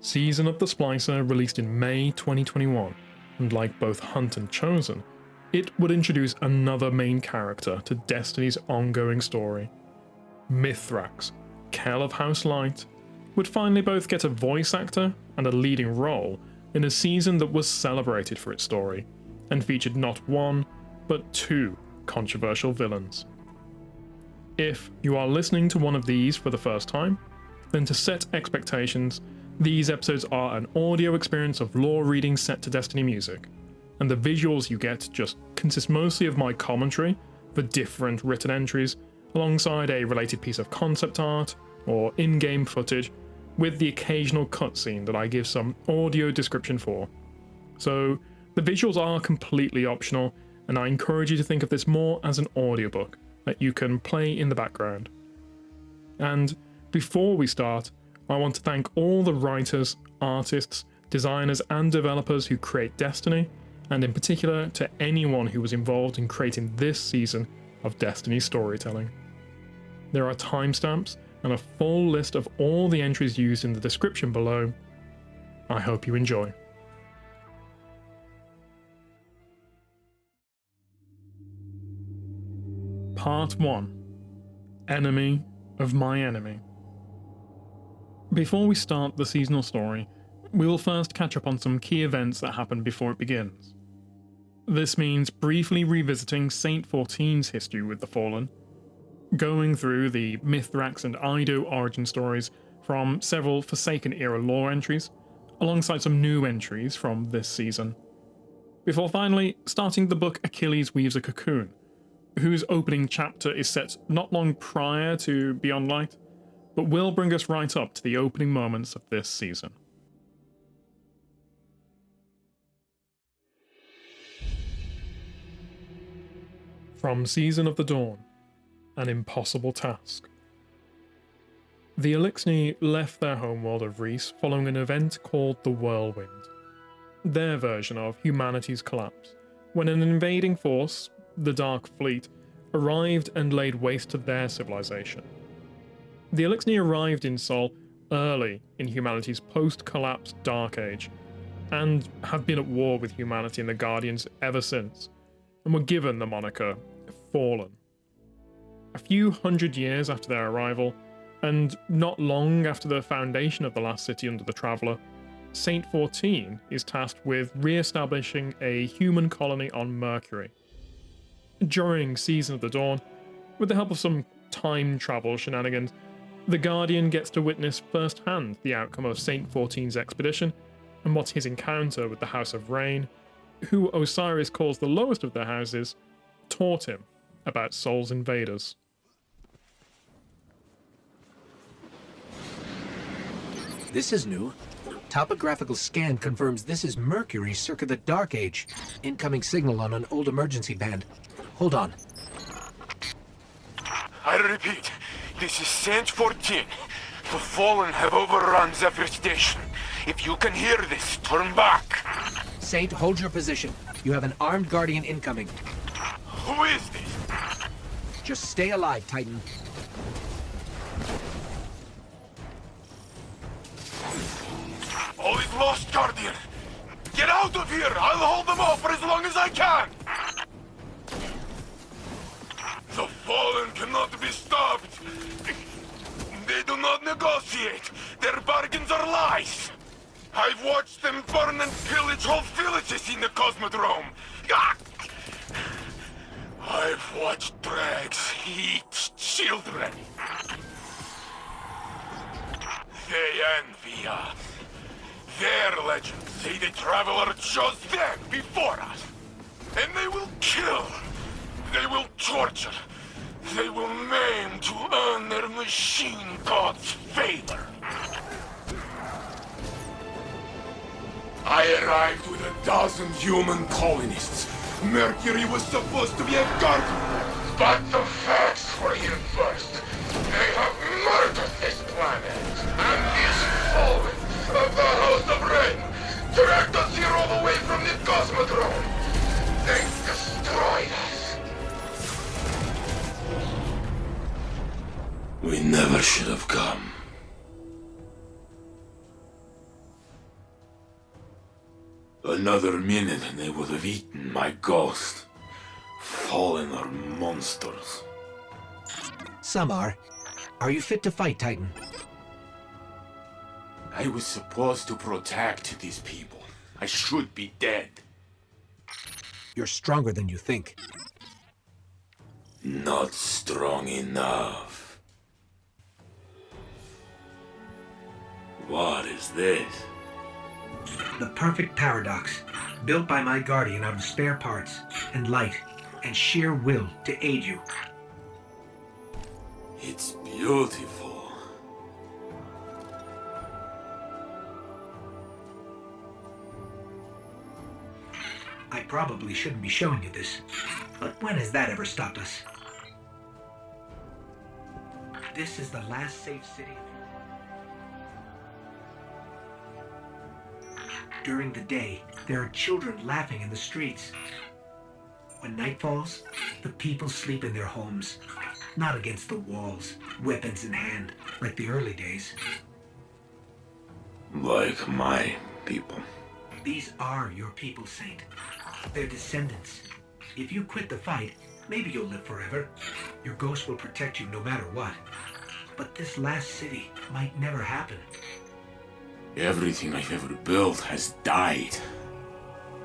Season of the Splicer released in May 2021, and like both Hunt and Chosen, it would introduce another main character to Destiny's ongoing story. Mithrax, Kell of House Light, would finally both get a voice actor and a leading role in a season that was celebrated for its story, and featured not one, but two controversial villains. If you are listening to one of these for the first time, then to set expectations, these episodes are an audio experience of lore reading set to Destiny music, and the visuals you get just consist mostly of my commentary for different written entries, alongside a related piece of concept art or in-game footage, with the occasional cutscene that I give some audio description for. So the visuals are completely optional, and I encourage you to think of this more as an audiobook that you can play in the background. And before we start, I want to thank all the writers, artists, designers and developers who create Destiny, and in particular to anyone who was involved in creating this season of Destiny storytelling. There are timestamps and a full list of all the entries used in the description below. I hope you enjoy. Part 1. Enemy of my enemy. Before we start the seasonal story, we will first catch up on some key events that happened before it begins. This means briefly revisiting Saint 14's history with the Fallen, going through the Mithrax and Ido origin stories from several Forsaken era lore entries, alongside some new entries from this season, before finally starting the book Achilles Weaves a Cocoon, whose opening chapter is set not long prior to Beyond Light, but will bring us right up to the opening moments of this season. From Season of the Dawn, an impossible task. The Elixni left their homeworld of Reese following an event called the Whirlwind, their version of humanity's collapse, when an invading force, the Dark Fleet, arrived and laid waste to their civilization. The Elixni arrived in Sol early in humanity's post-collapse Dark Age, and have been at war with humanity and the Guardians ever since, and were given the moniker Fallen. A few hundred years after their arrival, and not long after the foundation of the last city under the Traveller, Saint 14 is tasked with re-establishing a human colony on Mercury. During Season of the Dawn, with the help of some time travel shenanigans, the Guardian gets to witness firsthand the outcome of Saint 14's expedition, and what his encounter with the House of Rain, who Osiris calls the lowest of their houses, taught him about Sol's invaders. This is new. Topographical scan confirms this is Mercury circa the Dark Age. Incoming signal on an old emergency band. Hold on. I repeat, this is Saint 14. The Fallen have overrun Zephyr Station. If you can hear this, turn back. Saint, hold your position. You have an armed Guardian incoming. Who is this? Just stay alive, Titan. All is lost, Guardian. Get out of here! I'll hold them off for as long as I can! The Fallen cannot be stopped. They do not negotiate. Their bargains are lies. I've watched them burn and pillage whole villages in the Cosmodrome. Ah! I've watched drags eat children. They envy us. Their legends say the Traveler chose them before us. And they will kill. They will torture. They will maim to earn their machine god's favor. I arrived with 1,000 human colonists. Mercury was supposed to be a garden, but the facts were here first. They have murdered this planet, and these Fallen of the House of Rain dragged us here all the way from the Cosmodrome. They destroyed us. We never should have come. Another minute and they would have eaten my ghost. Fallen are monsters. Some are. Are you fit to fight, Titan? I was supposed to protect these people. I should be dead. You're stronger than you think. Not strong enough. What is this? The perfect paradox, built by my guardian out of spare parts, and light, and sheer will to aid you. It's beautiful. I probably shouldn't be showing you this, but when has that ever stopped us? This is the last safe city. During the day, there are children laughing in the streets. When night falls, the people sleep in their homes, not against the walls, weapons in hand, like the early days. Like my people. These are your people, Saint. Their descendants. If you quit the fight, maybe you'll live forever. Your ghost will protect you no matter what. But this last city might never happen. Everything I've ever built has died.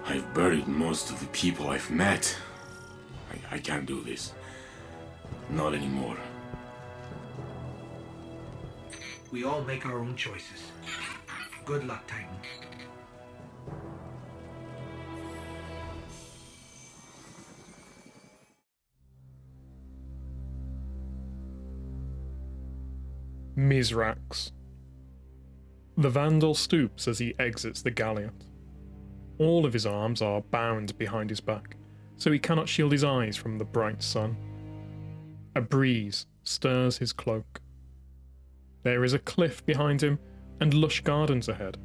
I've buried most of the people I've met. I can't do this. Not anymore. We all make our own choices. Good luck, Titan. Misraaks. The Vandal stoops as he exits the galliot. All of his arms are bound behind his back, so he cannot shield his eyes from the bright sun. A breeze stirs his cloak. There is a cliff behind him and lush gardens ahead.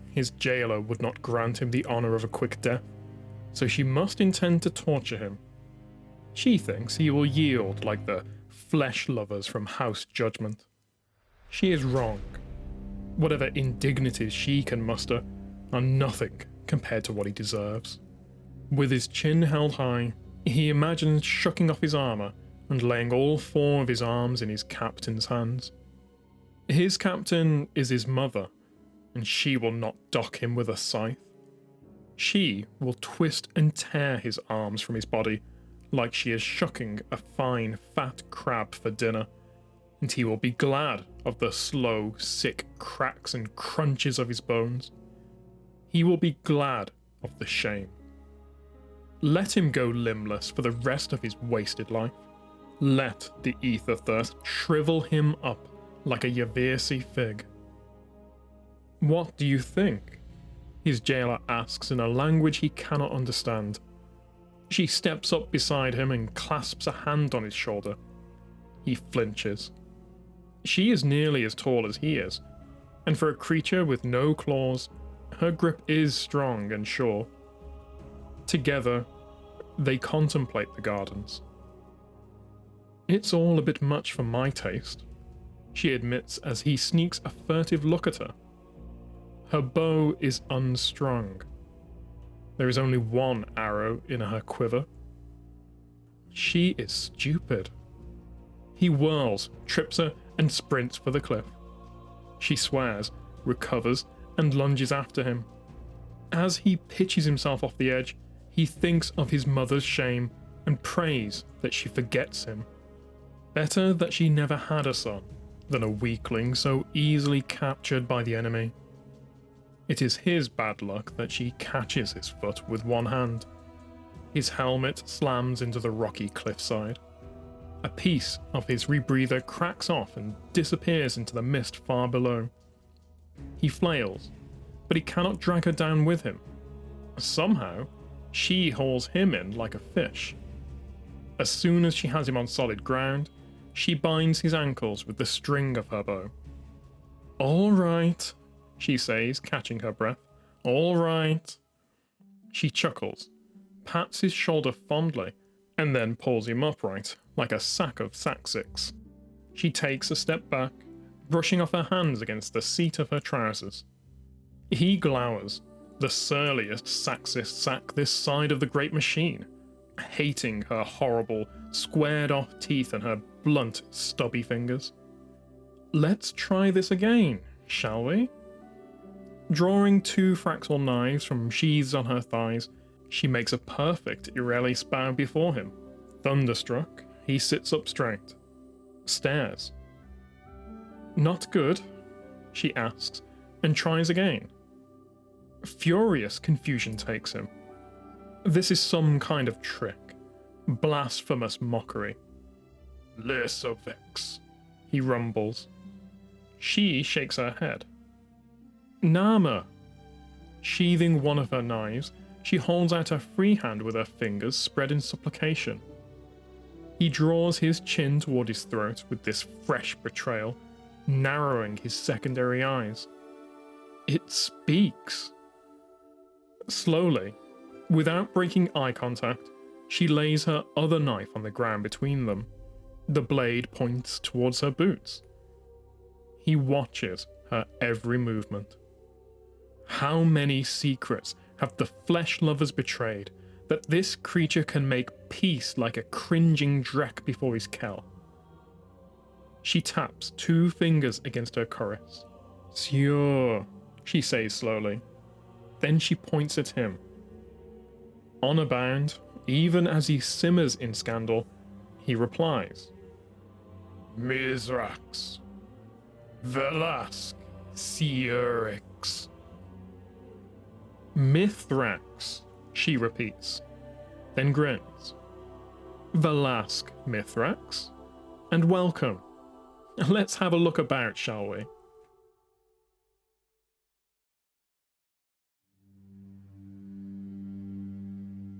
His jailer would not grant him the honour of a quick death, so she must intend to torture him. She thinks he will yield like the flesh lovers from House Judgment. She is wrong. Whatever indignities she can muster are nothing compared to what he deserves. With his chin held high, he imagines shucking off his armour and laying all four of his arms in his captain's hands. His captain is his mother, and she will not dock him with a scythe. She will twist and tear his arms from his body like she is shucking a fine, fat crab for dinner, and he will be glad of the slow, sick cracks and crunches of his bones. He will be glad of the shame. Let him go limbless for the rest of his wasted life. Let the ether thirst shrivel him up like a Yavirsi fig. What do you think? His jailer asks in a language he cannot understand. She steps up beside him and clasps a hand on his shoulder. He flinches. She is nearly as tall as he is, and for a creature with no claws, her grip is strong and sure. Together, they contemplate the gardens. It's all a bit much for my taste, she admits as he sneaks a furtive look at her. Her bow is unstrung. There is only one arrow in her quiver. She is stupid. He whirls, trips her, and sprints for the cliff. She swears, recovers, and lunges after him. As he pitches himself off the edge, he thinks of his mother's shame and prays that she forgets him. Better that she never had a son than a weakling so easily captured by the enemy. It is his bad luck that she catches his foot with one hand. His helmet slams into the rocky cliffside. A piece of his rebreather cracks off and disappears into the mist far below. He flails, but he cannot drag her down with him. Somehow, she hauls him in like a fish. As soon as she has him on solid ground, she binds his ankles with the string of her bow. "All right," she says, catching her breath. "All right." She chuckles, pats his shoulder fondly, and then pulls him upright, like a sack of sacksicks. She takes a step back, brushing off her hands against the seat of her trousers. He glowers, The surliest Saxist sack this side of the Great Machine, hating her horrible, squared-off teeth and her blunt, stubby fingers. Let's try this again, shall we? Drawing 2 Fraxel knives from sheaths on her thighs, she makes a perfect Irelis bow before him. Thunderstruck, he sits up straight, stares. Not good, she asks, and tries again. Furious confusion takes him. This is some kind of trick, blasphemous mockery. Less of Vex, he rumbles. She shakes her head. Nama. Sheathing one of her knives, she holds out her free hand with her fingers spread in supplication. He draws his chin toward his throat with this fresh betrayal, narrowing his secondary eyes. It speaks. Slowly, without breaking eye contact, she lays her other knife on the ground between them. The blade points towards her boots. He watches her every movement. How many secrets have the flesh lovers betrayed that this creature can make peace like a cringing Drek before his Kell? She taps 2 fingers against her cuirass. Sieur, she says slowly. Then she points at him. Honor bound, even as he simmers in scandal, he replies. Misraaks, Velask, Sierix. Mithrax, she repeats, then grins. Velask Mithrax, and welcome. Let's have a look about, shall we?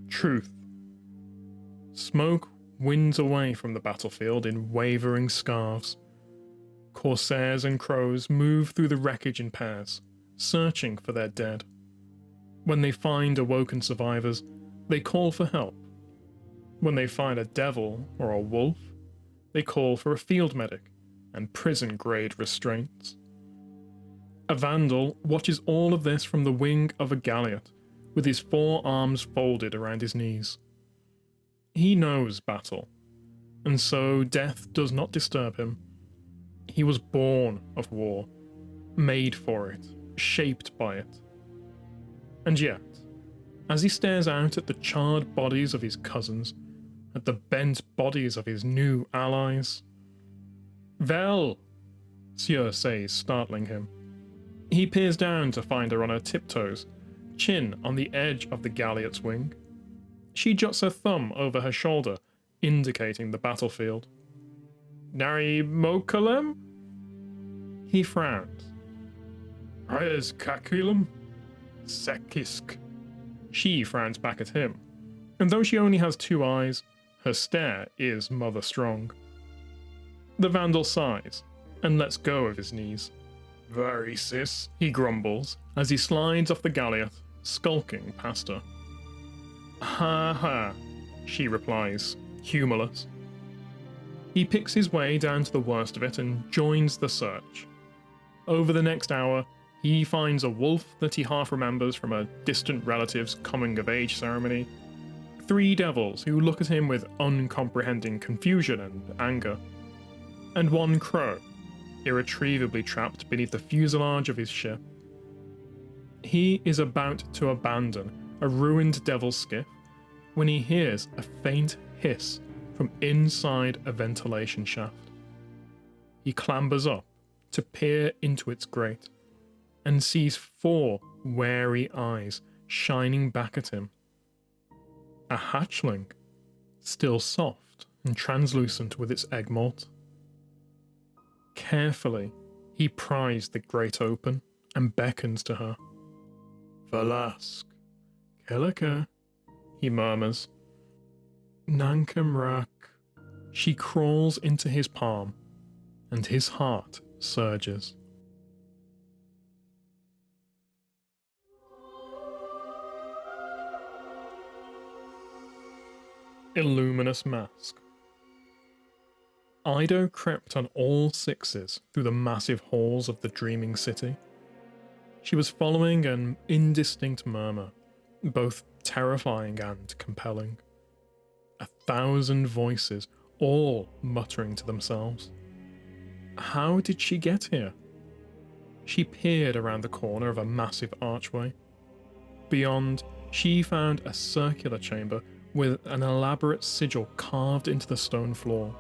Truth. Smoke winds away from the battlefield in wavering scarves. Corsairs and crows move through the wreckage in pairs, searching for their dead. When they find awoken survivors, they call for help. When they find a devil or a wolf, they call for a field medic and prison-grade restraints. A vandal watches all of this from the wing of a galliot, with his 4 arms folded around his knees. He knows battle, and so death does not disturb him. He was born of war, made for it, shaped by it. And yet, as he stares out at the charred bodies of his cousins, at the bent bodies of his new allies... Vel! Sieur says, startling him. He peers down to find her on her tiptoes, chin on the edge of the galliot's wing. She jots her thumb over her shoulder, indicating the battlefield. Nari Mokalem? He frowns. Res Kakulum? Sekisk. She frowns back at him, and though she only has 2 eyes, her stare is mother strong. The vandal sighs, and lets go of his knees. Very sis, he grumbles, as he slides off the galliot, skulking past her. Ha ha, she replies, humorless. He picks his way down to the worst of it and joins the search. Over the next hour, he finds a wolf that he half remembers from a distant relative's coming-of-age ceremony, 3 devils who look at him with uncomprehending confusion and anger, and 1 crow, irretrievably trapped beneath the fuselage of his ship. He is about to abandon a ruined devil's skiff when he hears a faint hiss from inside a ventilation shaft. He clambers up to peer into its grate and sees 4 wary eyes shining back at him. A hatchling, still soft and translucent with its egg molt. Carefully, he pries the grate open and beckons to her. Valask, Kelaka, he murmurs. Nankamrak. She crawls into his palm, and his heart surges. Illuminus Mask. Ido crept on all 6s through the massive halls of the dreaming city. She was following an indistinct murmur, both terrifying and compelling. 1,000 voices, all muttering to themselves. How did she get here? She peered around the corner of a massive archway. Beyond, she found a circular chamber with an elaborate sigil carved into the stone floor.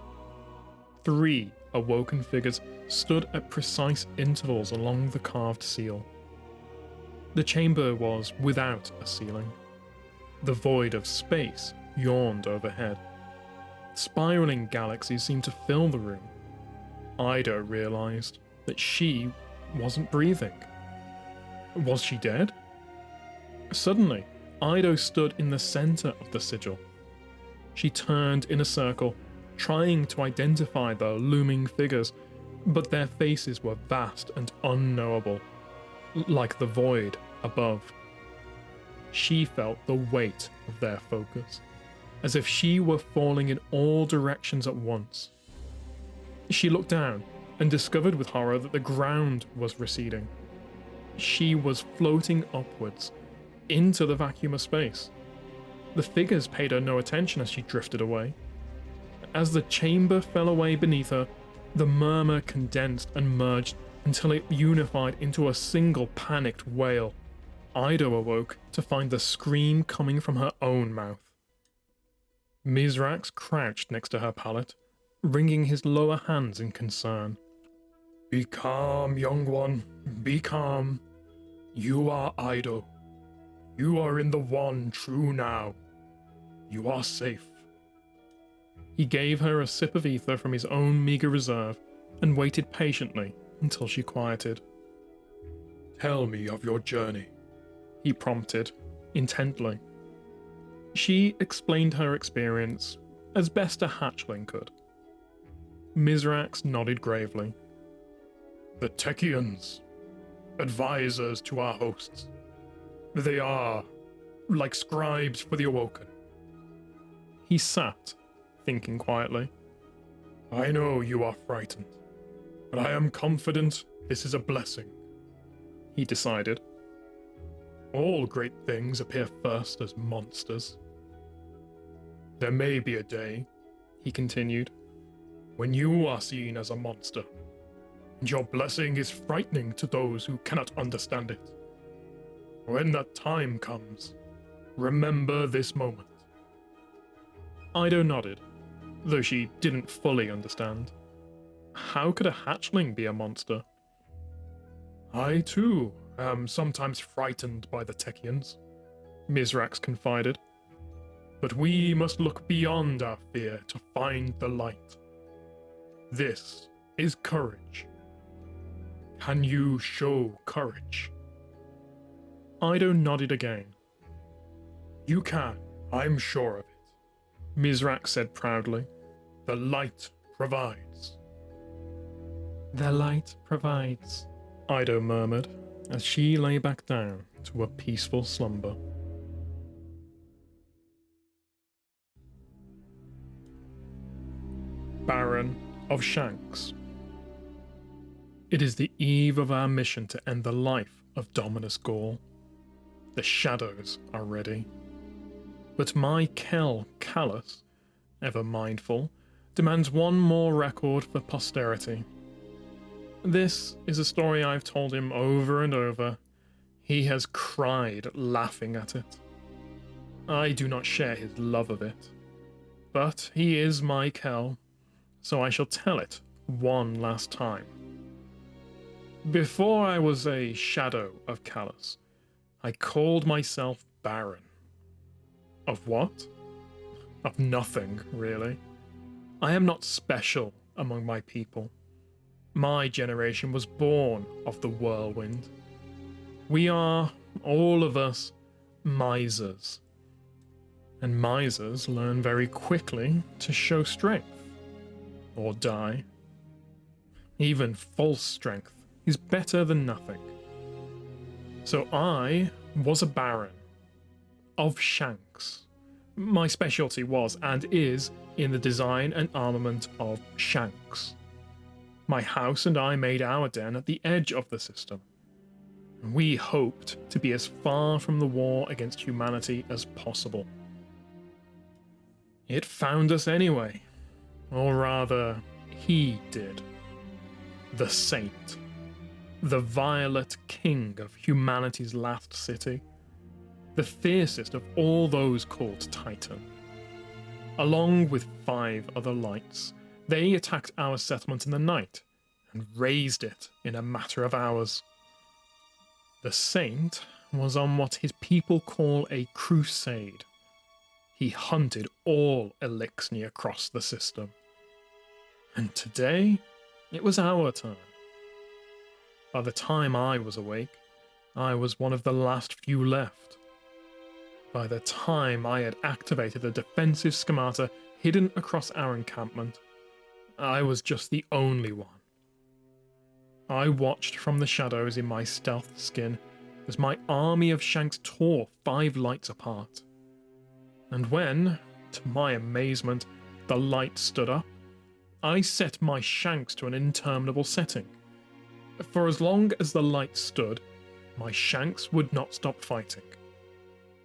3 awoken figures stood at precise intervals along the carved seal. The chamber was without a ceiling. The void of space yawned overhead. Spiraling galaxies seemed to fill the room. Ida realized that she wasn't breathing. Was she dead? Suddenly, Ido stood in the center of the sigil. She turned in a circle, trying to identify the looming figures, but their faces were vast and unknowable, like the void above. She felt the weight of their focus, as if she were falling in all directions at once. She looked down and discovered with horror that the ground was receding. She was floating upwards, into the vacuum of space. The figures paid her no attention as she drifted away. As the chamber fell away beneath her, the murmur condensed and merged until it unified into a single panicked wail. Ido awoke to find the scream coming from her own mouth. Misraaks crouched next to her pallet, wringing his lower hands in concern. "Be calm, young one. Be calm. You are Ido. You are in the one true now. You are safe." He gave her a sip of ether from his own meager reserve and waited patiently until she quieted. "Tell me of your journey," he prompted, intently. She explained her experience as best a hatchling could. Misraaks nodded gravely. "The Techians, advisors to our hosts. They are like scribes for the awoken." He sat, thinking quietly. "I know you are frightened, but I am confident this is a blessing," he decided. "All great things appear first as monsters. There may be a day," he continued, "when you are seen as a monster, and your blessing is frightening to those who cannot understand it. When that time comes, remember this moment." Ido nodded, though she didn't fully understand. How could a hatchling be a monster? "I, too, am sometimes frightened by the Techians," Misraaks confided. "But we must look beyond our fear to find the light. This is courage. Can you show courage?" Ido nodded again. "You can, I'm sure of it," Misraaks said proudly. "The light provides." "The light provides," Ido murmured as she lay back down to a peaceful slumber. Baron of Shanks. It is the eve of our mission to end the life of Dominus Gaul. The shadows are ready. But my Kell Callus, ever mindful, demands one more record for posterity. This is a story I've told him over and over. He has cried laughing at it. I do not share his love of it. But he is my Kell, so I shall tell it one last time. Before I was a shadow of Callus, I called myself Baron. Of what? Of nothing, really. I am not special among my people. My generation was born of the whirlwind. We are, all of us, misers. And misers learn very quickly to show strength, or die. Even false strength is better than nothing. So I was a baron of Shanks. My specialty was and is in the design and armament of Shanks. My house and I made our den at the edge of the system. We hoped to be as far from the war against humanity as possible. It found us anyway, or rather, he did. The Saint, the violet king of humanity's last city, the fiercest of all those called Titan. Along with 5 other lights, they attacked our settlement in the night and razed it in a matter of hours. The Saint was on what his people call a crusade. He hunted all Elixni across the system. And today, it was our turn. By the time I was awake, I was one of the last few left. By the time I had activated the defensive schemata hidden across our encampment, I was just the only one. I watched from the shadows in my stealth skin as my army of Shanks tore 5 lights apart. And when, to my amazement, the light stood up, I set my Shanks to an interminable setting. For as long as the light stood, my Shanks would not stop fighting.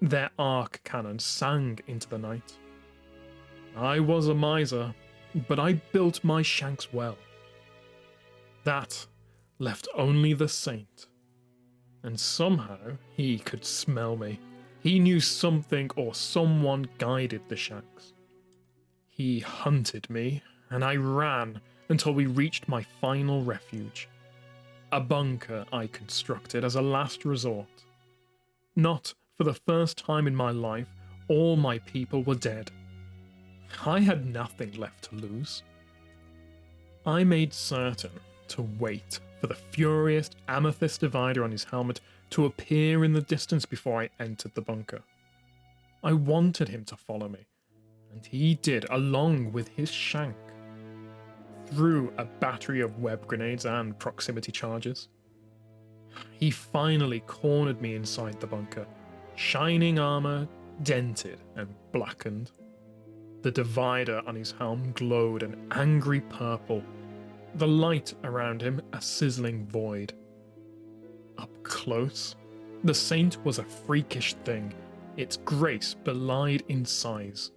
Their arc cannons sang into the night. I was a miser, but I built my Shanks well. That left only the Saint. And somehow he could smell me. He knew something or someone guided the Shanks. He hunted me, and I ran until we reached my final refuge. A bunker I constructed as a last resort. Not for the first time in my life, all my people were dead. I had nothing left to lose. I made certain to wait for the furious amethyst divider on his helmet to appear in the distance before I entered the bunker. I wanted him to follow me, and he did along with his Shank. Through a battery of web grenades and proximity charges. He finally cornered me inside the bunker, shining armor, dented and blackened. The divider on his helm glowed an angry purple, the light around him a sizzling void. Up close, the Saint was a freakish thing, its grace belied in size.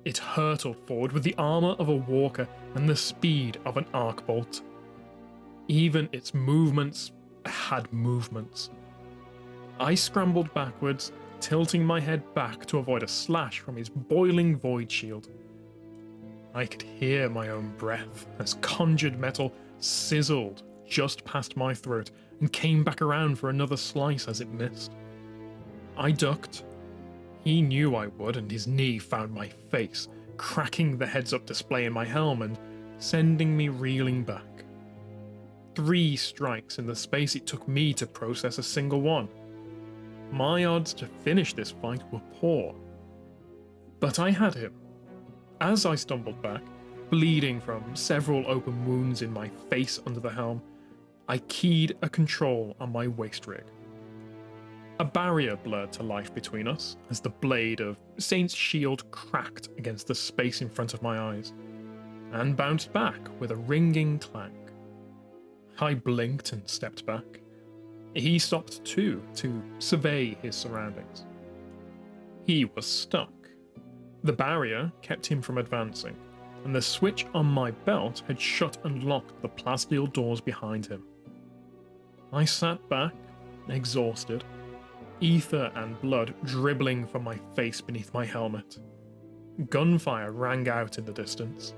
It hurtled forward with the armor of a walker and the speed of an arc bolt. Even its movements had movements. I scrambled backwards, tilting my head back to avoid a slash from his boiling void shield. I could hear my own breath as conjured metal sizzled just past my throat and came back around for another slice as it missed. I ducked. He knew I would, and his knee found my face, cracking the heads-up display in my helm and sending me reeling back. 3 strikes in the space it took me to process a single one. My odds to finish this fight were poor. But I had him. As I stumbled back, bleeding from several open wounds in my face under the helm, I keyed a control on my waist rig. A barrier blurred to life between us as the blade of Saint's shield cracked against the space in front of my eyes, and bounced back with a ringing clank. I blinked and stepped back. He stopped too, to survey his surroundings. He was stuck. The barrier kept him from advancing, and the switch on my belt had shut and locked the plasteel doors behind him. I sat back, exhausted, ether and blood dribbling from my face beneath my helmet. Gunfire rang out in the distance.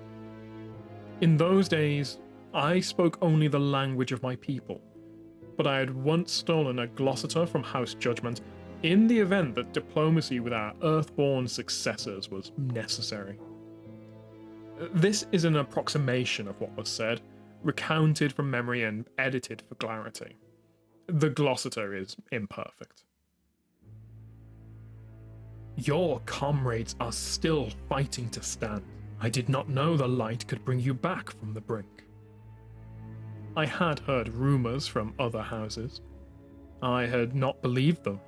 In those days, I spoke only the language of my people, but I had once stolen a glossiter from House Judgment in the event that diplomacy with our Earthborn successors was necessary. This is an approximation of what was said, recounted from memory and edited for clarity. The glossiter is imperfect. Your comrades are still fighting to stand. I did not know the light could bring you back from the brink. I had heard rumors from other houses. I had not believed them.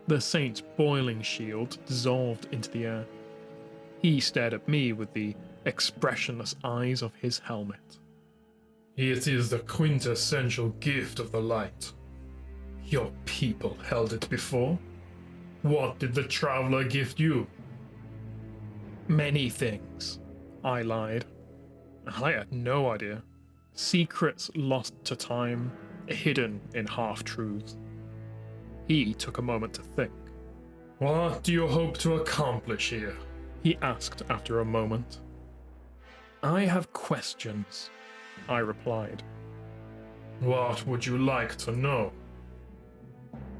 The Saint's boiling shield dissolved into the air. He stared at me with the expressionless eyes of his helmet. It is the quintessential gift of the light. Your people held it before. What did the traveler gift you? Many things, I lied. I had no idea. Secrets lost to time, hidden in half-truths. He took a moment to think. What do you hope to accomplish here? He asked after a moment. I have questions, I replied. What would you like to know?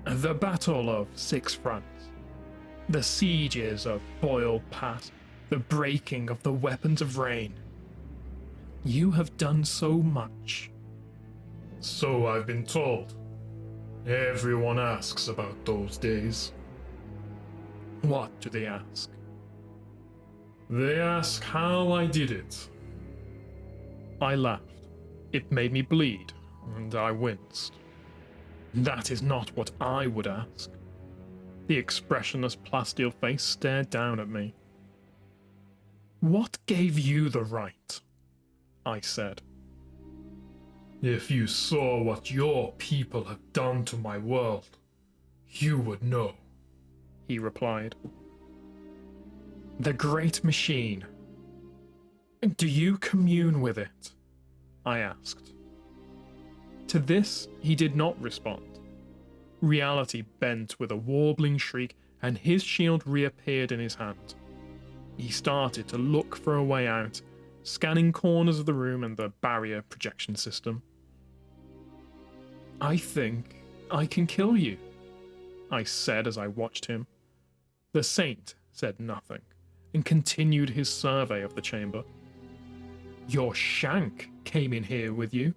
The Battle of Six Fronts, the sieges of Boyle Pass, the breaking of the weapons of rain. You have done so much. So I've been told. Everyone asks about those days. What do they ask? They ask how I did it. I laughed. It made me bleed, and I winced. That is not what I would ask. The expressionless plasteel face stared down at me. What gave you the right? I said. If you saw what your people have done to my world, you would know, he replied. The Great Machine. Do you commune with it? I asked. To this, he did not respond. Reality bent with a warbling shriek, and his shield reappeared in his hand. He started to look for a way out, scanning corners of the room and the barrier projection system. I think I can kill you, I said as I watched him. The saint said nothing, and continued his survey of the chamber. Your shank came in here with you.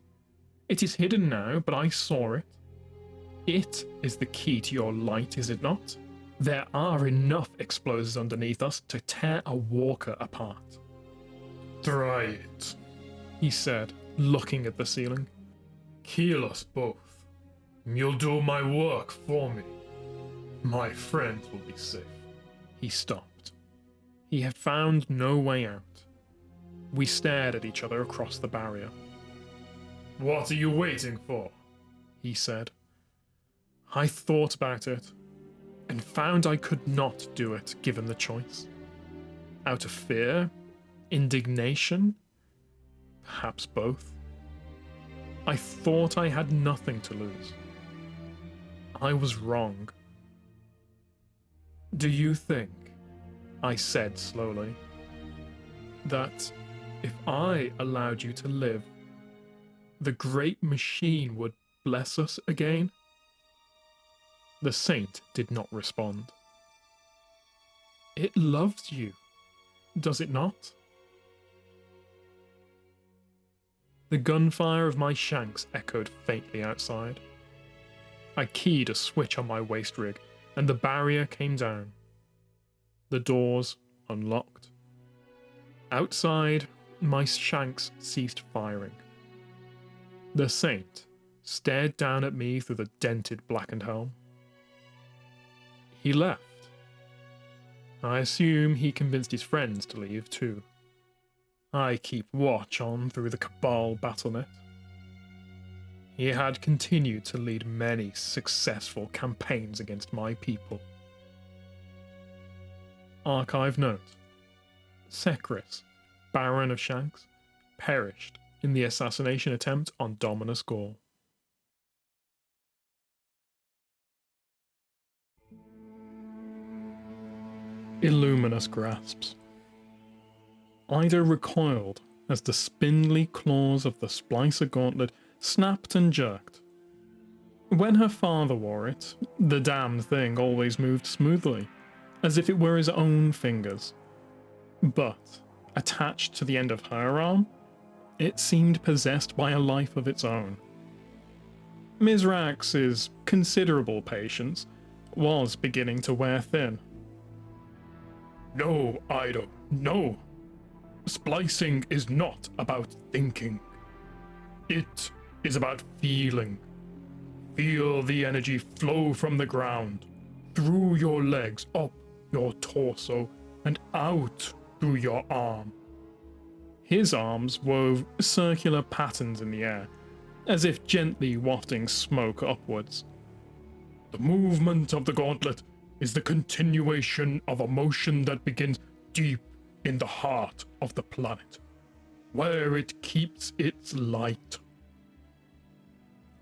It is hidden now, but I saw it. It is the key to your light, is it not? There are enough explosives underneath us to tear a walker apart. Try it, he said, looking at the ceiling. Kill us both. You'll do my work for me. My friends will be safe. He stopped. He had found no way out. We stared at each other across the barrier. What are you waiting for? He said. I thought about it, and found I could not do it given the choice. Out of fear? Indignation? Perhaps both. I thought I had nothing to lose. I was wrong. Do you think, I said slowly, that if I allowed you to live, the great machine would bless us again? The saint did not respond. It loves you, does it not? The gunfire of my shanks echoed faintly outside. I keyed a switch on my waist rig, and the barrier came down. The doors unlocked. Outside, my shanks ceased firing. The saint stared down at me through the dented blackened helm. He left. I assume he convinced his friends to leave too. I keep watch on through the Cabal BattleNet. He had continued to lead many successful campaigns against my people. Archive note: Secris, Baron of Shanks, perished in the assassination attempt on Dominus Gaul. Illuminus Grasps. Ida recoiled as the spindly claws of the Splicer Gauntlet snapped and jerked. When her father wore it, the damned thing always moved smoothly, as if it were his own fingers. But, attached to the end of her arm, it seemed possessed by a life of its own. Misrax's considerable patience was beginning to wear thin. No, Ida, no. Splicing is not about thinking. It is about feeling. Feel the energy flow from the ground, through your legs, up your torso, and out through your arm. His arms wove circular patterns in the air, as if gently wafting smoke upwards. The movement of the gauntlet is the continuation of a motion that begins deep in the heart of the planet, where it keeps its light.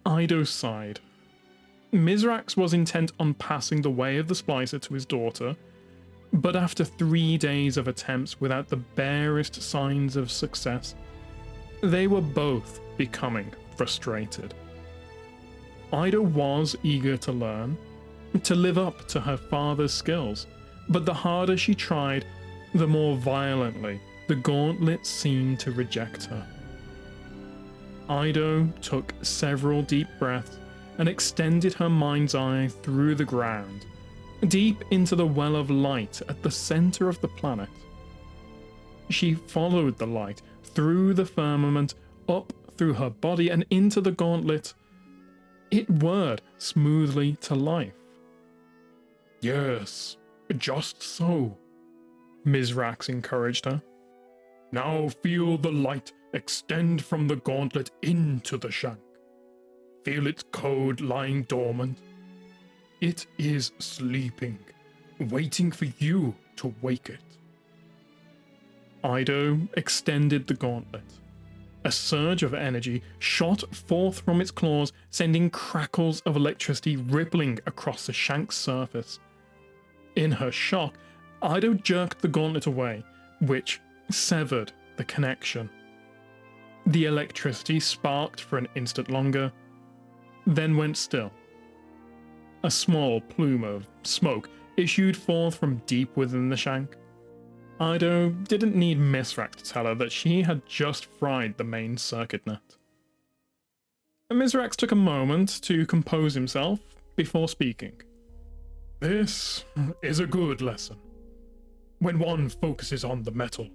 Ido sighed. Misraaks was intent on passing the way of the Splicer to his daughter, but after 3 days of attempts without the barest signs of success, they were both becoming frustrated. Ido was eager to learn, to live up to her father's skills, but the harder she tried, the more violently the gauntlet seemed to reject her. Ido took several deep breaths and extended her mind's eye through the ground, deep into the well of light at the center of the planet. She followed the light through the firmament, up through her body and into the gauntlet. It whirred smoothly to life. Yes, just so, Misraaks encouraged her. Now feel the light extend from the gauntlet into the shank. Feel its code lying dormant. It is sleeping, waiting for you to wake it. Ido extended the gauntlet. A surge of energy shot forth from its claws, sending crackles of electricity rippling across the shank's surface. In her shock, Ido jerked the gauntlet away, which severed the connection. The electricity sparked for an instant longer, then went still. A small plume of smoke issued forth from deep within the shank. Ido didn't need Misraaks to tell her that she had just fried the main circuit net. Misraaks took a moment to compose himself before speaking. This is a good lesson. When one focuses on the metal,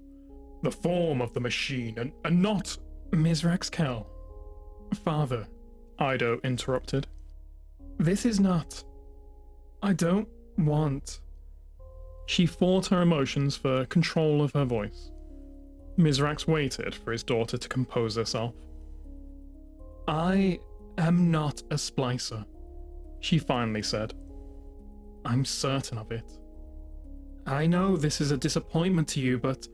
the form of the machine, and not Misraaks Kell. Father, Ido interrupted. This is not... I don't want... She fought her emotions for control of her voice. Misraaks waited for his daughter to compose herself. I am not a Splicer, she finally said. I'm certain of it. I know this is a disappointment to you, but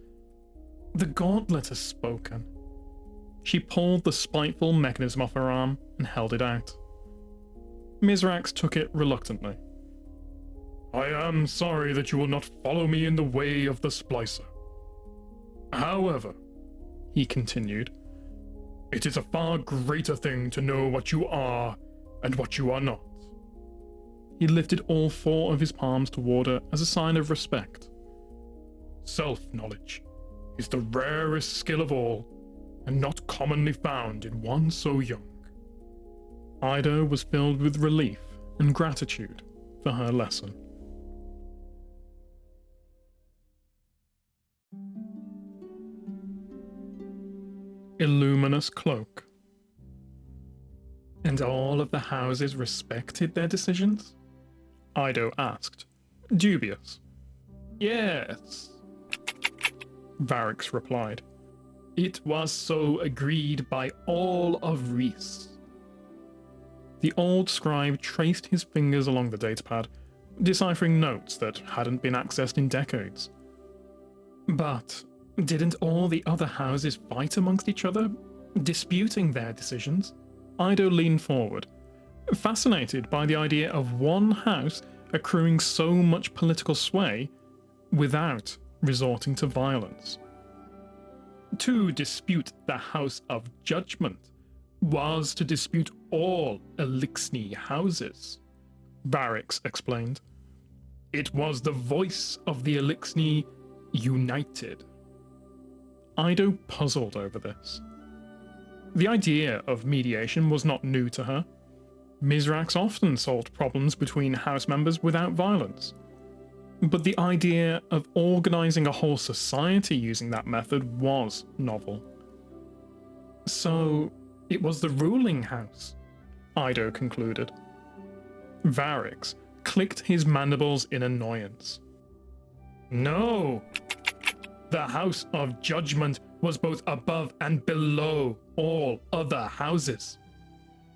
the gauntlet has spoken. She pulled the spiteful mechanism off her arm and held it out. Misraaks took it reluctantly. I am sorry that you will not follow me in the way of the Splicer. However, he continued, it is a far greater thing to know what you are and what you are not. He lifted all 4 of his palms toward her as a sign of respect. Self-knowledge is the rarest skill of all, and not commonly found in one so young. Ido was filled with relief and gratitude for her lesson. Illuminus Cloak. And all of the houses respected their decisions? Ido asked, dubious. Yes, Varix replied. It was so agreed by all of Reese. The old scribe traced his fingers along the datapad, deciphering notes that hadn't been accessed in decades. But didn't all the other houses fight amongst each other, disputing their decisions? Ido leaned forward, fascinated by the idea of one house accruing so much political sway without resorting to violence. To dispute the House of Judgment was to dispute all Elixni houses, Varix explained. It was the voice of the Elixni united. Ido puzzled over this. The idea of mediation was not new to her. Misraaks often solved problems between house members without violence. But the idea of organizing a whole society using that method was novel. So, it was the ruling house, Ido concluded. Varix clicked his mandibles in annoyance. No! The House of Judgment was both above and below all other houses.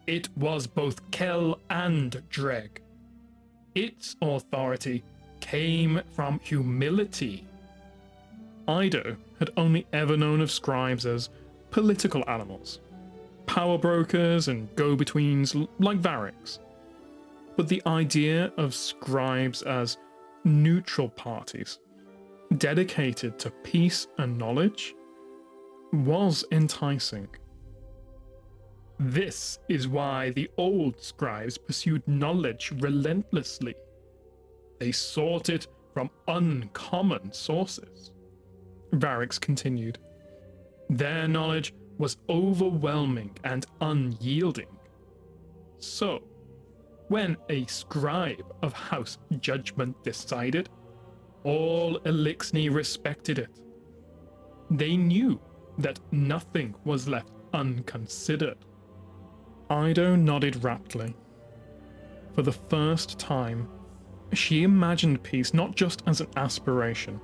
It was both Kell and Dreg. its authority came from humility. Ido had only ever known of scribes as political animals, power brokers and go-betweens like Varix. But the idea of scribes as neutral parties, dedicated to peace and knowledge, was enticing. This is why the old scribes pursued knowledge relentlessly. They sought it from uncommon sources. Varix continued. Their knowledge was overwhelming and unyielding. So, when a scribe of House Judgment decided, all Elixni respected it. They knew that nothing was left unconsidered. Ido nodded raptly. For the first time, she imagined peace not just as an aspiration,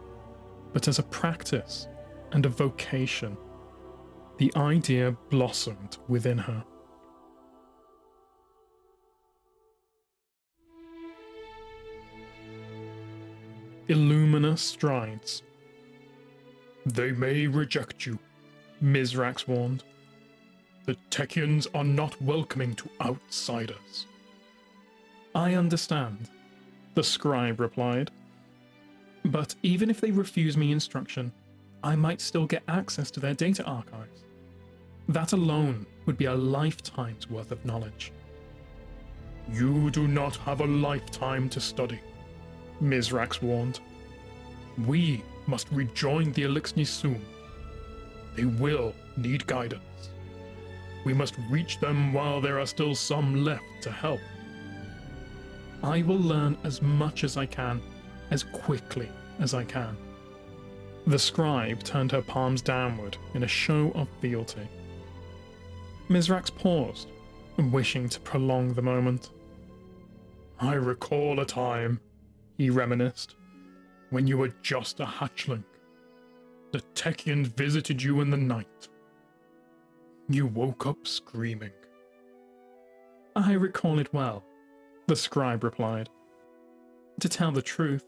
but as a practice and a vocation. The idea blossomed within her. Illuminus Strides. They may reject you, Misraaks warned. The Techians are not welcoming to outsiders. I understand, the scribe replied. But even if they refuse me instruction, I might still get access to their data archives. That alone would be a lifetime's worth of knowledge. You do not have a lifetime to study, Misraaks warned. We must rejoin the Elixni soon. They will need guidance. We must reach them while there are still some left to help. I will learn as much as I can, as quickly as I can. The scribe turned her palms downward in a show of fealty. Misraaks paused, wishing to prolong the moment. I recall a time, he reminisced, when you were just a hatchling. The Techian visited you in the night. You woke up screaming. I recall it well, the scribe replied. To tell the truth,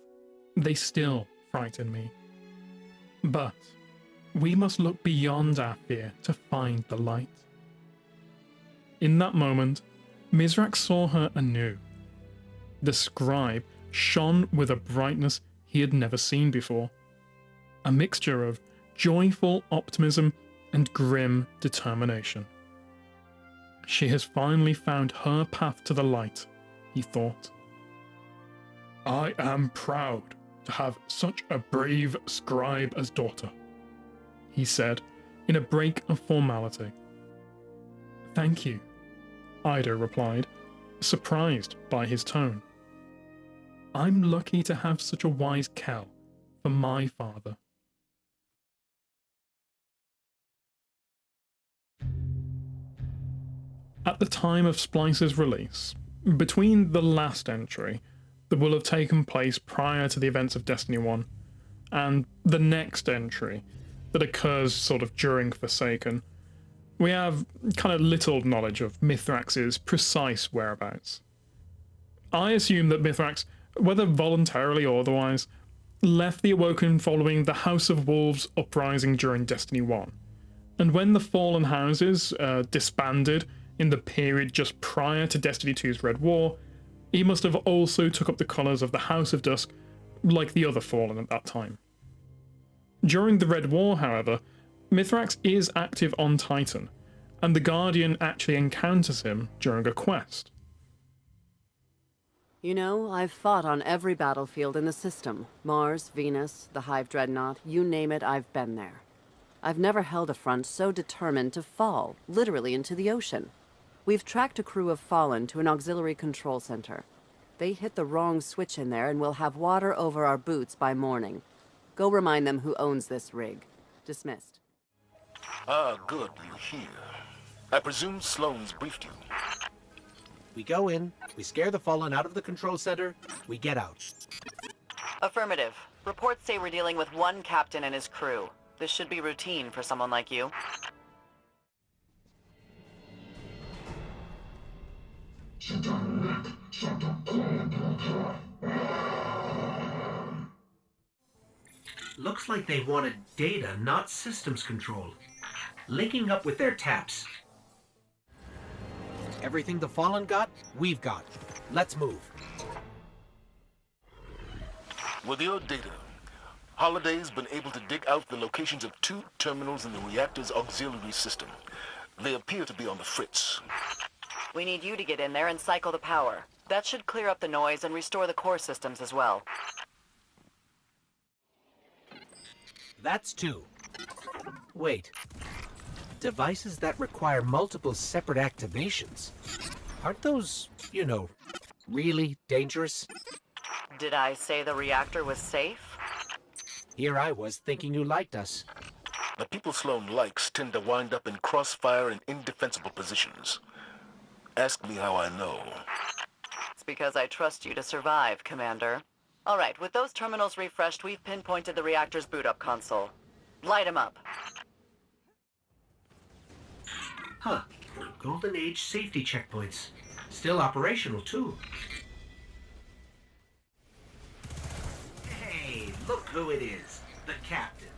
they still frighten me. But we must look beyond our fear to find the light. In that moment, Misraaks saw her anew. The scribe shone with a brightness he had never seen before, a mixture of joyful optimism and grim determination. She has finally found her path to the light, he thought. I am proud to have such a brave scribe as daughter, he said in a break of formality. Thank you, Ido replied, surprised by his tone. I'm lucky to have such a wise Kell for my father. At the time of Splicer's release, between the last entry that will have taken place prior to the events of Destiny 1, and the next entry that occurs sort of during Forsaken, we have kind of little knowledge of Mithrax's precise whereabouts. I assume that Mithrax, whether voluntarily or otherwise, left the Awoken following the House of Wolves uprising during Destiny 1, and when the Fallen Houses disbanded in the period just prior to Destiny 2's Red War, he must have also took up the colours of the House of Dusk like the other Fallen at that time. During the Red War, however, Mithrax is active on Titan, and the Guardian actually encounters him during a quest. You know, I've fought on every battlefield in the system. Mars, Venus, the Hive Dreadnought, you name it, I've been there. I've never held a front so determined to fall, literally into the ocean. We've tracked a crew of Fallen to an auxiliary control center. They hit the wrong switch in there and we'll have water over our boots by morning. Go remind them who owns this rig. Dismissed. Ah, good, you're here. I presume Sloane's briefed you. We go in, we scare the Fallen out of the control center, we get out. Affirmative. Reports say we're dealing with one captain and his crew. This should be routine for someone like you. Looks like they wanted data, not systems control. Linking up with their taps. Everything the Fallen got, we've got. Let's move. With your data, Holiday's been able to dig out the locations of 2 terminals in the reactor's auxiliary system. They appear to be on the fritz. We need you to get in there and cycle the power. That should clear up the noise and restore the core systems as well. That's 2. Wait. Devices that require multiple separate activations. Aren't those, really dangerous? Did I say the reactor was safe? Here I was thinking you liked us. The people Sloan likes tend to wind up in crossfire and indefensible positions. Ask me how I know. It's because I trust you to survive, Commander. All right, with those terminals refreshed, we've pinpointed the reactor's boot-up console. Light 'em up. Huh. Golden Age safety checkpoints. Still operational, too. Hey, look who it is. The captain.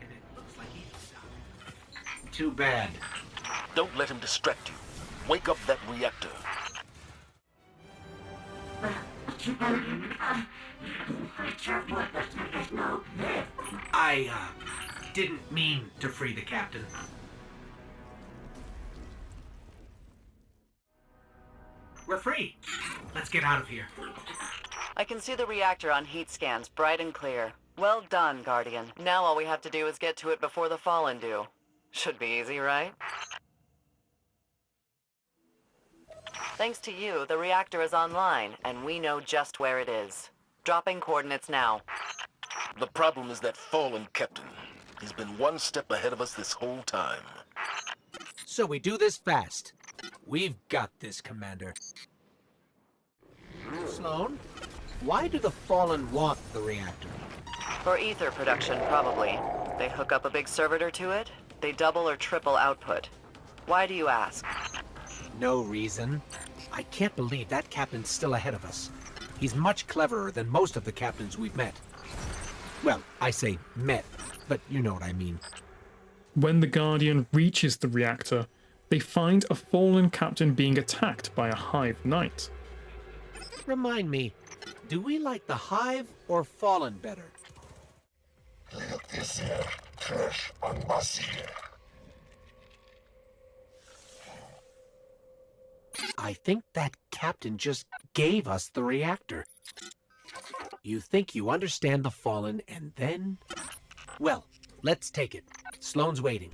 And it looks like he's died. Too bad. Don't let him distract you. Wake up that reactor. I, didn't mean to free the captain. We're free. Let's get out of here. I can see the reactor on heat scans, bright and clear. Well done, Guardian. Now all we have to do is get to it before the Fallen do. Should be easy, right? Thanks to you, the reactor is online, and we know just where it is. Dropping coordinates now. The problem is that Fallen Captain. He's been one step ahead of us this whole time. So we do this fast. We've got this, Commander. Sloan, why do the Fallen want the reactor? For ether production, probably. They hook up a big servitor to it, they double or triple output. Why do you ask? No reason. I can't believe that captain's still ahead of us. He's much cleverer than most of the captains we've met. Well, I say met, but you know what I mean. When the Guardian reaches the reactor, they find a fallen captain being attacked by a Hive Knight. Remind me, do we like the Hive or Fallen better? Look this here, crush on Masir. I think that captain just gave us the reactor. You think you understand the Fallen and then... Well, let's take it. Sloan's waiting.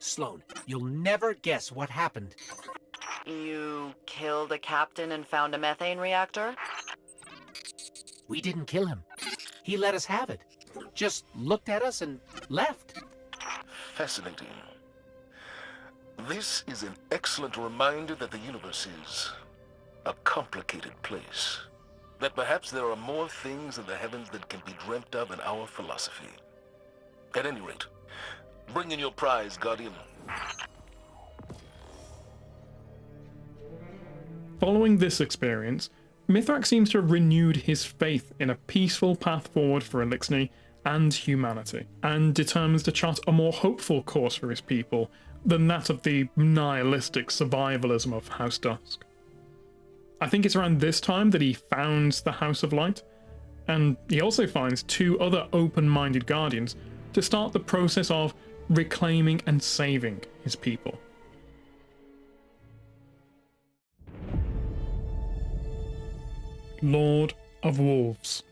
Sloan, you'll never guess what happened. You killed a captain and found a methane reactor? We didn't kill him. He let us have it. Just looked at us and left. Fascinating. This is an excellent reminder that the universe is a complicated place. That perhaps there are more things in the heavens that can be dreamt of in our philosophy. At any rate, bring in your prize, Guardian. Following this experience, Mithrax seems to have renewed his faith in a peaceful path forward for Elixir and humanity, and determines to chart a more hopeful course for his people than that of the nihilistic survivalism of House Dusk. I think it's around this time that he founds the House of Light, and he also finds 2 other open-minded Guardians to start the process of reclaiming and saving his people. Lord of Wolves.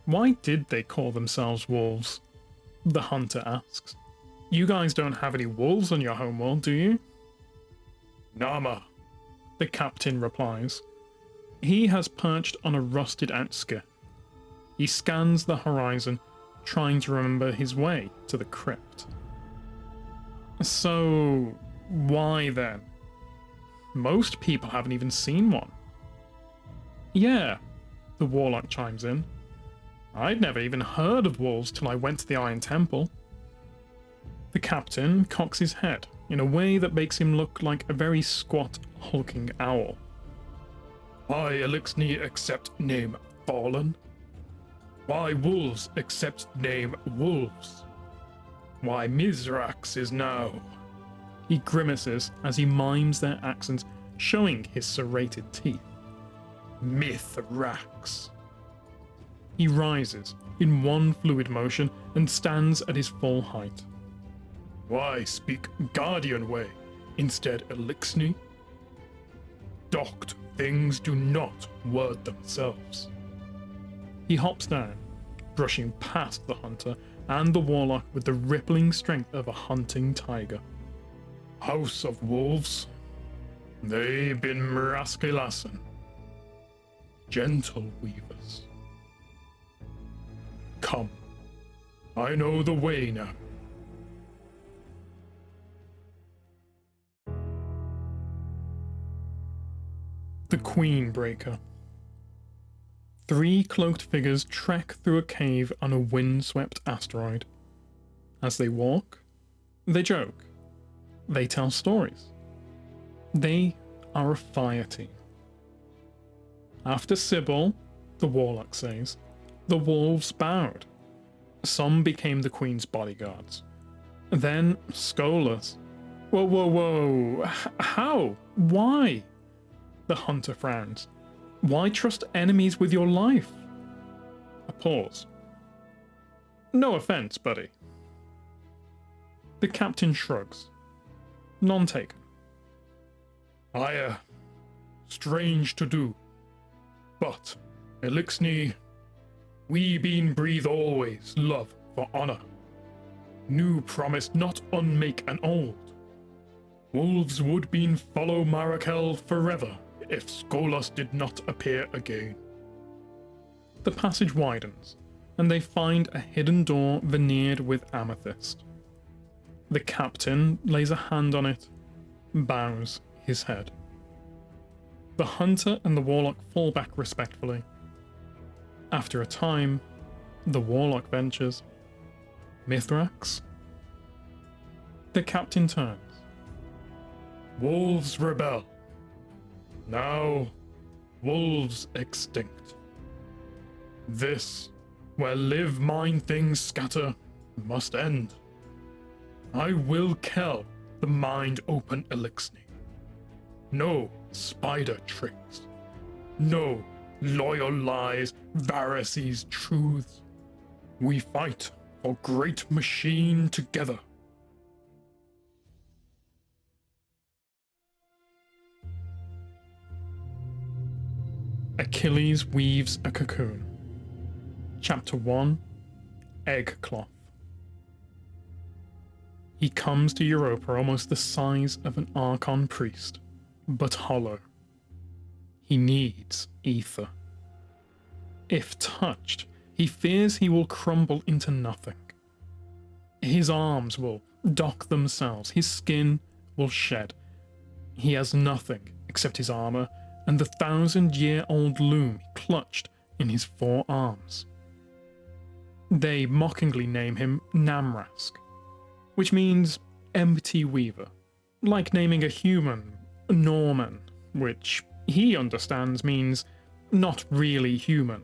Why did they call themselves wolves? The hunter asks. You guys don't have any wolves on your homeworld, do you? Nama, the captain replies. He has perched on a rusted out skiff. He scans the horizon, trying to remember his way to the crypt. So, why then? Most people haven't even seen one. Yeah, the warlock chimes in. I'd never even heard of wolves till I went to the Iron Temple. The captain cocks his head in a way that makes him look like a very squat, hulking owl. I, Elixir, accept name fallen? Why wolves accept name wolves? Why Misraaks is now... He grimaces as he mimes their accents, showing his serrated teeth. Mithrax. He rises in one fluid motion and stands at his full height. Why speak Guardian way instead Elixni? Docked things do not word themselves. He hops down, brushing past the hunter and the warlock with the rippling strength of a hunting tiger. House of Wolves, they been miraskelassen. Gentle weavers. Come, I know the way now. The Queen Breaker. 3 cloaked figures trek through a cave on a windswept asteroid. As they walk, they joke. They tell stories. They are a fire team. After Sybil, the warlock says, the wolves bowed. Some became the Queen's bodyguards. Then Skolas. Whoa. How? Why? The hunter frowns. Why trust enemies with your life? A pause. No offense, buddy. The captain shrugs. None taken. Strange to do. But, Elixni, we been breathe always love for honor. New promised not unmake an old. Wolves would been follow Marakel forever if Skolas did not appear again. The passage widens, and they find a hidden door veneered with amethyst. The captain lays a hand on it, bows his head. The hunter and the warlock fall back respectfully. After a time, the warlock ventures. Mithrax? The captain turns. Wolves rebel. Now, wolves extinct. This, where live mine things scatter, must end. I will Kell the mind open Elixni. No spider tricks. No loyal lies, Varys' truths. We fight for great machine together. Achilles weaves a cocoon. Chapter 1, Egg Cloth. He comes to Europa almost the size of an Archon priest, but hollow. He needs ether. If touched, he fears he will crumble into nothing. His arms will dock themselves, his skin will shed. He has nothing except his armor and the 1,000-year-old loom clutched in his 4 arms. They mockingly name him Namrask, which means empty weaver, like naming a human Norman, which he understands means not really human.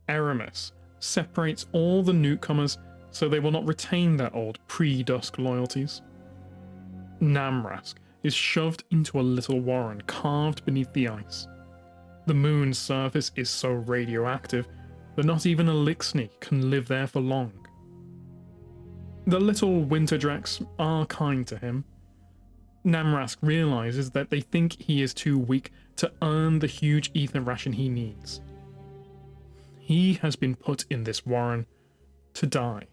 Aramis separates all the newcomers so they will not retain their old pre-dusk loyalties. Namrask is shoved into a little warren carved beneath the ice. The moon's surface is so radioactive that not even Elixni can live there for long. The little winter drakes are kind to him. Namrask realizes that they think he is too weak to earn the huge ether ration he needs. He has been put in this warren to die.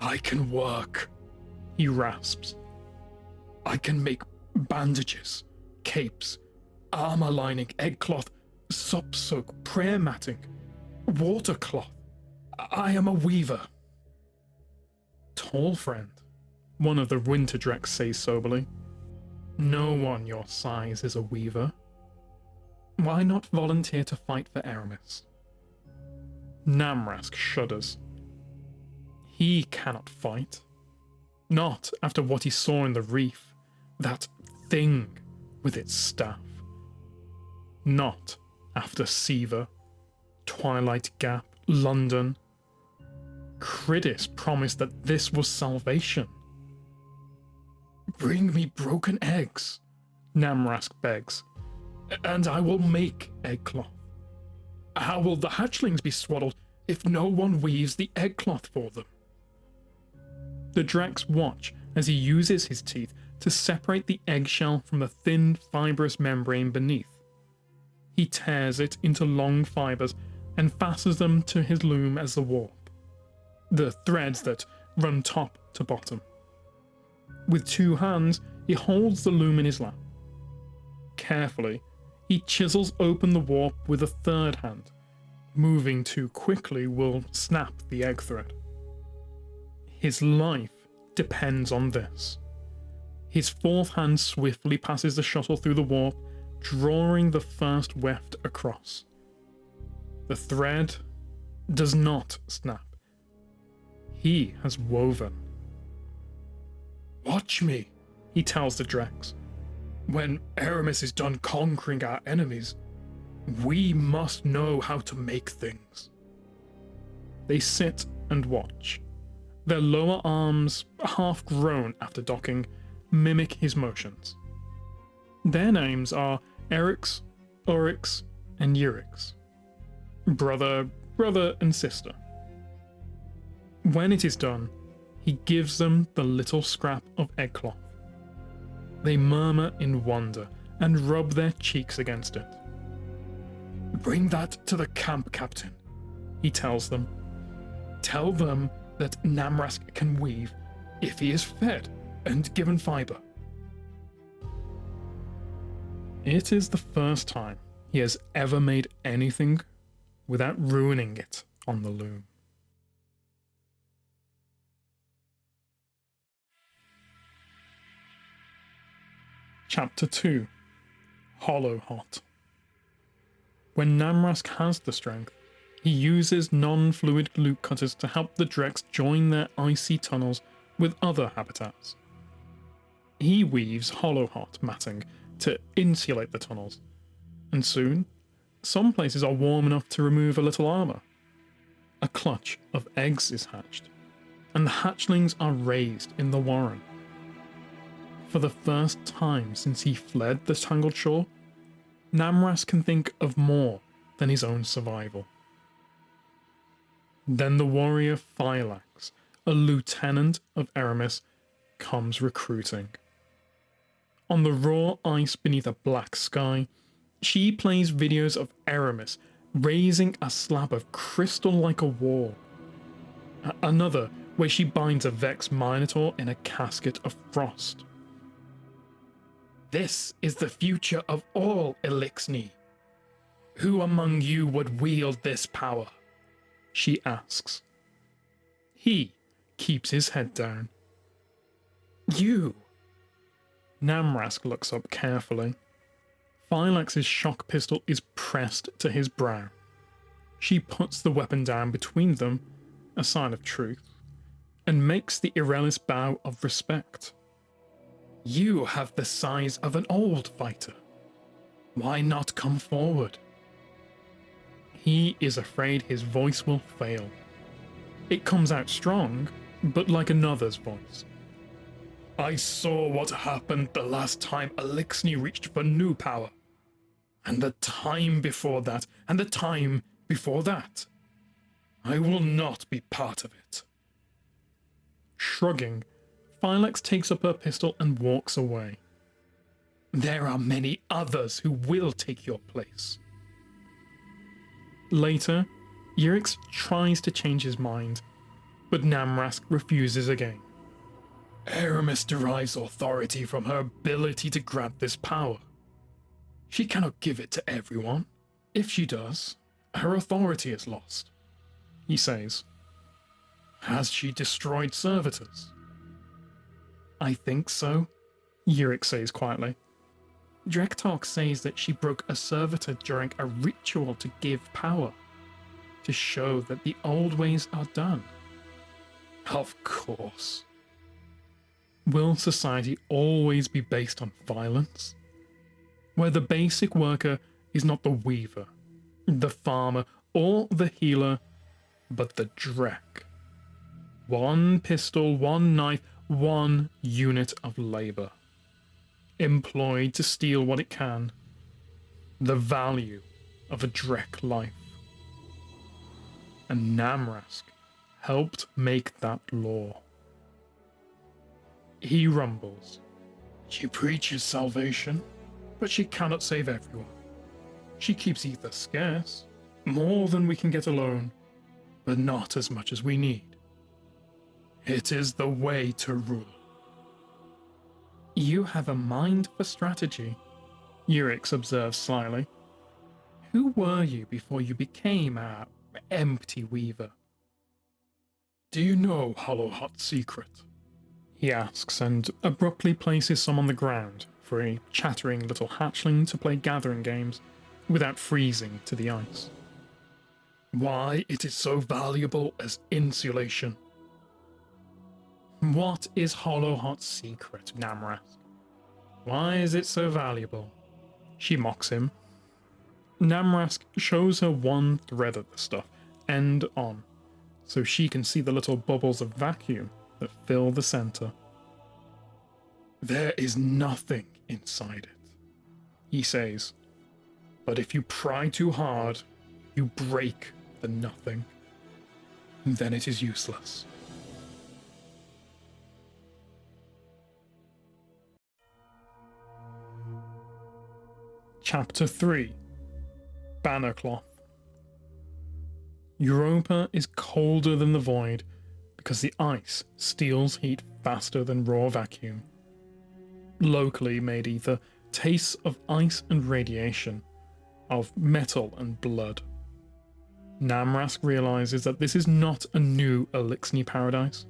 I can work, he rasps. I can make bandages, capes, armor lining, egg cloth, sop soak, prayer matting, water cloth. I am a weaver. Tall friend, one of the winter drakes says soberly. No one your size is a weaver. Why not volunteer to fight for Aramis? Namrask shudders. He cannot fight. Not after what he saw in the reef, that thing with its staff. Not after Siva, Twilight Gap, London. Cridis promised that this was salvation. "Bring me broken eggs," Namrask begs, "and I will make egg cloth. How will the hatchlings be swaddled if no one weaves the egg cloth for them?" The Drex watch as he uses his teeth to separate the eggshell from the thin, fibrous membrane beneath. He tears it into long fibers and fastens them to his loom as the warp, the threads that run top to bottom. With 2 hands, he holds the loom in his lap. Carefully, he chisels open the warp with a 3rd hand. Moving too quickly will snap the egg thread. His life depends on this. His 4th hand swiftly passes the shuttle through the warp, drawing the first weft across. The thread does not snap. He has woven. "Watch me," he tells the Drex. "When Aramis is done conquering our enemies, we must know how to make things." They sit and watch. Their lower arms, half grown after docking, mimic his motions. Their names are Eryx, Oryx, and Euryx. Brother, and sister. When it is done, he gives them the little scrap of egg cloth. They murmur in wonder and rub their cheeks against it. "Bring that to the camp, Captain," he tells them. "Tell them that Namrask can weave if he is fed and given fiber." It is the first time he has ever made anything without ruining it on the loom. Chapter 2: Hollow Hot. When Namrask has the strength, he uses non-fluid loop cutters to help the Drex join their icy tunnels with other habitats. He weaves hollow hot matting to insulate the tunnels, and soon, some places are warm enough to remove a little armor. A clutch of eggs is hatched, and the hatchlings are raised in the warren. For the first time since he fled the Tangled Shore, Namrask can think of more than his own survival. Then the warrior Phylax, a lieutenant of Aramis, comes recruiting. On the raw ice beneath a black sky, she plays videos of Aramis raising a slab of crystal like a wall. Another where she binds a Vex Minotaur in a casket of frost. "This is the future of all Elixni. Who among you would wield this power?" she asks. He keeps his head down. "You." Namrask looks up carefully. Phylax's shock pistol is pressed to his brow. She puts the weapon down between them, a sign of truth, and makes the Irelis bow of respect. "You have the size of an old fighter. Why not come forward?" He is afraid his voice will fail. It comes out strong, but like another's voice. "I saw what happened the last time Elixni reached for new power. And the time before that, and the time before that. I will not be part of it." Shrugging, Phylax takes up her pistol and walks away. "There are many others who will take your place." Later, Euryx tries to change his mind, but Namrask refuses again. "Aramis derives authority from her ability to grant this power. She cannot give it to everyone. If she does, her authority is lost," he says. "Has she destroyed servitors?" "I think so," Euryx says quietly. "Drektalk says that she broke a servitor during a ritual to give power, to show that the old ways are done." "Of course." Will society always be based on violence? Where the basic worker is not the weaver, the farmer, or the healer, but the Drek. One pistol, one knife, one unit of labor, employed to steal what it can. The value of a Drek life. And Namrask helped make that law. He rumbles. She preaches salvation, but she cannot save everyone. She keeps ether scarce, more than we can get alone, but not as much as we need. It is the way to rule. You have a mind for strategy, Urix observes slyly. Who were you before you became our empty weaver? Do you know Hollow Hot's secret? He asks, and abruptly places some on the ground for a chattering little hatchling to play gathering games without freezing to the ice. Why it is so valuable as insulation. What is Hollow Hot's secret, Namrask? Why is it so valuable? She mocks him. Namrask shows her one thread of the stuff, end on, so she can see the little bubbles of vacuum that fill the center. There is nothing inside it, he says, but if you pry too hard, you break the nothing. Then it is useless. Chapter 3. Banner Cloth. Europa is colder than the void because the ice steals heat faster than raw vacuum. Locally made ether tastes of ice and radiation, of metal and blood. Namrask realizes that this is not a new Elixni paradise.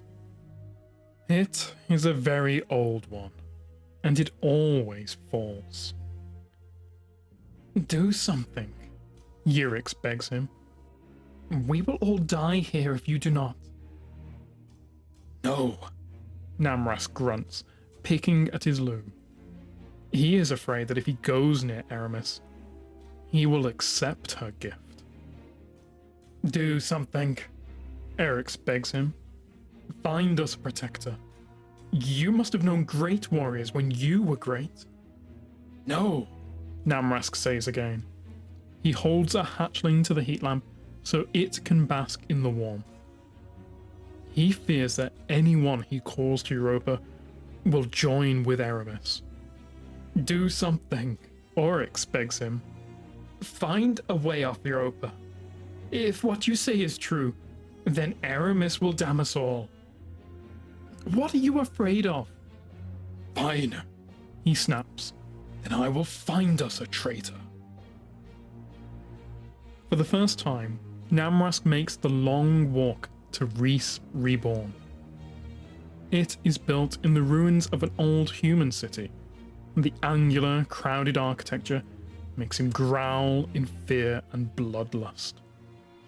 It is a very old one, and it always falls. Do something, Urix begs him. We will all die here if you do not. No, Namrask grunts, picking at his loom. He is afraid that if he goes near Aramis, he will accept her gift. Do something, Erix begs him. Find us a protector. You must have known great warriors when you were great. No, Namrask says again. He holds a hatchling to the heat lamp so it can bask in the warmth. He fears that anyone he calls to Europa will join with Aramis. Do something, Oryx begs him. Find a way off Europa. If what you say is true, then Aramis will damn us all. What are you afraid of? Fine, he snaps. Then I will find us a traitor. For the first time, Namrask makes the long walk to Reese Reborn. It is built in the ruins of an old human city. The angular, crowded architecture makes him growl in fear and bloodlust.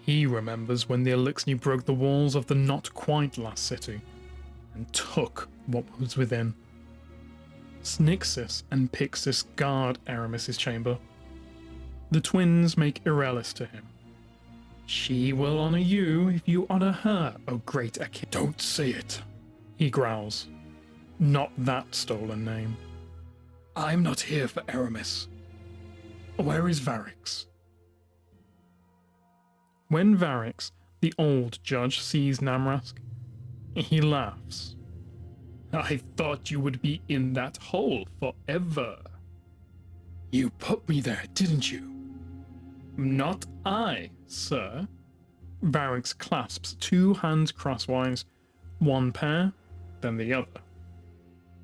He remembers when the Elixni broke the walls of the not-quite last city and took what was within. Snixis and Pixis guard Aramis's chamber. The twins make Irelis to him. She will honor you if you honor her, O great Achilles. Don't say it, he growls. Not that stolen name. I'm not here for Aramis. Where is Varix? When Varix, the old judge, sees Namrask, he laughs. I thought you would be in that hole forever. You put me there, didn't you? Not I, sir. Varix clasps two hands crosswise, one pair, then the other.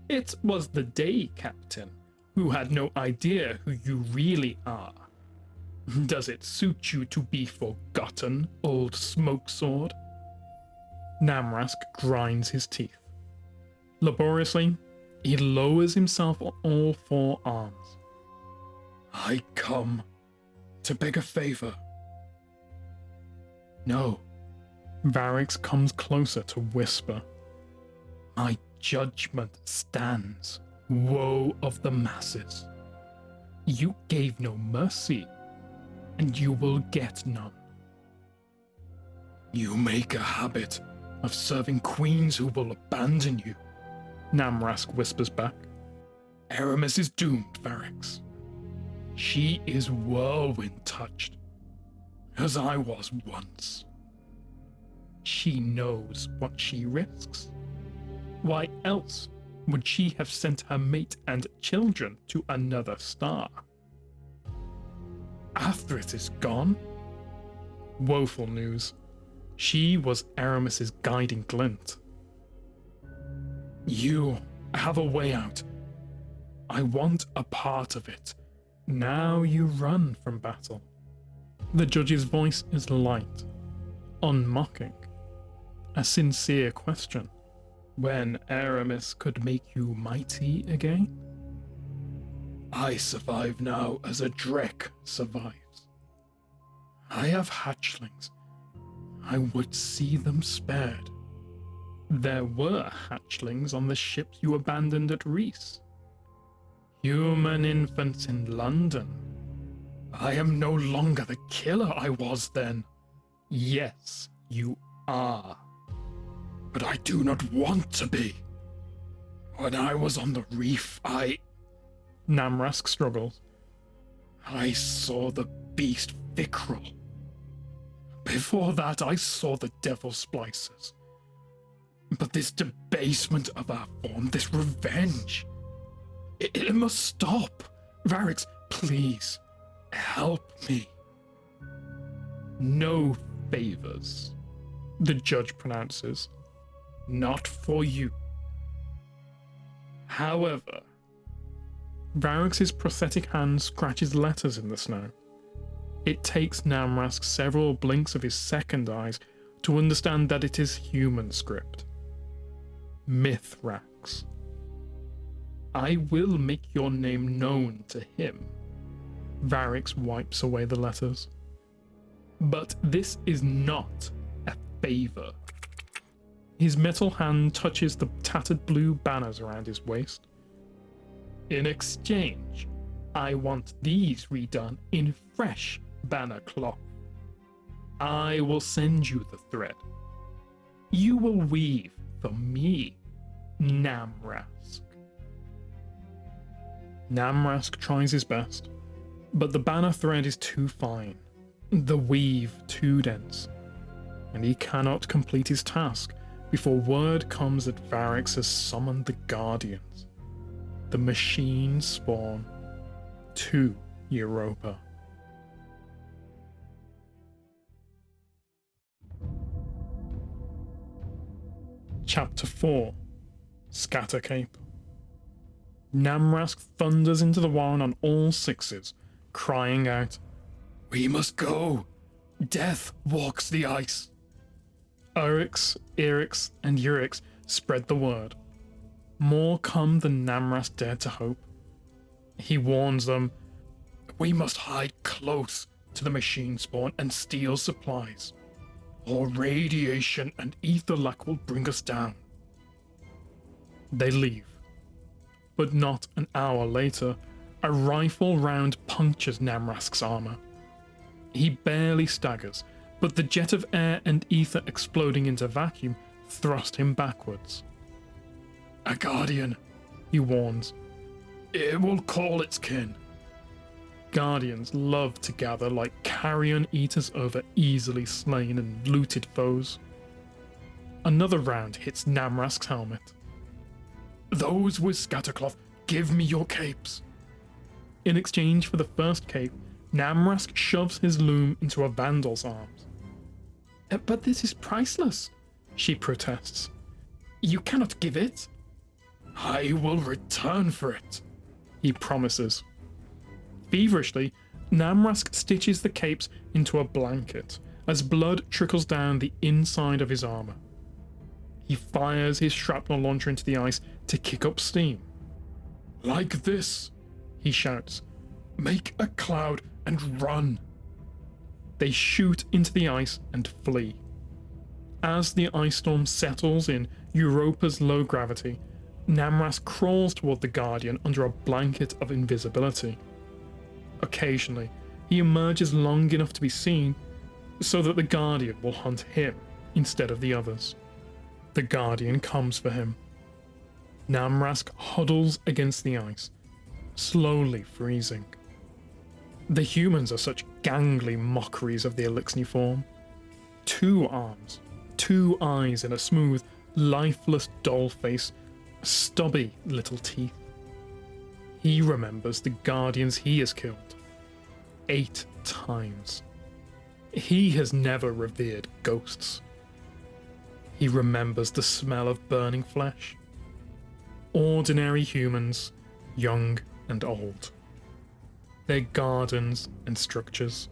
It was the day captain who had no idea who you really are. Does it suit you to be forgotten, old smokesword? Namrask grinds his teeth. Laboriously, he lowers himself on all four arms. I come to beg a favor. No. Varix comes closer to whisper. My judgment stands. Woe of the masses. You gave no mercy. and you will get none. You make a habit of serving queens who will abandon you, Namrask whispers back. Aramis is doomed, Varix. She is whirlwind-touched, as I was once. She knows what she risks. Why else would she have sent her mate and children to another star? Athris is gone? Woeful news. She was Aramis's guiding glint. You have a way out. I want a part of it. Now you run from battle. The judge's voice is light, unmocking, a sincere question. When Aramis could make you mighty again? I survive now as a Drek survives. I have hatchlings. I would see them spared. There were hatchlings on the ships you abandoned at Reese. Human infants in London. I am no longer the killer I was then. Yes, you are. But I do not want to be. When I was on the reef, Namrask struggles. I saw the beast Vickrel. Before that, I saw the devil splicers. But this debasement of our form, this revenge, it must stop. Varix, please, help me. No favors, the judge pronounces. Not for you. However, Varix's prosthetic hand scratches letters in the snow. It takes Namrask several blinks of his second eyes to understand that it is human script. Mithrax. I will make your name known to him. Varix wipes away the letters. But this is not a favor. His metal hand touches the tattered blue banners around his waist. In exchange, I want these redone in fresh banner cloth. I will send you the thread. You will weave for me, Namrask. Namrask tries his best, but the banner thread is too fine, the weave too dense, and he cannot complete his task before word comes that Varix has summoned the Guardians, the machine spawn, to Europa. Chapter 4. Scattercape. Namrask thunders into the warren on all sixes, crying out, "We must go! Death walks the ice!" Oryx, Eryx, and Euryx spread the word. More come than Namrask dared to hope. He warns them, "We must hide close to the machine spawn and steal supplies, or radiation and ether lack will bring us down." They leave. But not an hour later, a rifle round punctures Namrask's armor. He barely staggers, but the jet of air and ether exploding into vacuum thrust him backwards. "A Guardian," he warns. "It will call its kin." Guardians love to gather like carrion eaters over easily slain and looted foes. Another round hits Namrask's helmet. "Those with scattercloth, give me your capes." In exchange for the first cape, Namrask shoves his loom into a Vandal's arms. "But this is priceless," she protests. "You cannot give it." "I will return for it," he promises. Feverishly, Namrask stitches the capes into a blanket as blood trickles down the inside of his armor. He fires his shrapnel launcher into the ice to kick up steam. "Like this," he shouts. "Make a cloud and run." They shoot into the ice and flee. As the ice storm settles in Europa's low gravity, Namrask crawls toward the Guardian under a blanket of invisibility. Occasionally, He emerges long enough to be seen, so that the Guardian will hunt him instead of the others. The Guardian comes for him. Namrask huddles against the ice, slowly freezing. The humans are such gangly mockeries of the Elixni form. 2 arms, 2 eyes, and a smooth, lifeless doll face, stubby little teeth. He remembers the Guardians he has killed 8 times. He has never revered ghosts. He remembers the smell of burning flesh. Ordinary humans, young and old. Their gardens and structures.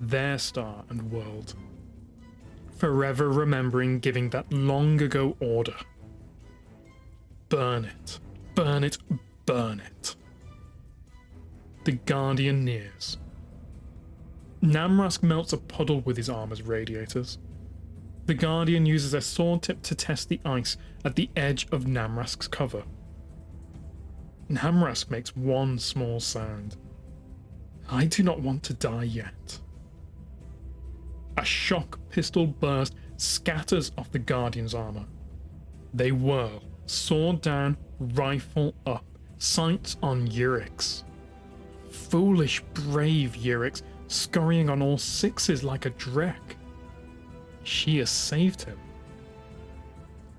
Their star and world. Forever remembering giving that long ago order. Burn it, burn it, burn it. The Guardian nears. Namrask melts a puddle with his armor's radiators. The Guardian uses a sword tip to test the ice at the edge of Namrask's cover. Namrask makes one small sound. I do not want to die yet. A shock pistol burst scatters off the Guardian's armor. They whirl, sword down, rifle up, sights on Urix. Foolish, brave Urix, scurrying on all 6s like a Drek. She has saved him.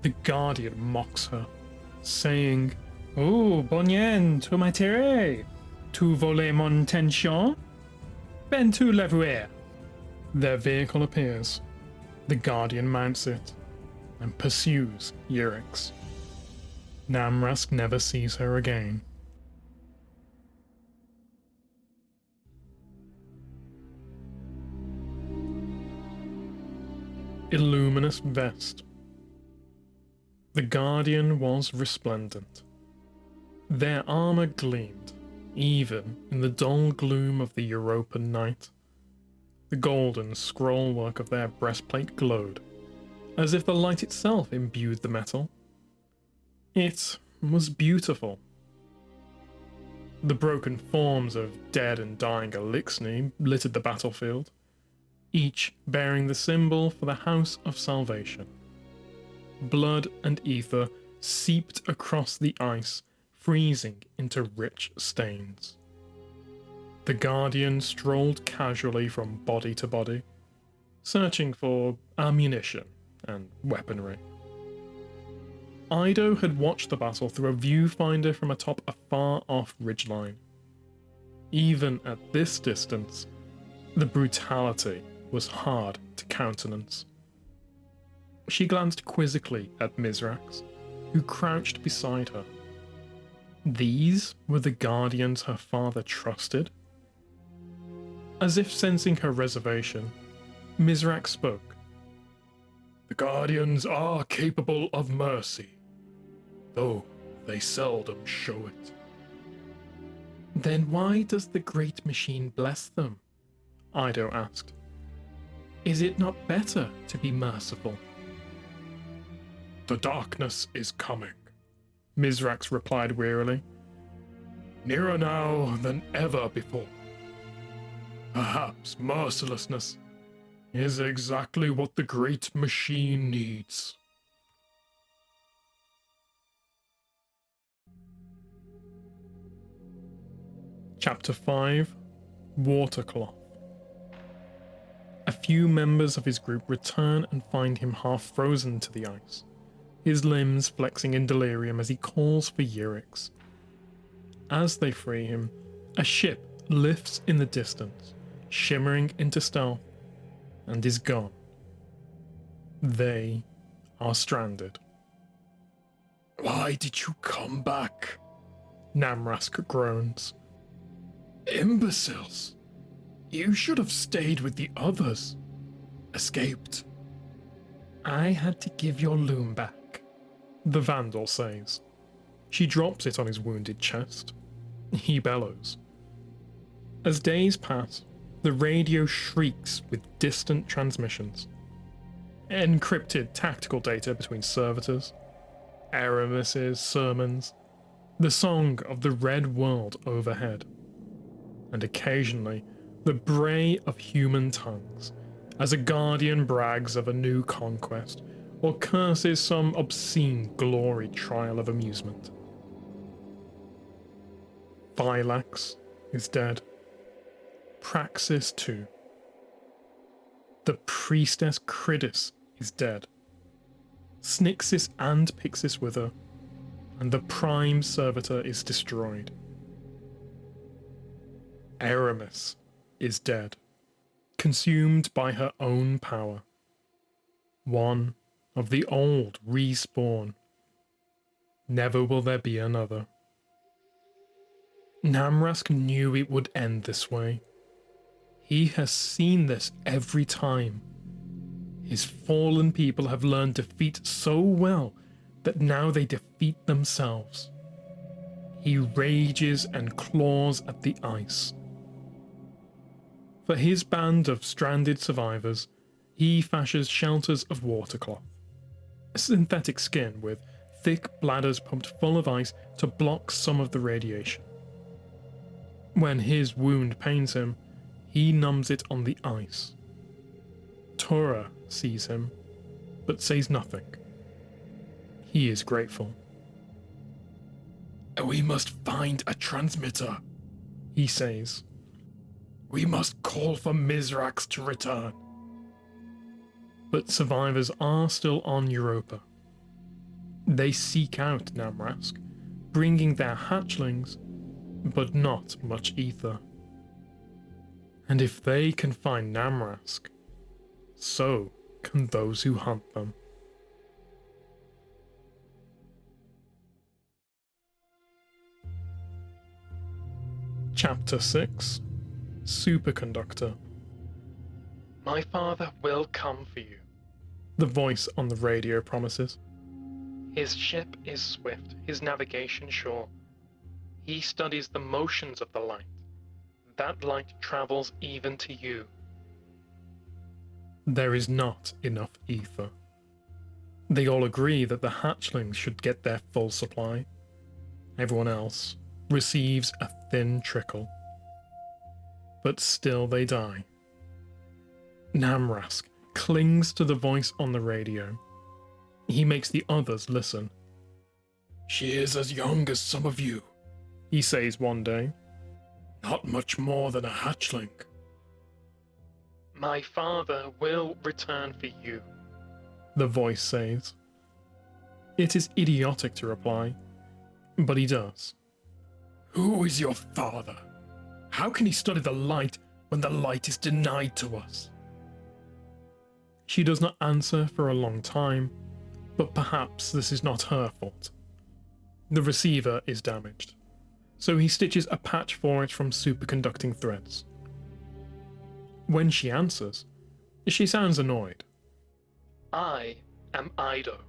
The Guardian mocks her, saying, "Oh, bonien, tu m'attirais. Tu voulais mon attention? Ben tu le voir." Their vehicle appears. The Guardian mounts it and pursues Urix. Namrask never sees her again. Illuminus Vest. The Guardian was resplendent. Their armor gleamed, even in the dull gloom of the European night. The golden scrollwork of their breastplate glowed, as if the light itself imbued the metal. It was beautiful. The broken forms of dead and dying Elixni littered the battlefield, each bearing the symbol for the House of Salvation. Blood and ether seeped across the ice, freezing into rich stains. The Guardian strolled casually from body to body, searching for ammunition and weaponry. Ido had watched the battle through a viewfinder from atop a far-off ridgeline. Even at this distance, the brutality was hard to countenance. She glanced quizzically at Misraaks, who crouched beside her. These were the Guardians her father trusted? As if sensing her reservation, Misraaks spoke. "The Guardians are capable of mercy, though they seldom show it." "Then why does the Great Machine bless them?" Ido asked. "Is it not better to be merciful?" "The darkness is coming," Misraaks replied wearily. "Nearer now than ever before. Perhaps mercilessness is exactly what the Great Machine needs." Chapter 5: Watercloth. A few members of his group return and find him half frozen to the ice, his limbs flexing in delirium as he calls for Urix. As they free him, a ship lifts in the distance, shimmering into stealth, and is gone. They are stranded. "Why did you come back?" Namrask groans. "Imbeciles! You should have stayed with the others. Escaped." "I had to give your loom back," the Vandal says. She drops it on his wounded chest. He bellows. As days pass, the radio shrieks with distant transmissions. Encrypted tactical data between servitors, Aramis's sermons, the song of the Red World overhead, and occasionally the bray of human tongues, as a guardian brags of a new conquest, or curses some obscene glory trial of amusement. Phylax is dead. Praxis II. The priestess Cridis is dead. Snixis and Pixis with her, and the prime servitor is destroyed. Aramis is dead, consumed by her own power. One of the old respawn. Never will there be another. Namrask knew it would end this way. He has seen this every time. His fallen people have learned defeat so well that now they defeat themselves. He rages and claws at the ice. For his band of stranded survivors, he fashions shelters of watercloth, a synthetic skin with thick bladders pumped full of ice to block some of the radiation. When his wound pains him, he numbs it on the ice. Tora sees him, but says nothing. He is grateful. We must find a transmitter, he says. We must call for Misraaks to return. But survivors are still on Europa. They seek out Namrask, bringing their hatchlings, but not much ether. And if they can find Namrask, so can those who hunt them. Chapter 6. Superconductor. My father will come for you, the voice on the radio promises. His ship is swift, his navigation sure. He studies the motions of the light. That light travels even to you. There is not enough ether. They all agree that the hatchlings should get their full supply. Everyone else receives a thin trickle. But still they die. Namrask clings to the voice on the radio. He makes the others listen. She is as young as some of you, he says one day. Not much more than a hatchling. My father will return for you, the voice says. It is idiotic to reply, but he does. Who is your father? How can he study the light when the light is denied to us? She does not answer for a long time, but perhaps this is not her fault. The receiver is damaged, so he stitches a patch for it from superconducting threads. When she answers, she sounds annoyed. I am Ido,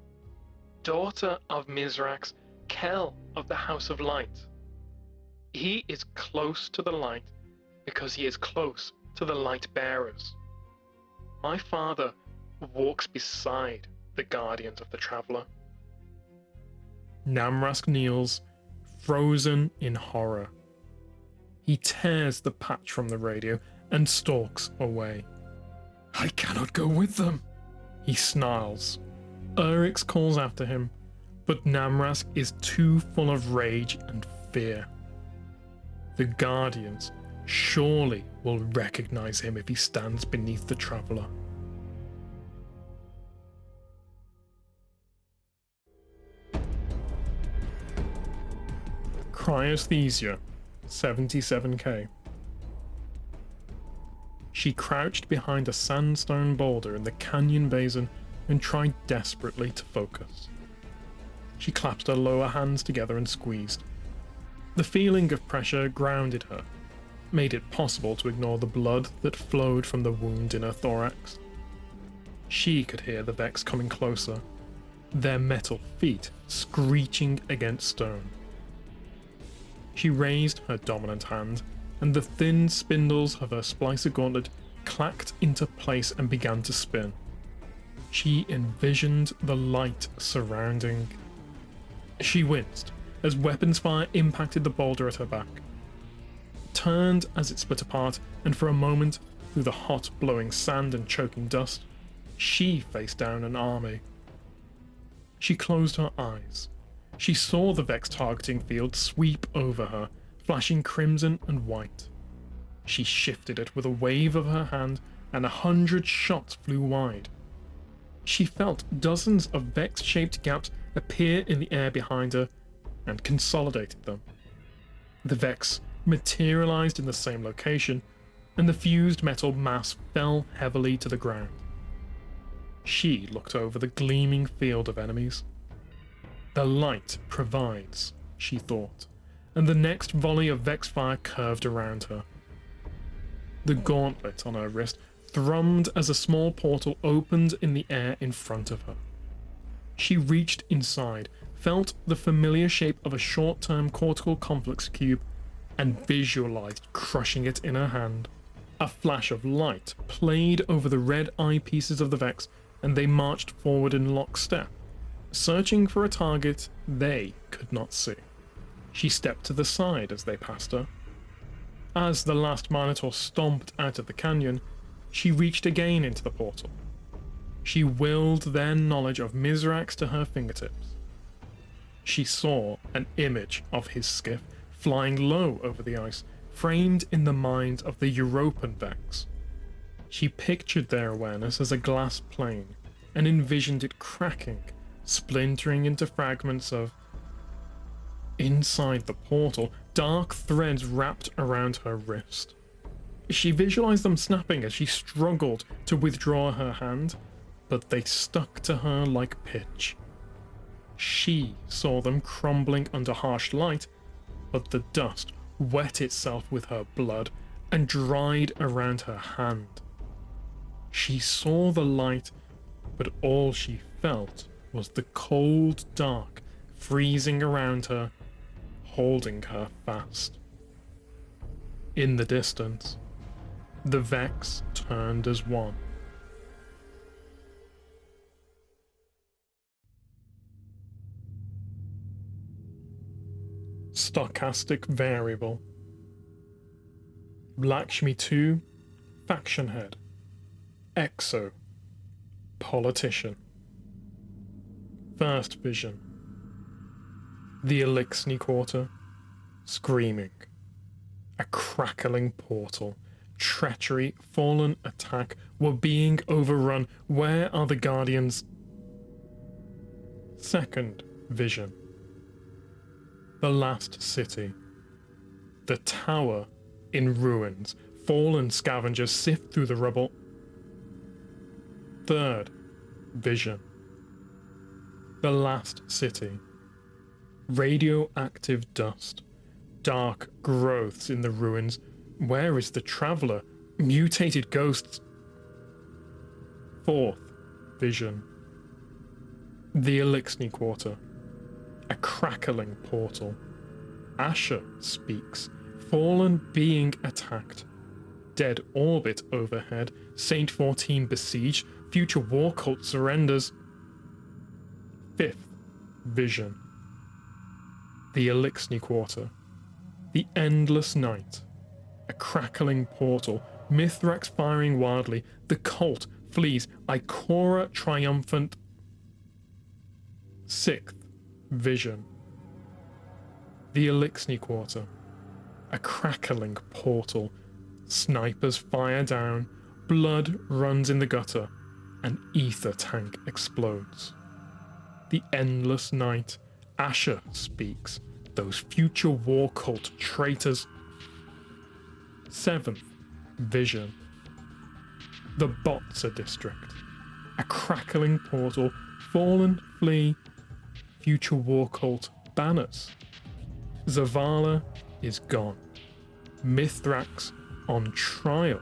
daughter of Misraaks, Kell of the House of Light. He is close to the light because he is close to the light bearers. My father walks beside the guardians of the traveler. Namrask kneels, frozen in horror. He tears the patch from the radio and stalks away. I cannot go with them, he snarls. Urix calls after him, but Namrask is too full of rage and fear. The Guardians surely will recognize him if he stands beneath the traveler. Cryosthesia, 77k. She crouched behind a sandstone boulder in the canyon basin and tried desperately to focus. She clasped her lower hands together and squeezed. The feeling of pressure grounded her, made it possible to ignore the blood that flowed from the wound in her thorax. She could hear the Vex coming closer, their metal feet screeching against stone. She raised her dominant hand, and the thin spindles of her Splicer Gauntlet clacked into place and began to spin. She envisioned the light surrounding. She winced as weapons fire impacted the boulder at her back. turned as it split apart, and for a moment, through the hot, blowing sand and choking dust, she faced down an army. She closed her eyes. She saw the Vex targeting field sweep over her, flashing crimson and white. She shifted it with a wave of her hand, and 100 shots flew wide. She felt dozens of Vex-shaped gaps appear in the air behind her, and consolidated them. The Vex materialized in the same location, and the fused metal mass fell heavily to the ground. She looked over the gleaming field of enemies. The light provides, she thought, and the next volley of Vex fire curved around her. The gauntlet on her wrist thrummed as a small portal opened in the air in front of her. She reached inside, felt the familiar shape of a short-term cortical complex cube, and visualized crushing it in her hand. A flash of light played over the red eyepieces of the Vex, and they marched forward in lockstep, searching for a target they could not see. She stepped to the side as they passed her. As the last Minotaur stomped out of the canyon, she reached again into the portal. She willed their knowledge of Misraaks to her fingertips. She saw an image of his skiff flying low over the ice, framed in the minds of the European Vex. She pictured their awareness as a glass plane, and envisioned it cracking, splintering into fragments of... Inside the portal, dark threads wrapped around her wrist. She visualized them snapping as she struggled to withdraw her hand, but they stuck to her like pitch. She saw them crumbling under harsh light, but the dust wet itself with her blood and dried around her hand. She saw the light, but all she felt was the cold dark freezing around her, holding her fast. In the distance, the Vex turned as one. Stochastic Variable. Lakshmi II, Faction Head. Exo, Politician. First Vision. The Illuminus Quarter. Screaming. A crackling portal. Treachery, fallen attack. We're being overrun. Where are the Guardians? Second Vision. The Last City. The tower in ruins. Fallen scavengers sift through the rubble. Third Vision. The Last City. Radioactive dust. Dark growths in the ruins. Where is the traveler? Mutated ghosts. Fourth Vision. The Illuminus Quarter. A crackling portal. Asher speaks. Fallen being attacked. Dead orbit overhead. Saint 14 besieged. Future war cult surrenders. Fifth Vision. The Illuminus Quarter. The endless night. A crackling portal. Mithrax firing wildly. The cult flees. Ikora triumphant. Sixth Vision. The Illuminus Quarter. A crackling portal. Snipers fire down. Blood runs in the gutter. An ether tank explodes. The endless night. Asher speaks. Those future war cult traitors. Seventh Vision. The Botzer District. A crackling portal. Fallen flee. Future war cult banners. Zavala is gone. Mithrax on trial.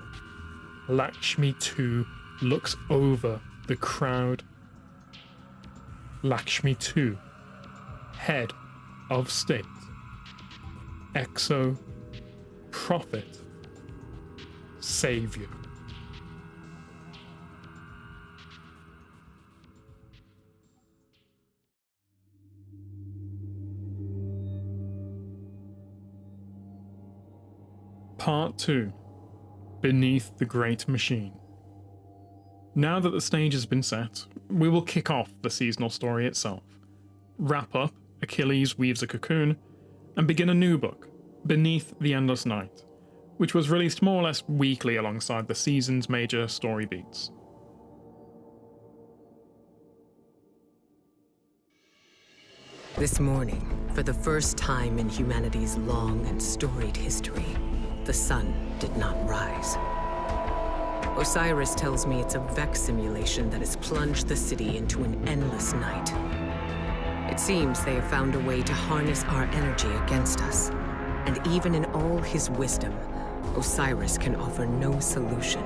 Lakshmi II looks over the crowd. Lakshmi II, head of state. Exo, prophet, savior. Part 2. Beneath the Great Machine. Now that the stage has been set, we will kick off the seasonal story itself, wrap up Achilles Weaves a Cocoon, and begin a new book, Beneath the Endless Night, which was released more or less weekly alongside the season's major story beats. This morning, for the first time in humanity's long and storied history, the sun did not rise. Osiris tells me it's a Vex simulation that has plunged the city into an endless night. It seems they have found a way to harness our energy against us, and even in all his wisdom, Osiris can offer no solution.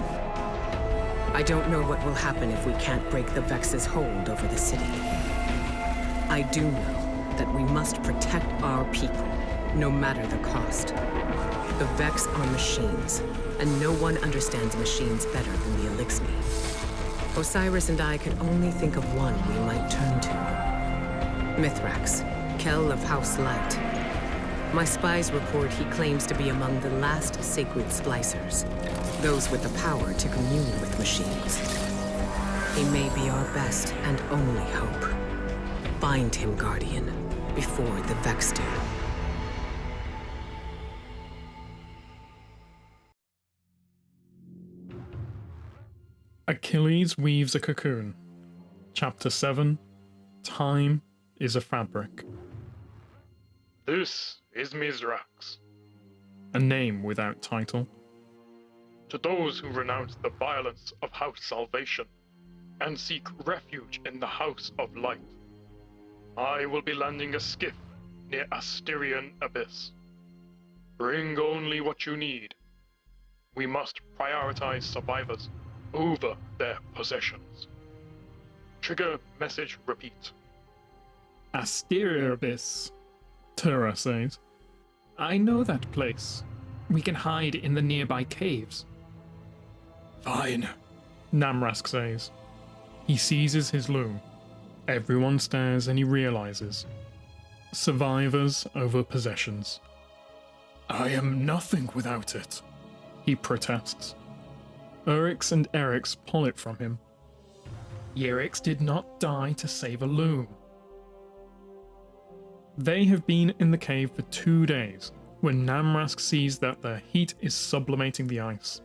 I don't know what will happen if we can't break the Vex's hold over the city. I do know that we must protect our people, no matter the cost. The Vex are machines, and no one understands machines better than the Elixni. Osiris and I could only think of one we might turn to. Mithrax, Kell of House Light. My spies report he claims to be among the last sacred splicers, those with the power to commune with machines. He may be our best and only hope. Find him, Guardian, before the Vex do. Achilles Weaves a Cocoon. Chapter 7. Time is a Fabric. This is Misraaks. A name without title. To those who renounce the violence of House Salvation and seek refuge in the House of Light, I will be landing a skiff near Asterian Abyss. Bring only what you need. We must prioritize survivors over their possessions. Trigger message repeat. Asterian Abyss, Tura says. I know that place. We can hide in the nearby caves. Fine, Namrask says. He seizes his loom. Everyone stares and he realizes. Survivors over possessions. I am nothing without it, he protests. Urix and Erix pull it from him. Yerix did not die to save a loom. They have been in the cave for 2 days when Namrask sees that the heat is sublimating the ice.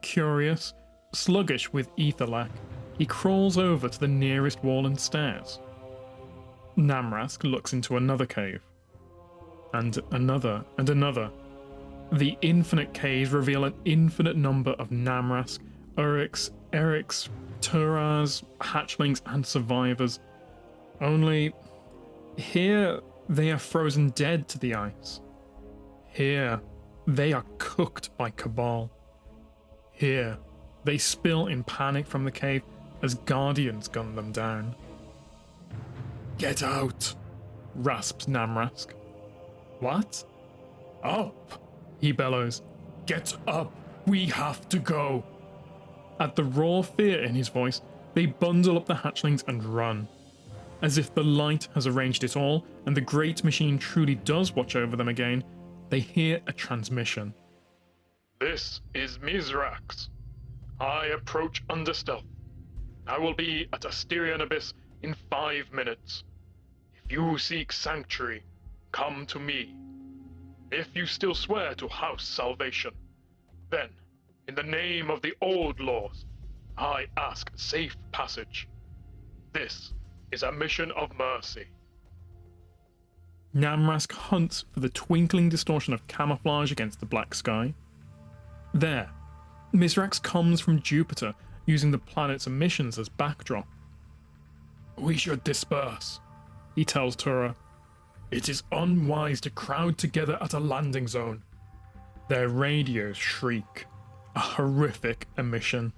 Curious, sluggish with ether lack, he crawls over to the nearest wall and stares. Namrask looks into another cave. And another and another. The infinite caves reveal an infinite number of Namrask, Urix, Erix, Turas, hatchlings, and survivors. Only, here they are frozen dead to the ice. Here, they are cooked by Cabal. Here, they spill in panic from the cave as Guardians gun them down. Get out, rasps Namrask. What? up, He bellows. get up, we have to go. At the raw fear in his voice, they bundle up the hatchlings and run. As if the light has arranged it all, and the great machine truly does watch over them again, they hear a transmission. This is Misraaks. I approach under stealth. I will be at Asterian Abyss in 5 minutes. If you seek sanctuary, come to me. If you still swear to House Salvation, then, in the name of the old laws, I ask safe passage. This is a mission of mercy. Namrask hunts for the twinkling distortion of camouflage against the black sky. There, Misraaks comes from Jupiter, using the planet's emissions as backdrop. We should disperse, He tells Tura. it is unwise to crowd together at a landing zone. Their radios shriek. A horrific emission.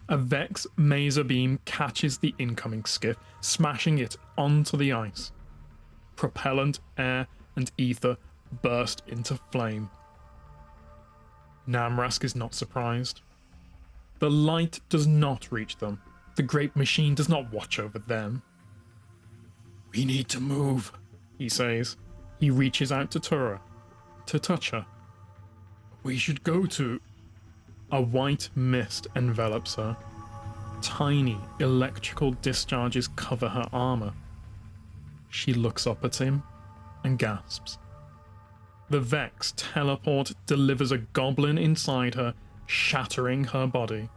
A Vex maser beam catches the incoming skiff, smashing it onto the ice. Propellant, air, and ether burst into flame. Namrask is not surprised. The light does not reach them. The great machine does not watch over them. We need to move, He says. He reaches out to Tura to touch her. We should go to... A white mist envelops her. Tiny electrical discharges cover her armor. She looks up at him and gasps. The Vex teleport delivers a goblin inside her, shattering her body.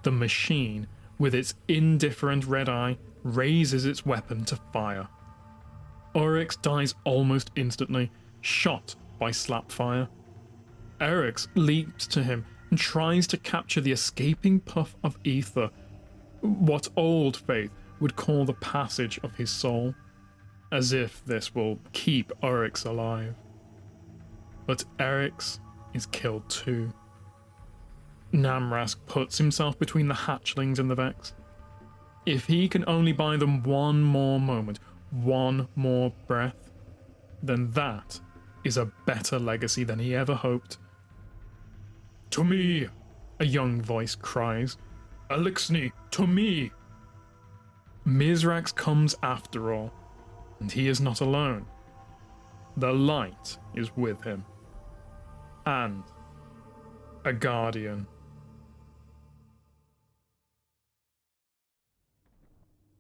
The machine, with its indifferent red eye, raises its weapon to fire. Oryx dies almost instantly, shot by Slapfire. Eryx leaps to him and tries to capture the escaping puff of ether, what Old Faith would call the passage of his soul, as if this will keep Oryx alive. But Eryx is killed too. Namrask puts himself between the hatchlings and the Vex. If he can only buy them one more moment, one more breath, then that is a better legacy than he ever hoped. To me! A young voice cries. Elixni, to me! Misraaks comes after all, and he is not alone. The light is with him. And a guardian.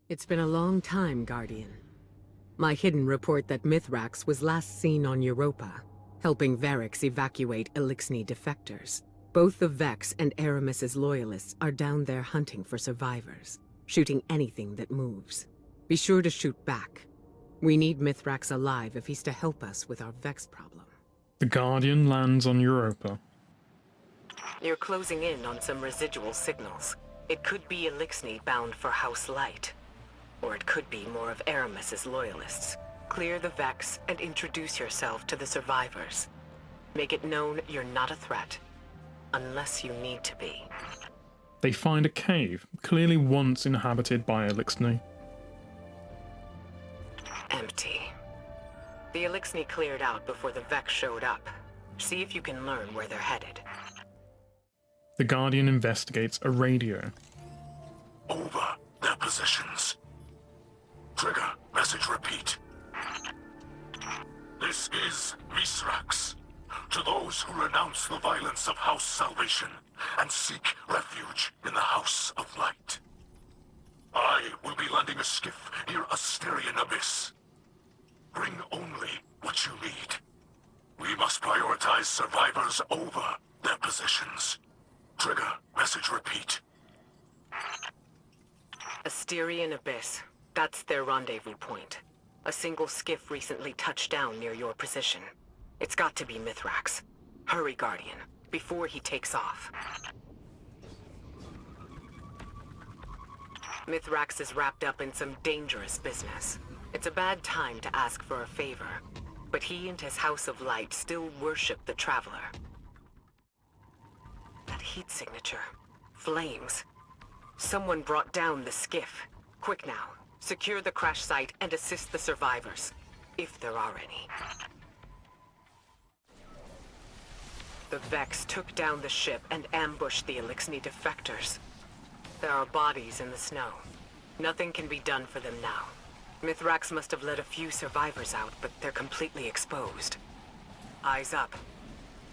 It's been a long time, Guardian. My hidden report that Mithrax was last seen on Europa, helping Varix evacuate Elixni defectors. Both the Vex and Aramis's loyalists are down there hunting for survivors, shooting anything that moves. Be sure to shoot back. We need Mithrax alive if he's to help us with our Vex problem. The Guardian lands on Europa. You're closing in on some residual signals. It could be Elixni bound for House Light. Or it could be more of Aramis's loyalists. Clear the Vex and introduce yourself to the survivors. Make it known you're not a threat. Unless you need to be. They find a cave, clearly once inhabited by Elixni. Empty. The Elixni cleared out before the Vex showed up. See if you can learn where they're headed. The Guardian investigates a radio. Over their positions. Trigger, message repeat. This is Misraaks. To those who renounce the violence of House Salvation and seek refuge in the House of Light. I will be landing a skiff near Asterian Abyss. Bring only what you need. We must prioritize survivors over their positions. Trigger, message repeat. Asterian Abyss. That's their rendezvous point. A single skiff recently touched down near your position. It's got to be Mithrax. Hurry, Guardian, before he takes off. Mithrax is wrapped up in some dangerous business. It's a bad time to ask for a favor, but he and his House of Light still worship the Traveler. That heat signature. Flames. Someone brought down the skiff. Quick now. Secure the crash site and assist the survivors, if there are any. The Vex took down the ship and ambushed the Elixni defectors. There are bodies in the snow. Nothing can be done for them now. Mithrax must have let a few survivors out, but they're completely exposed. Eyes up.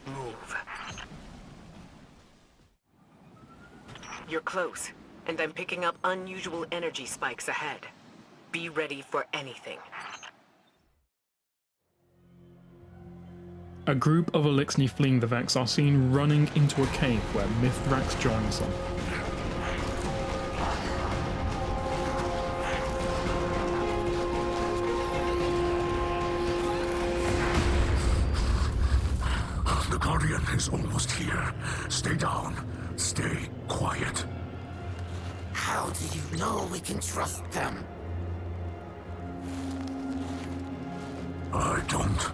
Move. You're close, and I'm picking up unusual energy spikes ahead. Be ready for anything. A group of Elixni fleeing the Vex are seen running into a cave where Mithrax joins them. The Guardian is almost here. Stay down. Stay quiet. How do you know we can trust them? I don't.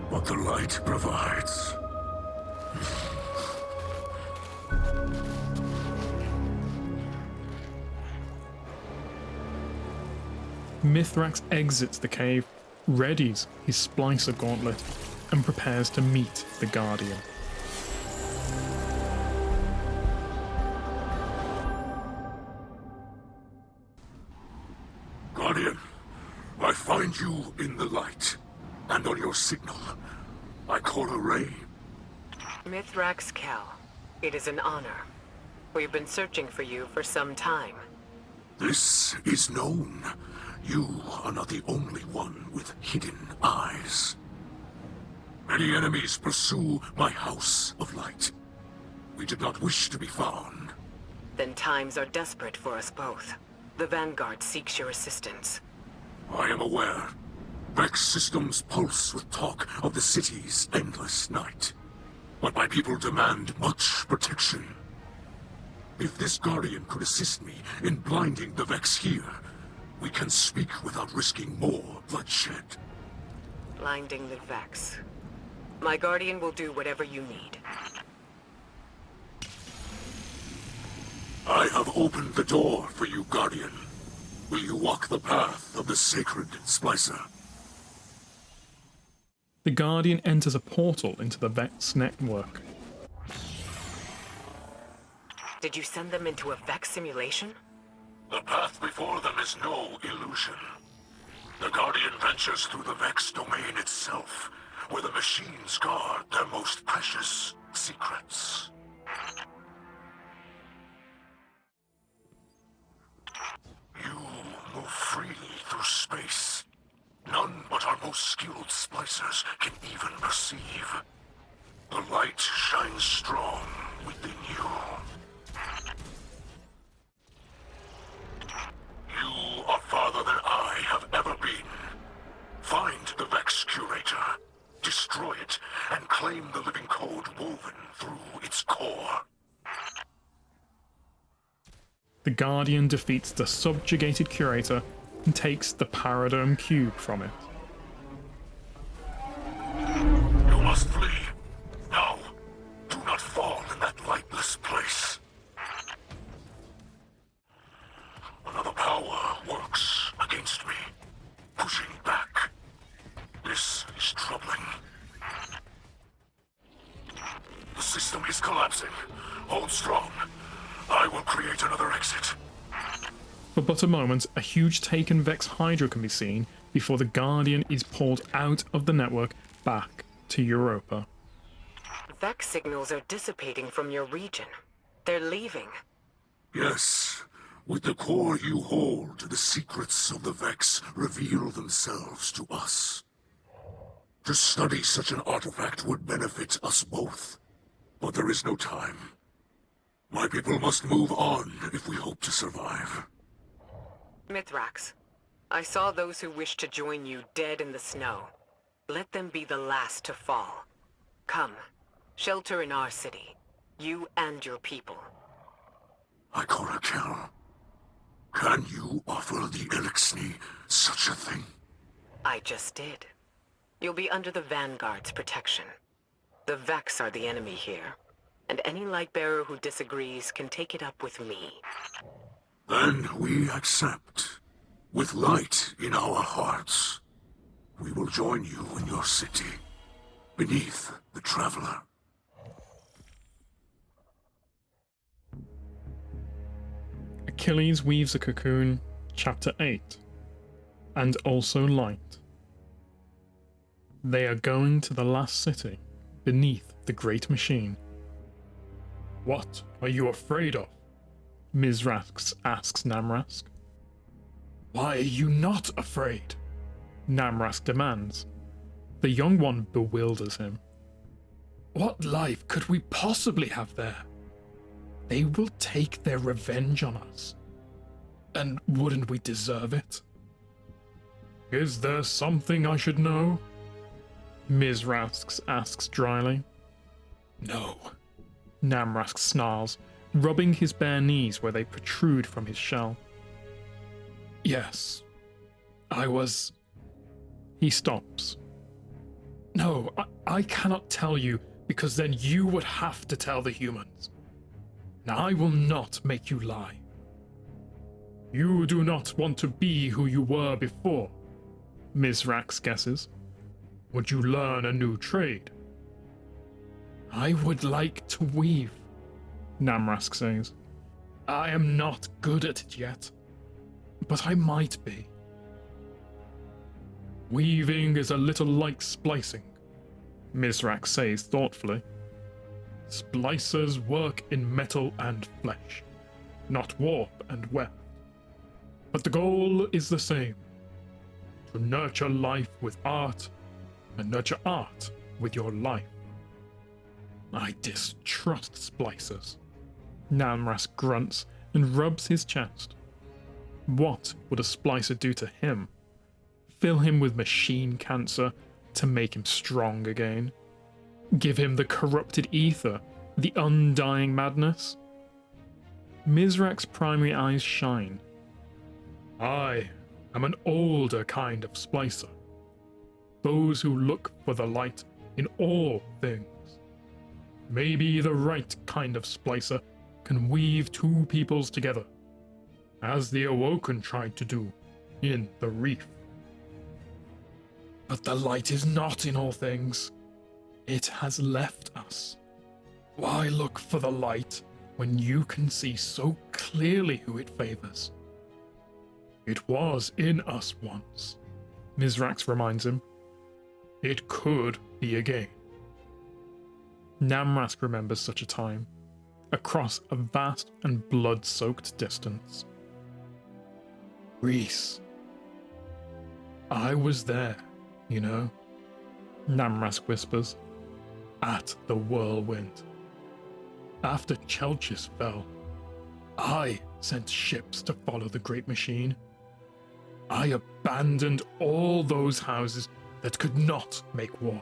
What the light provides. Mithrax exits the cave, readies his Splicer Gauntlet, and prepares to meet the Guardian. Guardian, I find you in the light. And on your signal, I call a ray. Mithrax Kell, it is an honor. We've been searching for you for some time. This is known. You are not the only one with hidden eyes. Many enemies pursue my House of Light. We did not wish to be found. Then times are desperate for us both. The Vanguard seeks your assistance. I am aware. Vex systems pulse with talk of the city's endless night. But my people demand much protection. If this Guardian could assist me in blinding the Vex here, we can speak without risking more bloodshed. Blinding the Vex. My Guardian will do whatever you need. I have opened the door for you, Guardian. Will you walk the path of the sacred Splicer? The Guardian enters a portal into the Vex network. Did you send them into a Vex simulation? The path before them is no illusion. The Guardian ventures through the Vex domain itself, where the machines guard their most precious secrets. You move freely through space. None but our most skilled splicers can even perceive. The light shines strong within you. You are farther than I have ever been. Find the Vex Curator, destroy it, and claim the living code woven through its core. The Guardian defeats the subjugated Curator and takes the Paradrome Cube from it. You must flee. Now, do not fall in that lightless place. Another power works against me, pushing back. This is troubling. The system is collapsing. Hold strong. I will create another exit. For but a moment, a huge taken Vex Hydra can be seen before the Guardian is pulled out of the network back to Europa. Vex signals are dissipating from your region. They're leaving. Yes. With the core you hold, the secrets of the Vex reveal themselves to us. To study such an artifact would benefit us both. But there is no time. My people must move on if we hope to survive. Mithrax, I saw those who wished to join you dead in the snow. Let them be the last to fall. Come, shelter in our city. You and your people. I call a Kell. Can you offer the Elixni such a thing? I just did. You'll be under the Vanguard's protection. The Vex are the enemy here, and any Lightbearer who disagrees can take it up with me. Then we accept. With light in our hearts, we will join you in your city, beneath the Traveler. Achilles weaves a cocoon, Chapter 8, and also light. They are going to the last city, beneath the Great Machine. What are you afraid of? Misraaks asks Namrask. Why are you not afraid? Namrask demands. The young one bewilders him. What life could we possibly have there? They will take their revenge on us. And wouldn't we deserve it? Is there something I should know? Misraaks asks dryly. No. Namrask snarls, rubbing his bare knees where they protrude from his shell. Yes. I was... He stops. No, I cannot tell you, because then you would have to tell the humans. Now I will not make you lie. You do not want to be who you were before, Misraaks guesses. Would you learn a new trade? I would like to weave, Namrask says. I am not good at it yet, but I might be. Weaving is a little like splicing, Misraaks says thoughtfully. Splicers work in metal and flesh, not warp and weft. But the goal is the same: to nurture life with art, and nurture art with your life. I distrust splicers. Namras grunts and rubs his chest. What would a splicer do to him? Fill him with machine cancer to make him strong again? Give him the corrupted ether, the undying madness? Misraaks' primary eyes shine. I am an older kind of splicer. Those who look for the light in all things. Maybe the right kind of splicer can weave two peoples together, as the Awoken tried to do in the Reef. But the light is not in all things. It has left us. Why look for the light when you can see so clearly who it favors? It was in us once, Misraaks reminds him. It could be again. Namras remembers such a time, across a vast and blood-soaked distance. Greece. I was there, you know, Namras whispers, at the whirlwind. After Chelchis fell, I sent ships to follow the great machine. I abandoned all those houses that could not make war.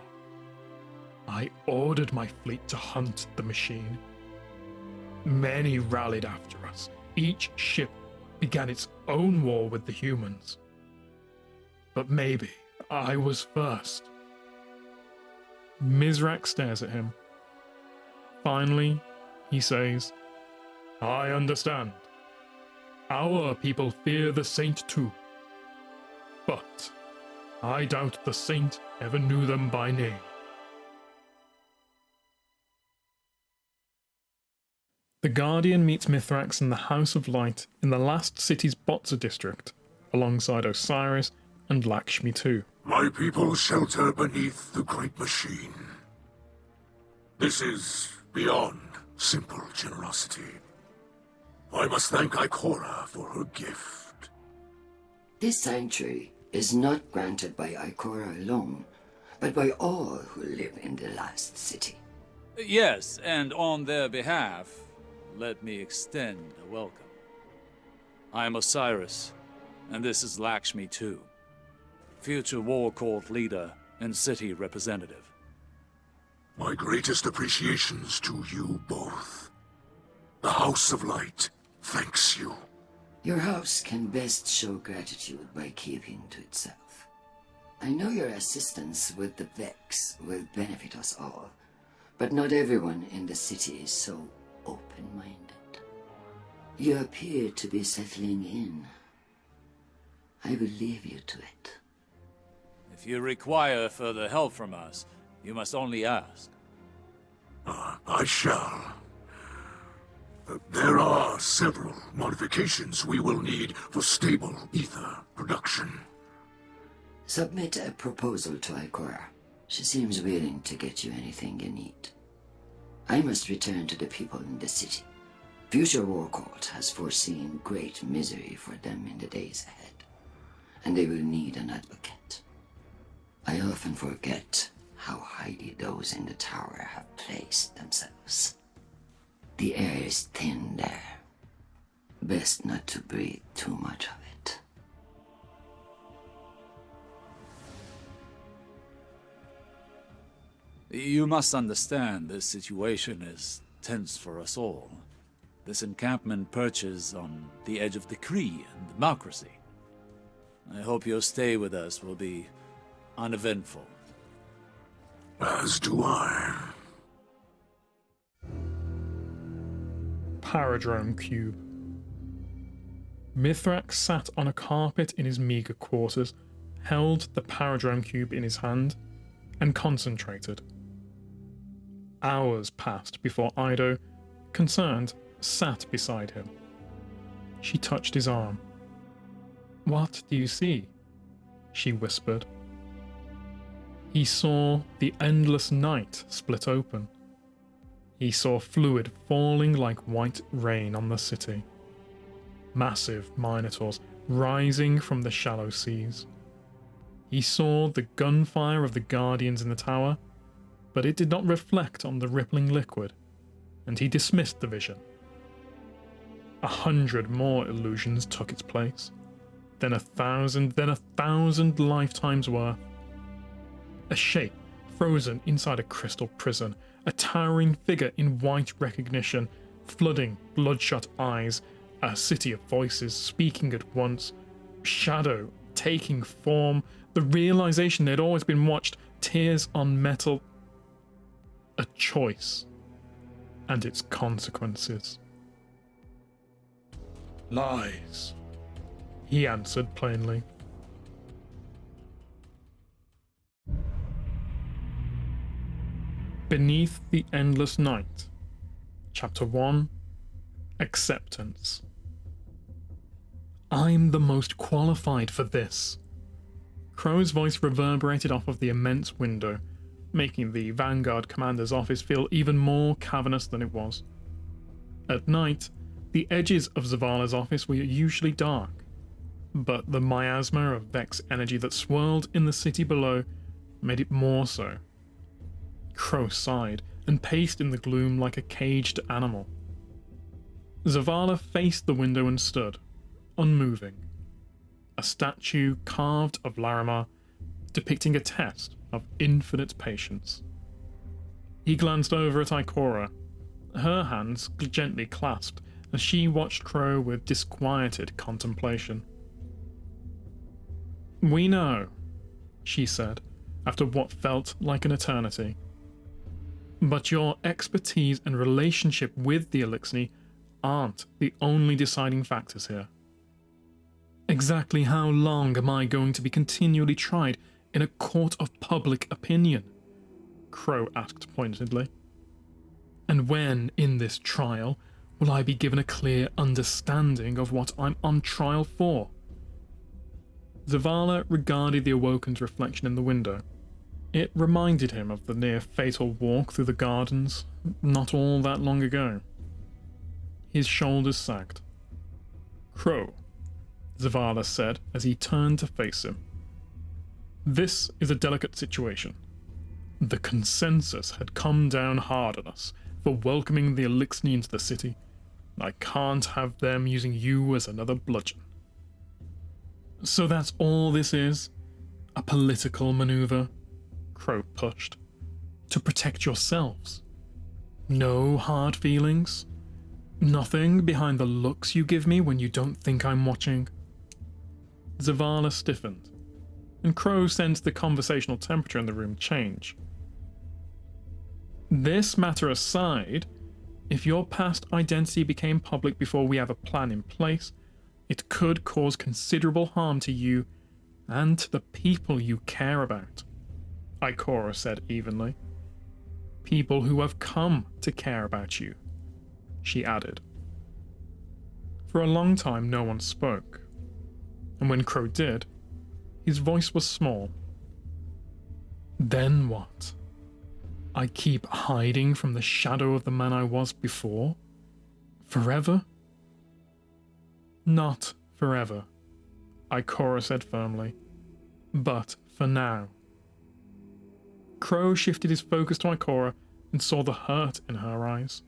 I ordered my fleet to hunt the machine. Many rallied after us. Each ship began its own war with the humans. But maybe I was first. Misraaks stares at him. Finally, he says, I understand. Our people fear the Saint too. But I doubt the Saint ever knew them by name. The Guardian meets Mithrax in the House of Light in the last city's Botza district, alongside Osiris and Lakshmi II. My people shelter beneath the great machine. This is beyond simple generosity. I must thank Ikora for her gift. This sanctuary is not granted by Ikora alone, but by all who live in the last city. Yes, and on their behalf, let me extend a welcome. I am Osiris, and this is Lakshmi II, future War Court leader and city representative. My greatest appreciations to you both. The House of Light thanks you. Your house can best show gratitude by keeping to itself. I know your assistance with the Vex will benefit us all, but not everyone in the city is so open-minded. You appear to be settling in. I will leave you to it. If you require further help from us, you must only ask. I shall. There are several modifications we will need for stable ether production. Submit a proposal to Ikora. She seems willing to get you anything you need. I must return to the people in the city. Future War Court has foreseen great misery for them in the days ahead, and they will need an advocate. I often forget how highly those in the tower have placed themselves. The air is thin there. Best not to breathe too much of it. You must understand this situation is tense for us all. This encampment perches on the edge of decree and democracy. I hope your stay with us will be uneventful. As do I. Paradrome Cube. Mithrax sat on a carpet in his meagre quarters, held the Paradrome Cube in his hand, and concentrated. Hours passed before Ido, concerned, sat beside him. She touched his arm. What do you see? She whispered. He saw the endless night split open. He saw fluid falling like white rain on the city. Massive minotaurs rising from the shallow seas. He saw the gunfire of the guardians in the tower, but it did not reflect on the rippling liquid, and he dismissed the vision. 100 more illusions took its place, then 1,000 lifetimes worth. A shape frozen inside a crystal prison, a towering figure in white recognition, flooding bloodshot eyes, a city of voices speaking at once, shadow taking form, the realization they'd always been watched, tears on metal. A choice and its consequences. Lies, he answered plainly. Beneath the Endless Night, Chapter 1, Acceptance. I'm the most qualified for this. Crow's voice reverberated off of the immense window, making the Vanguard commander's office feel even more cavernous than it was. At night, the edges of Zavala's office were usually dark, but the miasma of Vex energy that swirled in the city below made it more so. Crow sighed and paced in the gloom like a caged animal. Zavala faced the window and stood, unmoving. A statue carved of Larimar, depicting a test of infinite patience. He glanced over at Ikora, her hands gently clasped as she watched Crow with disquieted contemplation. We know, she said, after what felt like an eternity. But your expertise and relationship with the Elixni aren't the only deciding factors here. Exactly how long am I going to be continually tried in a court of public opinion? Crow asked pointedly. And when, in this trial, will I be given a clear understanding of what I'm on trial for? Zavala regarded the Awoken's reflection in the window. It reminded him of the near-fatal walk through the gardens not all that long ago. His shoulders sagged. Crow, Zavala said as he turned to face him. This is a delicate situation. The consensus had come down hard on us for welcoming the Elixni into the city. I can't have them using you as another bludgeon. So that's all this is? A political maneuver? Crow pushed. To protect yourselves? No hard feelings? Nothing behind the looks you give me when you don't think I'm watching? Zavala stiffened, and Crow sensed the conversational temperature in the room change. This matter aside, if your past identity became public before we have a plan in place, it could cause considerable harm to you and to the people you care about, Ikora said evenly. People who have come to care about you, she added. For a long time no one spoke, and when Crow did, his voice was small. Then what? I keep hiding from the shadow of the man I was before? Forever? Not forever, Ikora said firmly, but for now. Crow shifted his focus to Ikora and saw the hurt in her eyes.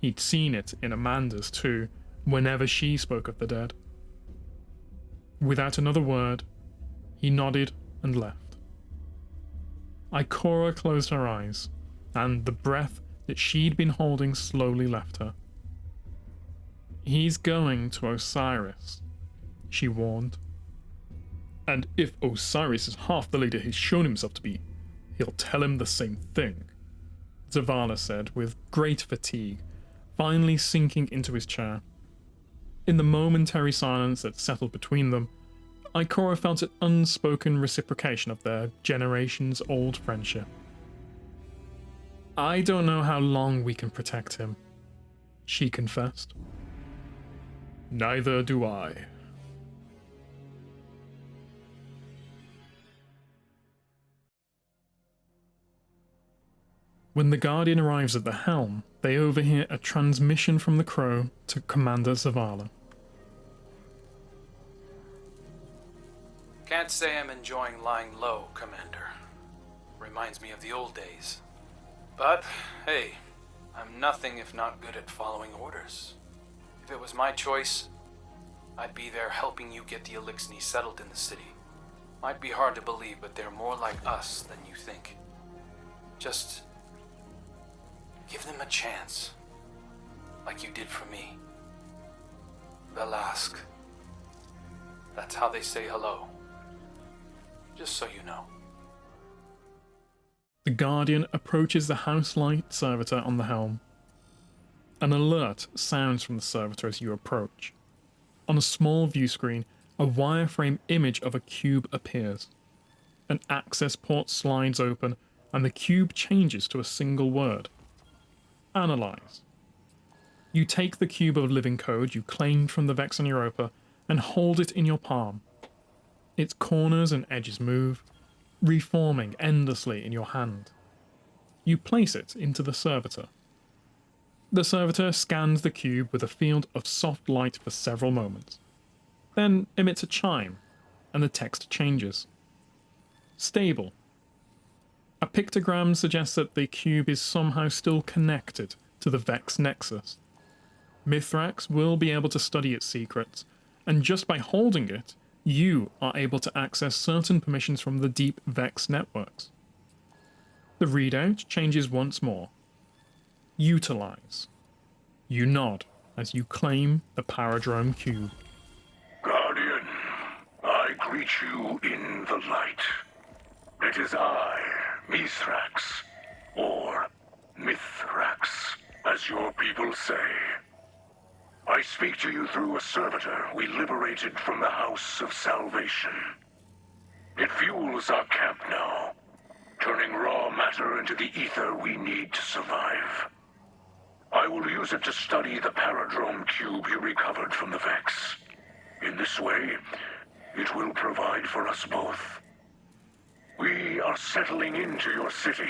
He'd seen it in Amanda's too, whenever she spoke of the dead. Without another word, he nodded and left. Ikora closed her eyes, and the breath that she'd been holding slowly left her. He's going to Osiris, she warned. And if Osiris is half the leader he's shown himself to be, he'll tell him the same thing, Zavala said with great fatigue, finally sinking into his chair. In the momentary silence that settled between them, Ikora felt an unspoken reciprocation of their generations-old friendship. I don't know how long we can protect him, she confessed. Neither do I. When the Guardian arrives at the helm, they overhear a transmission from the Crow to Commander Zavala. Can't say I'm enjoying lying low, Commander. Reminds me of the old days. But, hey, I'm nothing if not good at following orders. If it was my choice, I'd be there helping you get the Elixni settled in the city. Might be hard to believe, but they're more like us than you think. Just give them a chance, like you did for me. They'll ask. That's how they say hello. Just so you know. The Guardian approaches the House Light servitor on the helm. An alert sounds from the servitor as you approach. On a small view screen, a wireframe image of a cube appears. An access port slides open, and the cube changes to a single word. Analyze. You take the cube of living code you claimed from the Vex on Europa and hold it in your palm. Its corners and edges move, reforming endlessly in your hand. You place it into the servitor. The servitor scans the cube with a field of soft light for several moments, then emits a chime, and the text changes. Stable. A pictogram suggests that the cube is somehow still connected to the Vex nexus. Mithrax will be able to study its secrets, and just by holding it, you are able to access certain permissions from the deep Vex networks. The readout changes once more. Utilize. You nod as you claim the Paradrome Cube. Guardian, I greet you in the light. It is I, Misraaks, or Mithrax, as your people say. I speak to you through a servitor we liberated from the House of Salvation. It fuels our camp now, turning raw matter into the ether we need to survive. I will use it to study the Paradrome Cube you recovered from the Vex. In this way, it will provide for us both. We are settling into your city.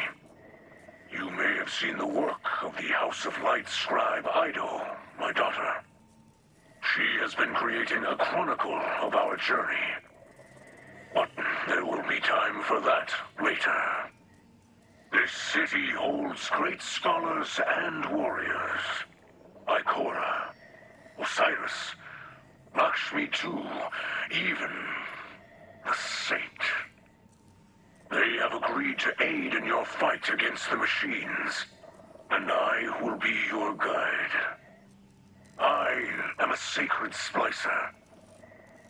You may have seen the work of the House of Light scribe Ido, my daughter. She has been creating a chronicle of our journey. But there will be time for that later. This city holds great scholars and warriors. Ikora, Osiris, Lakshmi too, even the Saint. They have agreed to aid in your fight against the machines, and I will be your guide. I am a sacred splicer,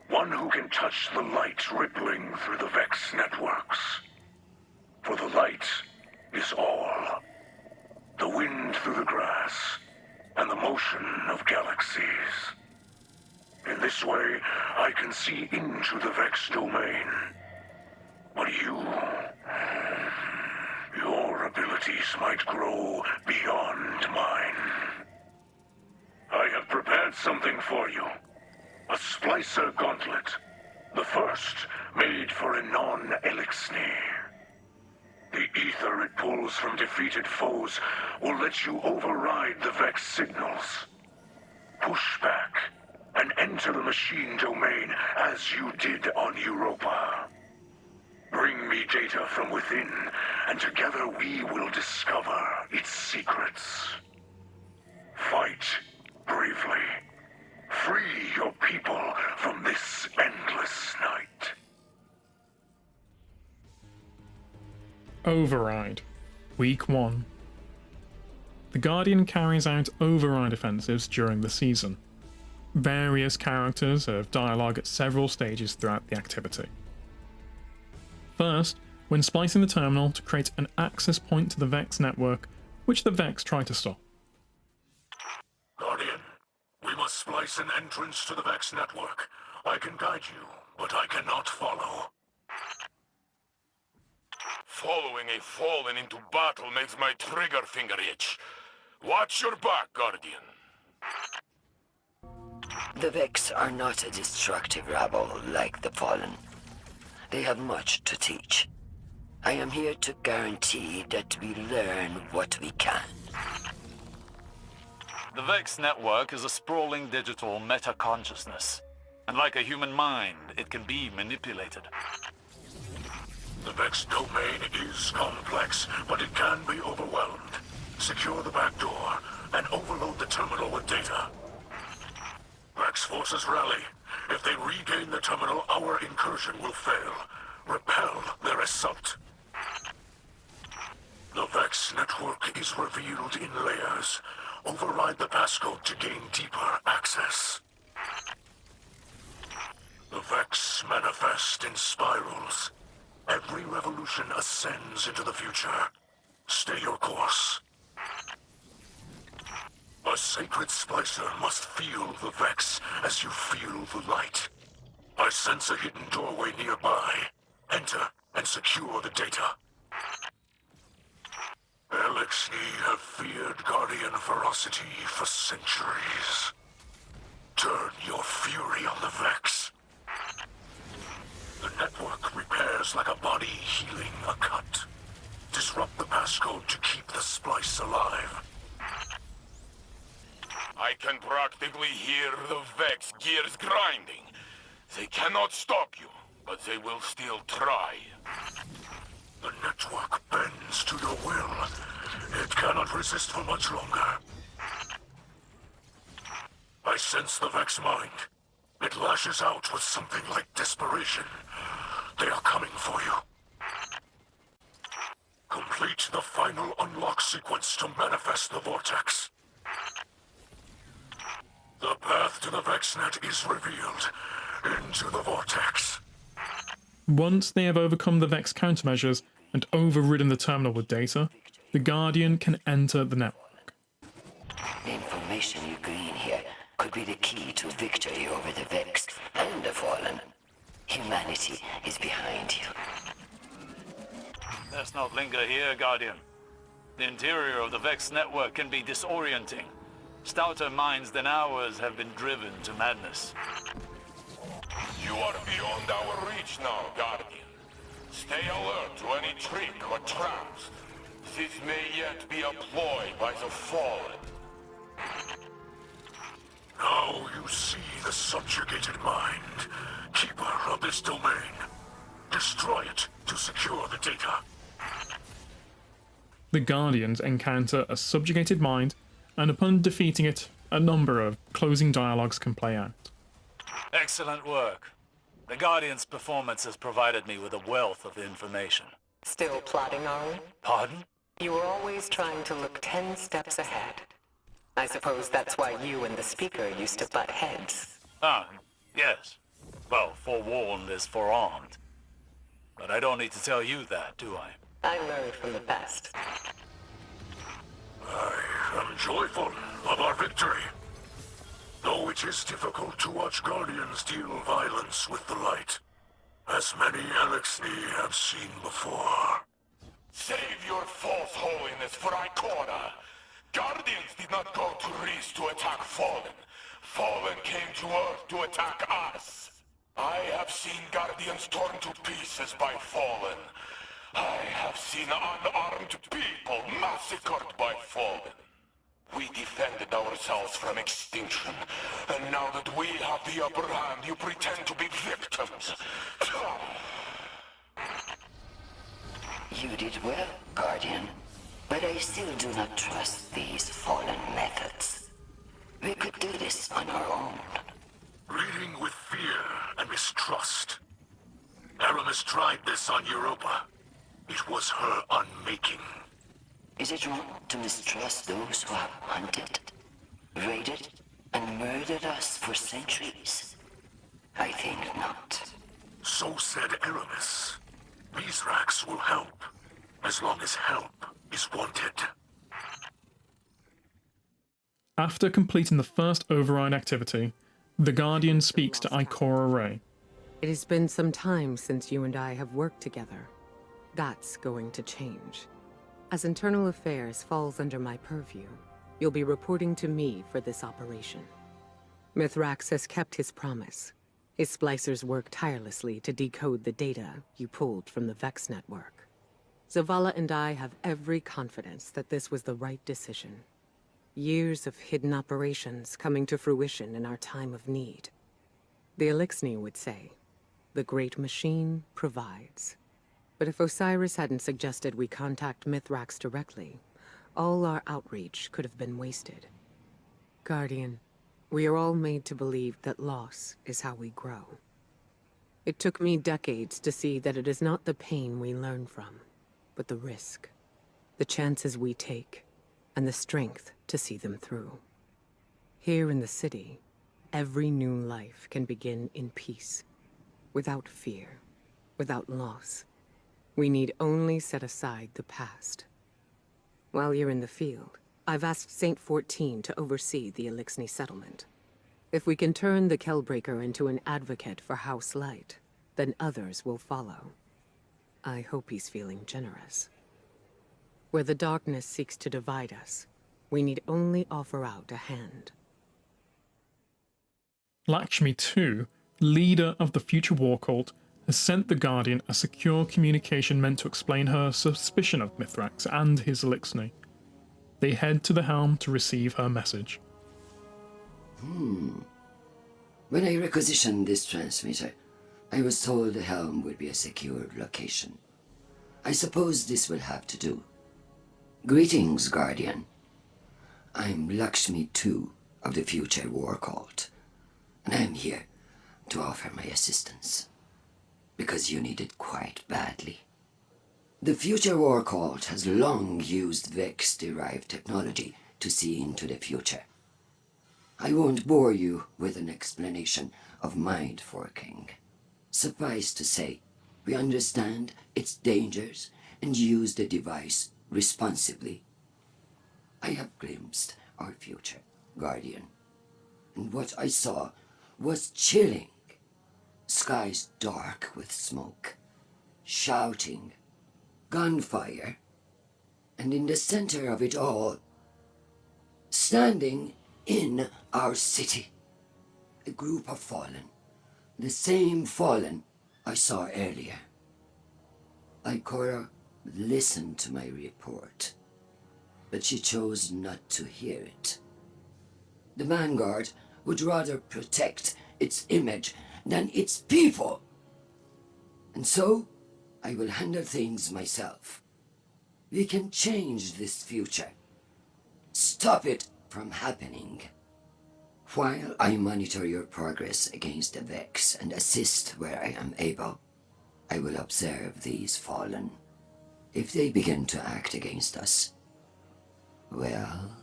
one who can touch the light rippling through the Vex networks. For the light is all. The wind through the grass, and the motion of galaxies. In this way, I can see into the Vex domain. But your abilities might grow beyond mine. I have prepared something for you. A Splicer Gauntlet. The first made for a non-Elixni. The ether it pulls from defeated foes will let you override the Vex signals. Push back and enter the machine domain as you did on Europa. Bring me data from within, and together we will discover its secrets. Fight bravely. Free your people from this endless night. Override. Week 1. The Guardian carries out override offensives during the season. Various characters have dialogue at several stages throughout the activity. First, when splicing the terminal to create an access point to the Vex network, which the Vex try to stop. Guardian, we must splice an entrance to the Vex network. I can guide you, but I cannot follow. Following a fallen into battle makes my trigger finger itch. Watch your back, Guardian. The Vex are not a destructive rabble like the Fallen. They have much to teach. I am here to guarantee that we learn what we can. The Vex network is a sprawling digital meta-consciousness. And like a human mind, it can be manipulated. The Vex domain is complex, but it can be overwhelmed. Secure the back door and overload the terminal with data. Vex forces rally. If they regain the terminal, our incursion will fail. Repel their assault. The Vex network is revealed in layers. Override the passcode to gain deeper access. The Vex manifest in spirals. Every revolution ascends into the future. Stay your course. A sacred splicer must feel the Vex as you feel the light. I sense a hidden doorway nearby. Enter and secure the data. Elixni have feared Guardian ferocity for centuries. Turn your fury on the Vex. The network repairs like a body healing a cut. Disrupt the passcode to keep the splice alive. I can practically hear the Vex gears grinding. They cannot stop you, but they will still try. The network bends to your will. It cannot resist for much longer. I sense the Vex mind. It lashes out with something like desperation. They are coming for you. Complete the final unlock sequence to manifest the vortex. The path to the VexNet is revealed. Into the vortex. Once they have overcome the Vex countermeasures and overridden the terminal with data, the Guardian can enter the network. The information you glean here could be the key to victory over the Vex and the Fallen. Humanity is behind you. Let's not linger here, Guardian. The interior of the Vex network can be disorienting. Stouter minds than ours have been driven to madness. You are beyond our reach now, Guardian. Stay alert to any trick or traps. This may yet be a ploy by the Fallen. Now you see the subjugated mind, keeper of this domain. Destroy it to secure the data. The Guardians encounter a subjugated mind, and upon defeating it, a number of closing dialogues can play out. Excellent work. The Guardian's performance has provided me with a wealth of information. Still plotting, are we? Pardon? You were always trying to look 10 steps ahead. I suppose that's why you and the speaker used to butt heads. Ah, yes. Well, forewarned is forearmed. But I don't need to tell you that, do I? I learned from the best. I am joyful of our victory. Though it is difficult to watch Guardians deal violence with the light, as many Elixni have seen before. Save your false holiness for Icona. Guardians did not go to Reese to attack Fallen. Fallen came to Earth to attack us. I have seen Guardians torn to pieces by Fallen. I have seen unarmed people massacred by Fallen. We defended ourselves from extinction, and now that we have the upper hand, you pretend to be victims. You did well, Guardian, but I still do not trust these Fallen methods. We could do this on our own. Leading with fear and mistrust. Aramis tried this on Europa. It was her unmaking. Is it wrong to mistrust those who have hunted, raided, and murdered us for centuries? I think not. So said Aramis. Misraaks will help, as long as help is wanted. After completing the first override activity, the Guardian speaks to Ikora Ray. It has been some time since you and I have worked together. That's going to change. As internal affairs falls under my purview, you'll be reporting to me for this operation. Mithrax has kept his promise. His splicers work tirelessly to decode the data you pulled from the Vex network. Zavala and I have every confidence that this was the right decision. Years of hidden operations coming to fruition in our time of need. The Elixni would say, the great machine provides. But if Osiris hadn't suggested we contact Mithrax directly, all our outreach could have been wasted. Guardian, we are all made to believe that loss is how we grow. It took me decades to see that it is not the pain we learn from, but the risk, the chances we take, and the strength to see them through. Here in the city, every new life can begin in peace, without fear, without loss. We need only set aside the past. While you're in the field, I've asked Saint 14 to oversee the Elixni settlement. If we can turn the Kellbreaker into an advocate for House Light, then others will follow. I hope he's feeling generous. Where the darkness seeks to divide us, we need only offer out a hand. Lakshmi II, leader of the future war cult, has sent the Guardian a secure communication meant to explain her suspicion of Mithrax and his Elixni. They head to the helm to receive her message. When I requisitioned this transmitter, I was told the helm would be a secured location. I suppose this will have to do. Greetings, Guardian. I'm Lakshmi II of the Future War Cult, and I'm here to offer my assistance, because you need it quite badly. The Future War Cult has long used Vex-derived technology to see into the future. I won't bore you with an explanation of mind forking. Suffice to say, we understand its dangers and use the device responsibly. I have glimpsed our future, Guardian, and what I saw was chilling. Skies dark with smoke, shouting, gunfire, and in the center of it all, standing in our city, a group of fallen, the same fallen I saw earlier. Ikora listened to my report, but she chose not to hear it. The Vanguard would rather protect its image than its people. And so, I will handle things myself. We can change this future. Stop it from happening. While I monitor your progress against the Vex and assist where I am able, I will observe these fallen. If they begin to act against us, well,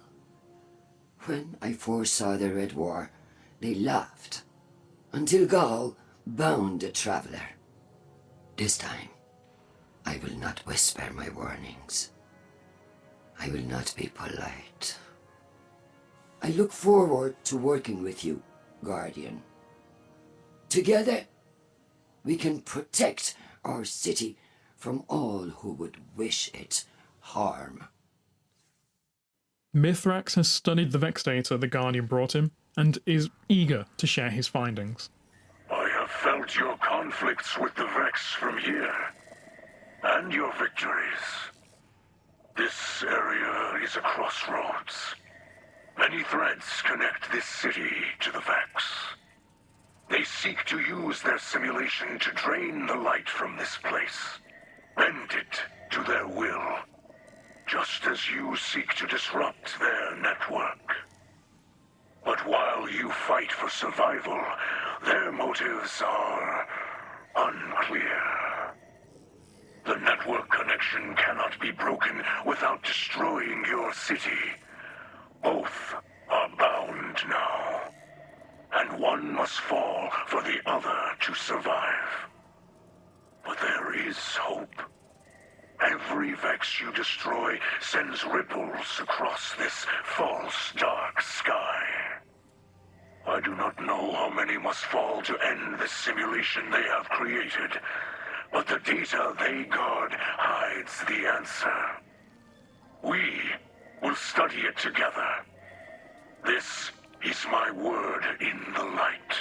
when I foresaw the Red War, they laughed, until Gaul bound the traveler. This time, I will not whisper my warnings. I will not be polite. I look forward to working with you, Guardian. Together, we can protect our city from all who would wish it harm. Mithrax has studied the Vex data the Guardian brought him, and is eager to share his findings. I have felt your conflicts with the Vex from here, and your victories. This area is a crossroads. Many threads connect this city to the Vex. They seek to use their simulation to drain the light from this place, bend it to their will, just as you seek to disrupt their network. But while you fight for survival, their motives are unclear. The network connection cannot be broken without destroying your city. Both are bound now, and one must fall for the other to survive. But there is hope. Every Vex you destroy sends ripples across this false dark sky. I do not know how many must fall to end this simulation they have created, but the data they guard hides the answer. We will study it together. This is my word in the light.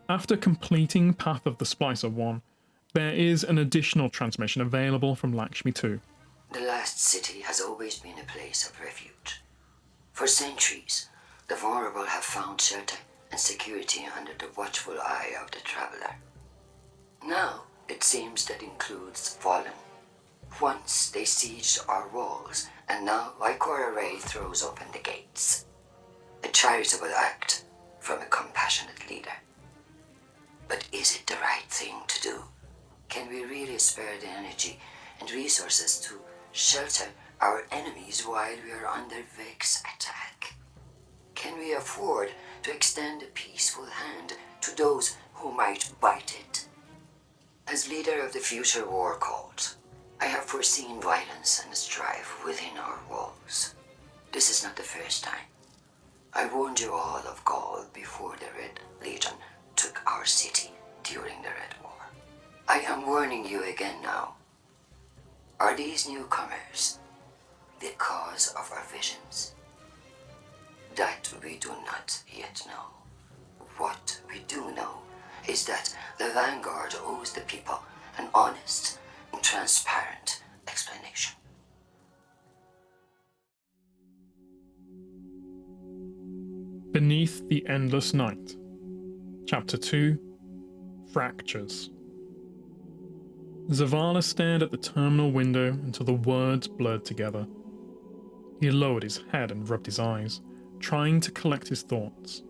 After completing Path of the Splicer I, There is an additional transmission available from Lakshmi too. The last city has always been a place of refuge. For centuries, the vulnerable have found shelter and security under the watchful eye of the traveler. Now, it seems that includes Fallen. Once they sieged our walls, and now Ikora Ray throws open the gates. A charitable act from a compassionate leader. But is it the right thing to do? Can we really spare the energy and resources to shelter our enemies while we are under Vex's attack? Can we afford to extend a peaceful hand to those who might bite it? As leader of the future war cult, I have foreseen violence and strife within our walls. This is not the first time. I warned you all of Gaul before the Red Legion took our city during the Red War. I am warning you again now. Are these newcomers the cause of our visions? That we do not yet know. What we do know is that the Vanguard owes the people an honest and transparent explanation. Beneath the Endless Night. Chapter 2, Fractures. Zavala stared at the terminal window until the words blurred together. He lowered his head and rubbed his eyes, trying to collect his thoughts.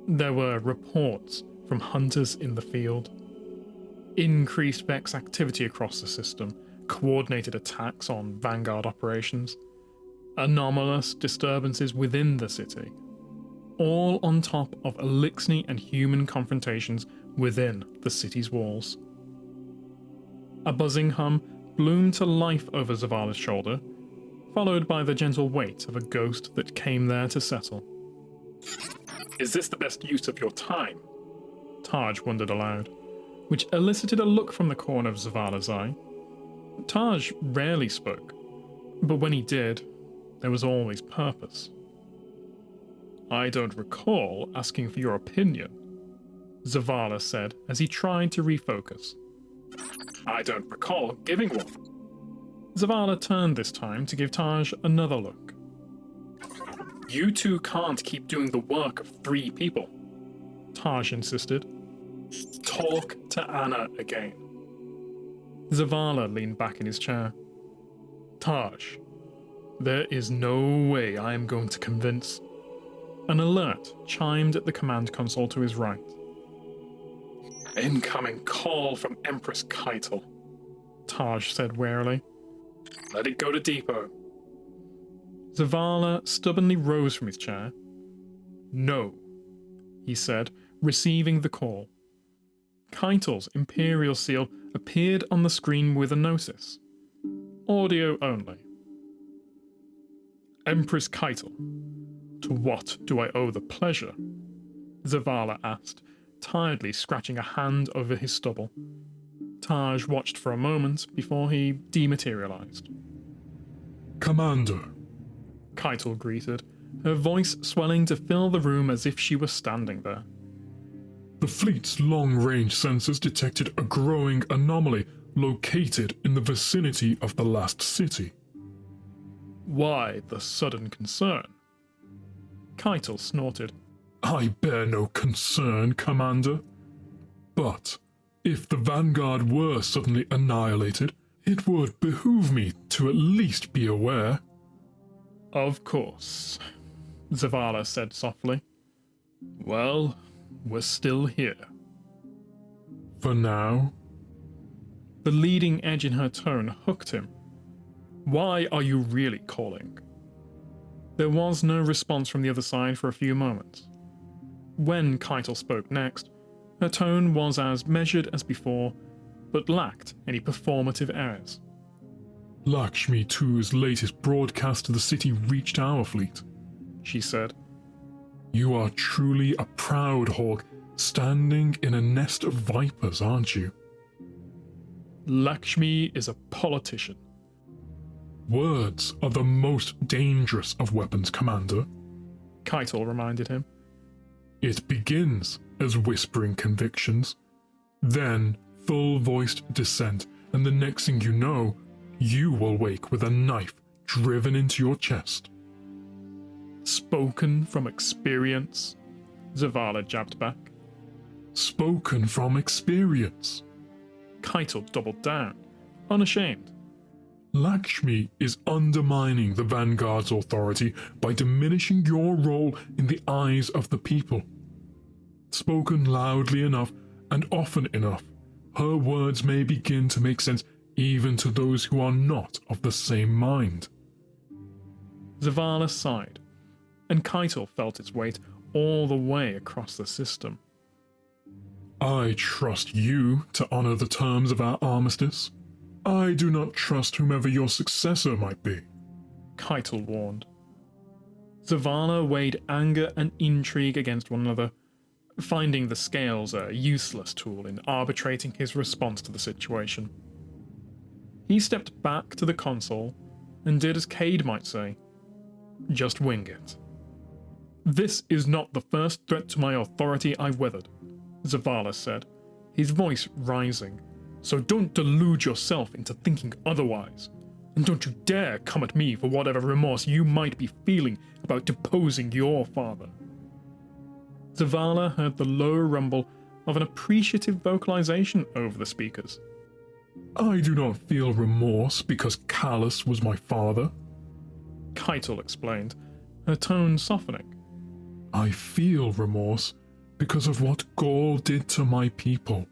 There were reports from hunters in the field. Increased Vex activity across the system, coordinated attacks on Vanguard operations, anomalous disturbances within the city, all on top of Elixni and human confrontations within the city's walls. A buzzing hum bloomed to life over Zavala's shoulder, followed by the gentle weight of a ghost that came there to settle. Is this the best use of your time? Taj wondered aloud, which elicited a look from the corner of Zavala's eye. Taj rarely spoke, but when he did, there was always purpose. I don't recall asking for your opinion, Zavala said as he tried to refocus. I don't recall giving one. Zavala turned this time to give Taj another look. You two can't keep doing the work of 3 people, Taj insisted. Talk to Anna again. Zavala leaned back in his chair. Taj, there is no way I am going to convince. An alert chimed at the command console to his right. Incoming call from Empress Keitel, Taj said warily. Let it go to depot. Zavala stubbornly rose from his chair. No, he said, receiving the call. Keitel's Imperial seal appeared on the screen with a notice. Audio only. Empress Keitel, to what do I owe the pleasure? Zavala asked, tiredly scratching a hand over his stubble. Taj watched for a moment before he dematerialized. Commander, Keitel greeted, her voice swelling to fill the room as if she were standing there. The fleet's long-range sensors detected a growing anomaly located in the vicinity of the last city. Why the sudden concern? Keitel snorted. I bear no concern, Commander. But if the Vanguard were suddenly annihilated, it would behoove me to at least be aware. Of course, Zavala said softly. Well, we're still here. For now? The leading edge in her tone hooked him. Why are you really calling? There was no response from the other side for a few moments. When Keitel spoke next, her tone was as measured as before, but lacked any performative errors. Lakshmi II's latest broadcast to the city reached our fleet, she said. You are truly a proud hawk, standing in a nest of vipers, aren't you? Lakshmi is a politician. Words are the most dangerous of weapons, Commander, Keitel reminded him. It begins as whispering convictions, then full-voiced dissent, and the next thing you know, you will wake with a knife driven into your chest. Spoken from experience, Zavala jabbed back. Spoken from experience. Keitel doubled down, unashamed. Lakshmi is undermining the Vanguard's authority by diminishing your role in the eyes of the people. Spoken loudly enough and often enough, her words may begin to make sense even to those who are not of the same mind. Zavala sighed, and Keitel felt its weight all the way across the system. I trust you to honor the terms of our armistice. I do not trust whomever your successor might be, Keitel warned. Zavala weighed anger and intrigue against one another, finding the scales a useless tool in arbitrating his response to the situation. He stepped back to the console and did as Cade might say, just wing it. This is not the first threat to my authority I've weathered, Zavala said, his voice rising. So don't delude yourself into thinking otherwise, and don't you dare come at me for whatever remorse you might be feeling about deposing your father. Zavala heard the low rumble of an appreciative vocalization over the speakers. I do not feel remorse because Callus was my father, Keitel explained, her tone softening. I feel remorse because of what Gaul did to my people.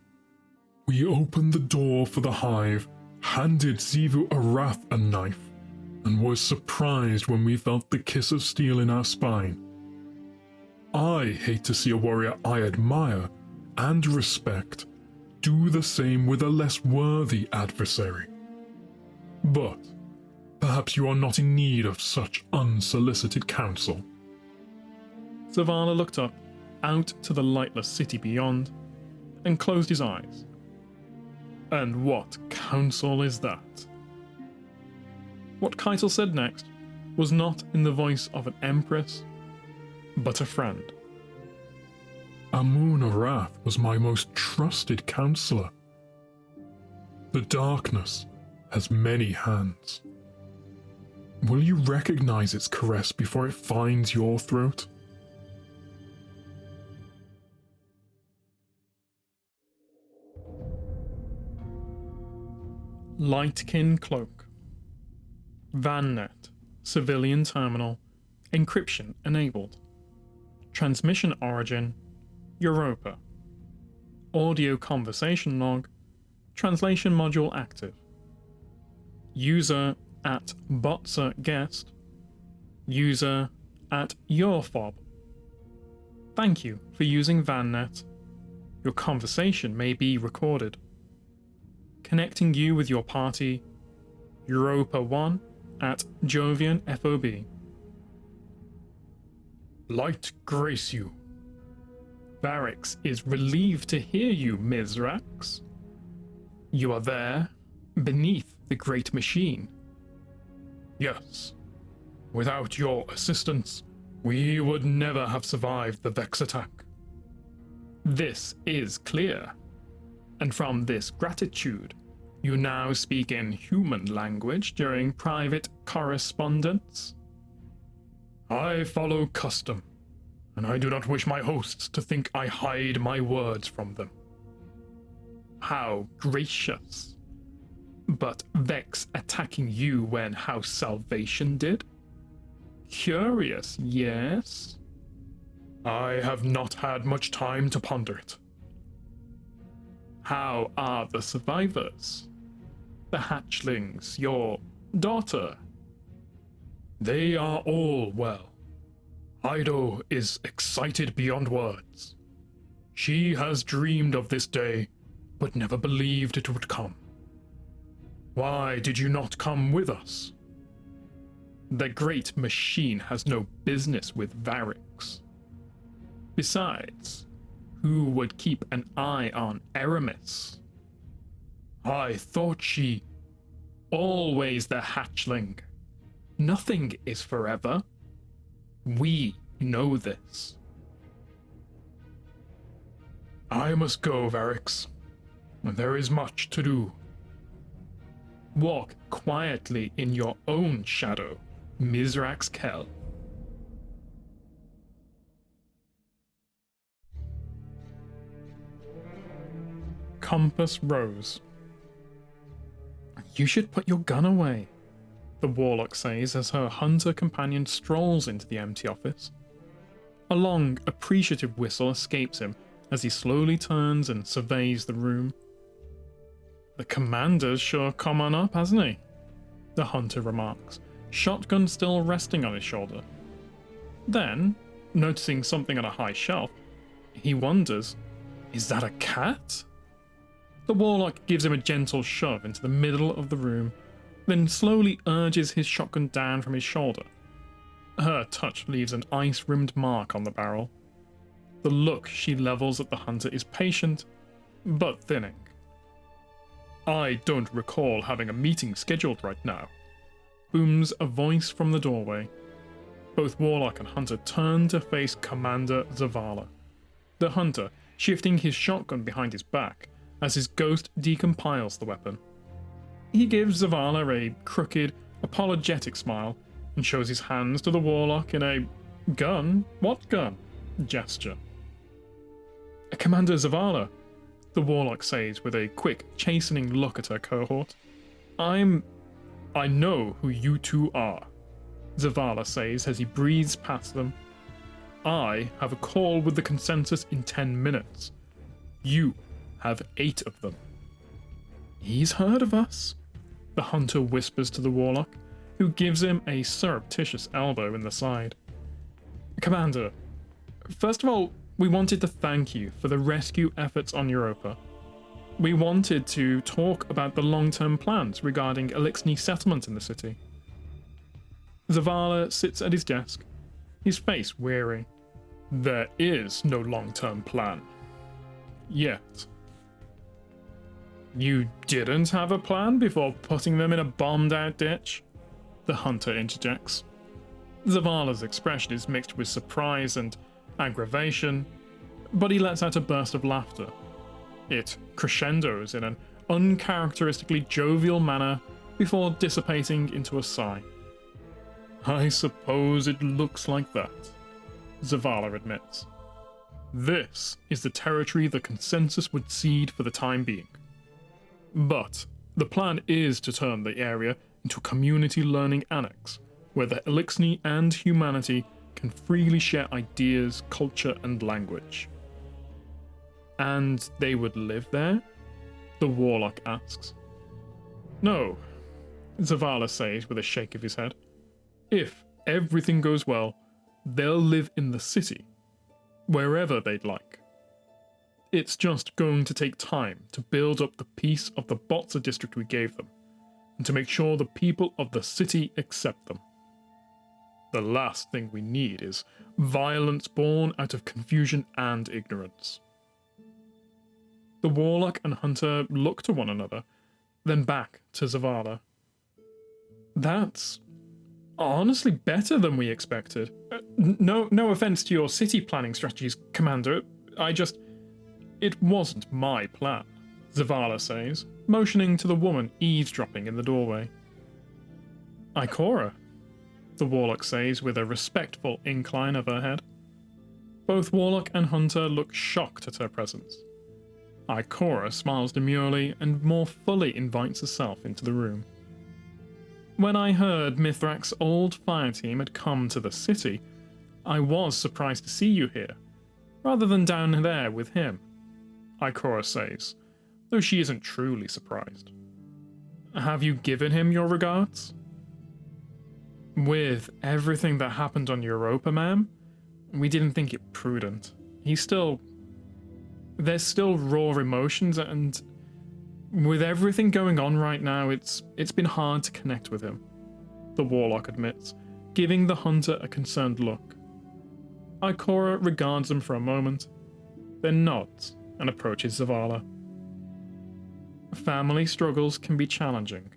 We opened the door for the Hive, handed Xivu Arath a knife, and were surprised when we felt the kiss of steel in our spine. I hate to see a warrior I admire and respect do the same with a less worthy adversary. But perhaps you are not in need of such unsolicited counsel. Zavala looked up, out to the lightless city beyond, and closed his eyes. And what counsel is that? What Keitel said next was not in the voice of an empress, but a friend. Amun Arath was my most trusted counselor. The darkness has many hands. Will you recognize its caress before it finds your throat? Lightkin Cloak. VANnet, civilian terminal, encryption enabled. Transmission origin, Europa. Audio conversation log, translation module active. User at Botzer Guest. User at YourFob. Thank you for using VANnet. Your conversation may be recorded. Connecting you with your party, Europa 1 at Jovian FOB. Light grace you. Varix is relieved to hear you, Misraaks. You are there, beneath the great machine. Yes. Without your assistance, we would never have survived the Vex attack. This is clear. And from this gratitude, you now speak in human language during private correspondence? I follow custom, and I do not wish my hosts to think I hide my words from them. How gracious. But Vex attacking you when House Salvation did? Curious, yes? I have not had much time to ponder it. How are the survivors? The hatchlings, your daughter? They are all well. Ido is excited beyond words. She has dreamed of this day, but never believed it would come. Why did you not come with us? The great machine has no business with Varix. Besides, who would keep an eye on Aramis? I thought she... Always the hatchling. Nothing is forever. We know this. I must go, Varix. There is much to do. Walk quietly in your own shadow, Misraaks Kell. Compass rose. You should put your gun away, the warlock says as her hunter companion strolls into the empty office. A long, appreciative whistle escapes him as he slowly turns and surveys the room. The commander's sure come on up, hasn't he? The hunter remarks, shotgun still resting on his shoulder. Then, noticing something on a high shelf, he wonders, is that a cat? The warlock gives him a gentle shove into the middle of the room, then slowly urges his shotgun down from his shoulder. Her touch leaves an ice-rimmed mark on the barrel. The look she levels at the hunter is patient, but thinning. I don't recall having a meeting scheduled right now, booms a voice from the doorway. Both warlock and hunter turn to face Commander Zavala. The hunter shifting his shotgun behind his back as his ghost decompiles the weapon. He gives Zavala a crooked, apologetic smile and shows his hands to the warlock in a gun? What gun? Gesture. Commander Zavala, the warlock says with a quick, chastening look at her cohort. I know who you two are, Zavala says as he breathes past them. I have a call with the consensus in 10 minutes. You have 8 of them. He's heard of us, the hunter whispers to the warlock, who gives him a surreptitious elbow in the side. Commander, first of all, we wanted to thank you for the rescue efforts on Europa. We wanted to talk about the long-term plans regarding Elixni settlement in the city. Zavala sits at his desk, his face weary. There is no long-term plan. Yet. You didn't have a plan before putting them in a bombed-out ditch? The hunter interjects. Zavala's expression is mixed with surprise and aggravation, but he lets out a burst of laughter. It crescendos in an uncharacteristically jovial manner before dissipating into a sigh. I suppose it looks like that, Zavala admits. This is the territory the consensus would cede for the time being. But the plan is to turn the area into a community learning annex, where the Elixni and humanity can freely share ideas, culture, and language. And they would live there? The warlock asks. No, Zavala says with a shake of his head. If everything goes well, they'll live in the city, wherever they'd like. It's just going to take time to build up the piece of the Botza district we gave them, and to make sure the people of the city accept them. The last thing we need is violence born out of confusion and ignorance. The warlock and hunter look to one another, then back to Zavala. That's honestly better than we expected. No offense to your city planning strategies, Commander. It wasn't my plan, Zavala says, motioning to the woman eavesdropping in the doorway. Ikora, the warlock says with a respectful incline of her head. Both warlock and hunter look shocked at her presence. Ikora smiles demurely and more fully invites herself into the room. When I heard Mithrax's old fire team had come to the city, I was surprised to see you here, rather than down there with him, Ikora says, though she isn't truly surprised. Have you given him your regards? With everything that happened on Europa, ma'am, we didn't think it prudent. There's still raw emotions, and with everything going on right now, it's been hard to connect with him, the warlock admits, giving the hunter a concerned look. Ikora regards him for a moment, then nods and approaches Zavala. Family struggles can be challenging,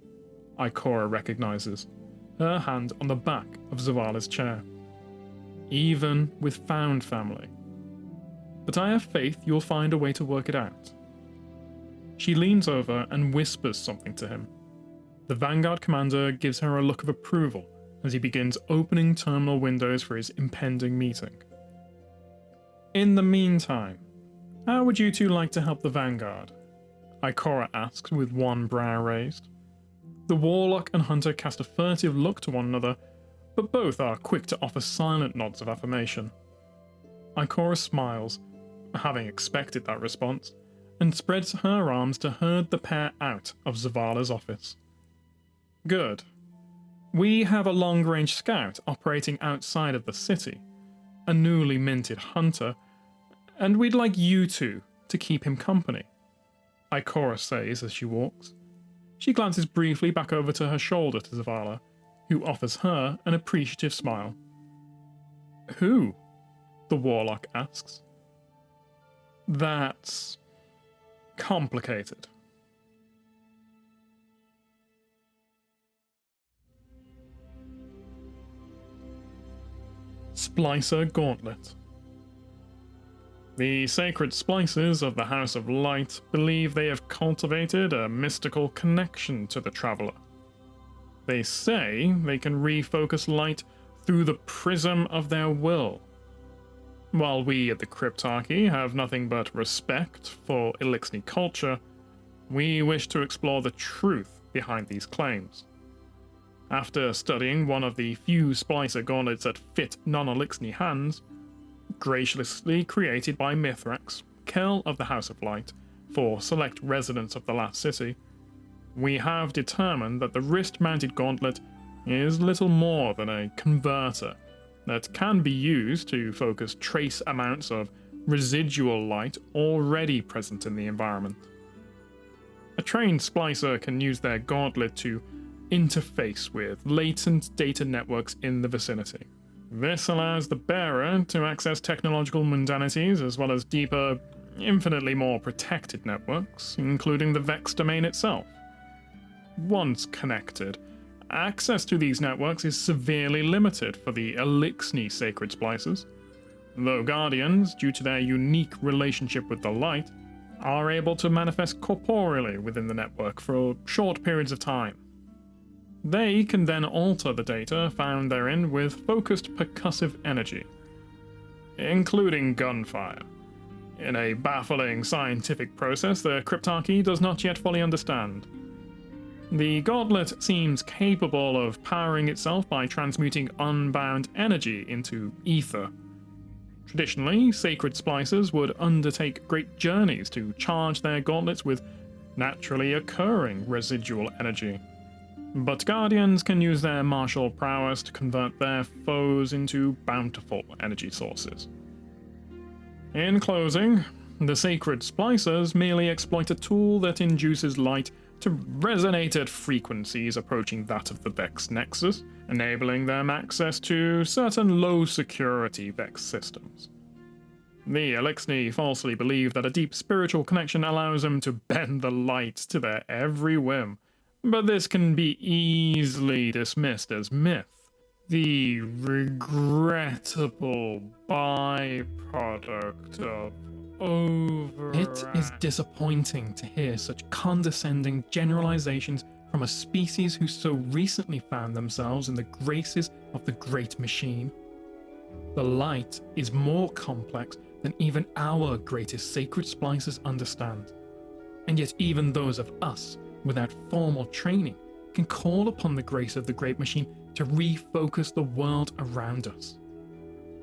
Ikora recognizes, her hand on the back of Zavala's chair. Even with found family. But I have faith you'll find a way to work it out. She leans over and whispers something to him. The Vanguard commander gives her a look of approval as he begins opening terminal windows for his impending meeting. In the meantime, how would you two like to help the Vanguard? Ikora asks with one brow raised. The Warlock and Hunter cast a furtive look to one another, but both are quick to offer silent nods of affirmation. Ikora smiles, having expected that response, and spreads her arms to herd the pair out of Zavala's office. Good. We have a long-range scout operating outside of the city, a newly minted hunter, and we'd like you two to keep him company, Ikora says as she walks. She glances briefly back over to her shoulder to Zavala, who offers her an appreciative smile. Who? The Warlock asks. That's complicated. Splicer Gauntlet. The sacred splicers of the House of Light believe they have cultivated a mystical connection to the Traveler. They say they can refocus light through the prism of their will. While we at the Cryptarchy have nothing but respect for Elixni culture, we wish to explore the truth behind these claims. After studying one of the few Splicer gauntlets that fit non-Elixni hands, graciously created by Mithrax, Kell of the House of Light, for select residents of the last city, we have determined that the wrist-mounted gauntlet is little more than a converter that can be used to focus trace amounts of residual light already present in the environment. A trained splicer can use their gauntlet to interface with latent data networks in the vicinity. This allows the bearer to access technological mundanities as well as deeper, infinitely more protected networks, including the Vex domain itself. Once connected, access to these networks is severely limited for the Elixni sacred splicers, though Guardians, due to their unique relationship with the light, are able to manifest corporeally within the network for short periods of time. They can then alter the data found therein with focused percussive energy, including gunfire, in a baffling scientific process the Cryptarchy does not yet fully understand. The gauntlet seems capable of powering itself by transmuting unbound energy into ether. Traditionally, sacred splicers would undertake great journeys to charge their gauntlets with naturally occurring residual energy. But Guardians can use their martial prowess to convert their foes into bountiful energy sources. In closing, the sacred splicers merely exploit a tool that induces light to resonate at frequencies approaching that of the Vex Nexus, enabling them access to certain low-security Vex systems. The Elixni falsely believe that a deep spiritual connection allows them to bend the light to their every whim, but this can be easily dismissed as myth, the regrettable byproduct of It is disappointing to hear such condescending generalizations from a species who so recently found themselves in the graces of the Great Machine. The light is more complex than even our greatest sacred splicers understand, and yet even those of us without formal training can call upon the grace of the Great Machine to refocus the world around us.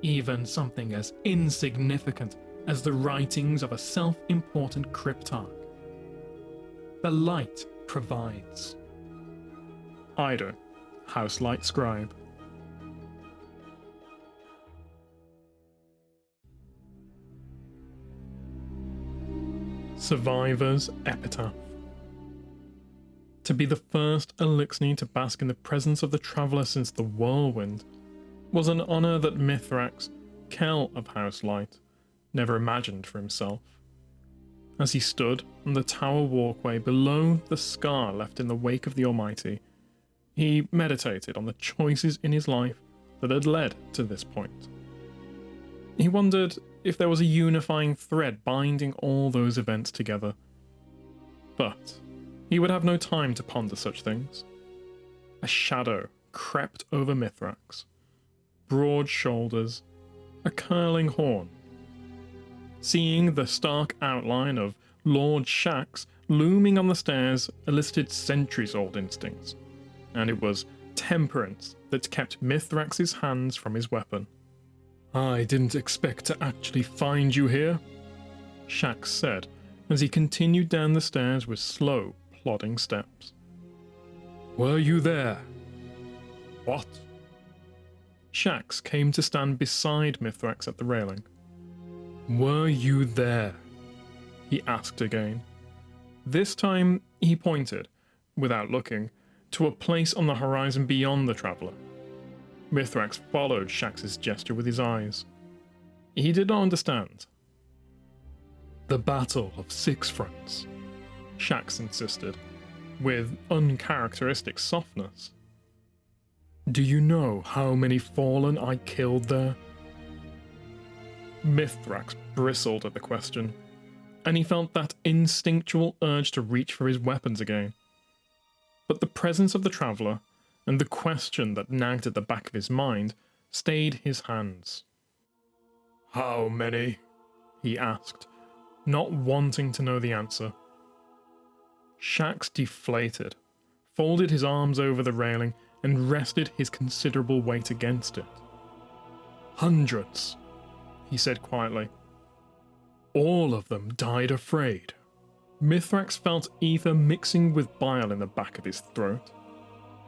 Even something as insignificant as the writings of a self-important cryptarch. The light provides. Ido, House Light Scribe. Survivor's Epitaph. To be the first Elixni to bask in the presence of the Traveler since the Whirlwind was an honor that Mithrax, Kell of House Light, never imagined for himself. As he stood on the tower walkway below the scar left in the wake of the Almighty, he meditated on the choices in his life that had led to this point. He wondered if there was a unifying thread binding all those events together. But he would have no time to ponder such things. A shadow crept over Mithrax. Broad shoulders, a curling horn. Seeing the stark outline of Lord Shax looming on the stairs elicited centuries-old instincts, and it was temperance that kept Mithrax's hands from his weapon. "I didn't expect to actually find you here," Shax said as he continued down the stairs with slow, plodding steps. "Were you there?" "What?" Shax came to stand beside Mithrax at the railing. "Were you there?" he asked again. This time he pointed, without looking, to a place on the horizon beyond the traveller. Mithrax followed Shax's gesture with his eyes. He did not understand. "The Battle of Six Fronts," Shax insisted, with uncharacteristic softness. "Do you know how many fallen I killed there?" Mithrax bristled at the question, and he felt that instinctual urge to reach for his weapons again. But the presence of the traveller, and the question that nagged at the back of his mind, stayed his hands. "How many?" he asked, not wanting to know the answer. Shax deflated, folded his arms over the railing, and rested his considerable weight against it. "Hundreds," he said quietly. "All of them died afraid." Mithrax felt ether mixing with bile in the back of his throat.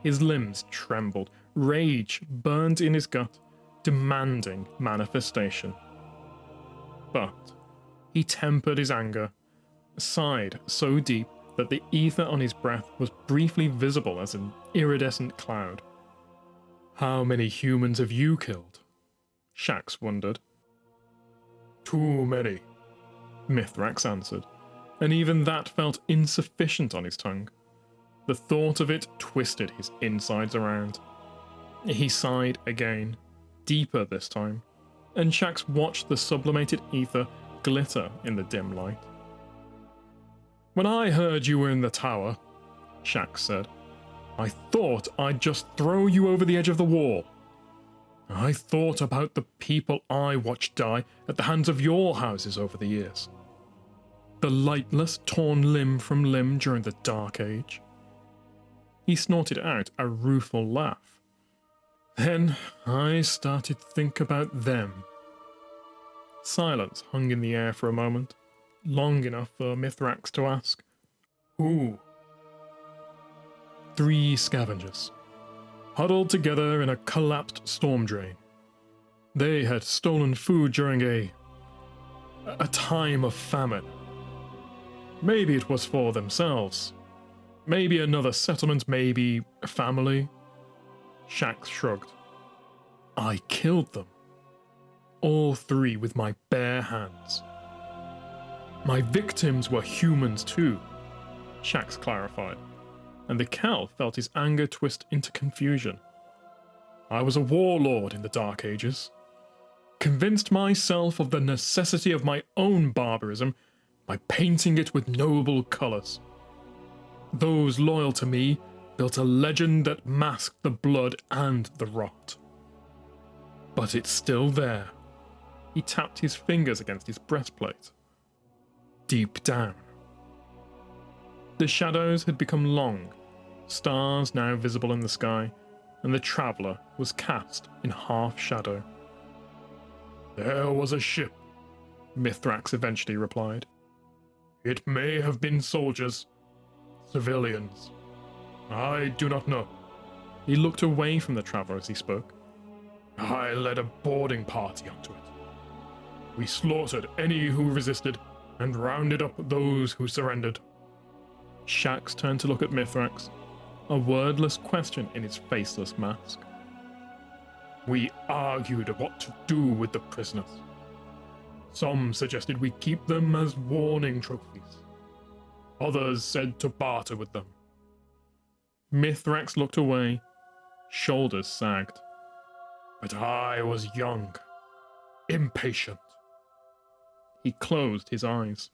His limbs trembled, rage burned in his gut, demanding manifestation. But he tempered his anger, sighed so deep that the ether on his breath was briefly visible as an iridescent cloud. "How many humans have you killed?" Shax wondered. "Too many," Mithrax answered, and even that felt insufficient on his tongue. The thought of it twisted his insides around. He sighed again, deeper this time, and Shax watched the sublimated ether glitter in the dim light. "When I heard you were in the tower," Shax said, "I thought I'd just throw you over the edge of the wall. I thought about the people I watched die at the hands of your houses over the years. The lightless torn limb from limb during the Dark Age." He snorted out a rueful laugh. "Then I started to think about them." Silence hung in the air for a moment, long enough for Mithrax to ask, "Who?" "3 scavengers, huddled together in a collapsed storm drain. They had stolen food during a time of famine. Maybe it was for themselves. Maybe another settlement, maybe a family." Shax shrugged. "I killed them. All 3 with my bare hands. My victims were humans too," Shax clarified, and the Kell felt his anger twist into confusion. "I was a warlord in the Dark Ages. Convinced myself of the necessity of my own barbarism by painting it with noble colours. Those loyal to me built a legend that masked the blood and the rot. But it's still there." He tapped his fingers against his breastplate. "Deep down." The shadows had become long, stars now visible in the sky, and the traveller was cast in half shadow. "There was a ship," Mithrax eventually replied. "It may have been soldiers, civilians. I do not know." He looked away from the traveller as he spoke. "I led a boarding party onto it. We slaughtered any who resisted and rounded up those who surrendered." Shax turned to look at Mithrax, a wordless question in his faceless mask. "We argued what to do with the prisoners. Some suggested we keep them as warning trophies. Others said to barter with them." Mithrax looked away, shoulders sagged. "But I was young, impatient." He closed his eyes.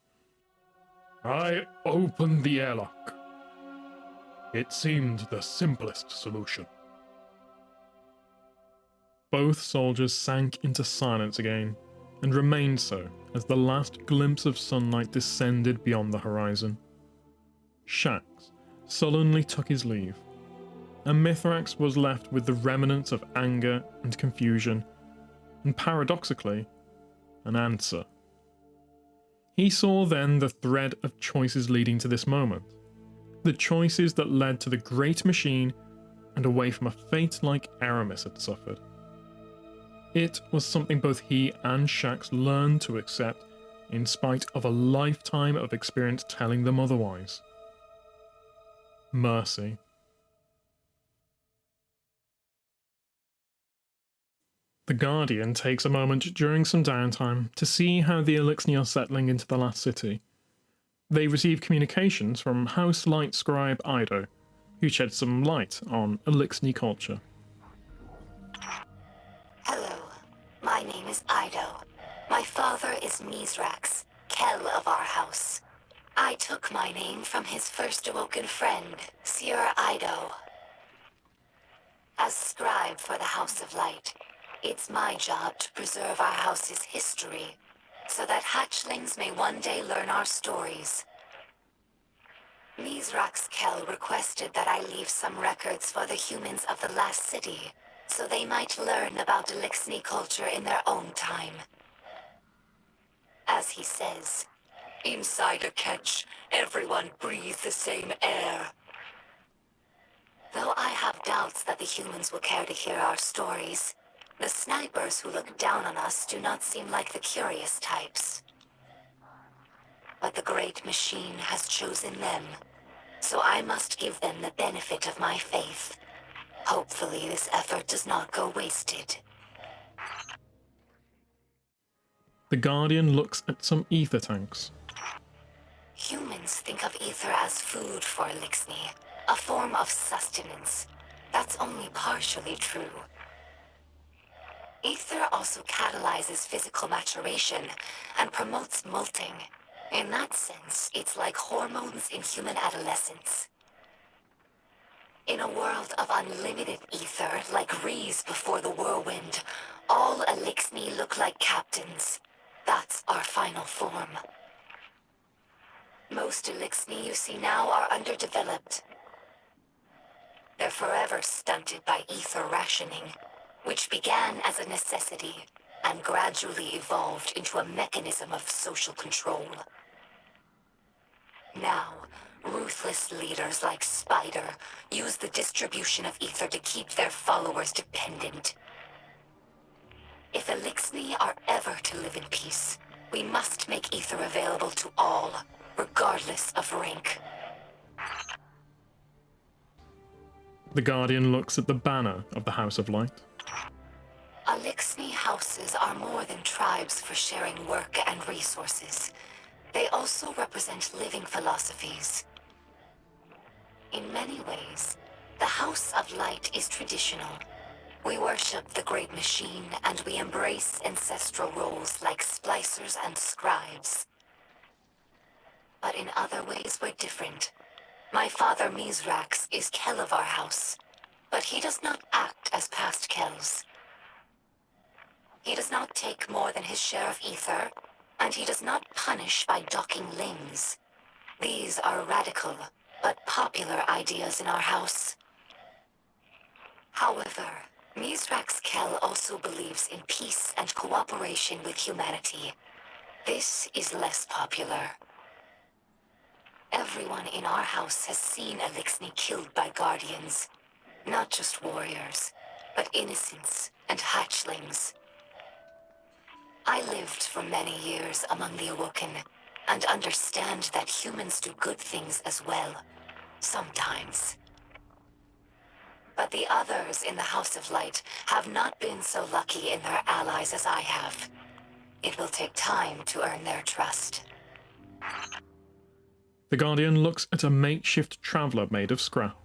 I opened the airlock. It seemed the simplest solution. Both soldiers sank into silence again, and remained so as the last glimpse of sunlight descended beyond the horizon. Shax sullenly took his leave, and Mithrax was left with the remnants of anger and confusion, and paradoxically, an answer. He saw then the thread of choices leading to this moment, the choices that led to the great machine and away from a fate like Aramis had suffered. It was something both he and Shax learned to accept in spite of a lifetime of experience telling them otherwise. Mercy. The Guardian takes a moment during some downtime to see how the Elixni are settling into the last city. They receive communications from House Light scribe Ido, who sheds some light on Elixni culture. Hello, my name is Ido. My father is Misraaks, Kell of our house. I took my name from his first awoken friend, Seer Ido. As scribe for the House of Light, it's my job to preserve our house's history, so that hatchlings may one day learn our stories. Misraaks Kell requested that I leave some records for the humans of the last city, so they might learn about Elixni culture in their own time. As he says, inside a catch, everyone breathes the same air. Though I have doubts that the humans will care to hear our stories, the snipers who look down on us do not seem like the curious types. But the great machine has chosen them, so I must give them the benefit of my faith. Hopefully this effort does not go wasted. The Guardian looks at some ether tanks. Humans think of ether as food for Elixni, a form of sustenance. That's only partially true. Ether also catalyzes physical maturation and promotes molting. In that sense, it's like hormones in human adolescence. In a world of unlimited ether, like Rees before the whirlwind, all Elixni look like captains. That's our final form. Most Elixni you see now are underdeveloped. They're forever stunted by ether rationing, which began as a necessity and gradually evolved into a mechanism of social control. Now, ruthless leaders like Spider use the distribution of ether to keep their followers dependent. If Elixni are ever to live in peace, we must make ether available to all, regardless of rank. The Guardian looks at the banner of the House of Light. Elixni houses are more than tribes for sharing work and resources. They also represent living philosophies. In many ways, the House of Light is traditional. We worship the great machine, and we embrace ancestral roles like splicers and scribes. But in other ways, we're different. My father Misraaks is Kell of our house, but he does not act as past Kells. He does not take more than his share of ether, and he does not punish by docking limbs. These are radical, but popular ideas in our house. However, Misraaks Kell also believes in peace and cooperation with humanity. This is less popular. Everyone in our house has seen Elixni killed by guardians. Not just warriors, but innocents and hatchlings. I lived for many years among the Awoken, and understand that humans do good things as well, sometimes. But the others in the House of Light have not been so lucky in their allies as I have. It will take time to earn their trust. The Guardian looks at a makeshift traveller made of scrap.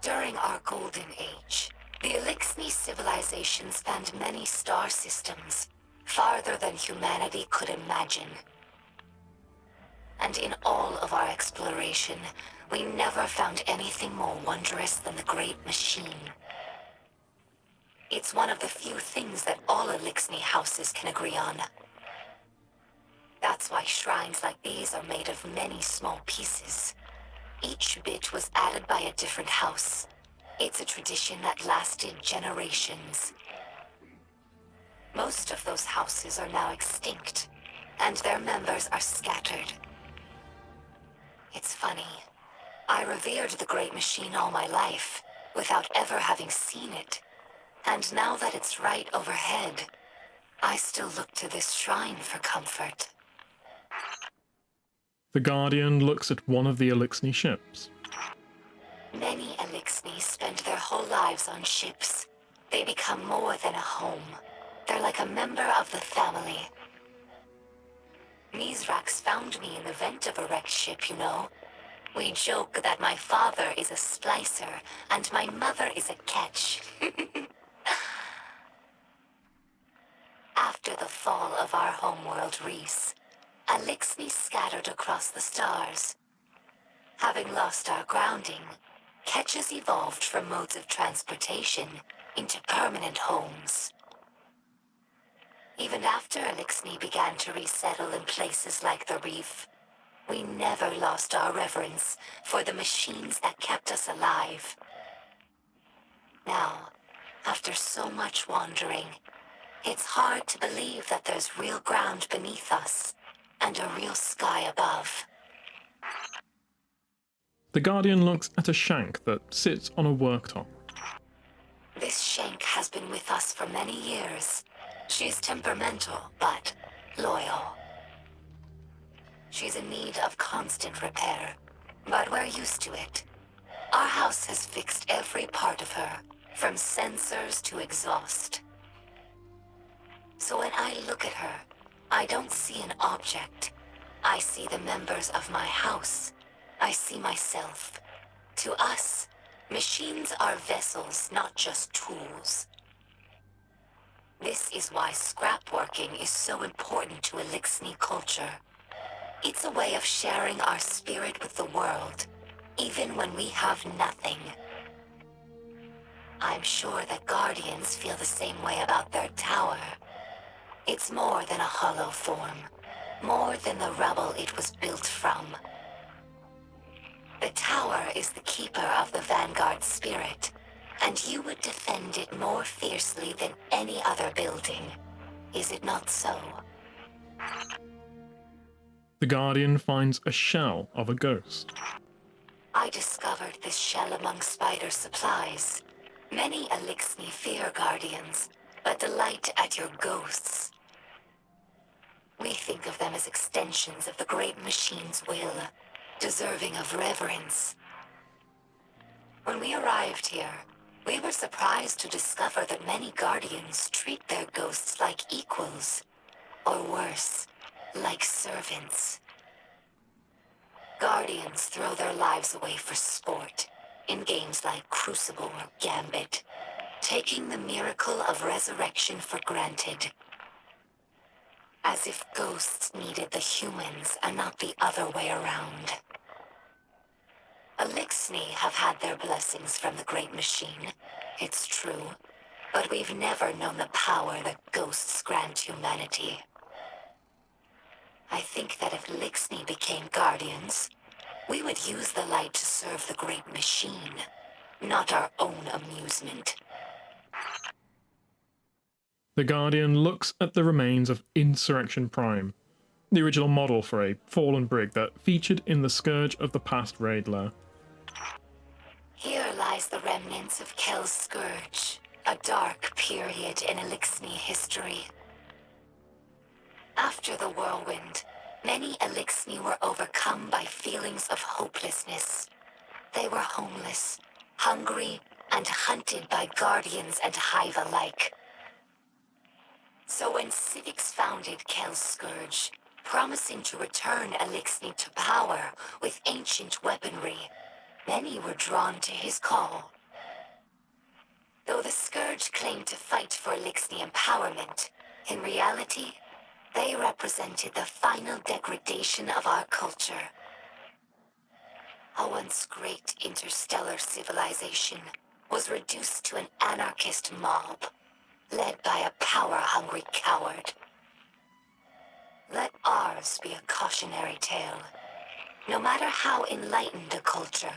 During our Golden Age, the Elixni civilization spanned many star systems, farther than humanity could imagine. And in all of our exploration, we never found anything more wondrous than the Great Machine. It's one of the few things that all Illuminus houses can agree on. That's why shrines like these are made of many small pieces. Each bit was added by a different house. It's a tradition that lasted generations. Most of those houses are now extinct, and their members are scattered. It's funny. I revered the Great Machine all my life, without ever having seen it. And now that it's right overhead, I still look to this shrine for comfort. The Guardian looks at one of the Illuminus ships. Many Illuminus spend their whole lives on ships. They become more than a home. They're like a member of the family. Misraaks found me in the vent of a wrecked ship, you know. We joke that my father is a splicer and my mother is a catch. After the fall of our homeworld, Reese, Illuminus scattered across the stars. Having lost our grounding, catches evolved from modes of transportation into permanent homes. Even after Illuminus began to resettle in places like the reef, we never lost our reverence for the machines that kept us alive. Now, after so much wandering, it's hard to believe that there's real ground beneath us and a real sky above. The Guardian looks at a shank that sits on a worktop. This shank has been with us for many years. She's temperamental, but loyal. She's in need of constant repair, but we're used to it. Our house has fixed every part of her, from sensors to exhaust. So when I look at her, I don't see an object. I see the members of my house. I see myself. To us, machines are vessels, not just tools. This is why scrapworking is so important to Illuminus culture. It's a way of sharing our spirit with the world, even when we have nothing. I'm sure that Guardians feel the same way about their tower. It's more than a hollow form, more than the rubble it was built from. The tower is the keeper of the Vanguard spirit, and you would defend it more fiercely than any other building. Is it not so? The Guardian finds a shell of a ghost. I discovered this shell among spider supplies. Many Illuminus fear Guardians, but delight at your ghosts. We think of them as extensions of the Great Machine's will, deserving of reverence. When we arrived here, we were surprised to discover that many Guardians treat their ghosts like equals, or worse, like servants. Guardians throw their lives away for sport, in games like Crucible or Gambit, taking the miracle of resurrection for granted. As if ghosts needed the humans and not the other way around. Illuminus have had their blessings from the Great Machine, it's true, but we've never known the power that ghosts grant humanity. I think that if Illuminus became Guardians, we would use the light to serve the Great Machine, not our own amusement. The Guardian looks at the remains of Insurrection Prime, the original model for a fallen brig that featured in the Scourge of the Past raid lair. Here lies the remnants of Kell's Scourge, a dark period in Illuminus history. After the whirlwind, many Illuminus were overcome by feelings of hopelessness. They were homeless, hungry, and hunted by Guardians and Hive alike. So when Civics founded Kell's Scourge, promising to return Illuminus to power with ancient weaponry, many were drawn to his call. Though the Scourge claimed to fight for Illuminus empowerment, in reality, They represented the final degradation of our culture. A once great interstellar civilization was reduced to an anarchist mob, led by a power-hungry coward. Let ours be a cautionary tale. No matter how enlightened a culture,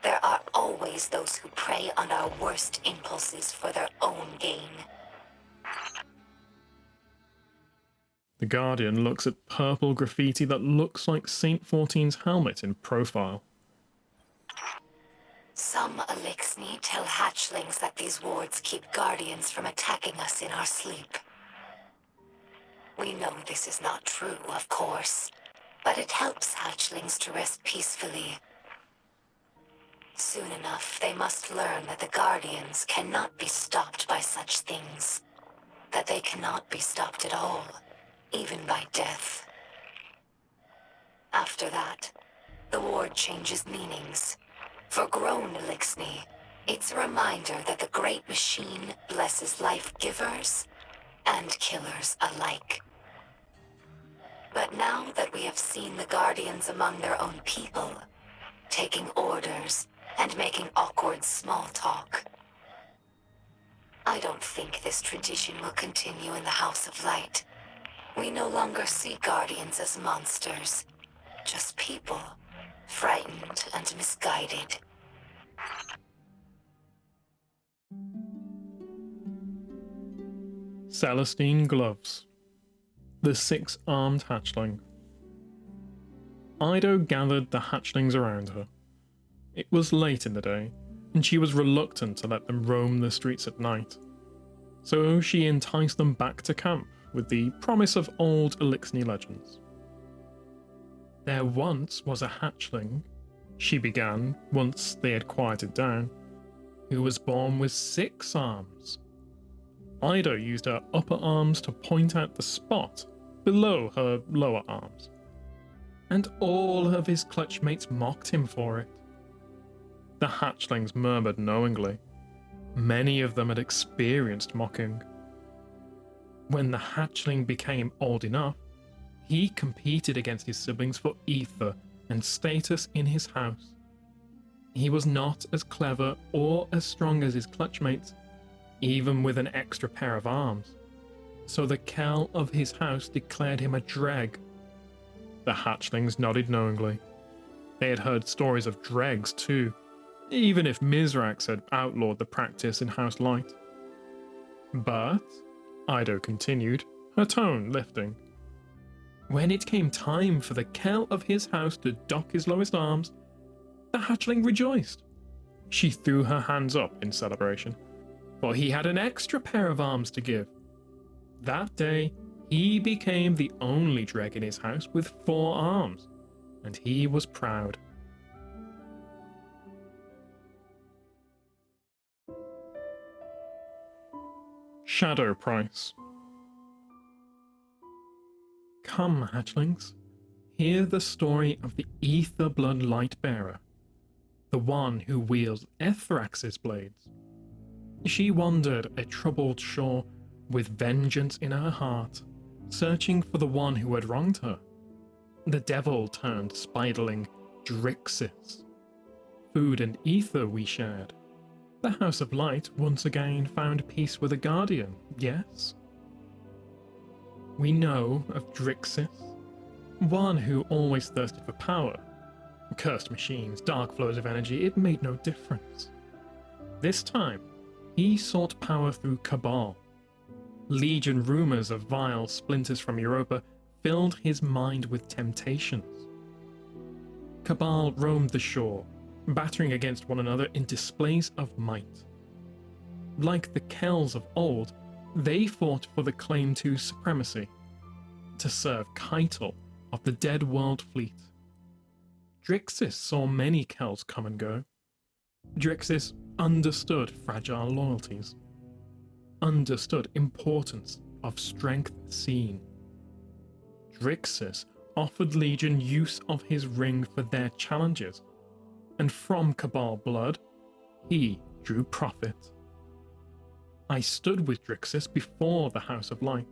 there are always those who prey on our worst impulses for their own gain. The Guardian looks at purple graffiti that looks like Saint 14's helmet in profile. Some Elixni tell hatchlings that these wards keep Guardians from attacking us in our sleep. We know this is not true, of course, but it helps hatchlings to rest peacefully. Soon enough, they must learn that the Guardians cannot be stopped by such things. That they cannot be stopped at all, even by death. After that, the ward changes meanings. For grown Elixni, it's a reminder that the Great Machine blesses life givers and killers alike. But now that we have seen the Guardians among their own people, taking orders and making awkward small talk, I don't think this tradition will continue in the House of Light. We no longer see Guardians as monsters, just people, frightened and misguided. Celestine Gloves, the six-armed hatchling. Ido gathered the hatchlings around her. It was late in the day, and she was reluctant to let them roam the streets at night. So she enticed them back to camp with the promise of old Elixni legends. There once was a hatchling, she began once they had quieted down, who was born with 6 arms. Ido used her upper arms to point out the spot below her lower arms, and all of his clutchmates mocked him for it. The hatchlings murmured knowingly. Many of them had experienced mocking. When the hatchling became old enough, he competed against his siblings for ether and status in his house. He was not as clever or as strong as his clutchmates, even with an extra pair of arms. So the Kell of his house declared him a dreg. The hatchlings nodded knowingly. They had heard stories of dregs too, even if Misraaks had outlawed the practice in House Light. But, Ido continued, her tone lifting, when it came time for the Kell of his house to dock his lowest arms, the hatchling rejoiced. She threw her hands up in celebration, for he had an extra pair of arms to give. That day, he became the only dreg in his house with 4 arms, and he was proud. Shadow Price. Come, hatchlings, hear the story of the Ether Blood Light Bearer, the one who wields Mithrax's blades. She wandered a troubled shore with vengeance in her heart, searching for the one who had wronged her. The devil turned spiderling Drixis. Food and ether we shared. The House of Light once again found peace with a guardian, yes? We know of Drixis, one who always thirsted for power. Cursed machines, dark flows of energy, it made no difference. This time, he sought power through Cabal. Legion rumors of vile splinters from Europa filled his mind with temptations. Cabal roamed the shore, battering against one another in displays of might. Like the Kells of old, they fought for the claim to supremacy, to serve Keitel of the Dead World Fleet. Drixis saw many Kells come and go. Drixis understood fragile loyalties, understood importance of strength seen. Drixis offered Legion use of his ring for their challenges, and from Cabal blood, he drew profit. I stood with Drixis before the House of Light.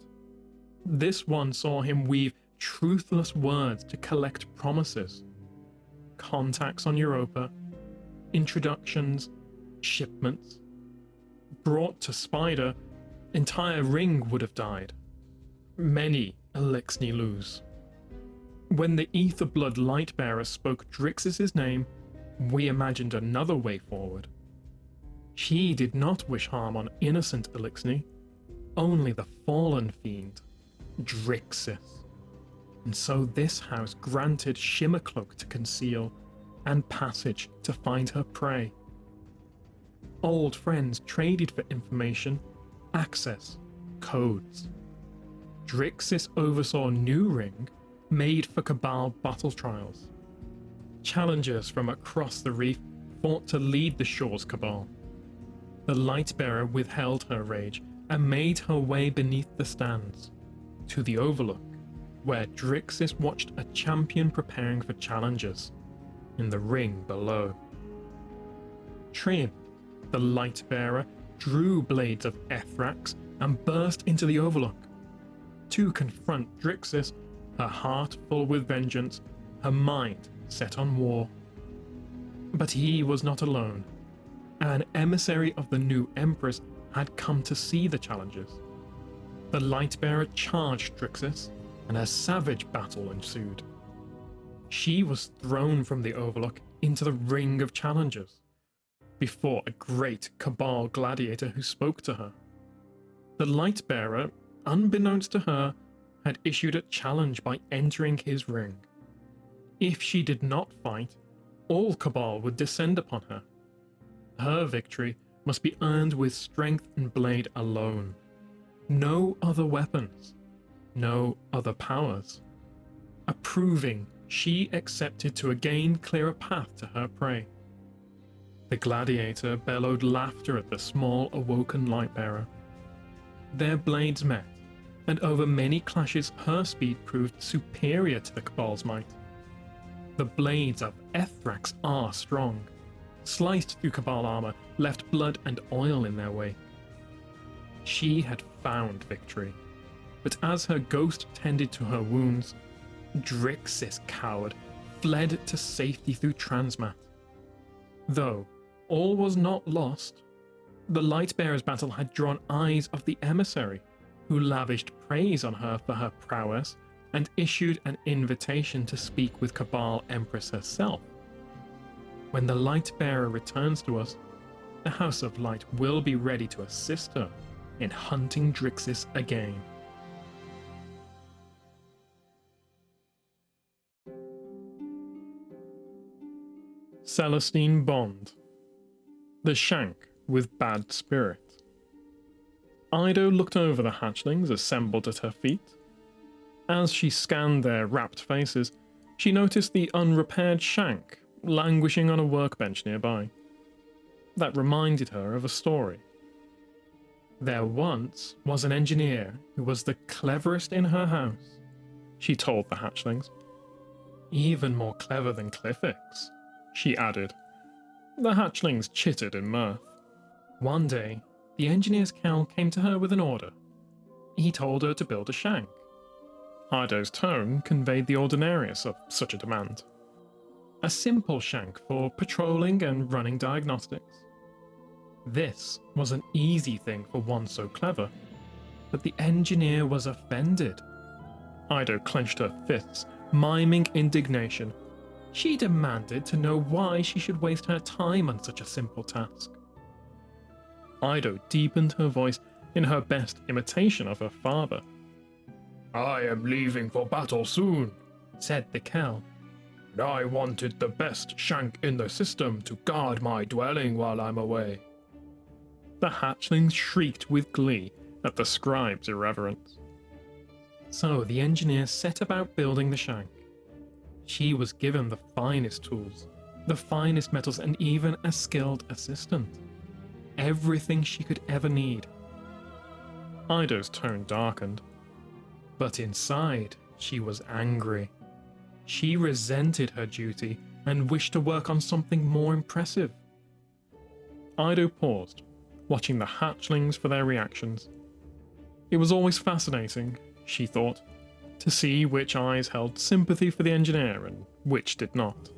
This one saw him weave truthless words to collect promises. Contacts on Europa, introductions, shipments. Brought to Spider, entire ring would have died. Many Elixni lose. When the Aetherblood Lightbearer spoke Drixis's name, we imagined another way forward. She did not wish harm on innocent Elixni, only the fallen fiend, Drixis. And so this house granted Shimmercloak to conceal, and passage to find her prey. Old friends traded for information, access, codes. Drixis oversaw new ring made for Cabal battle trials. Challengers from across the reef fought to lead the Shore's Cabal. The Lightbearer withheld her rage and made her way beneath the stands, to the Overlook, where Drixis watched a champion preparing for challengers, in the ring below. Trian, the Lightbearer, drew blades of Mithrax and burst into the Overlook, to confront Drixis, her heart full with vengeance, her mind set on war. But he was not alone. An emissary of the new Empress had come to see the challengers. The Lightbearer charged Drixis, and a savage battle ensued. She was thrown from the Overlook into the ring of challengers, before a great Cabal gladiator who spoke to her. The Lightbearer, unbeknownst to her, had issued a challenge by entering his ring. If she did not fight, all Cabal would descend upon her. Her victory must be earned with strength and blade alone. No other weapons, no other powers. Approving, she accepted to again clear a path to her prey. The gladiator bellowed laughter at the small awoken Lightbearer. Their blades met, and over many clashes her speed proved superior to the Cabal's might. The blades of Mithrax are strong. Sliced through Cabal armor, left blood and oil in their wake. She had found victory, but as her ghost tended to her wounds, Drixis cowered, fled to safety through Transmat. Though all was not lost, the Lightbearer's battle had drawn eyes of the emissary, who lavished praise on her for her prowess and issued an invitation to speak with Cabal Empress herself. When the Lightbearer returns to us, the House of Light will be ready to assist her in hunting Drixis again. Celestine Bond, the Shank with Bad Spirit. Ido looked over the hatchlings assembled at her feet. As she scanned their rapt faces, she noticed the unrepaired Shank languishing on a workbench nearby. That reminded her of a story. There once was an engineer who was the cleverest in her house, she told the hatchlings. Even more clever than Cliffix, she added. The hatchlings chittered in mirth. One day, the engineer's Kell came to her with an order. He told her to build a shank. Ido's tone conveyed the ordinariness of such a demand. A simple shank for patrolling and running diagnostics. This was an easy thing for one so clever, but the engineer was offended. Ido clenched her fists, miming indignation. She demanded to know why she should waste her time on such a simple task. Ido deepened her voice in her best imitation of her father. I am leaving for battle soon, said the Kell. And I wanted the best shank in the system to guard my dwelling while I'm away. The hatchlings shrieked with glee at the scribe's irreverence. So the engineer set about building the shank. She was given the finest tools, the finest metals, and even a skilled assistant. Everything she could ever need. Ido's tone darkened. But inside, she was angry. She resented her duty and wished to work on something more impressive. Ido paused, watching the hatchlings for their reactions. It was always fascinating, she thought, to see which eyes held sympathy for the engineer and which did not.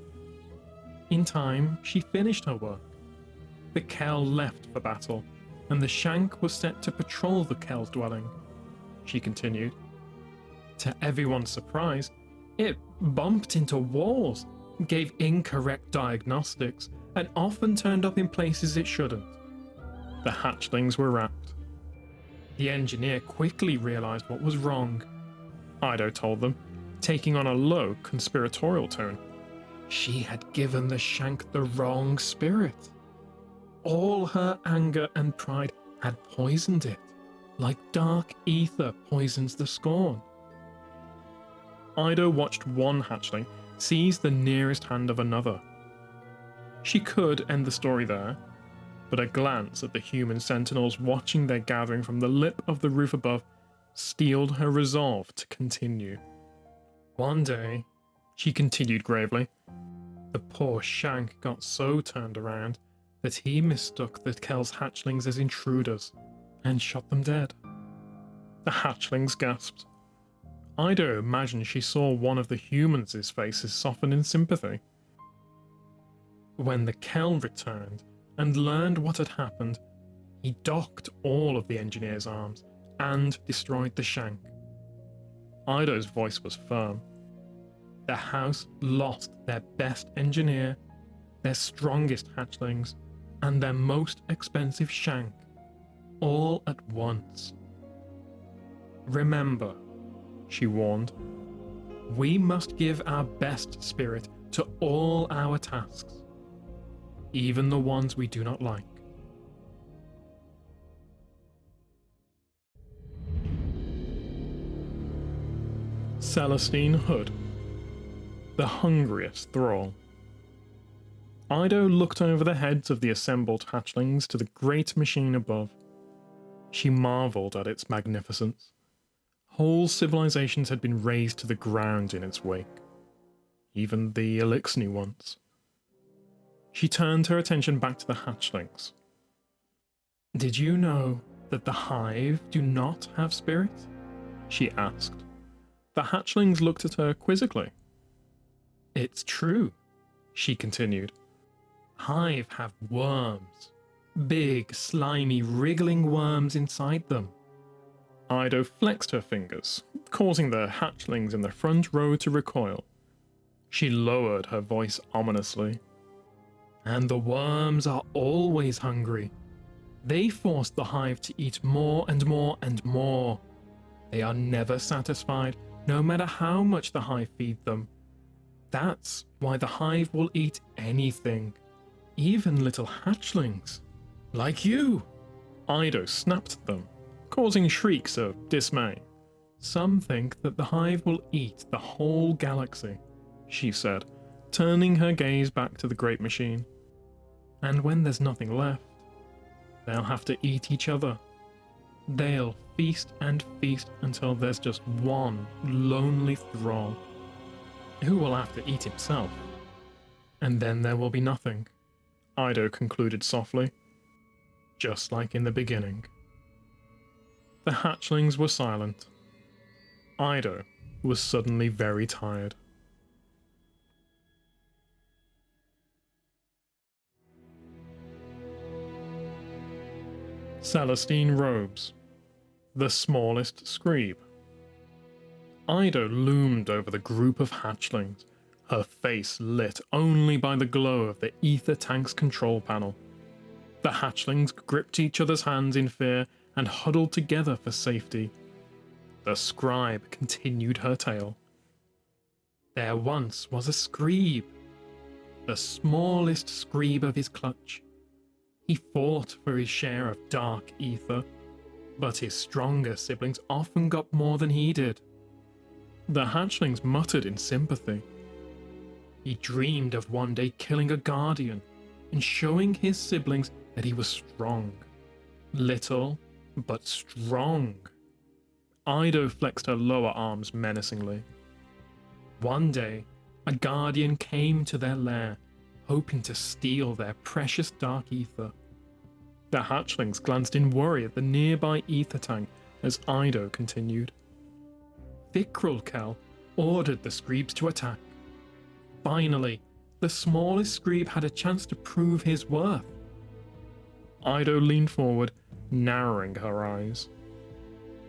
In time, she finished her work. The Kell left for battle, and the Shank was set to patrol the Kell's dwelling. She continued. To everyone's surprise, it bumped into walls, gave incorrect diagnostics, and often turned up in places it shouldn't. The hatchlings were wrapped. The engineer quickly realized what was wrong. Ido told them, taking on a low, conspiratorial tone. She had given the Shank the wrong spirit. All her anger and pride had poisoned it, like dark ether poisons the scorn. Ido watched one hatchling seize the nearest hand of another. She could end the story there, but a glance at the human sentinels watching their gathering from the lip of the roof above steeled her resolve to continue. One day, she continued gravely, the poor Shank got so turned around that he mistook the Kell's hatchlings as intruders and shot them dead. The hatchlings gasped. Ido imagined she saw one of the humans' faces soften in sympathy. When the Kell returned and learned what had happened, he docked all of the engineer's arms and destroyed the Shank. Ido's voice was firm. The house lost their best engineer, their strongest hatchlings, and their most expensive Shank, all at once. Remember, she warned, we must give our best spirit to all our tasks, even the ones we do not like. Celestine Hood, the hungriest thrall. Ido looked over the heads of the assembled hatchlings to the great machine above. She marvelled at its magnificence. Whole civilizations had been razed to the ground in its wake, even the Elixni ones. She turned her attention back to the hatchlings. Did you know that the Hive do not have spirit? She asked. The hatchlings looked at her quizzically. It's true, she continued. Hive have worms. Big, slimy, wriggling worms inside them. Ido flexed her fingers, causing the hatchlings in the front row to recoil. She lowered her voice ominously. And the worms are always hungry. They force the Hive to eat more and more and more. They are never satisfied, no matter how much the Hive feed them. That's why the Hive will eat anything, even little hatchlings, like you. Ido snapped at them, causing shrieks of dismay. Some think that the Hive will eat the whole galaxy, she said, turning her gaze back to the great machine. And when there's nothing left, they'll have to eat each other. They'll feast and feast until there's just one lonely thrall, who will have to eat himself. And then there will be nothing, Ido concluded softly, just like in the beginning. The hatchlings were silent. Ido was suddenly very tired. Celestine Robes, the smallest scribe. Ido loomed over the group of hatchlings, her face lit only by the glow of the ether tank's control panel. The hatchlings gripped each other's hands in fear and huddled together for safety. The scribe continued her tale. There once was a scribe, the smallest scribe of his clutch. He fought for his share of dark ether, but his stronger siblings often got more than he did. The hatchlings muttered in sympathy. He dreamed of one day killing a guardian and showing his siblings that he was strong. Little, but strong. Ido flexed her lower arms menacingly. One day, a guardian came to their lair, hoping to steal their precious dark ether. The hatchlings glanced in worry at the nearby ether tank as Ido continued. Vickrul Kell ordered the Screebs to attack. Finally, the smallest Screeb had a chance to prove his worth. Ido leaned forward, narrowing her eyes.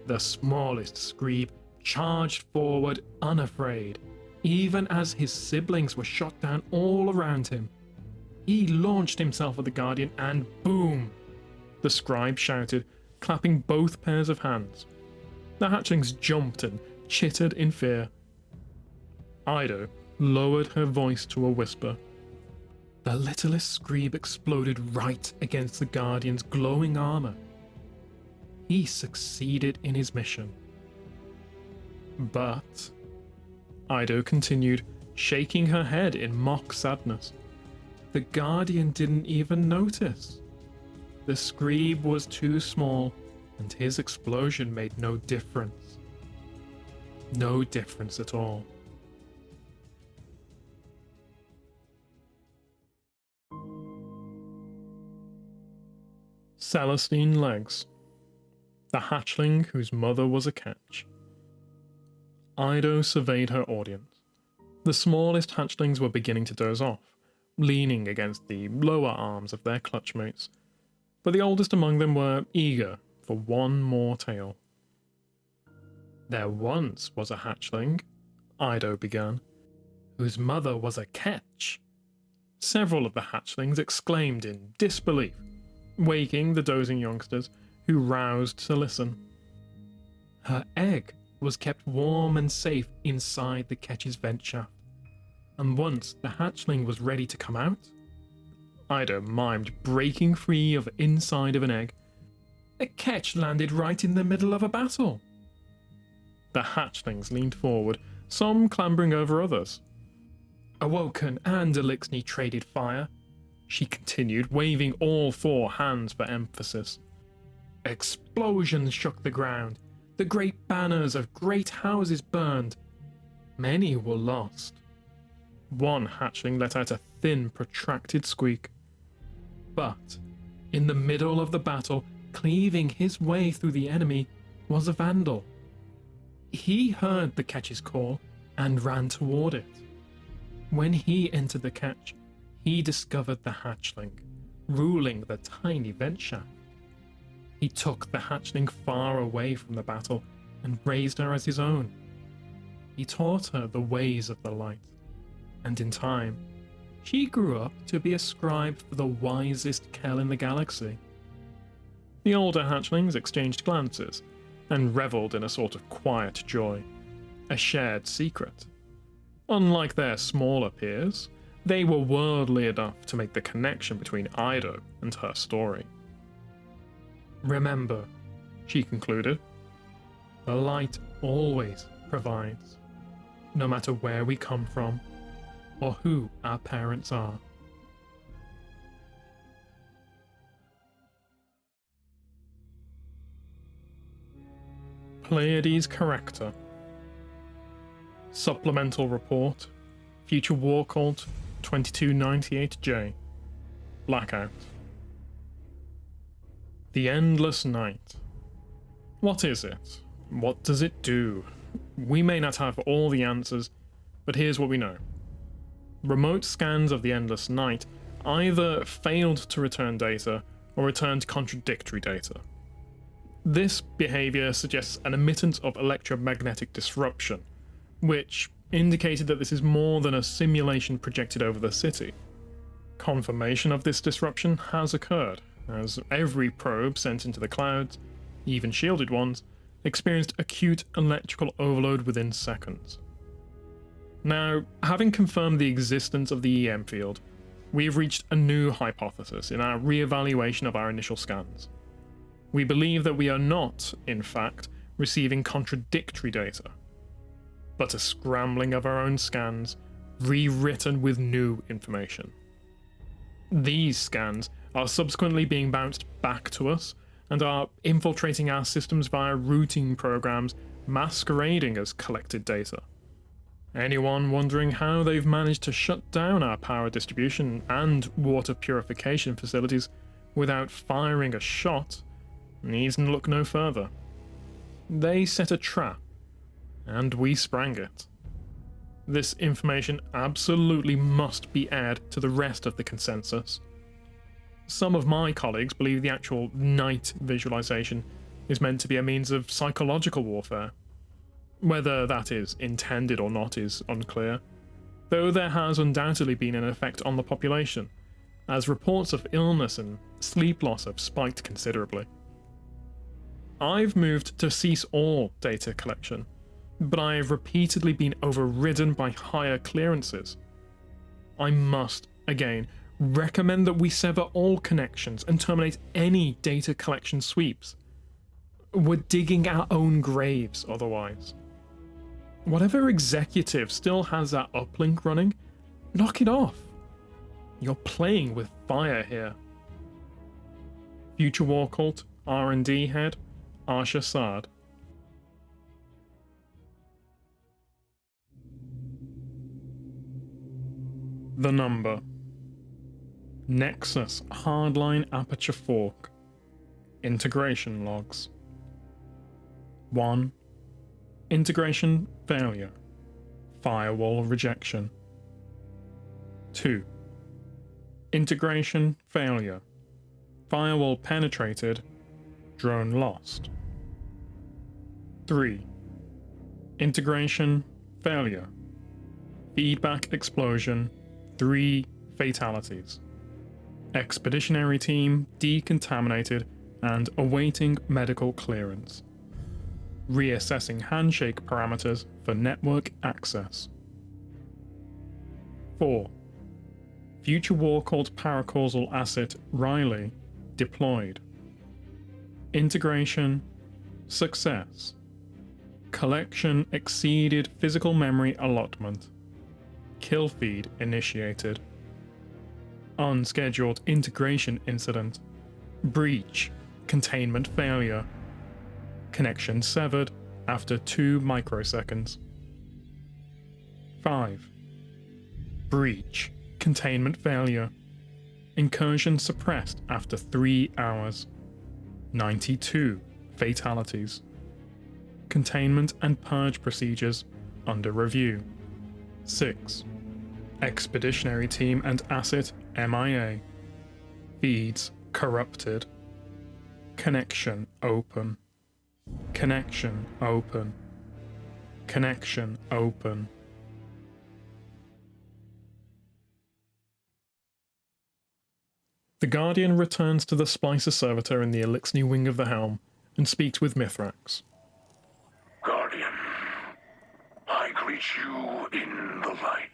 The smallest Screeb charged forward unafraid, even as his siblings were shot down all around him. He launched himself at the Guardian and boom! The scribe shouted, clapping both pairs of hands. The hatchlings jumped and chittered in fear. Ido lowered her voice to a whisper. The littlest Screeb exploded right against the Guardian's glowing armor. He succeeded in his mission. But, Ido continued, shaking her head in mock sadness, the Guardian didn't even notice. The Screeb was too small, and his explosion made no difference. No difference at all. Celestine Legs, the hatchling whose mother was a catch. Ido surveyed her audience. The smallest hatchlings were beginning to doze off, leaning against the lower arms of their clutchmates, but the oldest among them were eager for one more tale. There once was a hatchling, Ido began, whose mother was a ketch. Several of the hatchlings exclaimed in disbelief, waking the dozing youngsters, who roused to listen. Her egg was kept warm and safe inside the ketch's vent shaft, and once the hatchling was ready to come out, Ido mimed breaking free of the inside of an egg. A ketch landed right in the middle of a battle. The hatchlings leaned forward, some clambering over others. Awoken and Elixni traded fire, she continued, waving all four hands for emphasis. Explosions shook the ground. The great banners of great houses burned. Many were lost. One hatchling let out a thin, protracted squeak. But, in the middle of the battle, cleaving his way through the enemy, was a vandal. He heard the ketch's call and ran toward it. When he entered the ketch, he discovered the hatchling, ruling the tiny vent shaft. He took the hatchling far away from the battle and raised her as his own. He taught her the ways of the light, and in time, she grew up to be a scribe for the wisest Kell in the galaxy. The older hatchlings exchanged glances and revelled in a sort of quiet joy, a shared secret. Unlike their smaller peers, they were worldly enough to make the connection between Ido and her story. Remember, she concluded, the light always provides, no matter where we come from or who our parents are. Pleiades Corrector. Supplemental Report, Future War Cult 2298J. Blackout. The Endless Night. What is it? What does it do? We may not have all the answers, but here's what we know. Remote scans of the Endless Night either failed to return data or returned contradictory data. This behavior suggests an emittance of electromagnetic disruption, which indicated that this is more than a simulation projected over the city. Confirmation of this disruption has occurred, as every probe sent into the clouds, even shielded ones, experienced acute electrical overload within seconds. Now, having confirmed the existence of the EM field, we have reached a new hypothesis in our re-evaluation of our initial scans. We believe that we are not, in fact, receiving contradictory data, but a scrambling of our own scans, rewritten with new information. These scans are subsequently being bounced back to us and are infiltrating our systems via routing programs masquerading as collected data. Anyone wondering how they've managed to shut down our power distribution and water purification facilities without firing a shot needs to look no further. They set a trap, and we sprang it. This information absolutely must be aired to the rest of the consensus. Some of my colleagues believe the actual night visualization is meant to be a means of psychological warfare. Whether that is intended or not is unclear, though there has undoubtedly been an effect on the population, as reports of illness and sleep loss have spiked considerably. I've moved to cease all data collection, but I have repeatedly been overridden by higher clearances. I must, again, recommend that we sever all connections and terminate any data collection sweeps. We're digging our own graves otherwise. Whatever executive still has that uplink running, knock it off. You're playing with fire here. Future War Cult R&D head, Arsha Saad. The number. Nexus Hardline Aperture Fork. Integration logs. 1. Integration failure. Firewall rejection. 2. Integration failure. Firewall penetrated. Drone lost. 3. Integration failure. Feedback explosion. 3 fatalities. Expeditionary team decontaminated and awaiting medical clearance. Reassessing handshake parameters for network access. 4. Future War Cult paracausal asset Riley deployed. Integration success. Collection exceeded physical memory allotment. Kill feed initiated. Unscheduled integration incident. Breach. Containment failure. Connection severed after 2 microseconds. 5. Breach. Containment failure. Incursion suppressed after 3 hours. 92 fatalities. Containment and purge procedures under review. 6. Expeditionary team and asset MIA. Feeds corrupted. Connection open. Connection open. Connection open. The Guardian returns to the Splicer servitor in the Elixni wing of the helm and speaks with Mithrax. Guardian, I greet you in the light.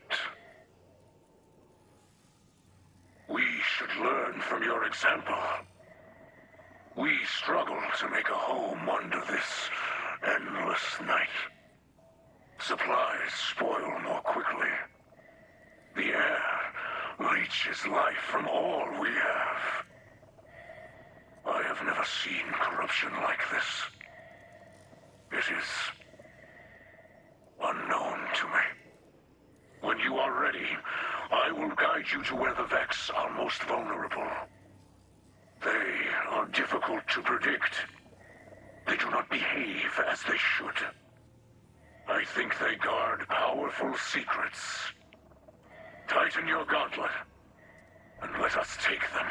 We should learn from your example. We struggle to make a home under this endless night. Supplies spoil more quickly. The air leeches life from all we have. I have never seen corruption like this. It is unknown to me. When you are ready, I will guide you to where the Vex are most vulnerable. They are difficult to predict. They do not behave as they should. I think they guard powerful secrets. Tighten your gauntlet, and let us take them.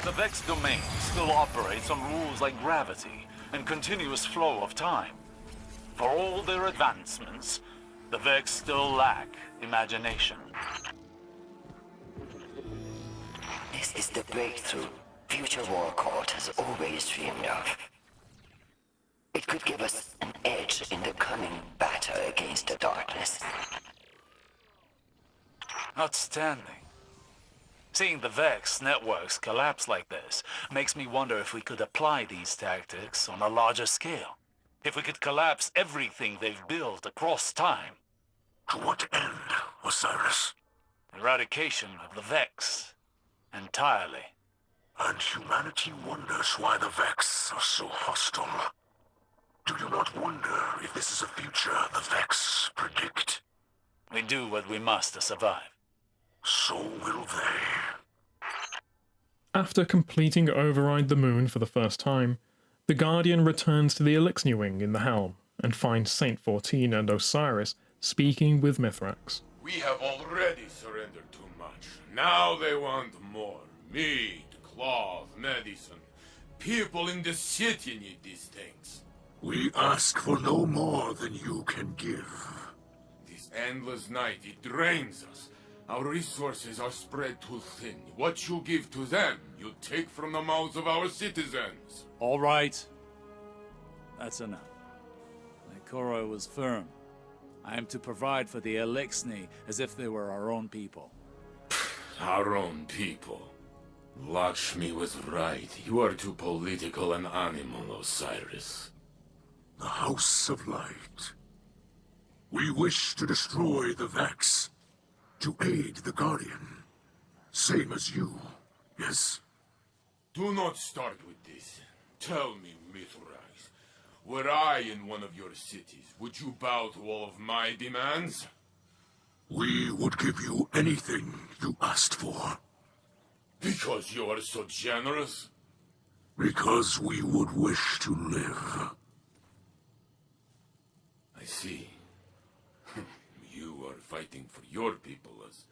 The Vex domain still operates on rules like gravity and continuous flow of time. For all their advancements, the Vex still lack imagination. This is the breakthrough Future War Court has always dreamed of. It could give us an edge in the coming battle against the darkness. Outstanding. Seeing the Vex networks collapse like this makes me wonder if we could apply these tactics on a larger scale. If we could collapse everything they've built across time. To what end, Osiris? Eradication of the Vex. Entirely. And humanity wonders why the Vex are so hostile. Do you not wonder if this is a future the Vex predict? We do what we must to survive. So will they. After completing Override the Moon for the first time, The Guardian returns to the Illuminus wing in the helm and finds Saint 14 and Osiris speaking with Mithrax. We have already surrendered too much. Now they want more. Meat, cloth, medicine. People in the city need these things. We ask for no more than you can give. This endless night, it drains us. Our resources are spread too thin. What you give to them, you take from the mouths of our citizens. All right. That's enough. Ikora was firm. I am to provide for the Illuminus as if they were our own people. Our own people. Lakshmi was right. You are too political an animal, Osiris. The House of Light. We wish to destroy the Vex, to aid the Guardian. Same as you, yes? Do not start with this. Tell me, Mithrax, were I in one of your cities, would you bow to all of my demands? We would give you anything you asked for. Because you are so generous? Because we would wish to live. I see. You are fighting for your people as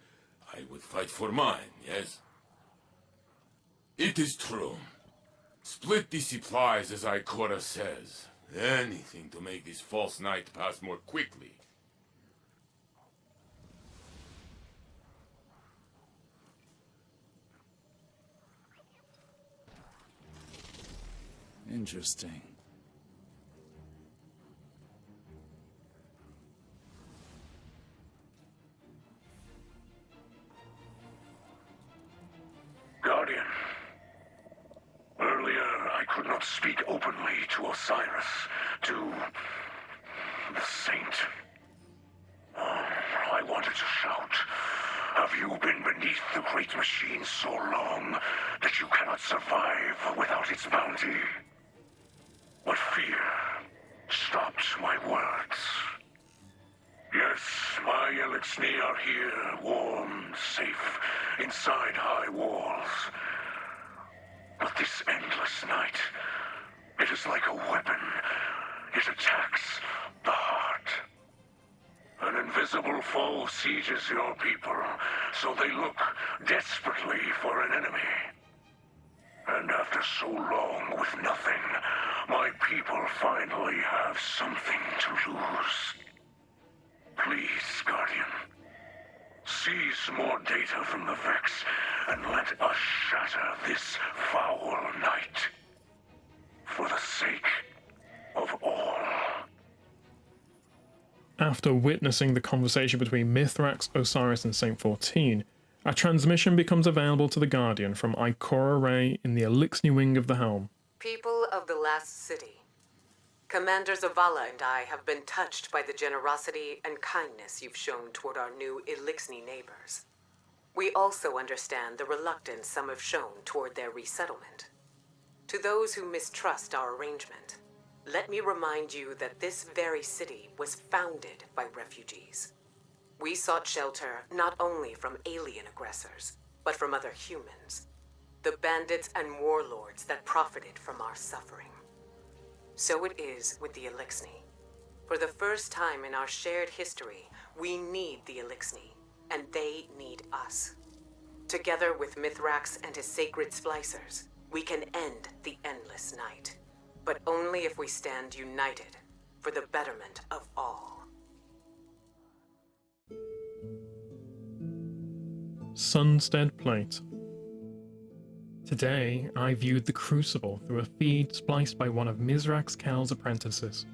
I would fight for mine, yes? It is true. Split the supplies as Ikora says. Anything to make this false night pass more quickly. Interesting. Guardian. Earlier, I could not speak openly to Osiris, to the Saint. I wanted to shout. Have you been beneath the great machine so long that you cannot survive without its bounty? But fear stopped my words. Yes, my Illuminus are here, warm, safe, inside high walls. But this endless night, it is like a weapon. It attacks the heart. An invisible foe sieges your people, so they look desperately for an enemy. And after so long with nothing, my people finally have something to lose. Please, Guardian, seize more data from the Vex and let us shatter this foul night. For the sake of all. After witnessing the conversation between Mithrax, Osiris, and Saint 14, a transmission becomes available to the Guardian from Ikora Ray in the Illuminus wing of the helm. People of the last city, Commander Zavala and I have been touched by the generosity and kindness you've shown toward our new Illuminus neighbors. We also understand the reluctance some have shown toward their resettlement. To those who mistrust our arrangement, let me remind you that this very city was founded by refugees. We sought shelter not only from alien aggressors, but from other humans, the bandits and warlords that profited from our suffering. So it is with the Illuminus. For the first time in our shared history, we need the Illuminus, and they need us. Together with Mithrax and his sacred splicers, we can end the endless night. But only if we stand united for the betterment of all. Sunstead Plate. Today, I viewed the Crucible through a feed spliced by one of Misraaks Kell's apprentices.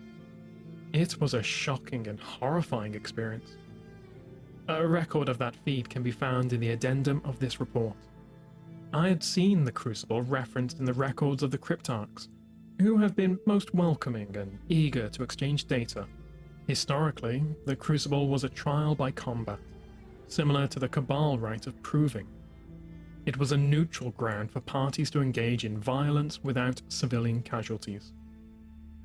It was a shocking and horrifying experience. A record of that feed can be found in the addendum of this report. I had seen the Crucible referenced in the records of the Cryptarchs, who have been most welcoming and eager to exchange data. Historically, the Crucible was a trial by combat, similar to the Cabal rite of proving. It was a neutral ground for parties to engage in violence without civilian casualties.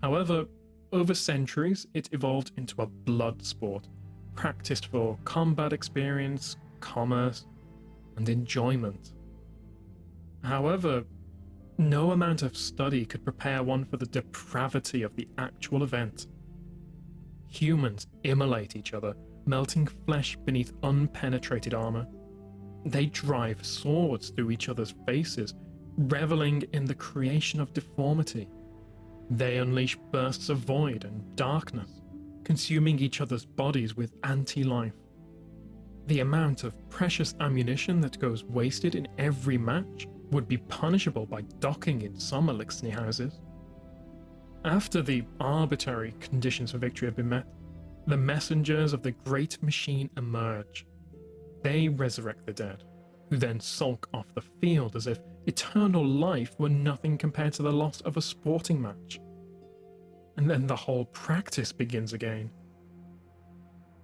However, over centuries, it evolved into a blood sport, practiced for combat experience, commerce, and enjoyment. However, No amount of study could prepare one for the depravity of the actual event. Humans immolate each other, melting flesh beneath unpenetrated armor. They drive swords through each other's faces, reveling in the creation of deformity. They unleash bursts of void and darkness, consuming each other's bodies with anti-life. The amount of precious ammunition that goes wasted in every match would be punishable by docking in some Elixni houses. After the arbitrary conditions for victory have been met, the messengers of the great machine emerge. They resurrect the dead, who then sulk off the field as if eternal life were nothing compared to the loss of a sporting match. And then the whole practice begins again.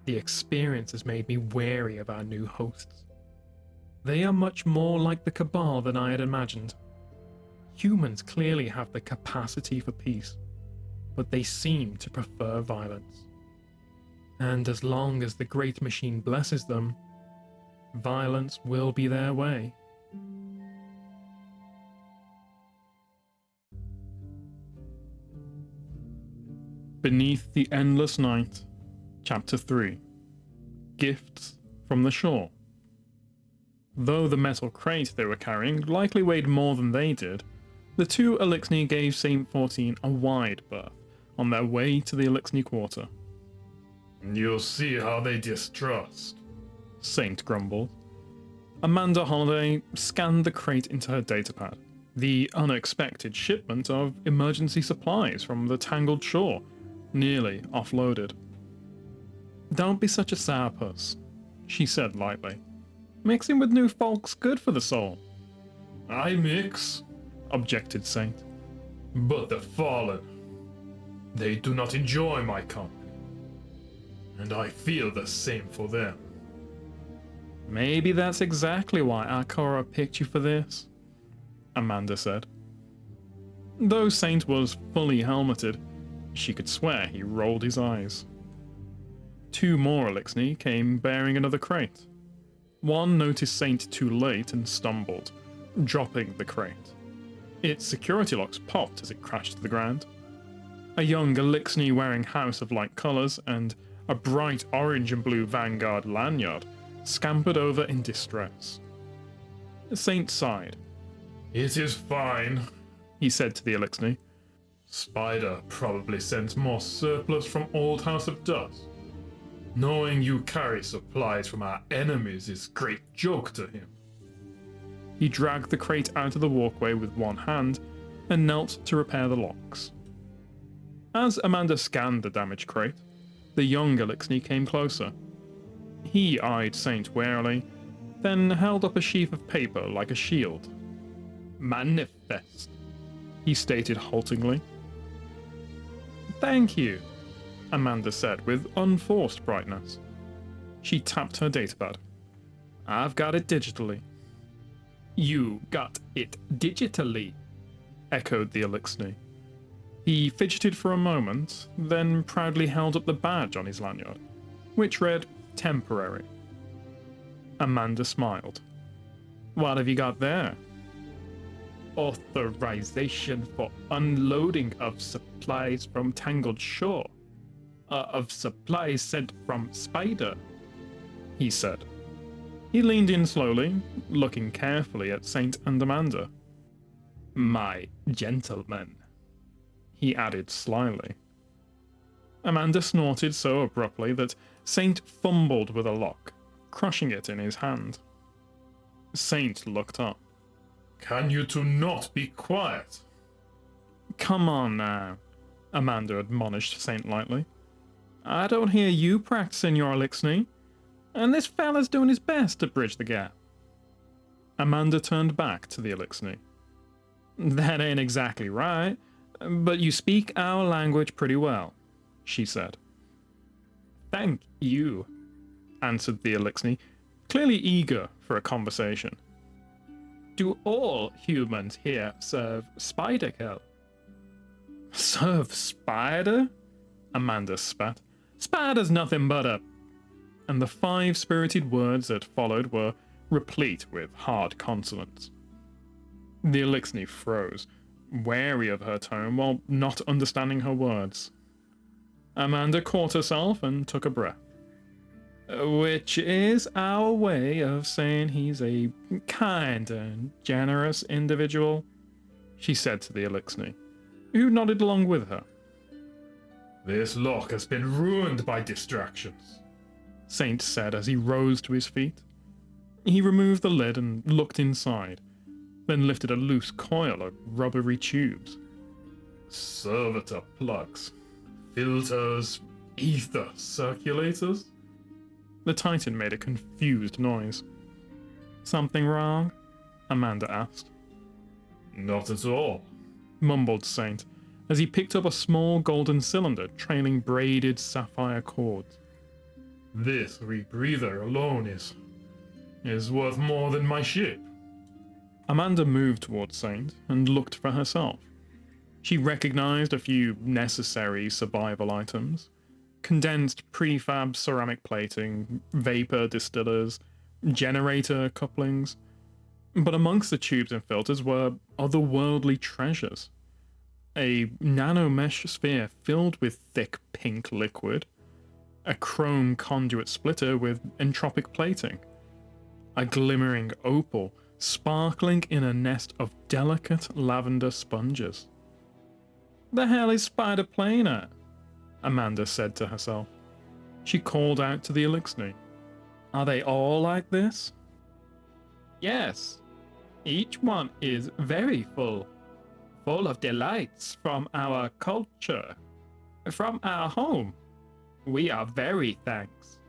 The experience has made me wary of our new hosts. They are much more like the Cabal than I had imagined. Humans clearly have the capacity for peace, but they seem to prefer violence. And as long as the great machine blesses them, violence will be their way. Beneath the Endless Night, Chapter 3. Gifts from the Shore. Though the metal crate they were carrying likely weighed more than they did, the two Elixni gave Saint 14 a wide berth on their way to the Elixni Quarter. You'll see how they distrust, Saint grumbled. Amanda Holiday scanned the crate into her datapad. The unexpected shipment of emergency supplies from the Tangled Shore, nearly offloaded. Don't be such a sourpuss, she said lightly. Mixing with new folk's good for the soul. I mix, objected Saint. But the Fallen, they do not enjoy my company. And I feel the same for them. Maybe that's exactly why Akora picked you for this, Amanda said. Though Saint was fully helmeted, she could swear he rolled his eyes. Two more Elixni came bearing another crate. One noticed Saint too late and stumbled, dropping the crate. Its security locks popped as it crashed to the ground. A young Elixni wearing House of Light colours and a bright orange and blue Vanguard lanyard scampered over in distress. Saint sighed. It is fine, he said to the Elixni. Spider probably sent more surplus from Old House of Dust. Knowing you carry supplies from our enemies is great joke to him. He dragged the crate out of the walkway with one hand and knelt to repair the locks. As Amanda scanned the damaged crate, the young Elixni came closer. He eyed Saint warily, then held up a sheaf of paper like a shield. Manifest, he stated haltingly. Thank you, Amanda said with unforced brightness. She tapped her datapad. I've got it digitally. You got it digitally, echoed the Elixni. He fidgeted for a moment, then proudly held up the badge on his lanyard, which read temporary. Amanda smiled. What have you got there? Authorization for unloading of supplies from Tangled Shore. Of supplies sent from Spider, he said. He leaned in slowly, looking carefully at Saint and Amanda. My gentlemen, he added slyly. Amanda snorted so abruptly that Saint fumbled with a lock, crushing it in his hand. Saint looked up. Can you two not be quiet? Come on now, Amanda admonished Saint lightly. I don't hear you practicing your Elixni, and this fella's doing his best to bridge the gap. Amanda turned back to the Elixni. That ain't exactly right, but you speak our language pretty well, she said. Thank you, answered the Elixni, clearly eager for a conversation. Do all humans here serve Spider, Kell? Serve Spider? Amanda spat. Spider's nothing but a... And the 5 spirited words that followed were replete with hard consonants. The Elixni froze, wary of her tone while not understanding her words. Amanda caught herself and took a breath. Which is our way of saying he's a kind and generous individual, she said to the Elixni, who nodded along with her. This lock has been ruined by distractions, Saint said as he rose to his feet. He removed the lid and looked inside, then lifted a loose coil of rubbery tubes. Servitor plugs, filters, ether circulators? The Titan made a confused noise. Something wrong? Amanda asked. Not at all, mumbled Saint, as he picked up a small golden cylinder trailing braided sapphire cords. This rebreather alone is worth more than my ship. Amanda moved towards Saint and looked for herself. She recognized a few necessary survival items. Condensed prefab ceramic plating, vapor distillers, generator couplings. But amongst the tubes and filters were otherworldly treasures. A nano-mesh sphere filled with thick pink liquid, a chrome conduit splitter with entropic plating, a glimmering opal sparkling in a nest of delicate lavender sponges. The hell is Spider playing at? Amanda said to herself. She called out to the Elixni. Are they all like this? Yes. Each one is very full of delights from our culture, from our home. We are very thanks.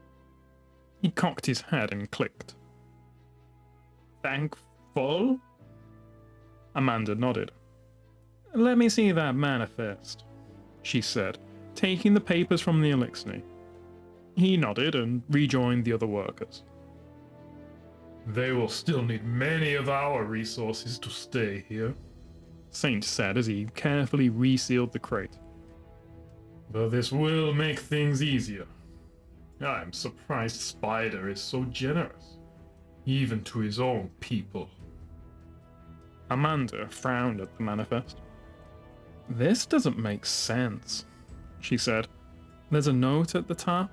He cocked his head and clicked. Thankful? Amanda nodded. Let me see that manifest, she said, taking the papers from the Elixni. He nodded and rejoined the other workers. They will still need many of our resources to stay here, Saint said as he carefully resealed the crate. But this will make things easier. I'm surprised Spider is so generous, even to his own people. Amanda frowned at the manifest. This doesn't make sense, she said. There's a note at the top.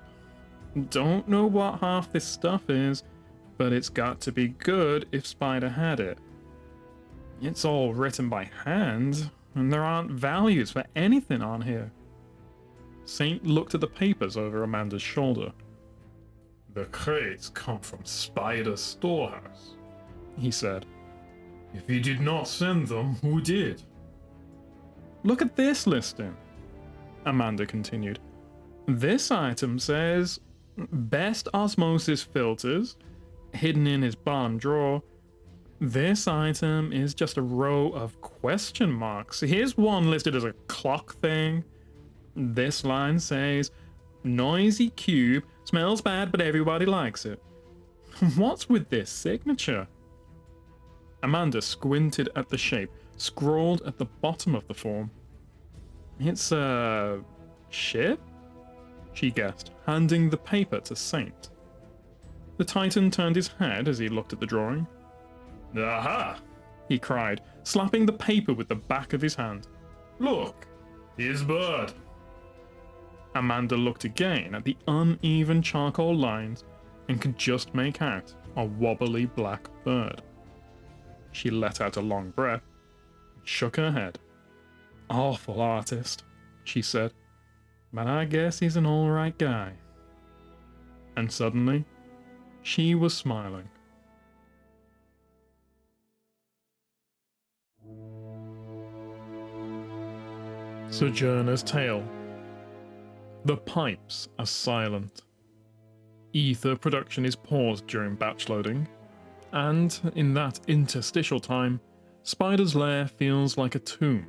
Don't know what half this stuff is, but it's got to be good if Spider had it. It's all written by hand, and there aren't values for anything on here. Saint looked at the papers over Amanda's shoulder. The crates come from Spider's storehouse, he said. If he did not send them, who did? Look at this listing, Amanda continued. This item says, best osmosis filters, hidden in his bottom drawer. This item is just a row of question marks. Here's one listed as a clock thing. This line says, noisy cube, smells bad but everybody likes it. What's with this signature? Amanda squinted at the shape, scrawled at the bottom of the form. It's a ship? She guessed, handing the paper to Saint. The Titan turned his head as he looked at the drawing. Aha! He cried, slapping the paper with the back of his hand. Look! His bird! Amanda looked again at the uneven charcoal lines and could just make out a wobbly black bird. She let out a long breath and shook her head. Awful artist, she said, but I guess he's an alright guy. And suddenly, she was smiling. Sojourner's Tale. The pipes are silent. Ether production is paused during batch loading, and in that interstitial time, Spider's lair feels like a tomb.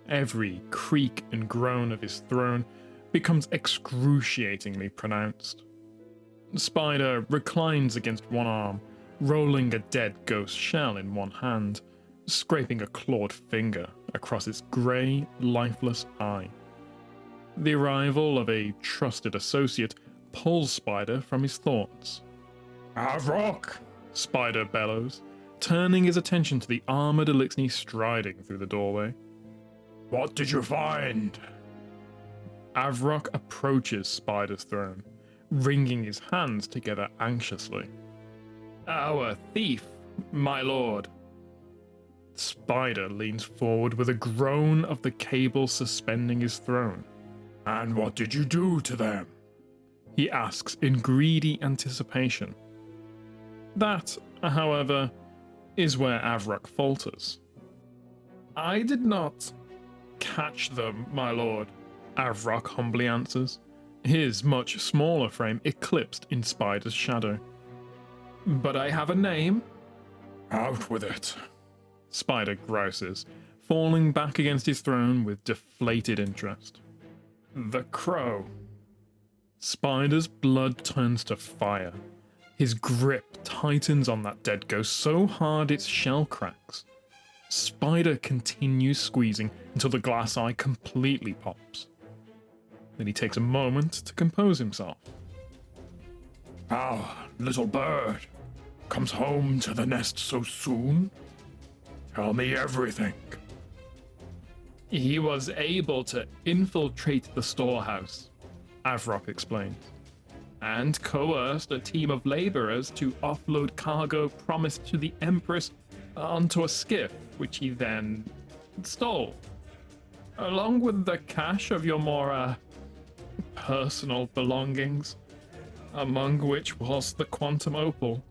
Every creak and groan of his throne becomes excruciatingly pronounced. Spider reclines against one arm, rolling a dead ghost shell in one hand, scraping a clawed finger across its grey, lifeless eye. The arrival of a trusted associate pulls Spider from his thoughts. "Avrock!" Spider bellows, turning his attention to the armored Illuminus striding through the doorway. What did you find? Avrok approaches Spider's throne, wringing his hands together anxiously. Our thief, my lord. Spider leans forward with a groan of the cable suspending his throne. And what did you do to them? He asks in greedy anticipation. That, however, is where Avrok falters. I did not catch them, my lord, Avrok humbly answers, his much smaller frame eclipsed in Spider's shadow. But I have a name. Out with it. Spider grouses, falling back against his throne with deflated interest. The Crow. Spider's blood turns to fire. His grip tightens on that dead ghost so hard its shell cracks. Spider continues squeezing until the glass eye completely pops. Then he takes a moment to compose himself. Our little bird comes home to the nest so soon? Tell me everything. He was able to infiltrate the storehouse, Avrok explains, and coerced a team of laborers to offload cargo promised to the Empress onto a skiff, which he then stole, along with the cache of your more personal belongings, among which was the quantum opal.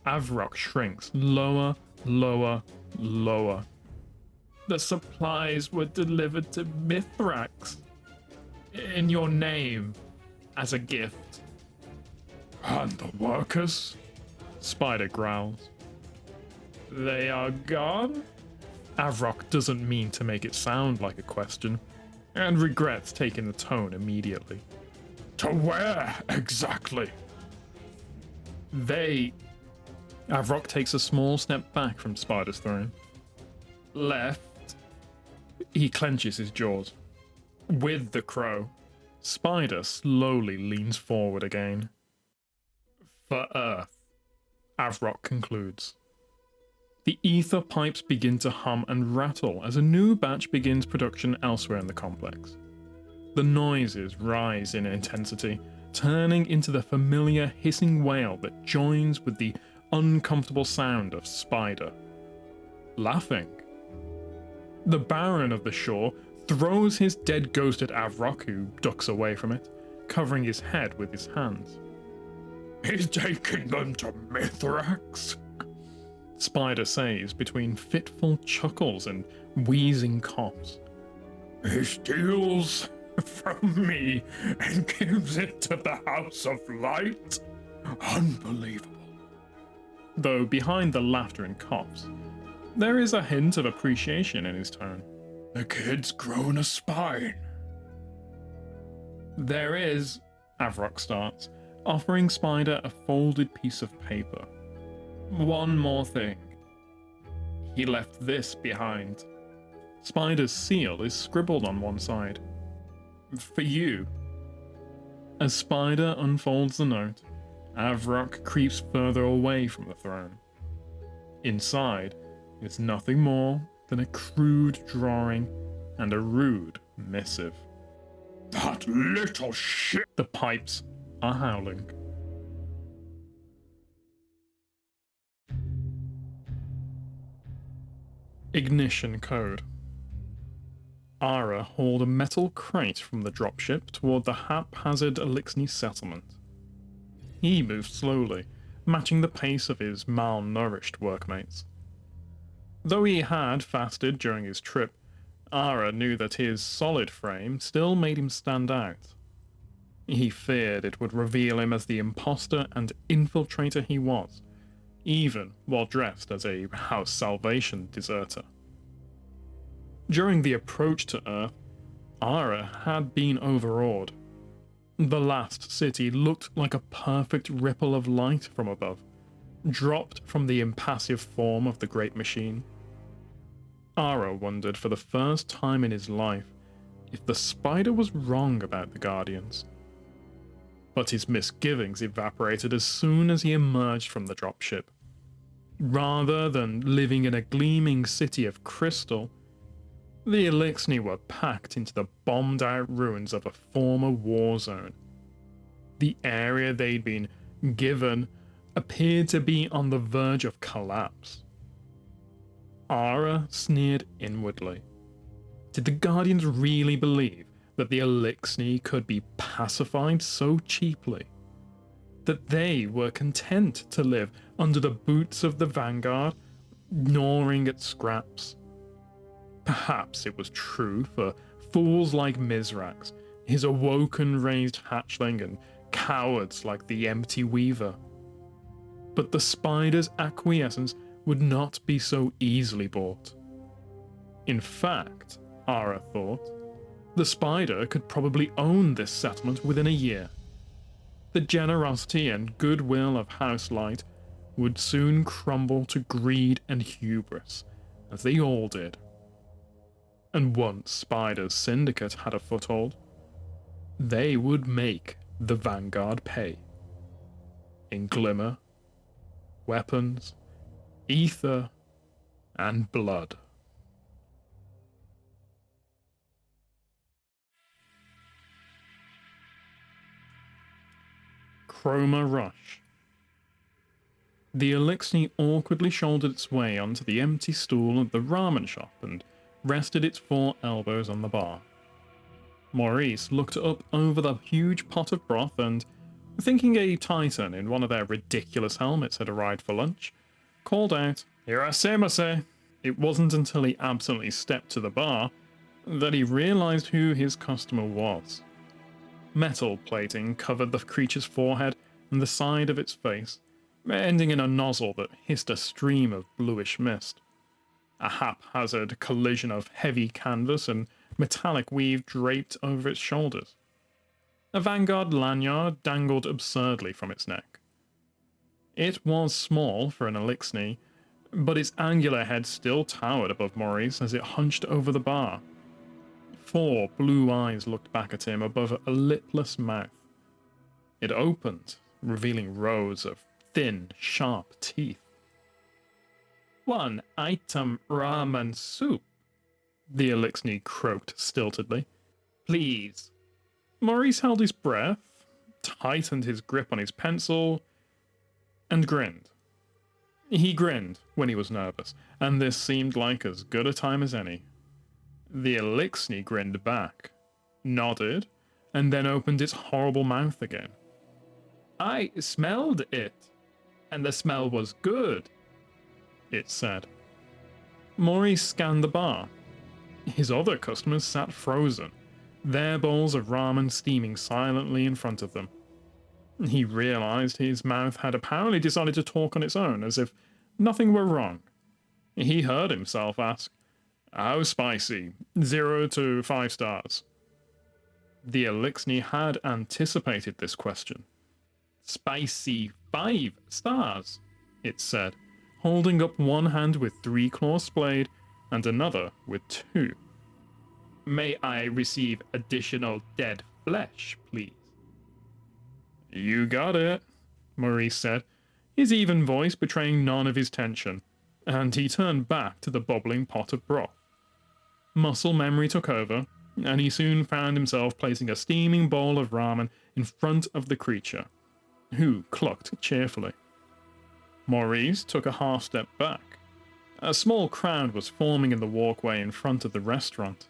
Avrok shrinks lower, lower, lower. The supplies were delivered to Mithrax in your name as a gift. And the workers? Spider growls. They are gone? Avrok doesn't mean to make it sound like a question, and regrets taking the tone immediately. To where exactly? Avrok takes a small step back from Spider's throne. Left. He clenches his jaws. With the Crow. Spider slowly leans forward again. For Earth. Avrok concludes. The ether pipes begin to hum and rattle as a new batch begins production elsewhere in the complex. The noises rise in intensity, turning into the familiar hissing wail that joins with the uncomfortable sound of Spider laughing. The Baron of the Shore throws his dead ghost at Avrok, who ducks away from it, covering his head with his hands. He's taking them to Mithrax? Spider says between fitful chuckles and wheezing coughs. He steals from me and gives it to the House of Light? Unbelievable. Though behind the laughter and coughs, there is a hint of appreciation in his tone. The kid's grown a spine. There is, Avrok starts, offering Spider a folded piece of paper. One more thing. He left this behind. Spider's seal is scribbled on one side. For you. As Spider unfolds the note, Avrok creeps further away from the throne. Inside is nothing more than a crude drawing and a rude missive. That little shit! The pipes are howling. Ignition code. Ara hauled a metal crate from the dropship toward the haphazard Illuminus settlement. He moved slowly, matching the pace of his malnourished workmates. Though he had fasted during his trip, Ara knew that his solid frame still made him stand out. He feared it would reveal him as the imposter and infiltrator he was, even while dressed as a House Salvation deserter. During the approach to Earth, Ara had been overawed. The last city looked like a perfect ripple of light from above, dropped from the impassive form of the great machine. Ara wondered for the first time in his life if the Spider was wrong about the Guardians. But his misgivings evaporated as soon as he emerged from the dropship. Rather than living in a gleaming city of crystal, the Illuminus were packed into the bombed-out ruins of a former war zone. The area they'd been given appeared to be on the verge of collapse. Ara sneered inwardly. Did the Guardians really believe that the Illuminus could be pacified so cheaply? That they were content to live under the boots of the Vanguard, gnawing at scraps? Perhaps it was true for fools like Misraaks, his awoken raised hatchling, and cowards like the Empty Weaver. But the Spider's acquiescence would not be so easily bought. In fact, Ara thought, the Spider could probably own this settlement within a year. The generosity and goodwill of House Light would soon crumble to greed and hubris, as they all did. And once Spider's syndicate had a foothold, they would make the Vanguard pay. In glimmer, weapons, ether, and blood. Chroma Rush. The Illuminus awkwardly shouldered its way onto the empty stool of the ramen shop and rested its 4 elbows on the bar. Maurice looked up over the huge pot of broth and, thinking a Titan in one of their ridiculous helmets had arrived for lunch, called out, "Irashimasu." It wasn't until he absently stepped to the bar that he realized who his customer was. Metal plating covered the creature's forehead and the side of its face, ending in a nozzle that hissed a stream of bluish mist. A haphazard collision of heavy canvas and metallic weave draped over its shoulders. A Vanguard lanyard dangled absurdly from its neck. It was small for an Illuminus, but its angular head still towered above Maurice as it hunched over the bar. 4 blue eyes looked back at him above a lipless mouth. It opened, revealing rows of thin, sharp teeth. "1 item ramen soup," the Illuminus croaked stiltedly. "Please." Maurice held his breath, tightened his grip on his pencil, and grinned. He grinned when he was nervous, and this seemed like as good a time as any. The Illuminus grinned back, nodded, and then opened its horrible mouth again. "I smelled it, and the smell was good," it said. Maurice scanned the bar. His other customers sat frozen, their bowls of ramen steaming silently in front of them. He realized his mouth had apparently decided to talk on its own, as if nothing were wrong. He heard himself ask, "How spicy? 0 to 5 stars." The Illuminus had anticipated this question. "Spicy 5 stars," it said, holding up one hand with 3 claws splayed and another with 2. "May I receive additional dead flesh, please?" "You got it," Maurice said, his even voice betraying none of his tension, and he turned back to the bubbling pot of broth. Muscle memory took over, and he soon found himself placing a steaming bowl of ramen in front of the creature, who clucked cheerfully. Maurice took a half step back. A small crowd was forming in the walkway in front of the restaurant.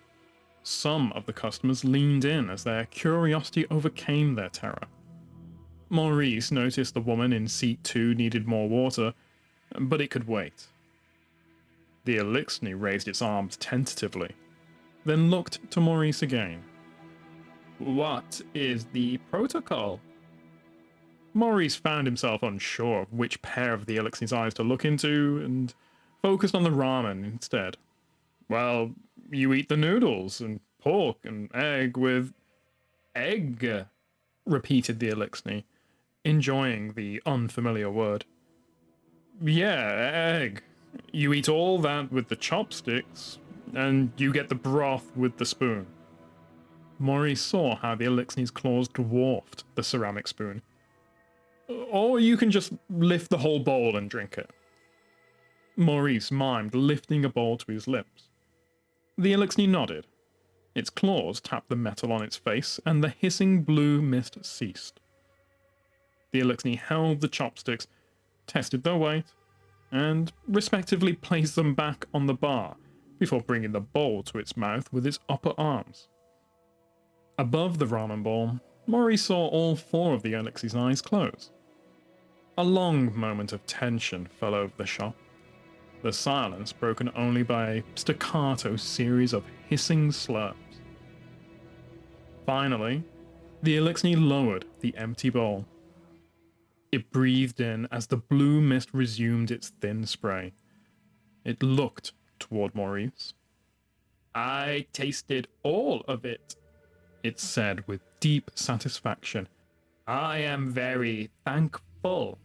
Some of the customers leaned in as their curiosity overcame their terror. Maurice noticed the woman in seat 2 needed more water, but it could wait. The Illuminus raised its arms tentatively, then looked to Maurice again. "What is the protocol?" Maurice found himself unsure of which pair of the Illuminus eyes to look into, and focused on the ramen instead. "Well, you eat the noodles, and pork, and egg with..." "Egg," repeated the Illuminus, enjoying the unfamiliar word. "Yeah, egg. You eat all that with the chopsticks, and you get the broth with the spoon." Maurice saw how the Illuminus claws dwarfed the ceramic spoon. "Or you can just lift the whole bowl and drink it." Maurice mimed, lifting a ball to his lips. The Illuminus nodded. Its claws tapped the metal on its face, and the hissing blue mist ceased. The Illuminus held the chopsticks, tested their weight, and respectively placed them back on the bar before bringing the bowl to its mouth with its upper arms. Above the ramen bowl, Maurice saw all four of the Illuminus's eyes close. A long moment of tension fell over the shop, the silence broken only by a staccato series of hissing slurps. Finally, the Illuminus lowered the empty bowl. It breathed in as the blue mist resumed its thin spray. It looked toward Maurice. "I tasted all of it," it said with deep satisfaction. "I am very thankful."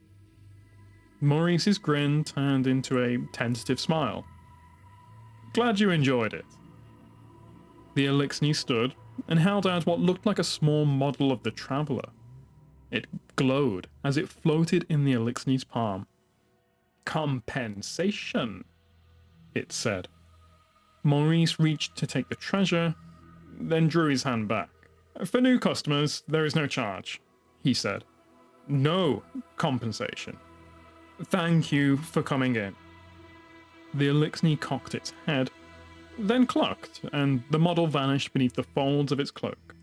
Maurice's grin turned into a tentative smile. "Glad you enjoyed it." The Illuminus stood and held out what looked like a small model of the Traveller. It glowed as it floated in the Illuminus's palm. "Compensation," it said. Maurice reached to take the treasure, then drew his hand back. "For new customers, there is no charge," he said. "No compensation. Thank you for coming in." The Illuminus cocked its head, then clucked, and the model vanished beneath the folds of its cloak.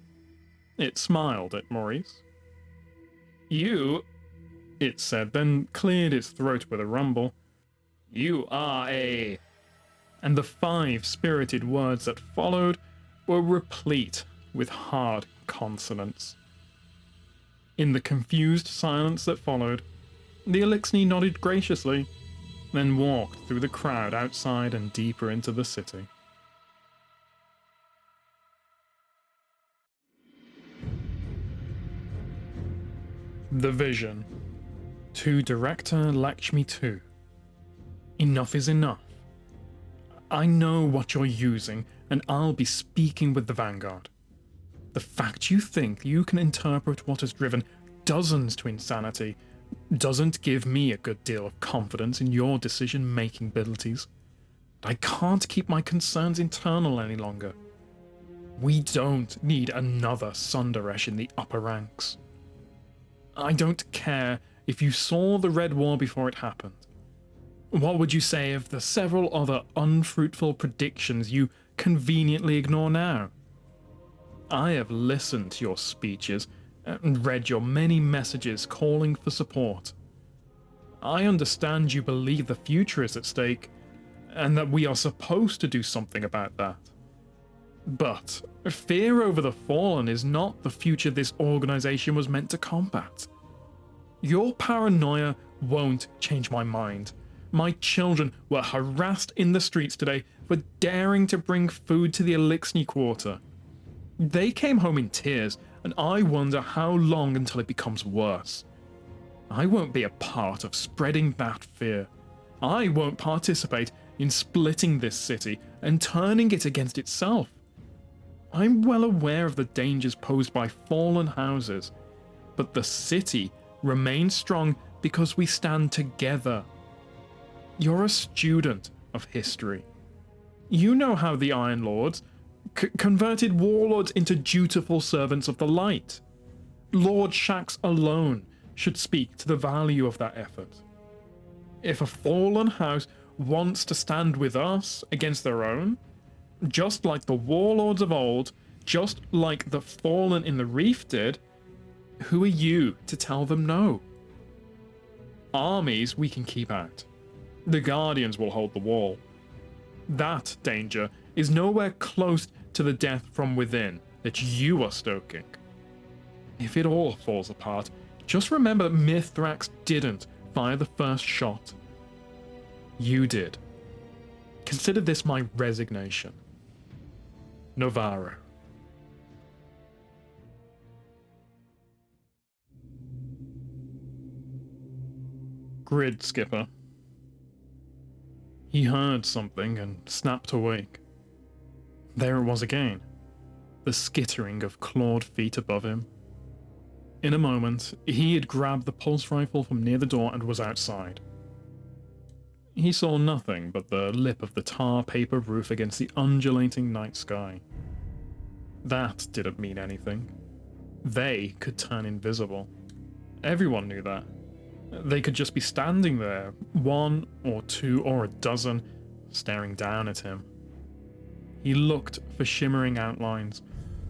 It smiled at Maurice. "You," it said, then cleared its throat with a rumble. "You are a..." And the 5 spirited words that followed were replete with hard consonants. In the confused silence that followed, the Illuminus nodded graciously, then walked through the crowd outside and deeper into the city. The Vision. To Director Lakshmi II. Enough is enough. I know what you're using, and I'll be speaking with the Vanguard. The fact you think you can interpret what has driven dozens to insanity doesn't give me a good deal of confidence in your decision-making abilities. I can't keep my concerns internal any longer. We don't need another Sundaresh in the upper ranks. I don't care if you saw the Red War before it happened. What would you say of the several other unfruitful predictions you conveniently ignore now? I have listened to your speeches and read your many messages calling for support. I understand you believe the future is at stake, and that we are supposed to do something about that. But fear over the fallen is not the future this organization was meant to combat. Your paranoia won't change my mind. My children were harassed in the streets today for daring to bring food to the Illuminus quarter. They came home in tears, and I wonder how long until it becomes worse. I won't be a part of spreading that fear. I won't participate in splitting this city and turning it against itself. I'm well aware of the dangers posed by fallen houses, but the city remains strong because we stand together. You're a student of history. You know how the Iron Lords converted warlords into dutiful servants of the light. Lord Shax alone should speak to the value of that effort. If a fallen house wants to stand with us against their own, just like the warlords of old, just like the fallen in the reef did, who are you to tell them no? Armies we can keep out. The Guardians will hold the wall. That danger is nowhere close to the death from within that you are stoking. If it all falls apart, just remember that Mithrax didn't fire the first shot. You did. Consider this my resignation. Navarro. Grid Skipper. He heard something and snapped awake. There it was again, the skittering of clawed feet above him. In a moment, he had grabbed the pulse rifle from near the door and was outside. He saw nothing but the lip of the tar paper roof against the undulating night sky. That didn't mean anything. They could turn invisible. Everyone knew that. They could just be standing there, one or two or a dozen, staring down at him. He looked for shimmering outlines,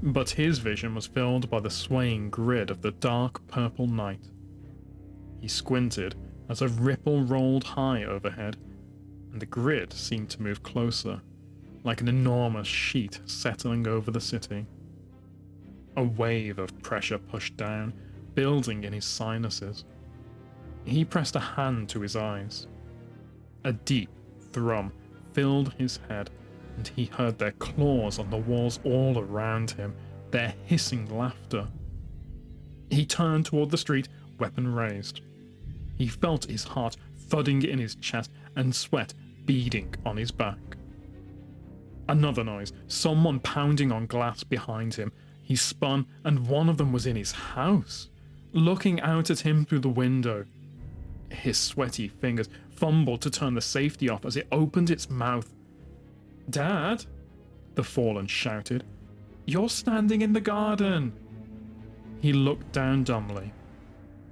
but his vision was filled by the swaying grid of the dark purple night. He squinted as a ripple rolled high overhead, and the grid seemed to move closer, like an enormous sheet settling over the city. A wave of pressure pushed down, building in his sinuses. He pressed a hand to his eyes. A deep thrum filled his head, and he heard their claws on the walls all around him, their hissing laughter. He turned toward the street, weapon raised. He felt his heart thudding in his chest and sweat beading on his back. Another noise, someone pounding on glass behind him. He spun, and one of them was in his house, looking out at him through the window. His sweaty fingers fumbled to turn the safety off as it opened its mouth. "Dad," the fallen shouted, "you're standing in the garden." He looked down dumbly.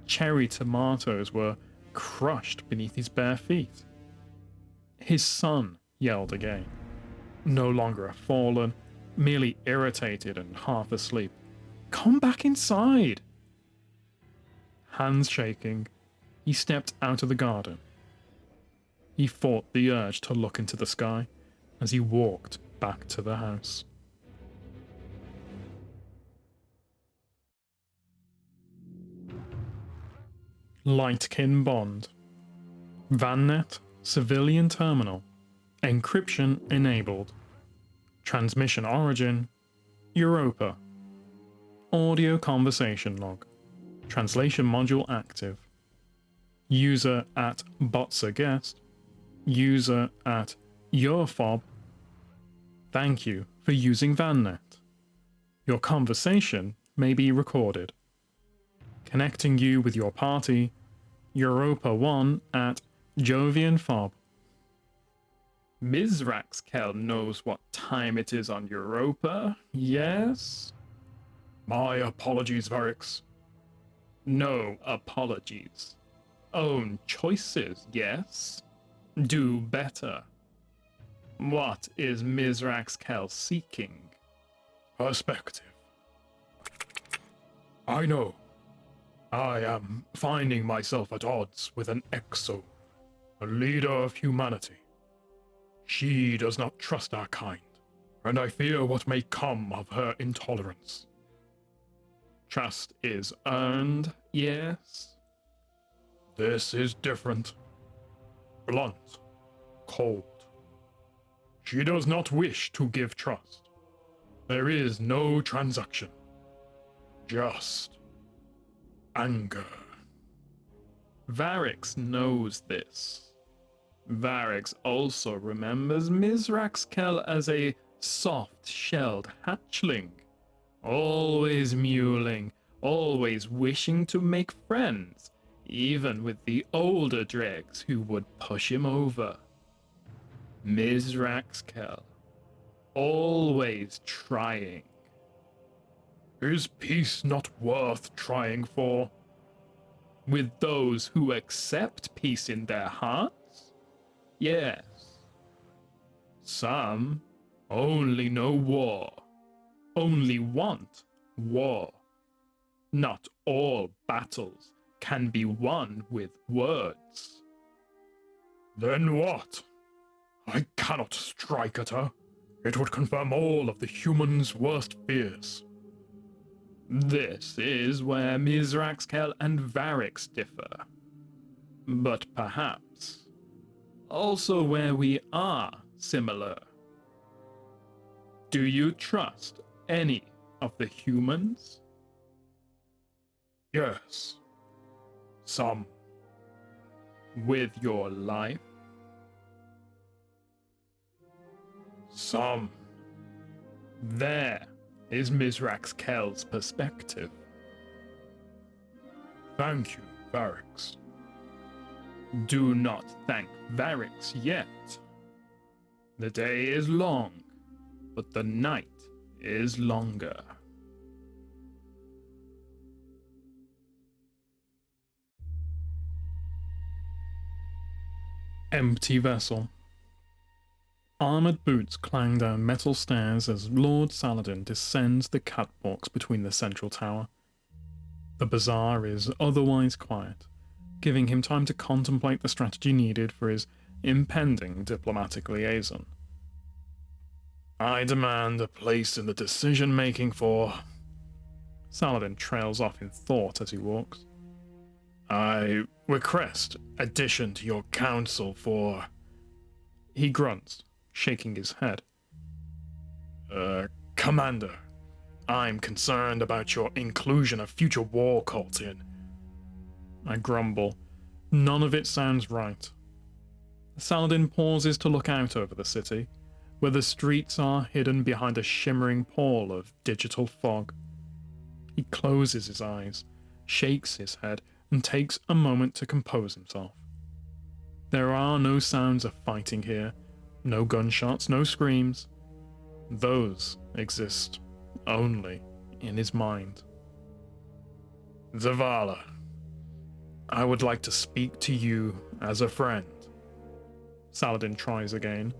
Cherry tomatoes were crushed beneath his bare feet. His son yelled again, no longer a fallen, merely irritated and half asleep. "Come back inside!" Hands shaking, he stepped out of the garden. He fought the urge to look into the sky as he walked back to the house. Lightkin Bond. VANnet, civilian terminal. Encryption enabled. Transmission origin, Europa. Audio conversation log. Translation module active. User at @botsaguest. User at yourfob. Thank you for using VANnet. Your conversation may be recorded. Connecting you with your party, Europa1 at Jovian Fob. Misraaks Kell knows what time it is on Europa, yes? My apologies, Varix. No apologies. Own choices, yes? Do better. What is Misraaks Kell seeking? Perspective. I know. I am finding myself at odds with an Exo, a leader of humanity. She does not trust our kind, and I fear what may come of her intolerance. Trust is earned, yes? This is different. Blunt. Cold. She does not wish to give trust. There is no transaction. Just anger. Varix knows this. Varix also remembers Misraaks Kell as a soft-shelled hatchling, always mewling, always wishing to make friends, even with the older dregs who would push him over. Misraaks Kell, always trying. Is peace not worth trying for? With those who accept peace in their hearts? Yes. Some only know war, only want war. Not all battles can be won with words. Then what? I cannot strike at her. It would confirm all of the humans' worst fears. This is where Misraaks Kell and Varix differ. But perhaps also where we are similar. Do you trust any of the humans? Yes. Some. With your life? Some. There is Misraaks Kell's perspective. Thank you, Varix. Do not thank Varix yet. The day is long, but the night is longer. Empty vessel. Armored boots clang down metal stairs as Lord Saladin descends the catwalks between the central tower. The bazaar is otherwise quiet, giving him time to contemplate the strategy needed for his impending diplomatic liaison. I demand a place in the decision-making for... Saladin trails off in thought as he walks. I request addition to your council for... He grunts, shaking his head. Commander, I'm concerned about your inclusion of future war cults in... I grumble. None of it sounds right. Saladin pauses to look out over the city, where the streets are hidden behind a shimmering pall of digital fog. He closes his eyes, shakes his head, and takes a moment to compose himself. There are no sounds of fighting here, no gunshots, no screams. Those exist only in his mind. Zavala, I would like to speak to you as a friend. Saladin tries again,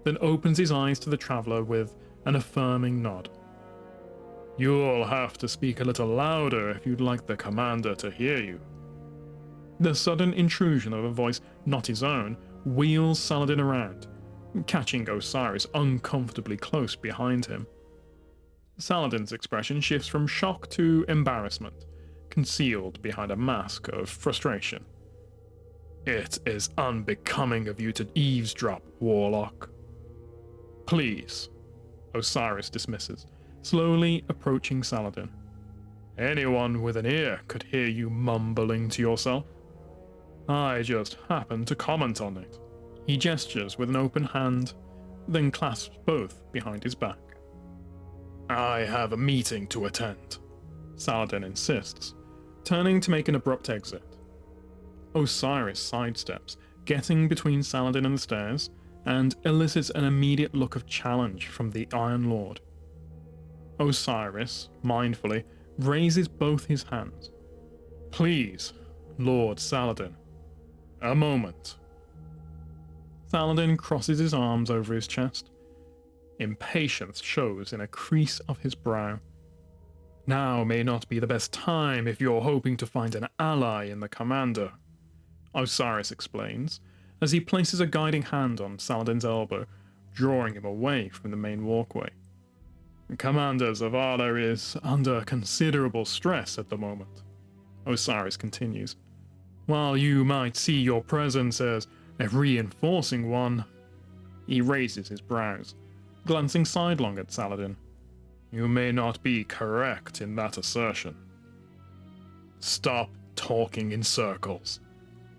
then opens his eyes to the traveller with an affirming nod. You'll have to speak a little louder if you'd like the commander to hear you. The sudden intrusion of a voice not his own wheels Saladin around, catching Osiris uncomfortably close behind him. Saladin's expression shifts from shock to embarrassment, concealed behind a mask of frustration. It is unbecoming of you to eavesdrop, Warlock. Please, Osiris dismisses, slowly approaching Saladin. Anyone with an ear could hear you mumbling to yourself. I just happened to comment on it. He gestures with an open hand, then clasps both behind his back. I have a meeting to attend, Saladin insists, turning to make an abrupt exit. Osiris sidesteps, getting between Saladin and the stairs, and elicits an immediate look of challenge from the Iron Lord. Osiris, mindfully, raises both his hands. Please, Lord Saladin. A moment. Saladin crosses his arms over his chest. Impatience shows in a crease of his brow. Now may not be the best time if you're hoping to find an ally in the commander, Osiris explains, as he places a guiding hand on Saladin's elbow, drawing him away from the main walkway. Commander Zavala is under considerable stress at the moment, Osiris continues. While you might see your presence as a reinforcing one, he raises his brows, glancing sidelong at Saladin. You may not be correct in that assertion. Stop talking in circles.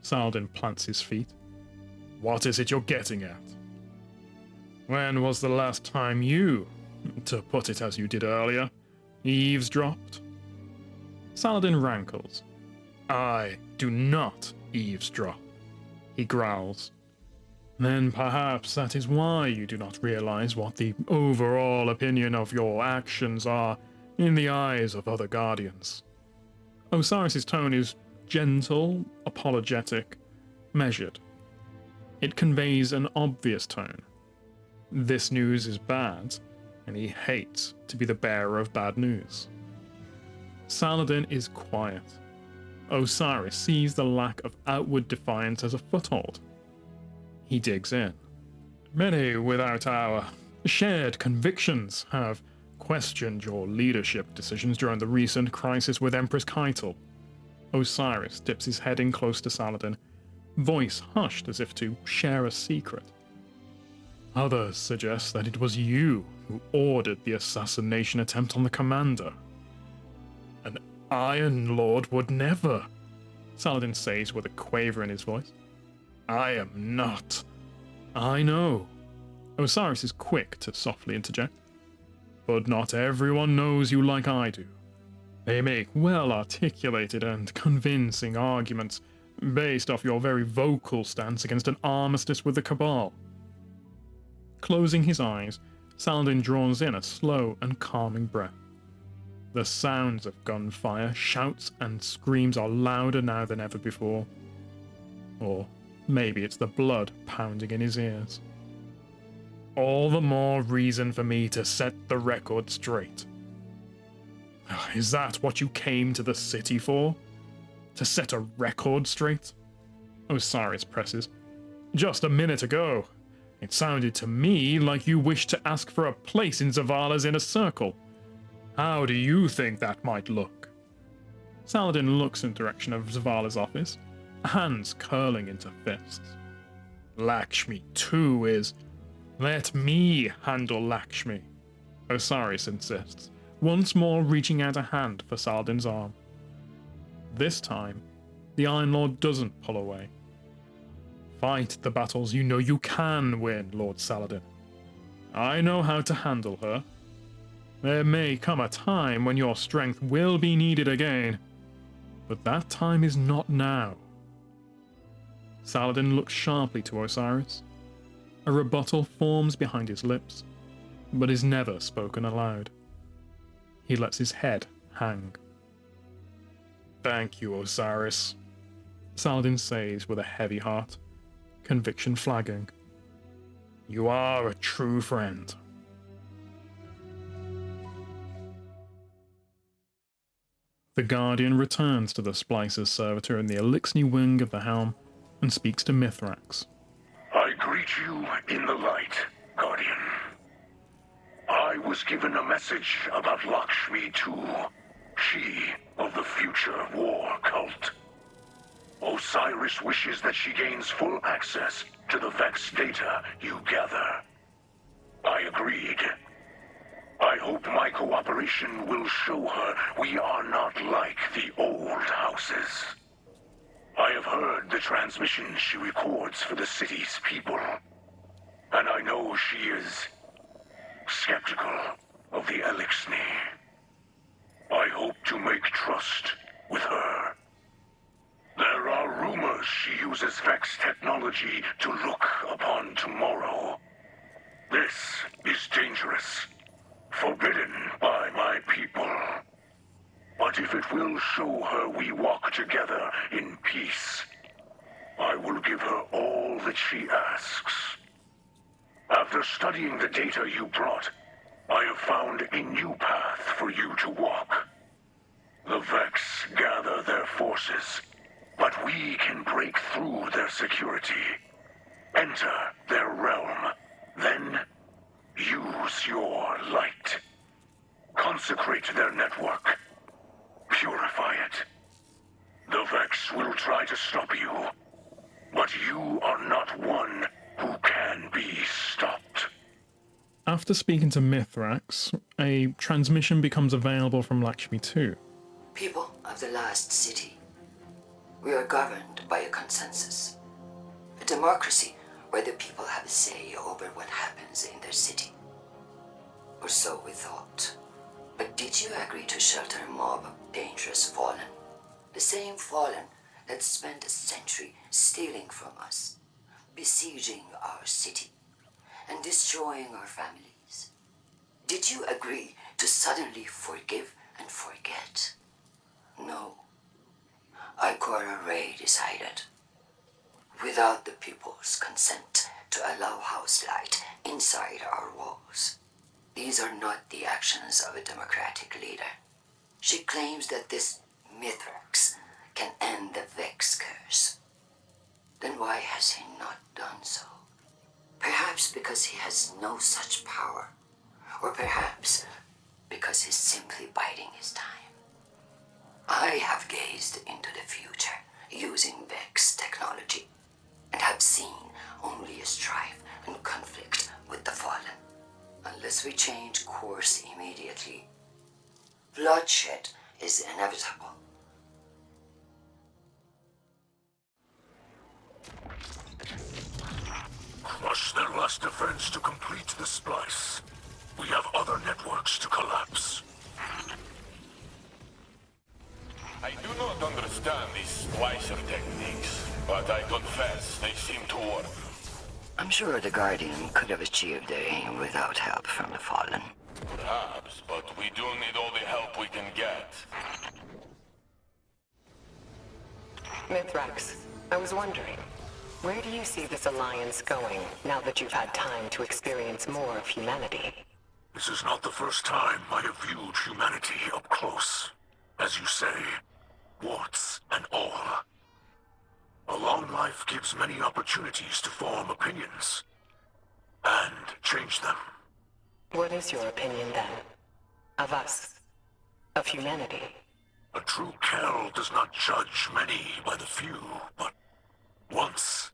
Saladin plants his feet. What is it you're getting at? When was the last time you, to put it as you did earlier, eavesdropped? Saladin rankles. I do not eavesdrop, he growls. Then perhaps that is why you do not realize what the overall opinion of your actions are in the eyes of other Guardians. Osiris's tone is gentle, apologetic, measured. It conveys an obvious tone. This news is bad, and he hates to be the bearer of bad news. Saladin is quiet. Osiris sees the lack of outward defiance as a foothold. He digs in. Many without our shared convictions have questioned your leadership decisions during the recent crisis with Empress Keitel. Osiris dips his head in close to Saladin, voice hushed as if to share a secret. Others suggest that it was you who ordered the assassination attempt on the commander. An Iron Lord would never, Saladin says with a quaver in his voice. I am not. I know. Osiris is quick to softly interject. But not everyone knows you like I do. They make well-articulated and convincing arguments based off your very vocal stance against an armistice with the Cabal. Closing his eyes, Saladin draws in a slow and calming breath. The sounds of gunfire, shouts, and screams are louder now than ever before. Or maybe it's the blood pounding in his ears. All the more reason for me to set the record straight. Is that what you came to the city for? To set a record straight? Osiris presses. Just a minute ago, it sounded to me like you wished to ask for a place in Zavala's inner circle. How do you think that might look? Saladin looks in the direction of Zavala's office, hands curling into fists. Lakshmi too is... Let me handle Lakshmi, Osiris insists, once more reaching out a hand for Saladin's arm. This time, the Iron Lord doesn't pull away. Fight the battles you know you can win, Lord Saladin. I know how to handle her. There may come a time when your strength will be needed again, but that time is not now. Saladin looks sharply to Osiris. A rebuttal forms behind his lips, but is never spoken aloud. He lets his head hang. Thank you, Osiris, Saladin says with a heavy heart, conviction flagging. You are a true friend. The Guardian returns to the Splicer's servitor in the Elixni wing of the helm and speaks to Mithrax. I greet you in the light, Guardian. I was given a message about Lakshmi too. She of the future war cult. Osiris wishes that she gains full access to the Vex data you gather. I agreed. I hope my cooperation will show her we are not like the old houses. I have heard the transmissions she records for the city's people, and I know she is skeptical of the Elixni. I hope to make trust with her. There are rumors she uses Vex technology to look upon tomorrow. This is dangerous, forbidden by my people. But if it will show her we walk together in peace, I will give her all that she asks. After studying the data you brought, I have found a new path for you to walk. The Vex gather their forces, but we can break through their security, enter their realm, then use your light. Consecrate their network. Purify it. The Vex will try to stop you, but you are not one who can be stopped. After speaking to Mithrax, a transmission becomes available from Lakshmi II. People of the last city, we are governed by a consensus. A democracy where the people have a say over what happens in their city. Or so we thought. But did you agree to shelter a mob of dangerous fallen? The same fallen that spent a century stealing from us, besieging our city, and destroying our families. Did you agree to suddenly forgive and forget? No. Ikora Ray decided, without the people's consent, to allow House Light inside our walls. These are not the actions of a democratic leader. She claims that this Mithrax can end the Vex curse. Then why has he not done so? Perhaps because he has no such power. Or perhaps because he's simply biding his time. I have gazed into the future using Vex technology and have seen only a strife and conflict with the fallen. Unless we change course immediately, bloodshed is inevitable. Crush their last defense to complete the splice. We have other networks to collapse. I do not understand these splicer techniques, but I confess they seem to work. I'm sure the Guardian could have achieved their aim without help from the Fallen. Perhaps, but we do need all the help we can get. Mithrax, I was wondering, where do you see this alliance going now that you've had time to experience more of humanity? This is not the first time I have viewed humanity up close. As you say, warts and all. A long life gives many opportunities to form opinions and change them. What is your opinion then? Of us? Of humanity? A true Kell does not judge many by the few, but once,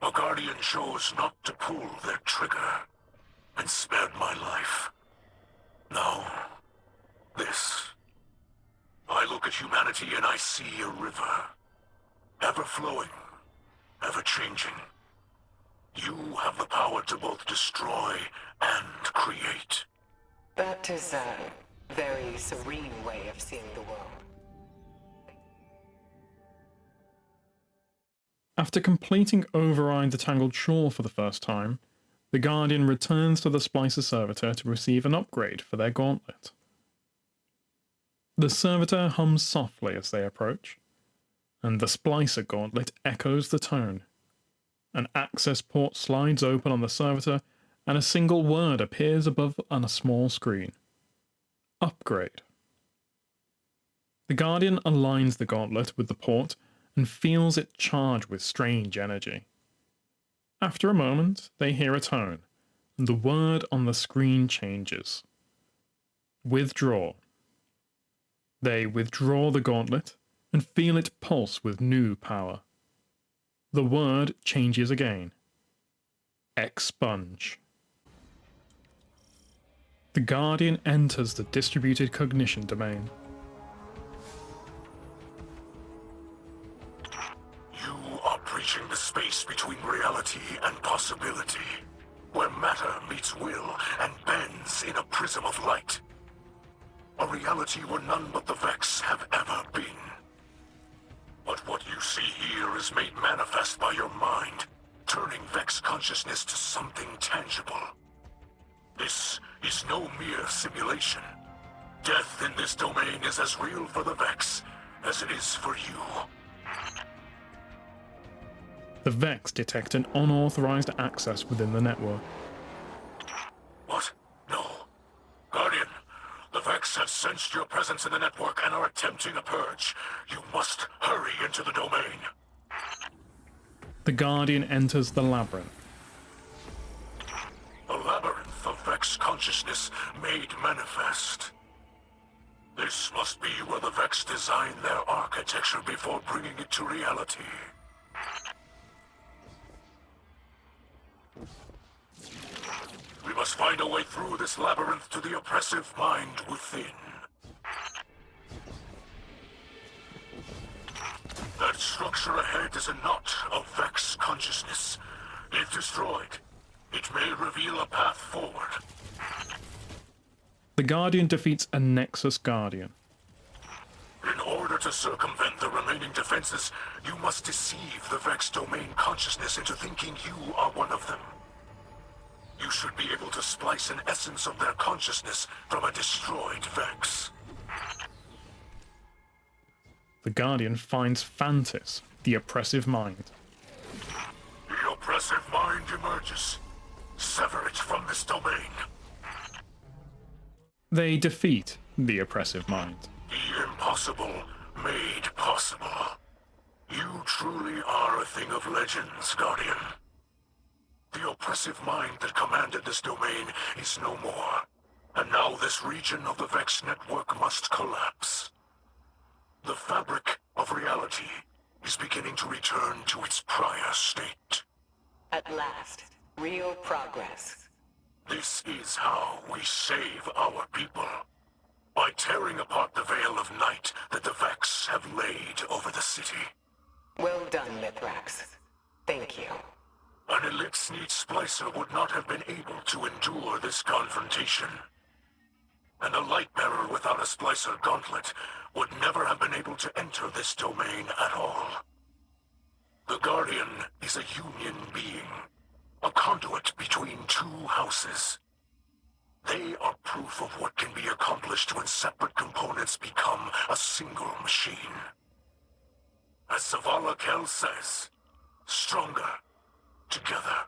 a Guardian chose not to pull their trigger and spared my life. Now, this. I look at humanity and I see a river. Ever-flowing, ever-changing. You have the power to both destroy and create. That is a very serene way of seeing the world. After completing Override the Tangled Shore for the first time, the Guardian returns to the Splicer Servitor to receive an upgrade for their gauntlet. The Servitor hums softly as they approach, and the Splicer Gauntlet echoes the tone. An access port slides open on the Servitor, and a single word appears above on a small screen. Upgrade. The Guardian aligns the gauntlet with the port and feels it charge with strange energy. After a moment, they hear a tone, and the word on the screen changes. Withdraw. They withdraw the gauntlet and feel it pulse with new power. The word changes again. Expunge. The Guardian enters the distributed cognition domain. You are breaching the space between reality and possibility, where matter meets will and bends in a prism of light. A reality where none but the Vex have ever been. But what you see here is made manifest by your mind, turning Vex consciousness to something tangible. This is no mere simulation. Death in this domain is as real for the Vex as it is for you. The Vex detect an unauthorized access within the network. What? No. Guardian, the Vex have sensed your presence in the network and are attempting a purge. You must hurry into the domain. The Guardian enters the labyrinth. A labyrinth of Vex consciousness made manifest. This must be where the Vex designed their architecture before bringing it to reality. We must find a way through this labyrinth to the oppressive mind within. That structure ahead is a knot of Vex consciousness. If destroyed, it may reveal a path forward. The Guardian defeats a Nexus Guardian. In order to circumvent the remaining defenses, you must deceive the Vex domain consciousness into thinking you are one of them. You should be able to splice an essence of their consciousness from a destroyed Vex. The Guardian finds Phantis, the oppressive mind. The oppressive mind emerges. Sever it from this domain. They defeat the oppressive mind. The impossible made possible. You truly are a thing of legends, Guardian. The oppressive mind that commanded this domain is no more. And now this region of the Vex network must collapse. The fabric of reality is beginning to return to its prior state. At last, real progress. This is how we save our people. By tearing apart the veil of night that the Vex have laid over the city. Well done, Mithrax. Thank you. An elite-sneed Splicer would not have been able to endure this confrontation. And a light bearer without a Splicer Gauntlet would never have been able to enter this domain at all. The Guardian is a union being, a conduit between two houses. They are proof of what can be accomplished when separate components become a single machine. As Zavala Kell says, stronger together.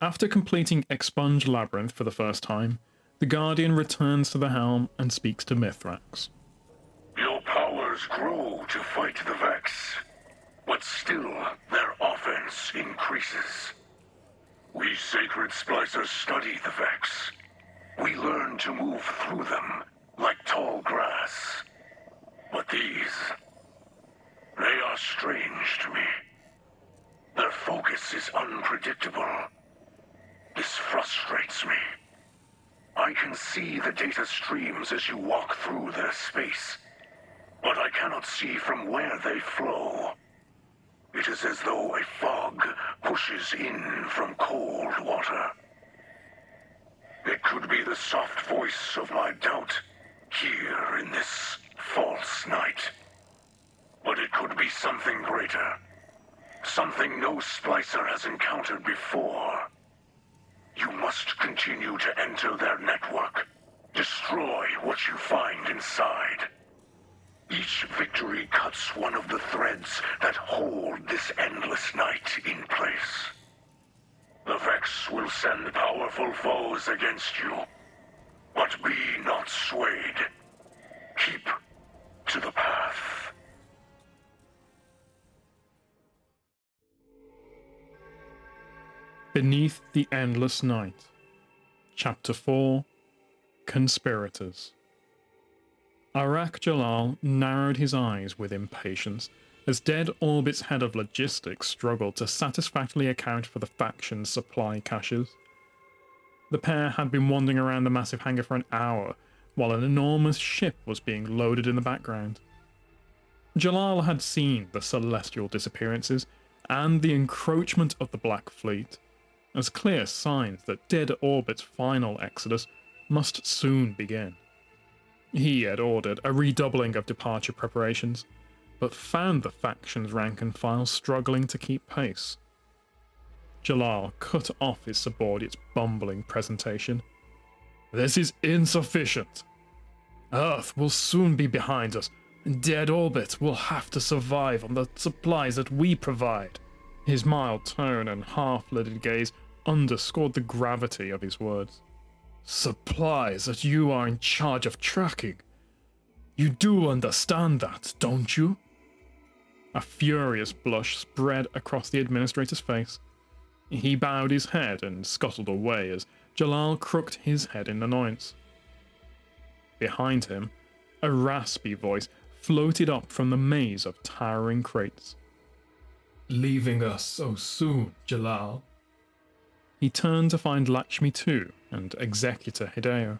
After completing Expunge Labyrinth for the first time, the Guardian returns to the helm and speaks to Mithrax. Your powers grow to fight the Vex, but still their offense increases. We Sacred Splicers study the Vex. We learn to move through them like tall grass. But these, they are strange to me. Their focus is unpredictable. This frustrates me. I can see the data streams as you walk through their space, but I cannot see from where they flow. It is as though a fog pushes in from cold water. It could be the soft voice of my doubt here in this false night. But it could be something greater. Something no Splicer has encountered before. You must continue to enter their network. Destroy what you find inside. Each victory cuts one of the threads that hold this endless night in place. The Vex will send powerful foes against you, but be not swayed. Keep to the path. Beneath the Endless Night. Chapter 4, Conspirators. Arak Jalal narrowed his eyes with impatience as Dead Orbit's head of logistics struggled to satisfactorily account for the faction's supply caches. The pair had been wandering around the massive hangar for an hour while an enormous ship was being loaded in the background. Jalal had seen the celestial disappearances and the encroachment of the Black Fleet as clear signs that Dead Orbit's final exodus must soon begin. He had ordered a redoubling of departure preparations, but found the faction's rank and file struggling to keep pace. Jalal cut off his subordinate's bumbling presentation. "This is insufficient. Earth will soon be behind us, and Dead Orbit will have to survive on the supplies that we provide." His mild tone and half-lidded gaze underscored the gravity of his words. "Supplies that you are in charge of tracking. You do understand that, don't you?" A furious blush spread across the administrator's face. He bowed his head and scuttled away as Jalal crooked his head in annoyance. Behind him, a raspy voice floated up from the maze of towering crates. "Leaving us so soon, Jalal?" He turned to find Lakshmi II and Executor Hideo.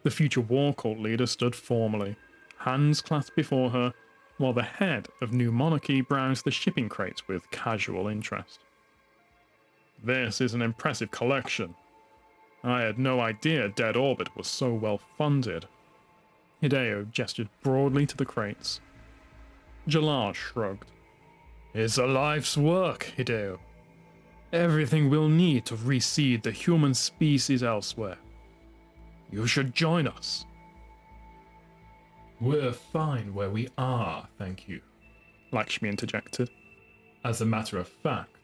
The future War Cult leader stood formally, hands clasped before her, while the head of New Monarchy browsed the shipping crates with casual interest. "This is an impressive collection. I had no idea Dead Orbit was so well funded." Hideo gestured broadly to the crates. Jalal shrugged. "It's a life's work, Hideo. Everything we'll need to reseed the human species elsewhere. You should join us." "We're fine where we are, thank you," Lakshmi interjected. "As a matter of fact,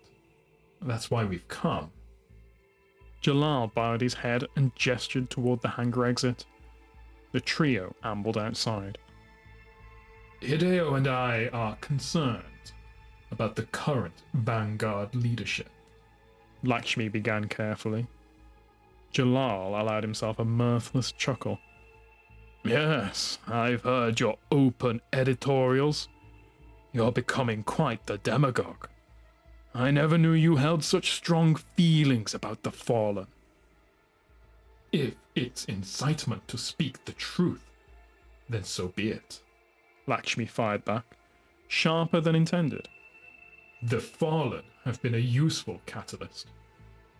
that's why we've come." Jalal bowed his head and gestured toward the hangar exit. The trio ambled outside. "Hideo and I are concerned about the current Vanguard leadership," Lakshmi began carefully. Jalal allowed himself a mirthless chuckle. "Yes, I've heard your open editorials. You're becoming quite the demagogue. I never knew you held such strong feelings about the Fallen." "If it's incitement to speak the truth, then so be it," Lakshmi fired back, sharper than intended. "The Fallen have been a useful catalyst,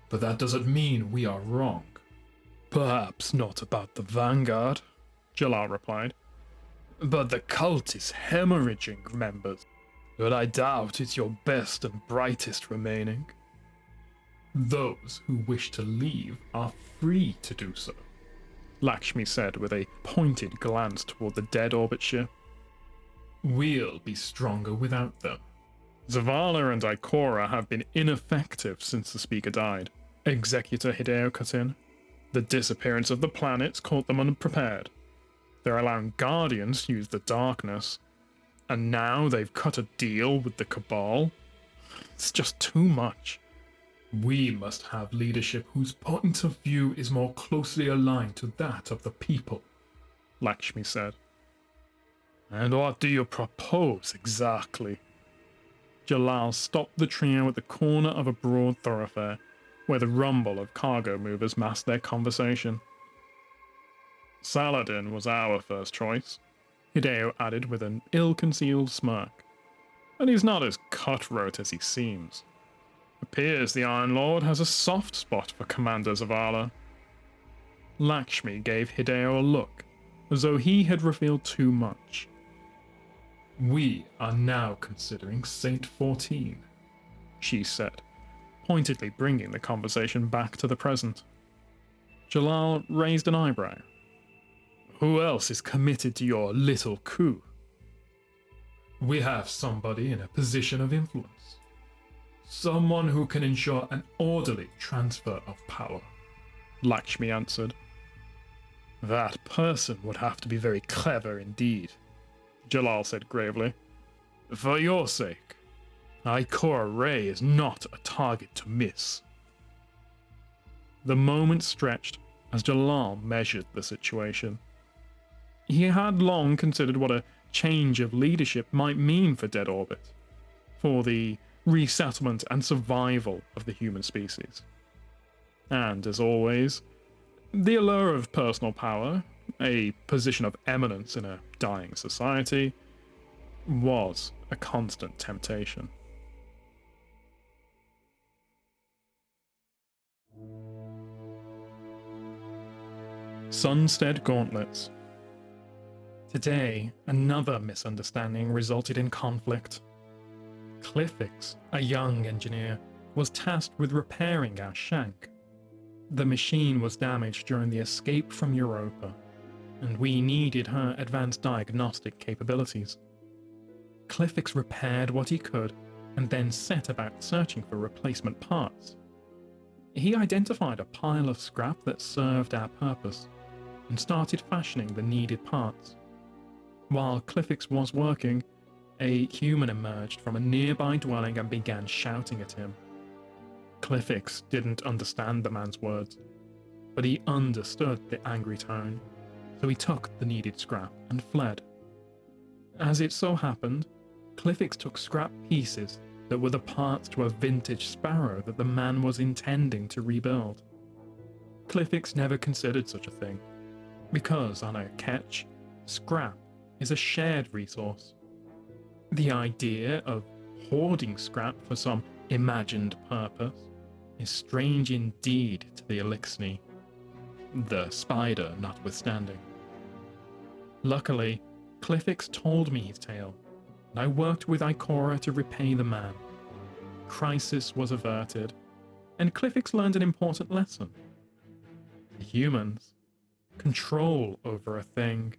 but that doesn't mean we are wrong. Perhaps not about the Vanguard, Jalal replied. But the cult is hemorrhaging members. But I doubt it's your best and brightest remaining. Those who wish to leave are free to do so, Lakshmi said with a pointed glance toward the dead orbit ship. We'll be stronger without them. Zavala and Ikora have been ineffective since the speaker died. Executor Hideo cut in. The disappearance of the planets caught them unprepared. They're allowing Guardians to use the darkness. And now they've cut a deal with the Cabal? It's just too much. We must have leadership whose point of view is more closely aligned to that of the people, Lakshmi said. And what do you propose exactly? Jalal stopped the trio at the corner of a broad thoroughfare, where the rumble of cargo movers masked their conversation. Saladin was our first choice, Hideo added with an ill-concealed smirk. And he's not as cutthroat as he seems. Appears the Iron Lord has a soft spot for Commander Zavala. Lakshmi gave Hideo a look, as though he had revealed too much. We are now considering Saint 14, she said, pointedly bringing the conversation back to the present. Jalal raised an eyebrow. Who else is committed to your little coup? We have somebody in a position of influence. Someone who can ensure an orderly transfer of power, Lakshmi answered. That person would have to be very clever indeed, Jalal said gravely. For your sake, Ikora Ray is not a target to miss. The moment stretched as Jalal measured the situation. He had long considered what a change of leadership might mean for Dead Orbit, for the resettlement and survival of the human species. And, as always, the allure of personal power, a position of eminence in a dying society, was a constant temptation. Sunstead Gauntlets. Today, another misunderstanding resulted in conflict. Cliffix, a young engineer, was tasked with repairing our shank. The machine was damaged during the escape from Europa, and we needed her advanced diagnostic capabilities. Cliffix repaired what he could, and then set about searching for replacement parts. He identified a pile of scrap that served our purpose, and started fashioning the needed parts. While Cliffix was working, a human emerged from a nearby dwelling and began shouting at him. Cliffix didn't understand the man's words, but he understood the angry tone, so he took the needed scrap and fled. As it so happened, Cliffix took scrap pieces that were the parts to a vintage Sparrow that the man was intending to rebuild. Cliffix never considered such a thing, because on a ketch, scrap is a shared resource. The idea of hoarding scrap for some imagined purpose is strange indeed to the Elixni, the spider notwithstanding. Luckily, Cliffix told me his tale, and I worked with Ikora to repay the man. Crisis was averted, and Cliffix learned an important lesson. For humans, control over a thing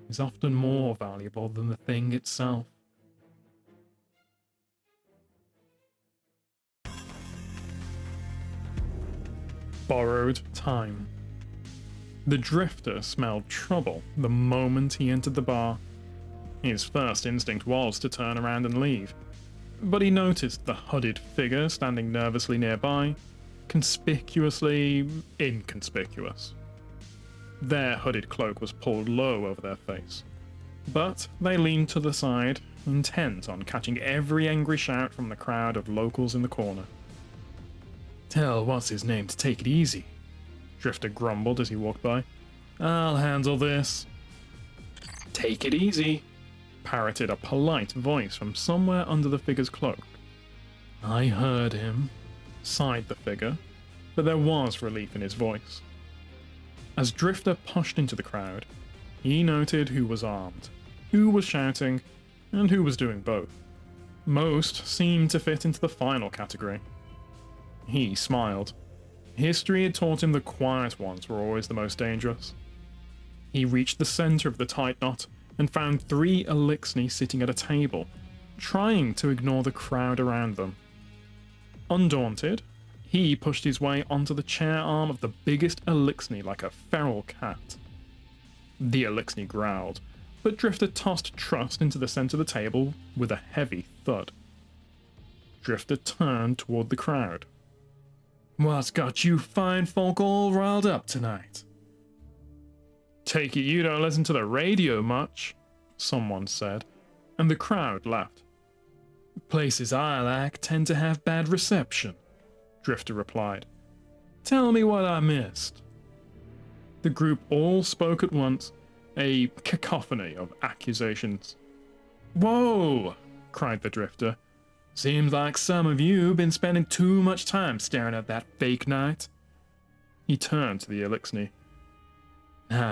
is often more valuable than the thing itself. Borrowed time. The drifter smelled trouble the moment he entered the bar. His first instinct was to turn around and leave, but he noticed the hooded figure standing nervously nearby, conspicuously inconspicuous. Their hooded cloak was pulled low over their face, but they leaned to the side, intent on catching every angry shout from the crowd of locals in the corner. Tell what's-his-name to take it easy, Drifter grumbled as he walked by. I'll handle this. Take it easy, parroted a polite voice from somewhere under the figure's cloak. I heard him, sighed the figure, but there was relief in his voice. As Drifter pushed into the crowd, he noted who was armed, who was shouting, and who was doing both. Most seemed to fit into the final category. He smiled. History had taught him the quiet ones were always the most dangerous. He reached the center of the tight knot and found 3 Eliksni sitting at a table, trying to ignore the crowd around them. Undaunted, he pushed his way onto the chair arm of the biggest Eliksni like a feral cat. The Eliksni growled, but Drifter tossed Trust into the center of the table with a heavy thud. Drifter turned toward the crowd. "What's got you fine folk all riled up tonight?" "Take it you don't listen to the radio much," someone said, and the crowd laughed. "Places I like tend to have bad reception," Drifter replied. "Tell me what I missed." The group all spoke at once, a cacophony of accusations. "Whoa!" cried the Drifter. "Seems like some of you been spending too much time staring at that fake knight." He turned to the Eliksni.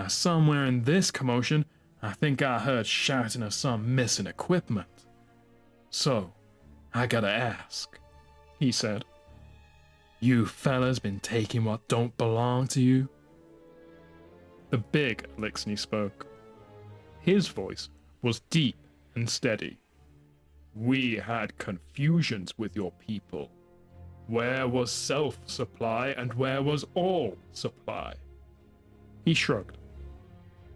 "Somewhere in this commotion, I think I heard shouting of some missing equipment. So, I gotta ask," he said. "You fellas been taking what don't belong to you?" The big Eliksni spoke. His voice was deep and steady. "We had confusions with your people. Where was self-supply and where was all supply?" He shrugged.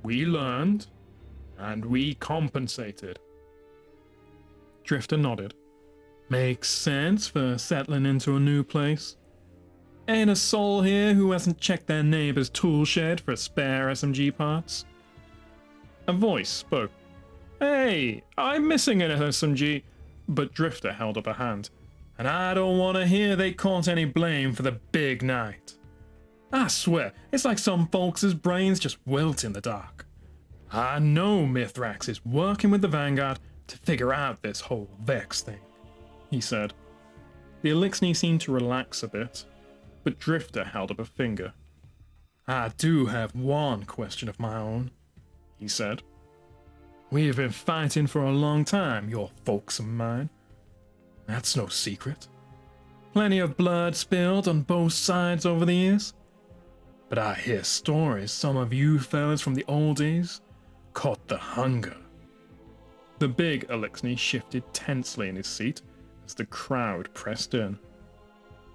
"We learned, and we compensated." Drifter nodded. "Makes sense for settling into a new place. Ain't a soul here who hasn't checked their neighbor's tool shed for spare SMG parts?" A voice spoke. "Hey, I'm missing an SMG," but Drifter held up a hand. "And I don't want to hear they caught any blame for the big night. I swear, it's like some folks' brains just wilt in the dark. I know Mithrax is working with the Vanguard to figure out this whole Vex thing," he said. The Eliksni seemed to relax a bit, but Drifter held up a finger. "I do have one question of my own," he said. "We've been fighting for a long time, your folks and mine. That's no secret. Plenty of blood spilled on both sides over the years. But I hear stories some of you fellas from the old days caught the hunger." The big Eliksni shifted tensely in his seat as the crowd pressed in.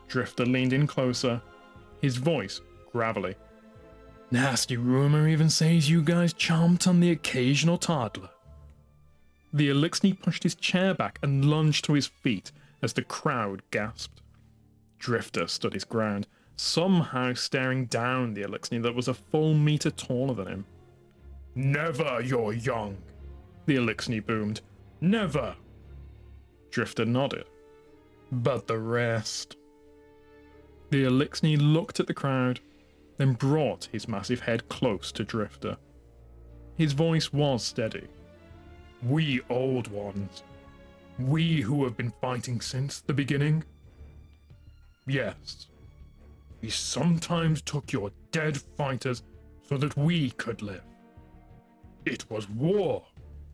Drifter leaned in closer, his voice gravelly. "Nasty rumor even says you guys chomped on the occasional toddler." The Eliksni pushed his chair back and lunged to his feet as the crowd gasped. Drifter stood his ground, somehow staring down the Eliksni that was a full meter taller than him. "Never, you're young," the Eliksni boomed. "Never." Drifter nodded. "But the rest?" The Eliksni looked at the crowd, then brought his massive head close to Drifter. His voice was steady. "We old ones. We who have been fighting since the beginning. Yes. We sometimes took your dead fighters so that we could live. It was war,"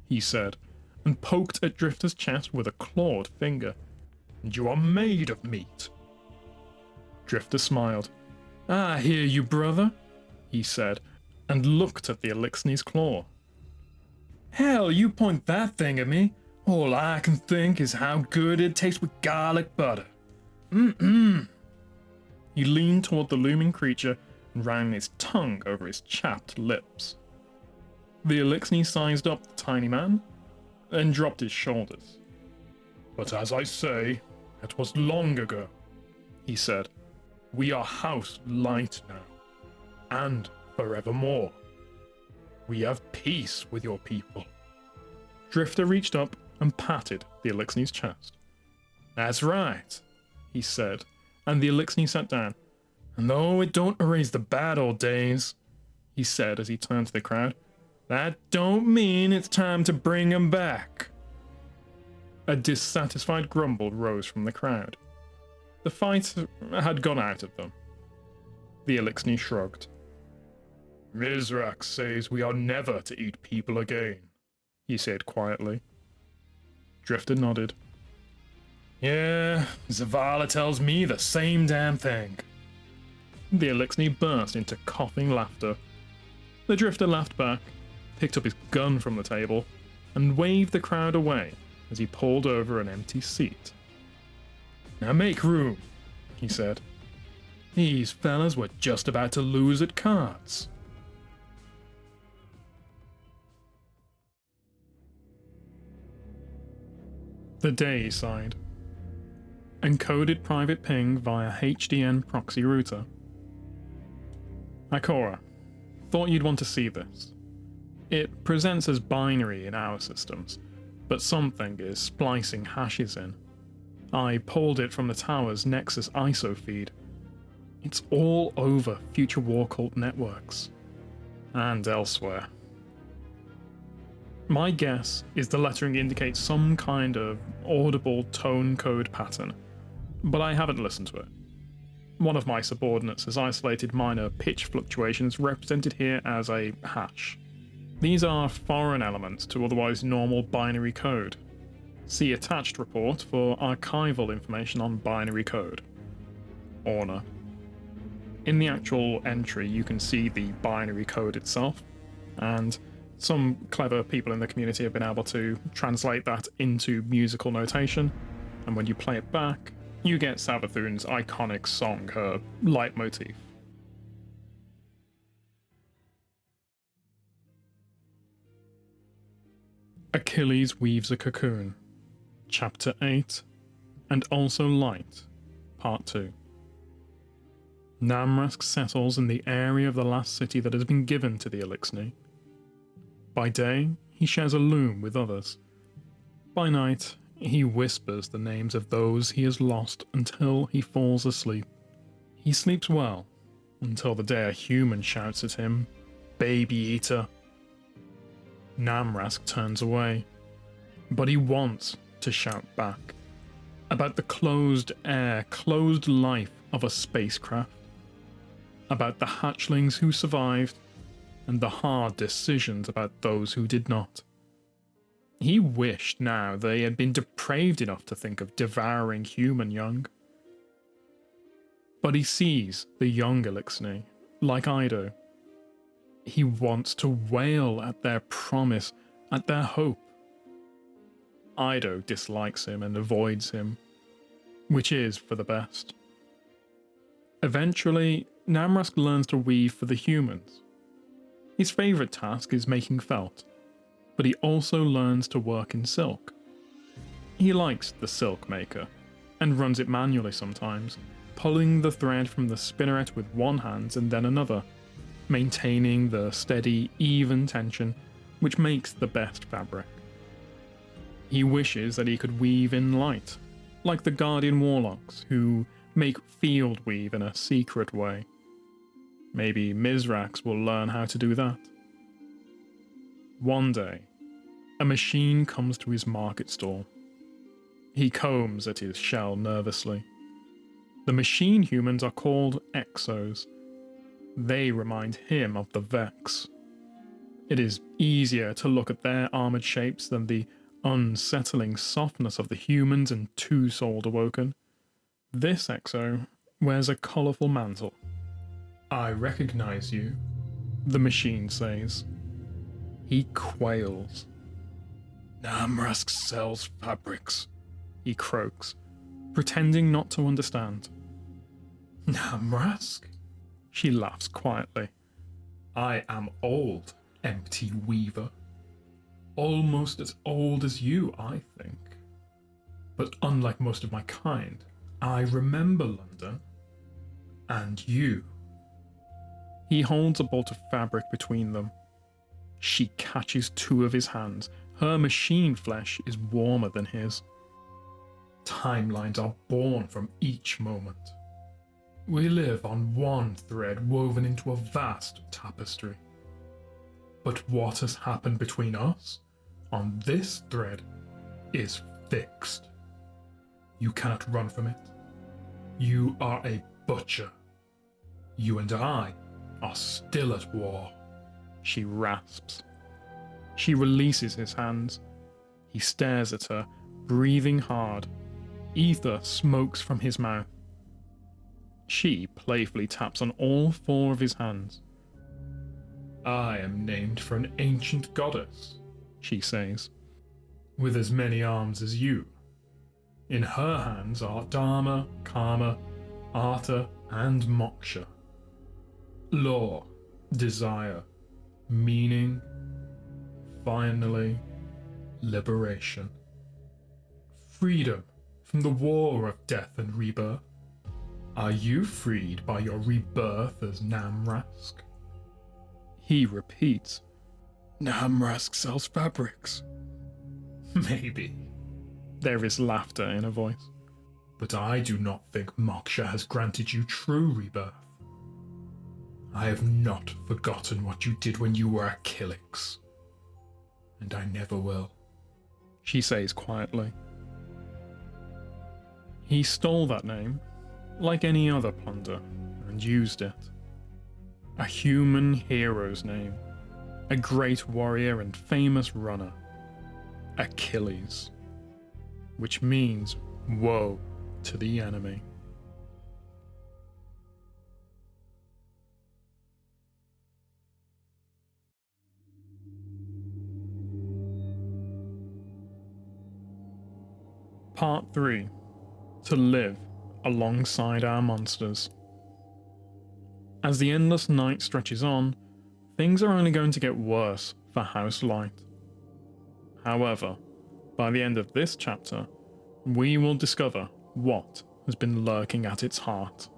he said, and poked at Drifter's chest with a clawed finger. "And you are made of meat." Drifter smiled. "I hear you, brother," he said, and looked at the Eliksni's claw. "Hell, you point that thing at me. All I can think is how good it tastes with garlic butter. Mm-mm." He leaned toward the looming creature and ran his tongue over his chapped lips. The Eliksni sized up the tiny man, then dropped his shoulders. "But as I say, it was long ago," he said. "We are House Light now, and forevermore. We have peace with your people." Drifter reached up and patted the Eliksni's chest. "That's right," he said, and the Eliksni sat down. "And though it don't erase the bad old days," he said as he turned to the crowd, "that don't mean it's time to bring 'em back." A dissatisfied grumble rose from the crowd. The fight had gone out of them. The Eliksni shrugged. Misraaks says we are never to eat people again, he said quietly. Drifter nodded. Yeah, Zavala tells me the same damn thing. The Elixni burst into coughing laughter. The Drifter laughed back, picked up his gun from the table, and waved the crowd away as he pulled over an empty seat. Now make room, he said. These fellas were just about to lose at cards. The day sighed. Encoded private ping via HDN proxy router. Ikora, thought you'd want to see this. It presents as binary in our systems, but something is splicing hashes in. I pulled it from the tower's Nexus ISO feed. It's all over future war cult networks. And elsewhere. My guess is the lettering indicates some kind of audible tone code pattern, but I haven't listened to it. One of my subordinates has isolated minor pitch fluctuations represented here as a hash. These are foreign elements to otherwise normal binary code. See attached report for archival information on binary code. Orna. In the actual entry, you can see the binary code itself, and some clever people in the community have been able to translate that into musical notation, and when you play it back, you get Savathun's iconic song, her leitmotif. Achilles Weaves a Cocoon, Chapter 8, and Also Light, Part 2. Namrask settles in the area of the last city that has been given to the Elixni. By day, he shares a loom with others. By night, he whispers the names of those he has lost until he falls asleep. He sleeps well, until the day a human shouts at him, "Baby Eater." Namrask turns away, but he wants to shout back about the closed air, closed life of a spacecraft, about the hatchlings who survived, and the hard decisions about those who did not. He wished now they had been depraved enough to think of devouring human young. But he sees the young Elixni, like Ido. He wants to wail at their promise, at their hope. Ido dislikes him and avoids him, which is for the best. Eventually, Namrask learns to weave for the humans. His favourite task is making felt, but he also learns to work in silk. He likes the silk maker, and runs it manually sometimes, pulling the thread from the spinneret with one hand and then another, maintaining the steady, even tension which makes the best fabric. He wishes that he could weave in light, like the Guardian Warlocks, who make field weave in a secret way. Maybe Misraaks will learn how to do that. One day, a machine comes to his market stall. He combs at his shell nervously. The machine humans are called Exos. They remind him of the Vex. It is easier to look at their armoured shapes than the unsettling softness of the humans and two-souled awoken. This Exo wears a colourful mantle. "I recognise you," the machine says. He quails. "Namrask sells fabrics," he croaks, pretending not to understand. "Namrask?" She laughs quietly. "I am old, empty weaver. Almost as old as you, I think. But unlike most of my kind, I remember London. And you." He holds a bolt of fabric between them. She catches two of his hands. Her machine flesh is warmer than his. Timelines are born from each moment. We live on one thread woven into a vast tapestry. But what has happened between us, on this thread, is fixed. You cannot run from it. You are a butcher. You and I are still at war. She rasps. She releases his hands. He stares at her, breathing hard. Ether smokes from his mouth. She playfully taps on all four of his hands. I am named for an ancient goddess, she says, with as many arms as you. In her hands are Dharma, Karma, Artha, and Moksha. Law, desire, meaning, finally, liberation. Freedom from the war of death and rebirth. Are you freed by your rebirth as Namrask? He repeats, Namrask sells fabrics. Maybe. There is laughter in her voice. But I do not think Moksha has granted you true rebirth. I have not forgotten what you did when you were a Killix. And I never will. She says quietly. He stole that name, like any other plunder, and used it. A human hero's name, a great warrior and famous runner, Achilles, which means woe to the enemy. Part 3. To live alongside our monsters. As the endless night stretches on, things are only going to get worse for House Light. However, by the end of this chapter, we will discover what has been lurking at its heart.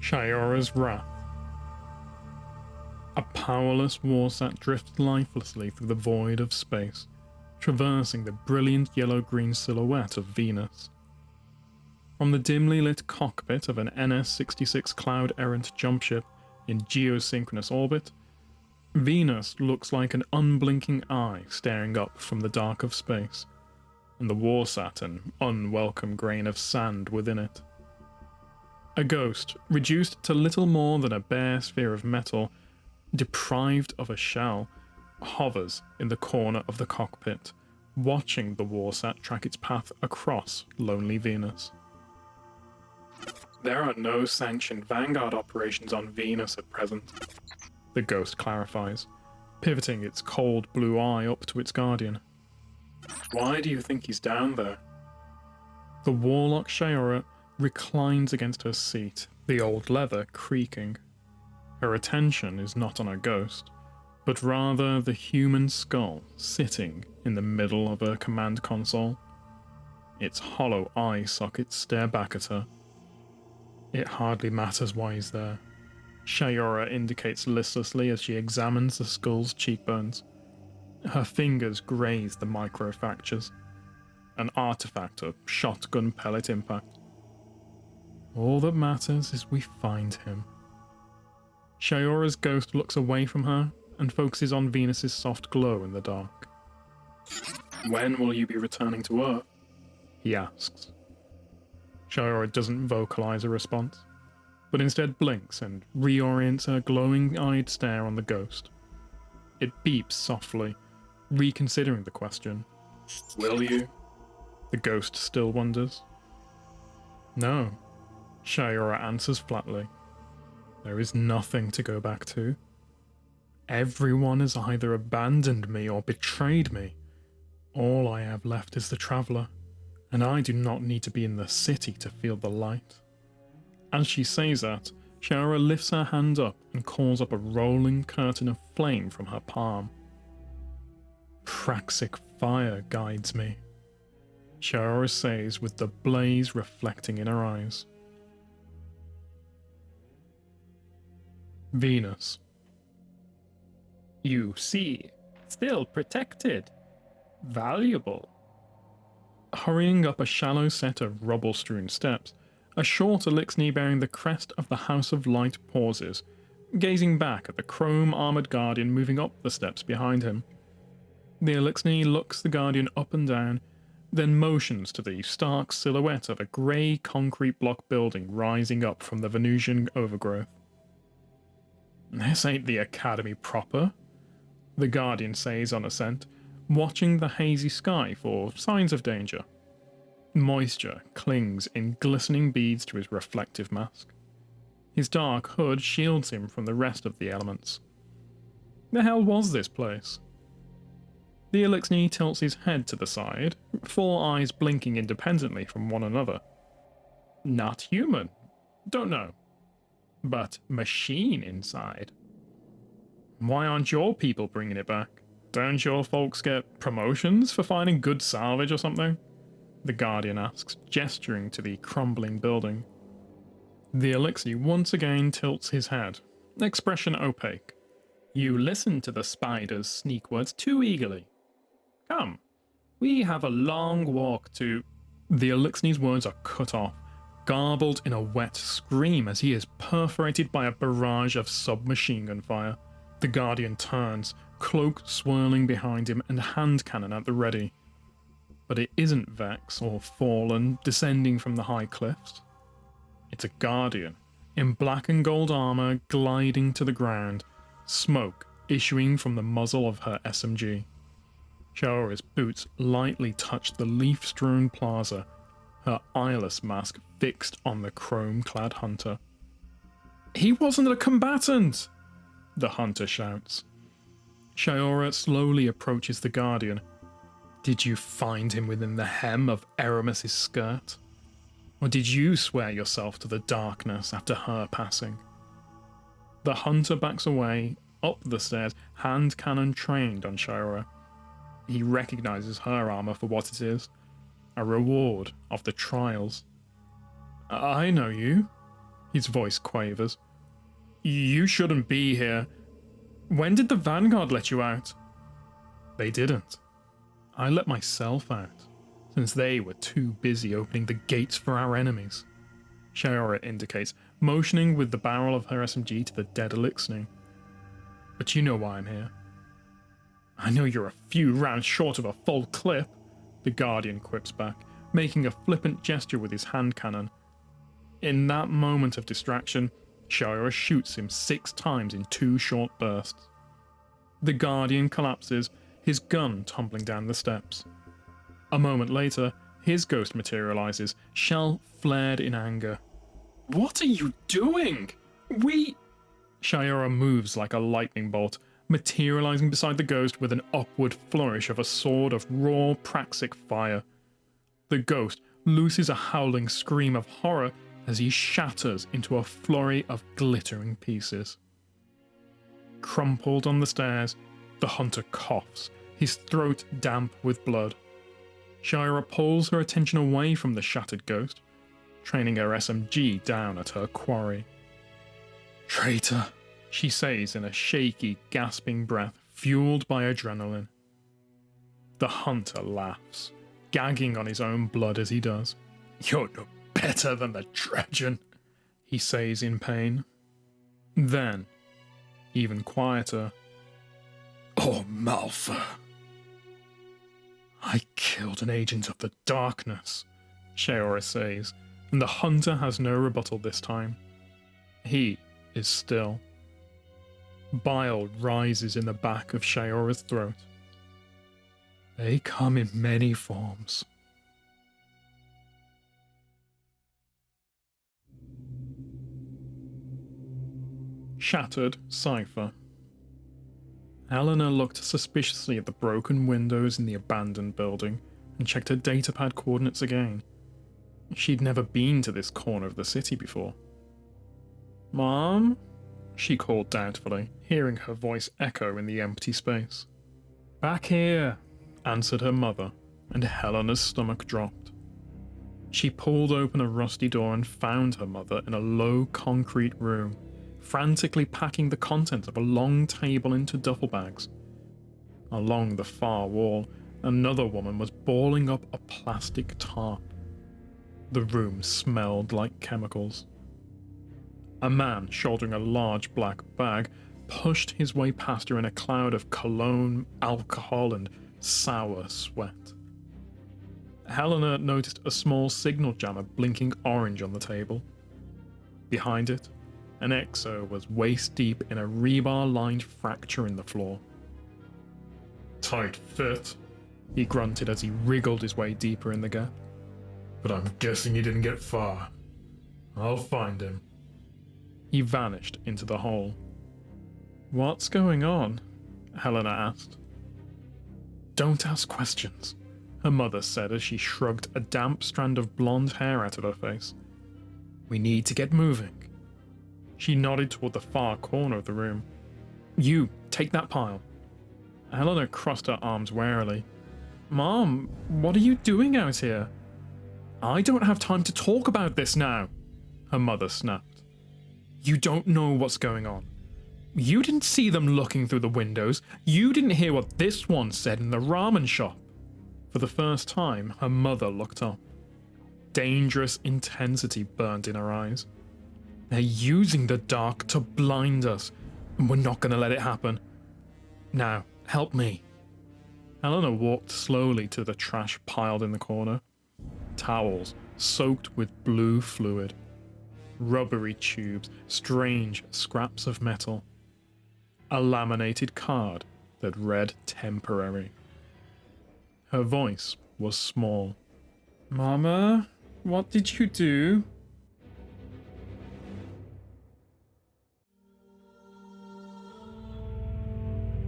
Shiora's Wrath. A powerless warsat drifts lifelessly through the void of space, traversing the brilliant yellow-green silhouette of Venus. From the dimly lit cockpit of an NS-66 Cloud-errant jumpship in geosynchronous orbit, Venus looks like an unblinking eye staring up from the dark of space, and the warsat an unwelcome grain of sand within it. A ghost, reduced to little more than a bare sphere of metal, deprived of a shell, hovers in the corner of the cockpit, watching the warsat track its path across lonely Venus. There are no sanctioned Vanguard operations on Venus at present, the ghost clarifies, pivoting its cold blue eye up to its guardian. Why do you think he's down there? The warlock Shiora reclines against her seat, the old leather creaking. Her attention is not on her ghost, but rather the human skull sitting in the middle of her command console. Its hollow eye sockets stare back at her. It hardly matters why he's there. Shiora indicates listlessly as she examines the skull's cheekbones. Her fingers graze the microfractures, an artifact of shotgun pellet impact. All that matters is we find him. Shiora's ghost looks away from her and focuses on Venus's soft glow in the dark. When will you be returning to Earth? He asks. Shiora doesn't vocalize a response, but instead blinks and reorients her glowing-eyed stare on the ghost. It beeps softly, reconsidering the question. Will you? The ghost still wonders. No, Shiora answers flatly. There is nothing to go back to. Everyone has either abandoned me or betrayed me. All I have left is the Traveller, and I do not need to be in the city to feel the light. As she says that, Shiora lifts her hand up and calls up a rolling curtain of flame from her palm. Praxic fire guides me, Shiora says with the blaze reflecting in her eyes. Venus. You see, still protected. Valuable. Hurrying up a shallow set of rubble-strewn steps, a short Elixni bearing the crest of the House of Light pauses, gazing back at the chrome-armoured guardian moving up the steps behind him. The Elixni looks the guardian up and down, then motions to the stark silhouette of a grey concrete block building rising up from the Venusian overgrowth. "This ain't the Academy proper," the Guardian says on assent, watching the hazy sky for signs of danger. Moisture clings in glistening beads to his reflective mask. His dark hood shields him from the rest of the elements. The hell was this place? The Elixni tilts his head to the side, four eyes blinking independently from one another. Not human. Don't know. But machine inside. Why aren't your people bringing it back? Don't your folks get promotions for finding good salvage or something? The Guardian asks, gesturing to the crumbling building. The Elixni once again tilts his head, expression opaque. You listen to the spider's sneak words too eagerly. Come, we have a long walk to... The Elixni's words are cut off, garbled in a wet scream as he is perforated by a barrage of submachine gun fire. The Guardian turns, cloak swirling behind him and hand cannon at the ready. But it isn't Vex or Fallen descending from the high cliffs. It's a Guardian, in black and gold armor gliding to the ground, smoke issuing from the muzzle of her SMG. Shaora's boots lightly touch the leaf-strewn plaza, her eyeless mask fixed on the chrome-clad hunter. "He wasn't a combatant!" the hunter shouts. Shaora slowly approaches the Guardian. "Did you find him within the hem of Eramis's skirt? Or did you swear yourself to the darkness after her passing?" The hunter backs away, up the stairs, hand cannon trained on Shaora. He recognizes her armor for what it is, a reward of the trials. "I know you," his voice quavers. "You shouldn't be here. When did the Vanguard let you out?" "They didn't. I let myself out, since they were too busy opening the gates for our enemies," Shaora indicates, motioning with the barrel of her SMG to the dead Elixni. "But you know why I'm here." "I know you're a few rounds short of a full clip," the Guardian quips back, making a flippant gesture with his hand cannon. In that moment of distraction, Shaora shoots him 6 times in 2 short bursts. The Guardian collapses, his gun tumbling down the steps. A moment later, his ghost materializes, shell flared in anger. "What are you doing? Shaora moves like a lightning bolt, materializing beside the ghost with an upward flourish of a sword of raw praxic fire. The ghost looses a howling scream of horror as he shatters into a flurry of glittering pieces. Crumpled on the stairs, the hunter coughs, his throat damp with blood. Shaora pulls her attention away from the shattered ghost, training her SMG down at her quarry. "Traitor," she says in a shaky, gasping breath, fueled by adrenaline. The hunter laughs, gagging on his own blood as he does. "You're no better than the Trajan," he says in pain. Then, even quieter, "Oh, Malfa. I killed an agent of the darkness," Shaora says, and the hunter has no rebuttal this time. He is still. Bile rises in the back of Shaora's throat. They come in many forms. Shattered cipher. Eleanor looked suspiciously at the broken windows in the abandoned building and checked her datapad coordinates again. She'd never been to this corner of the city before. "Mom?" she called doubtfully, hearing her voice echo in the empty space. "Back here," answered her mother, and Helena's stomach dropped. She pulled open a rusty door and found her mother in a low concrete room, frantically packing the contents of a long table into duffel bags. Along the far wall, another woman was balling up a plastic tarp. The room smelled like chemicals. A man shouldering a large black bag pushed his way past her in a cloud of cologne, alcohol, and sour sweat. Helena noticed a small signal jammer blinking orange on the table. Behind it, an exo was waist deep in a rebar-lined fracture in the floor. Tight fit, he grunted as he wriggled his way deeper in the gap. but I'm guessing he didn't get far. I'll find him. He vanished into the hole. What's going on? Helena asked. Don't ask questions, her mother said as she shrugged a damp strand of blonde hair out of her face. We need to get moving. She nodded toward the far corner of the room. You, take that pile. Helena crossed her arms warily. Mom, what are you doing out here? I don't have time to talk about this now, her mother snapped. You don't know what's going on. You didn't see them looking through the windows. You didn't hear what this one said in the ramen shop. For the first time, her mother looked up. Dangerous intensity burned in her eyes. They're using the dark to blind us, and we're not going to let it happen. Now, help me. Helena walked slowly to the trash piled in the corner. Towels soaked with blue fluid. Rubbery tubes, strange scraps of metal. A laminated card that read temporary. Her voice was small. Mama, what did you do?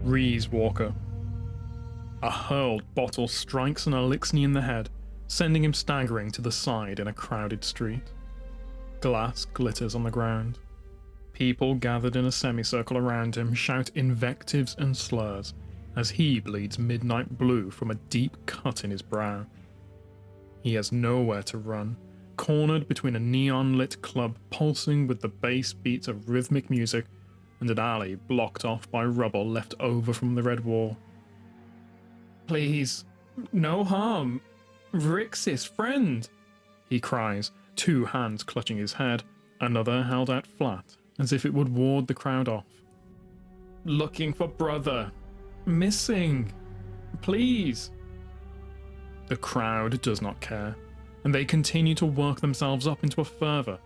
Reese Walker. A hurled bottle strikes an Elixni in the head, sending him staggering to the side in a crowded street. Glass glitters on the ground. People gathered in a semicircle around him shout invectives and slurs as he bleeds midnight blue from a deep cut in his brow. He has nowhere to run, cornered between a neon-lit club pulsing with the bass beats of rhythmic music and an alley blocked off by rubble left over from the Red War. Please, no harm. Rix's friend, he cries, two hands clutching his head, another held out flat, as if it would ward the crowd off. Looking for brother. Missing. Please. The crowd does not care, and they continue to work themselves up into a fervour.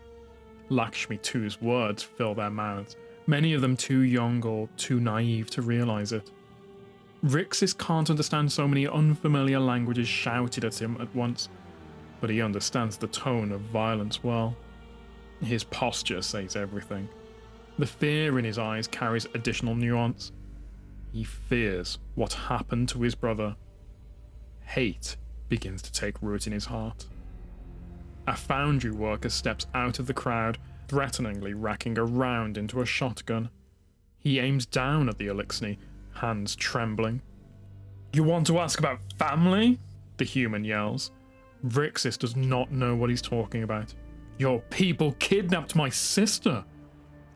Lakshmi II's words fill their mouths, many of them too young or too naive to realise it. Rixis can't understand so many unfamiliar languages shouted at him at once, but he understands the tone of violence well. His posture says everything. The fear in his eyes carries additional nuance. He fears what happened to his brother. Hate begins to take root in his heart. A foundry worker steps out of the crowd, threateningly racking a round into a shotgun. He aims down at the Elixni, hands trembling. You want to ask about family? The human yells. Rixis does not know what he's talking about. Your people kidnapped my sister.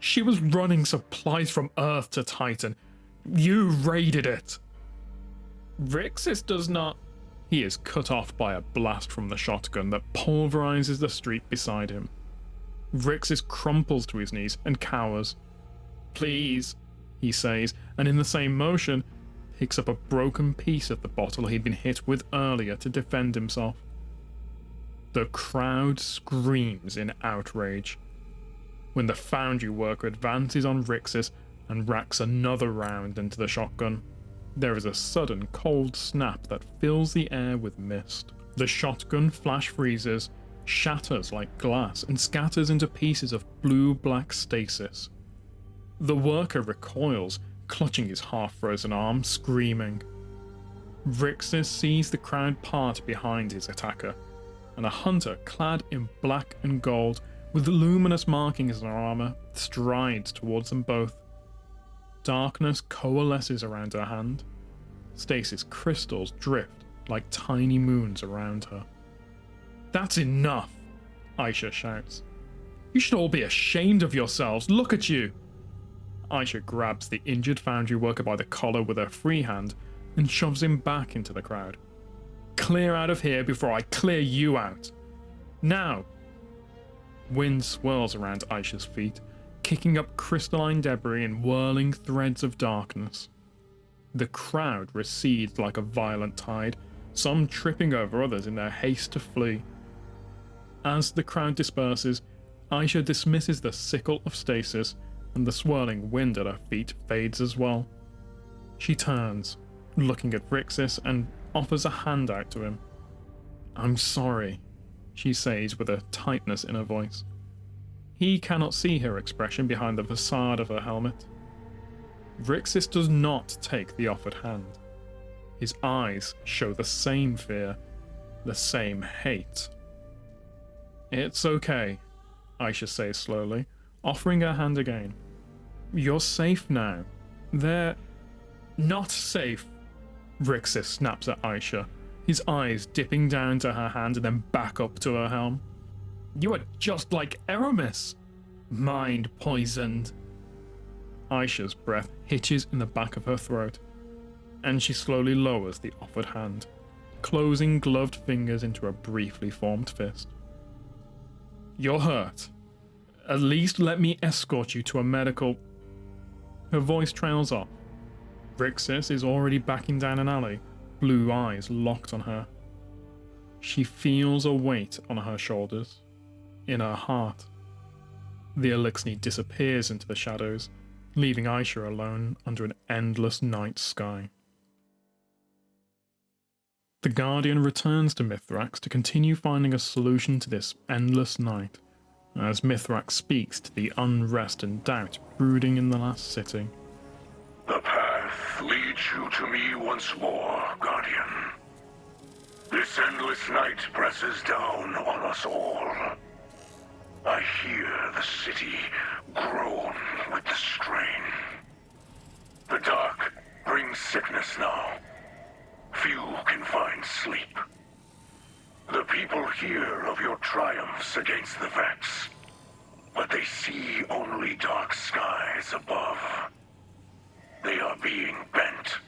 She was running supplies from Earth to Titan. You raided it. Rixis does not... He is cut off by a blast from the shotgun that pulverizes the street beside him. Rixis crumples to his knees and cowers. Please, he says, and in the same motion, picks up a broken piece of the bottle he'd been hit with earlier to defend himself. The crowd screams in outrage. When the foundry worker advances on Rixis and racks another round into the shotgun, there is a sudden cold snap that fills the air with mist. The shotgun flash freezes, shatters like glass, and scatters into pieces of blue-black stasis. The worker recoils, clutching his half-frozen arm, screaming. Rixis sees the crowd part behind his attacker, and a hunter clad in black and gold, with luminous markings on her armor, strides towards them both. Darkness coalesces around her hand. Stasis crystals drift like tiny moons around her. That's enough, Aisha shouts. You should all be ashamed of yourselves. Look at you. Aisha grabs the injured foundry worker by the collar with her free hand and shoves him back into the crowd. Clear out of here before I clear you out. Now. Wind swirls around Aisha's feet, kicking up crystalline debris in whirling threads of darkness. The crowd recedes like a violent tide, some tripping over others in their haste to flee. As the crowd disperses, Aisha dismisses the sickle of stasis, and the swirling wind at her feet fades as well. She turns, looking at Rixis, and offers a hand out to him. "I'm sorry," she says with a tightness in her voice. He cannot see her expression behind the facade of her helmet. Rixis does not take the offered hand. His eyes show the same fear, the same hate. "It's okay," Aisha says slowly, offering her hand again. "You're safe now. They're not safe," Rixis snaps at Aisha, his eyes dipping down to her hand and then back up to her helm. "You are just like Eramis. Mind poisoned." Aisha's breath hitches in the back of her throat, and she slowly lowers the offered hand, closing gloved fingers into a briefly formed fist. "You're hurt. At least let me escort you to a medical..." Her voice trails off. Rixis is already backing down an alley, blue eyes locked on her. She feels a weight on her shoulders, in her heart. The Elixni disappears into the shadows, leaving Aisha alone under an endless night sky. The Guardian returns to Mithrax to continue finding a solution to this endless night, as Mithrax speaks to the unrest and doubt brooding in the last city. The path leads you to me once more, Guardian. This endless night presses down on us all. I hear the city groan with the strain. The dark brings sickness now. Few can find sleep. The people hear of your triumphs against the Vex, but they see only dark skies above. They are being bent,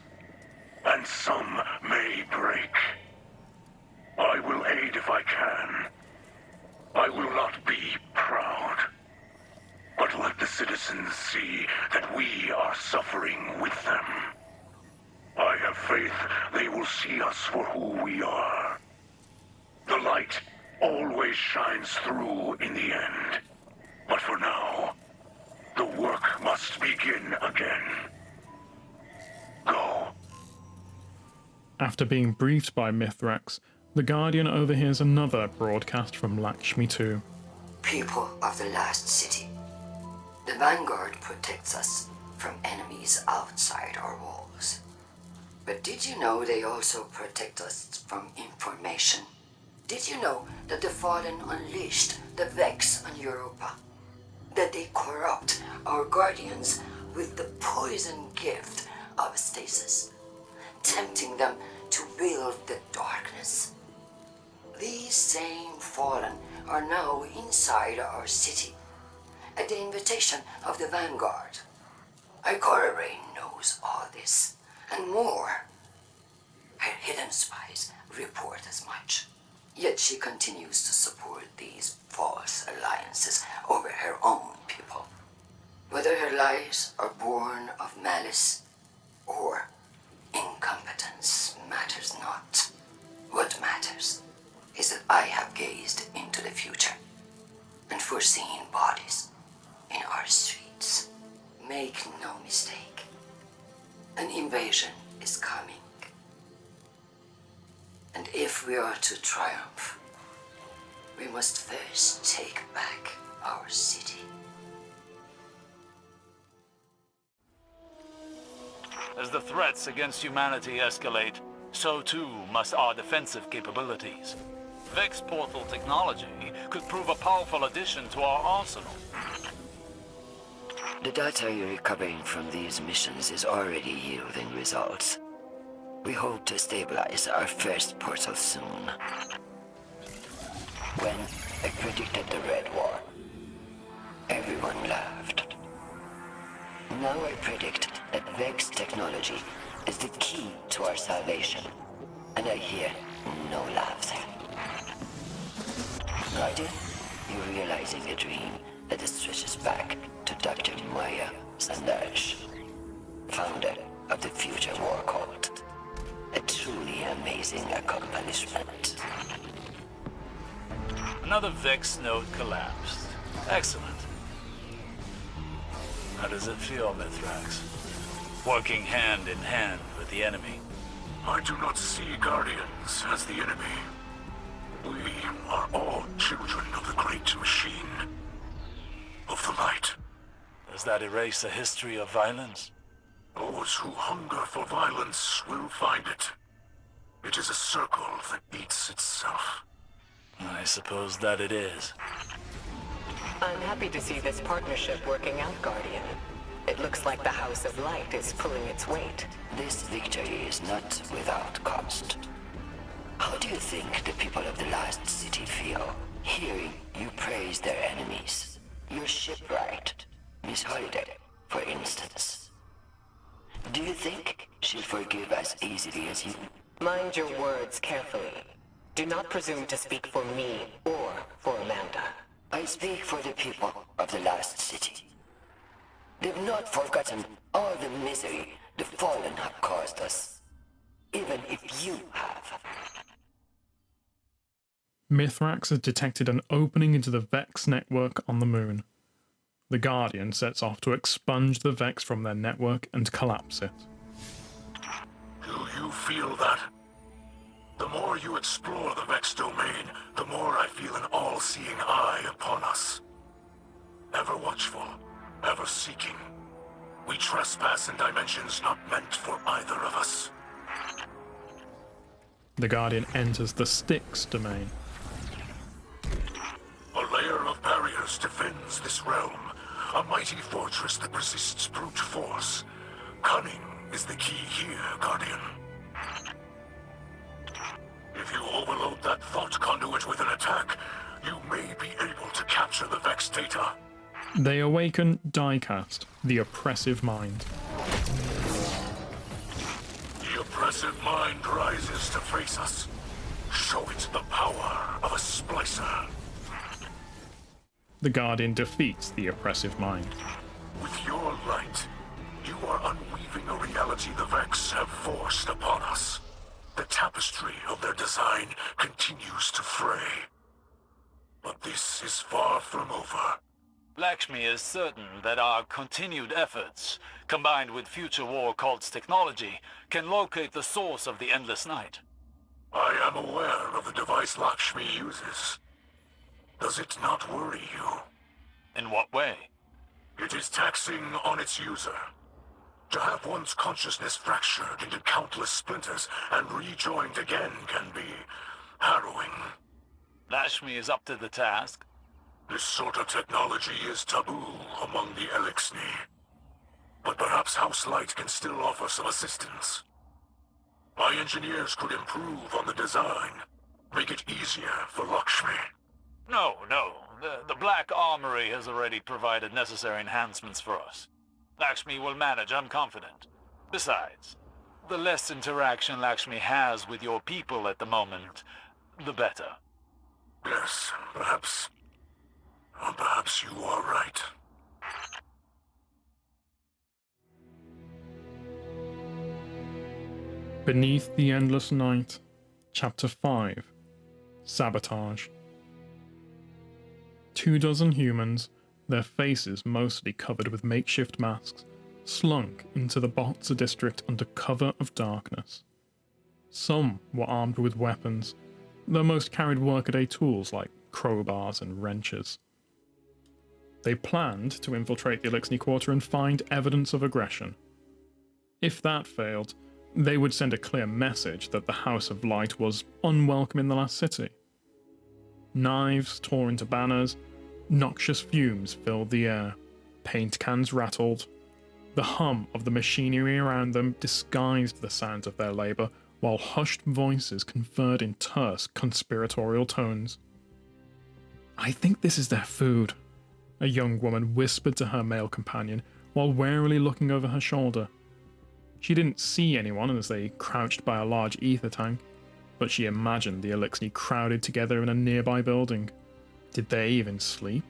and some may break. I will aid if I can. I will not be proud, but let the citizens see that we are suffering with them. I have faith they will see us for who we are. The light always shines through in the end, but for now, the work must begin again. Go. After being briefed by Mithrax, the Guardian overhears another broadcast from Lakshmi II. People of the Last City, the Vanguard protects us from enemies outside our walls. But did you know they also protect us from information? Did you know that the Fallen unleashed the Vex on Europa? That they corrupt our Guardians with the poison gift of stasis, tempting them to wield the darkness? These same Fallen are now inside our city, at the invitation of the Vanguard. Ikora Rain knows all this, and more. Her hidden spies report as much. Yet she continues to support these false alliances over her own people. Whether her lies are born of malice or incompetence matters not. What matters is that I have gazed into the future and foreseen bodies in our streets. Make no mistake, an invasion is coming. And if we are to triumph, we must first take back our city. As the threats against humanity escalate, so too must our defensive capabilities. Vex portal technology could prove a powerful addition to our arsenal. The data you're recovering from these missions is already yielding results. We hope to stabilize our first portal soon. When I predicted the Red War, everyone laughed. Now I predict that Vex technology is the key to our salvation, and I hear no laughs. Guardian, you're realizing a dream that stretches back to Dr. Maya Sandash, founder of the Future War Cult. A truly amazing accomplishment. Another Vex node collapsed. Excellent. How does it feel, Mithrax? Working hand in hand with the enemy. I do not see Guardians as the enemy. We are all children of the great machine. Of the light. Does that erase a history of violence? Those who hunger for violence will find it. It is a circle that eats itself. I suppose that it is. I'm happy to see this partnership working out, Guardian. It looks like the House of Light is pulling its weight. This victory is not without cost. How do you think the people of the Lost City feel, hearing you praise their enemies? Your shipwright, Miss Holiday, for instance. Do you think she'll forgive as easily as you? Mind your words carefully. Do not presume to speak for me or for Amanda. I speak for the people of the Lost City. They've not forgotten all the misery the Fallen have caused us, even if you have. Mithrax has detected an opening into the Vex network on the moon. The Guardian sets off to expunge the Vex from their network and collapse it. Do you feel that? The more you explore the Vex domain, the more I feel an all-seeing eye upon us. Ever watchful, ever seeking. We trespass in dimensions not meant for either of us. The Guardian enters the Styx domain. A layer of barriers defends this realm. A mighty fortress that resists brute force. Cunning is the key here, Guardian. If you overload that thought conduit with an attack, you may be able to capture the Vex data. They awaken Diecast, the oppressive mind. The oppressive mind rises to face us. Show it the power of a Splicer. The Guardian defeats the oppressive mind. With your light, you are unweaving a reality the Vex have forced upon us. The tapestry of their design continues to fray. But this is far from over. Lakshmi is certain that our continued efforts, combined with future war cult's technology, can locate the source of the endless night. I am aware of the device Lakshmi uses. Does it not worry you? In what way? It is taxing on its user. To have one's consciousness fractured into countless splinters and rejoined again can be harrowing. Lakshmi is up to the task. This sort of technology is taboo among the Elixni. But perhaps House Light can still offer some assistance. My engineers could improve on the design, make it easier for Lakshmi. No. The Black Armory has already provided necessary enhancements for us. Lakshmi will manage, I'm confident. Besides, the less interaction Lakshmi has with your people at the moment, the better. Yes, perhaps you are right. Beneath the Endless Night, Chapter 5, Sabotage. 24 humans, their faces mostly covered with makeshift masks, slunk into the Botza district under cover of darkness. Some were armed with weapons, though most carried workaday tools like crowbars and wrenches. They planned to infiltrate the Elixni Quarter and find evidence of aggression. If that failed, they would send a clear message that the House of Light was unwelcome in the last city. Knives tore into banners, noxious fumes filled the air, paint cans rattled. The hum of the machinery around them disguised the sounds of their labour, while hushed voices conferred in terse, conspiratorial tones. "I think this is their food," a young woman whispered to her male companion while warily looking over her shoulder. She didn't see anyone as they crouched by a large ether tank, but she imagined the Elixni crowded together in a nearby building. Did they even sleep?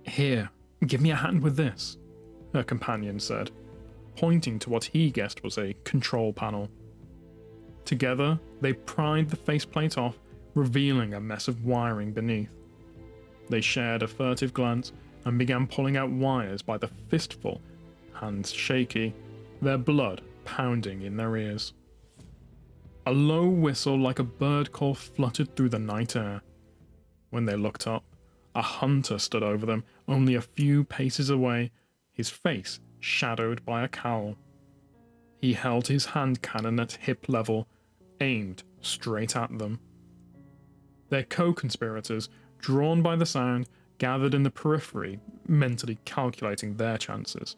"Here, give me a hand with this," her companion said, pointing to what he guessed was a control panel. Together, they pried the faceplate off, revealing a mess of wiring beneath. They shared a furtive glance and began pulling out wires by the fistful, hands shaky, their blood pounding in their ears. A low whistle like a bird call fluttered through the night air. When they looked up, a hunter stood over them, only a few paces away, his face shadowed by a cowl. He held his hand cannon at hip level, aimed straight at them. Their co-conspirators, drawn by the sound, gathered in the periphery, mentally calculating their chances.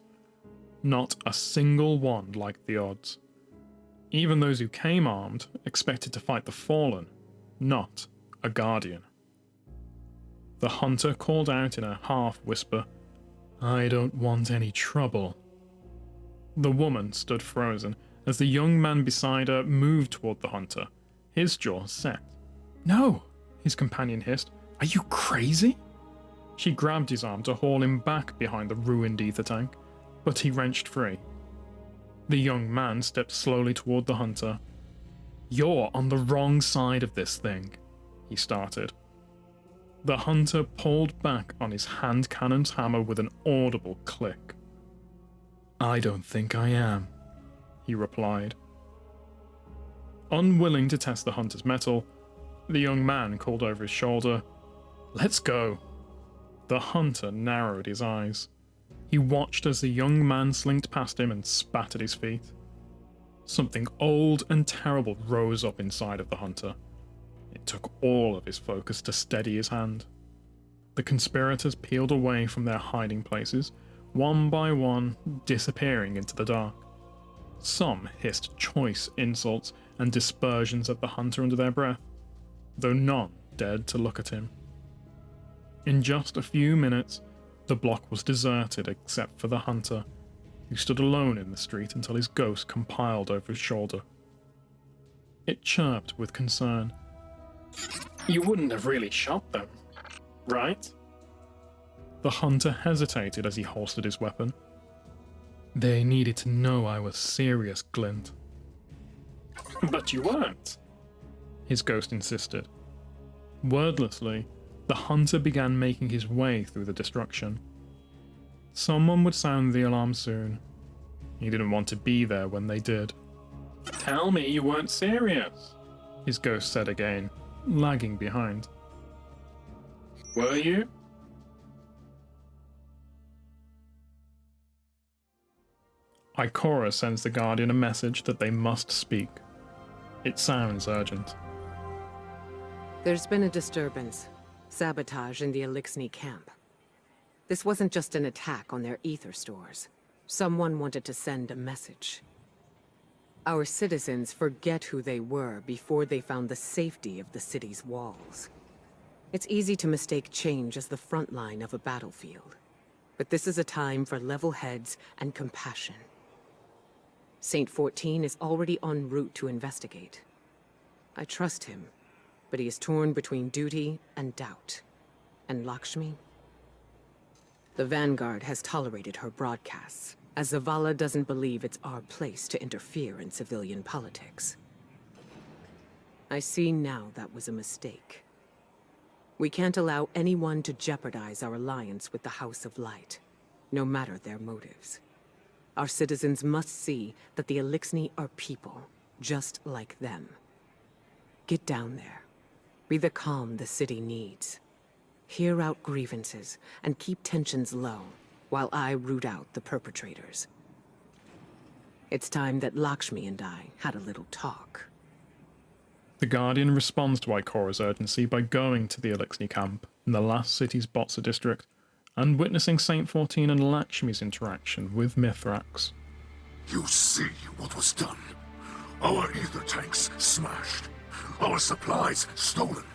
Not a single one liked the odds. Even those who came armed expected to fight the Fallen, not a Guardian. The hunter called out in a half-whisper, "I don't want any trouble." The woman stood frozen as the young man beside her moved toward the hunter, his jaw set. "No," his companion hissed. "Are you crazy?" She grabbed his arm to haul him back behind the ruined ether tank, but he wrenched free. The young man stepped slowly toward the hunter. "You're on the wrong side of this thing," he started. The hunter pulled back on his hand cannon's hammer with an audible click. "I don't think I am," he replied. Unwilling to test the hunter's mettle, the young man called over his shoulder, "Let's go." The hunter narrowed his eyes. He watched as the young man slinked past him and spat at his feet. Something old and terrible rose up inside of the hunter. It took all of his focus to steady his hand. The conspirators peeled away from their hiding places, one by one disappearing into the dark. Some hissed choice insults and dispersions at the hunter under their breath, though none dared to look at him. In just a few minutes, the block was deserted except for the hunter, who stood alone in the street until his ghost compiled over his shoulder. It chirped with concern. "You wouldn't have really shot them, right?" The hunter hesitated as he holstered his weapon. "They needed to know I was serious, Glint." "But you weren't," his ghost insisted. Wordlessly, the hunter began making his way through the destruction. Someone would sound the alarm soon. He didn't want to be there when they did. "Tell me you weren't serious," his ghost said again, lagging behind. "Were you?" Ikora sends the Guardian a message that they must speak. It sounds urgent. There's been a disturbance. Sabotage in the Illuminus camp. This wasn't just an attack on their ether stores. Someone wanted to send a message. Our citizens forget who they were before they found the safety of the city's walls. It's easy to mistake change as the front line of a battlefield. But this is a time for level heads and compassion. Saint 14 is already en route to investigate. I trust him, but he is torn between duty and doubt. And Lakshmi? The Vanguard has tolerated her broadcasts, as Zavala doesn't believe it's our place to interfere in civilian politics. I see now that was a mistake. We can't allow anyone to jeopardize our alliance with the House of Light, no matter their motives. Our citizens must see that the Illuminus are people, just like them. Get down there. Be the calm the city needs. Hear out grievances and keep tensions low while I root out the perpetrators. It's time that Lakshmi and I had a little talk. The Guardian responds to Ikora's urgency by going to the Illuminus camp in the last city's Botsa district and witnessing Saint 14 and Lakshmi's interaction with Mithrax. You see what was done. Our ether tanks smashed. Our supplies stolen.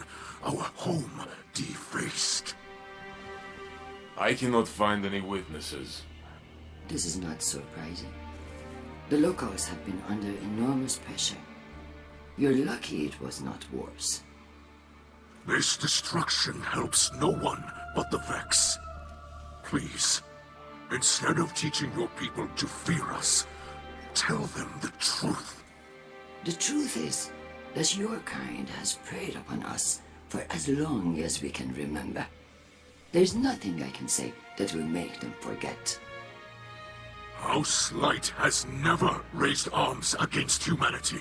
Our home defaced. I cannot find any witnesses. This is not surprising. The locals have been under enormous pressure. You're lucky it was not worse. This destruction helps no one but the Vex. Please, instead of teaching your people to fear us, tell them the truth. The truth is that your kind has preyed upon us for as long as we can remember. There's nothing I can say that will make them forget. House Light has never raised arms against humanity.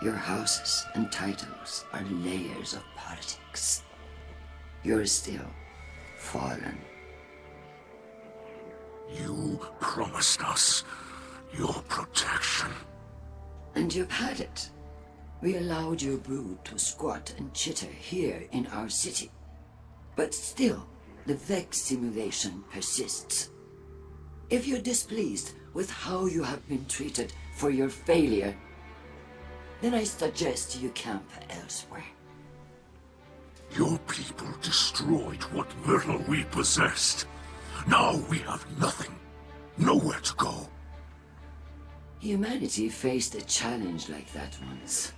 Your houses and titles are layers of politics. You're still fallen. You promised us your protection. And you've had it. We allowed your brood to squat and chitter here in our city. But still, the Vex simulation persists. If you're displeased with how you have been treated for your failure, then I suggest you camp elsewhere. Your people destroyed what little we possessed. Now we have nothing. Nowhere to go. Humanity faced a challenge like that once.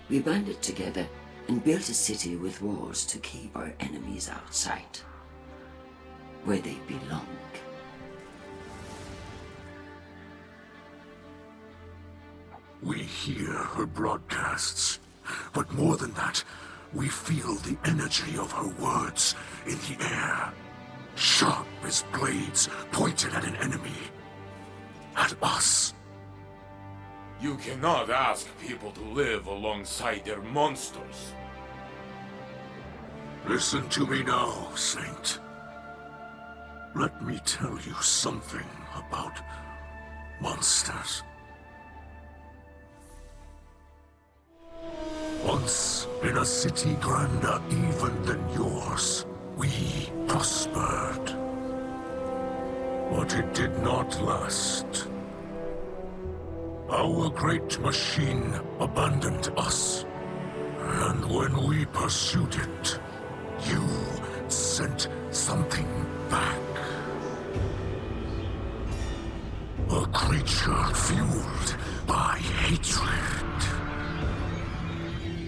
We banded together and built a city with walls to keep our enemies outside, where they belong. We hear her broadcasts, but more than that, we feel the energy of her words in the air, sharp as blades pointed at an enemy, at us. You cannot ask people to live alongside their monsters. Listen to me now, Saint. Let me tell you something about monsters. Once, in a city grander even than yours, we prospered. But it did not last. Our great machine abandoned us. And when we pursued it, you sent something back. A creature fueled by hatred.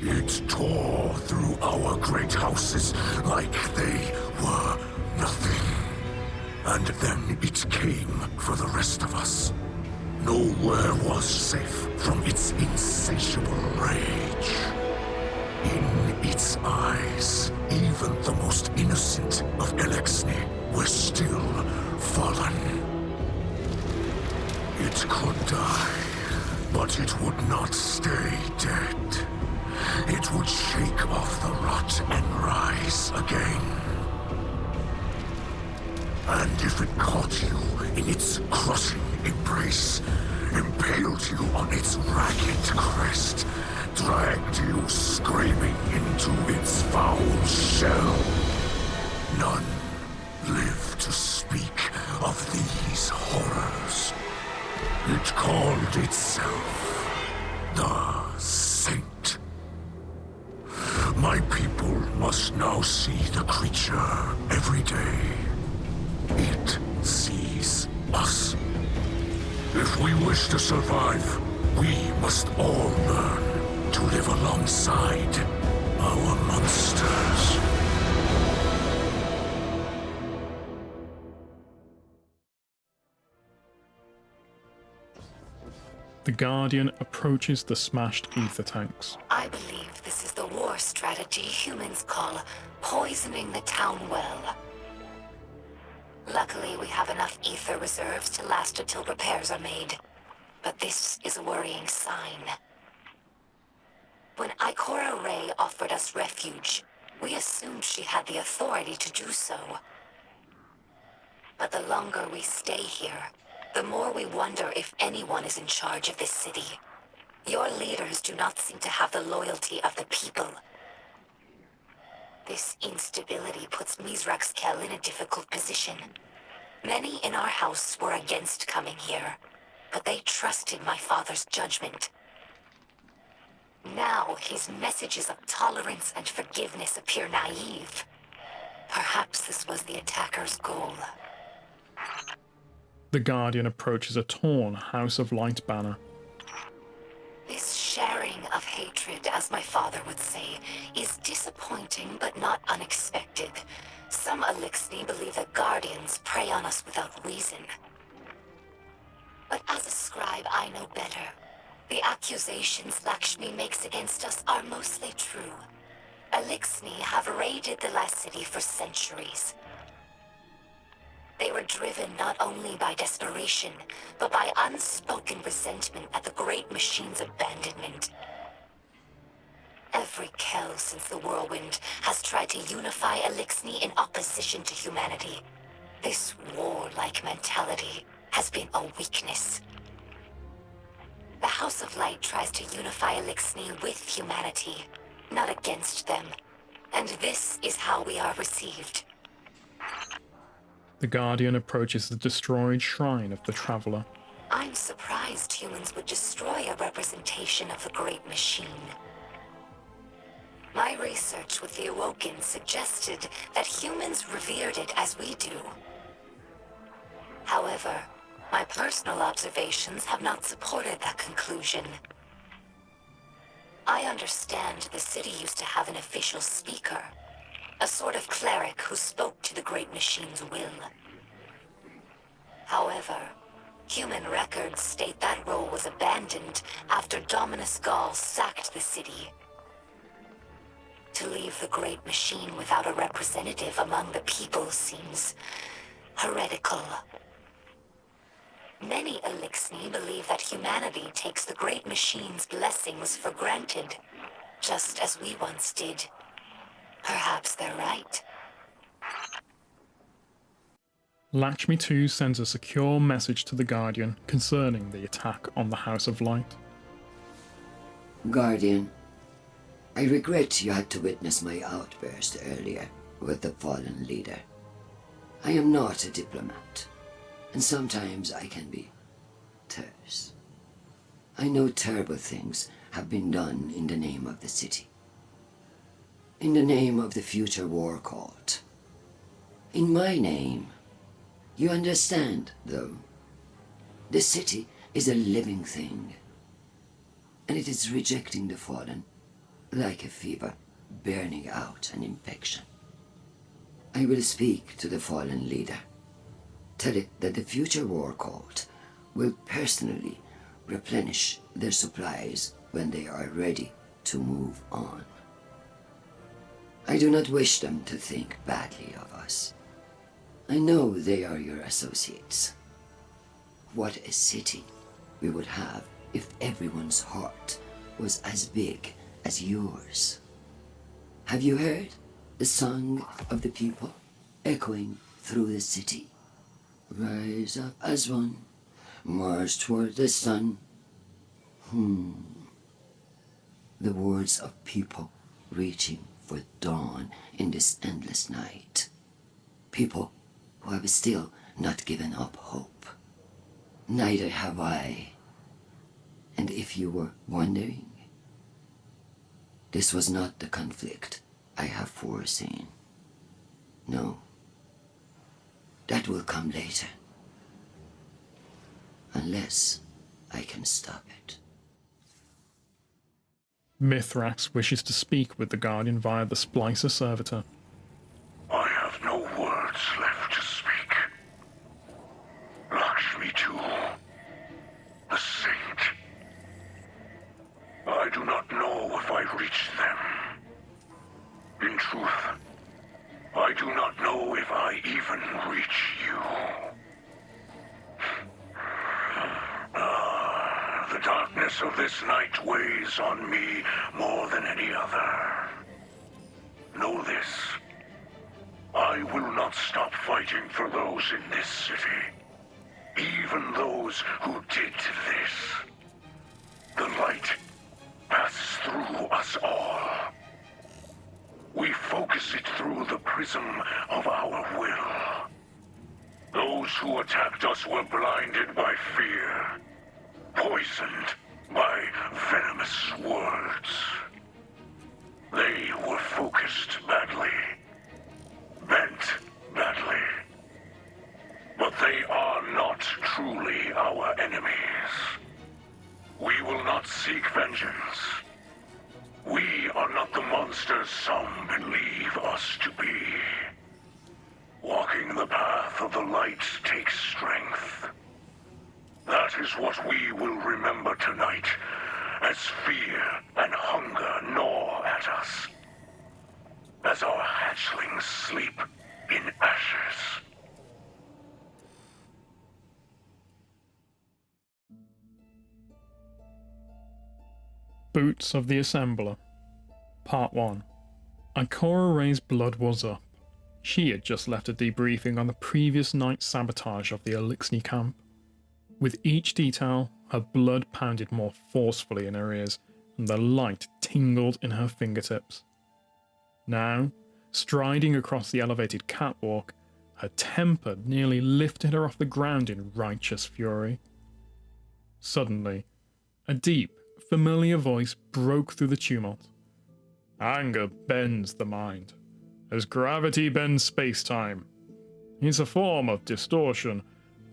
It tore through our great houses like they were nothing. And then it came for the rest of us. Nowhere was safe from its insatiable rage. In its eyes, even the most innocent of Elexni were still fallen. It could die, but it would not stay dead. It would shake off the rot and rise again. And if it caught you in its crushing embrace, impaled you on its ragged crest, dragged you screaming into its foul shell, none live to speak of these horrors. It called itself the Saint. My people must now see the creature every day. It sees us. If we wish to survive, we must all learn to live alongside our monsters. The Guardian approaches the smashed ether tanks. I believe this is the war strategy humans call poisoning the town well. Luckily, we have enough ether reserves to last until repairs are made. But this is a worrying sign. When Ikora Ray offered us refuge, we assumed she had the authority to do so. But the longer we stay here, the more we wonder if anyone is in charge of this city. Your leaders do not seem to have the loyalty of the people. This instability puts Misraaks Kell in a difficult position. Many in our house were against coming here, but they trusted my father's judgment. Now his messages of tolerance and forgiveness appear naive. Perhaps this was the attacker's goal. The Guardian approaches a torn House of Light banner. This sharing of hatred, as my father would say, is disappointing but not unexpected. Some Elixni believe that Guardians prey on us without reason. But as a scribe, I know better. The accusations Lakshmi makes against us are mostly true. Elixni have raided the last city for centuries. They were driven not only by desperation, but by unspoken resentment at the Great Machine's abandonment. Every Kell since the Whirlwind has tried to unify Elixni in opposition to humanity. This warlike mentality has been a weakness. The House of Light tries to unify Elixni with humanity, not against them. And this is how we are received. The Guardian approaches the destroyed shrine of the Traveler. I'm surprised humans would destroy a representation of the Great Machine. My research with the Awoken suggested that humans revered it as we do. However, my personal observations have not supported that conclusion. I understand the city used to have an official speaker, a sort of cleric who spoke to the Great Machine's will. However, human records state that role was abandoned after Dominus Gaul sacked the city. To leave the Great Machine without a representative among the people seems heretical. Many Elixni believe that humanity takes the Great Machine's blessings for granted, just as we once did. Perhaps they're right. Lakshmi II sends a secure message to the Guardian concerning the attack on the House of Light. Guardian, I regret you had to witness my outburst earlier with the fallen leader. I am not a diplomat, and sometimes I can be terse. I know terrible things have been done in the name of the city. In the name of the future war cult. In my name. You understand, though. The city is a living thing, and it is rejecting the fallen like a fever burning out an infection. I will speak to the fallen leader. Tell it that the future war cult will personally replenish their supplies when they are ready to move on. I do not wish them to think badly of us. I know they are your associates. What a city we would have if everyone's heart was as big as yours. Have you heard the song of the people echoing through the city? Rise up as one, march toward the sun. The words of people reaching for dawn in this endless night. People who have still not given up hope. Neither have I. And if you were wondering, this was not the conflict I have foreseen. No. That will come later. Unless I can stop it. Mithrax wishes to speak with the Guardian via the Splicer servitor. I have no words left to speak. Lakshmi II, the saint. I do not know if I reached them. In truth, I do not know if I even reach you. The darkness of this night weighs on me more than any other. Know this. I will not stop fighting for those in this city. Even those who did this. The light passes through us all. We focus it through the prism of our will. Those who attacked us were blinded by fear, poisoned by venomous words. They were focused badly, bent badly. But they are not truly our enemies. We will not seek vengeance. We are not the monsters some believe us to be. Walking the path of the light takes strength. That is what we will remember tonight as fear and hunger gnaw at us, as our hatchlings sleep in ashes. Boots of the Assembler. Part 1. Ikora Ray's blood was up. She had just left a debriefing on the previous night's sabotage of the Elixni camp. With each detail, her blood pounded more forcefully in her ears, and the light tingled in her fingertips. Now, striding across the elevated catwalk, her temper nearly lifted her off the ground in righteous fury. Suddenly, a deep, familiar voice broke through the tumult. Anger bends the mind, as gravity bends space-time. It's a form of distortion,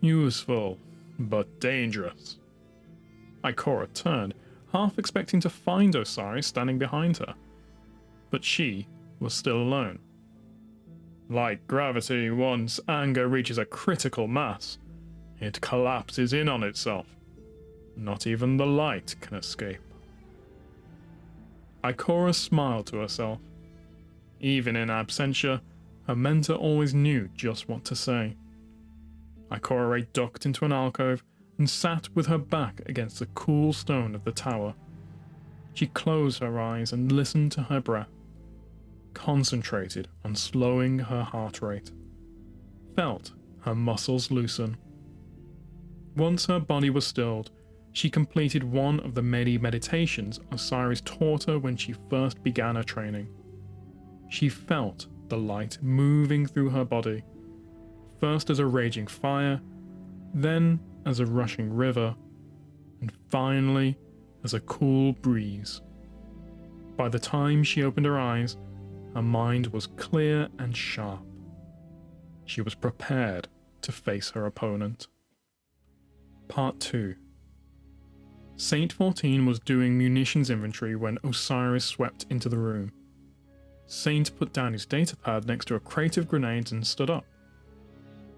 useful, but dangerous. Ikora turned, half expecting to find Osiris standing behind her. But she was still alone. Like gravity, once anger reaches a critical mass, it collapses in on itself. Not even the light can escape. Ikora smiled to herself. Even in absentia, her mentor always knew just what to say. Ikora Ray ducked into an alcove and sat with her back against the cool stone of the tower. She closed her eyes and listened to her breath, concentrated on slowing her heart rate, felt her muscles loosen. Once her body was stilled, she completed one of the many meditations Osiris taught her when she first began her training. She felt the light moving through her body, first as a raging fire, then as a rushing river, and finally as a cool breeze. By the time she opened her eyes, her mind was clear and sharp. She was prepared to face her opponent. Part 2. Saint 14 was doing munitions inventory when Osiris swept into the room. Saint put down his datapad next to a crate of grenades and stood up.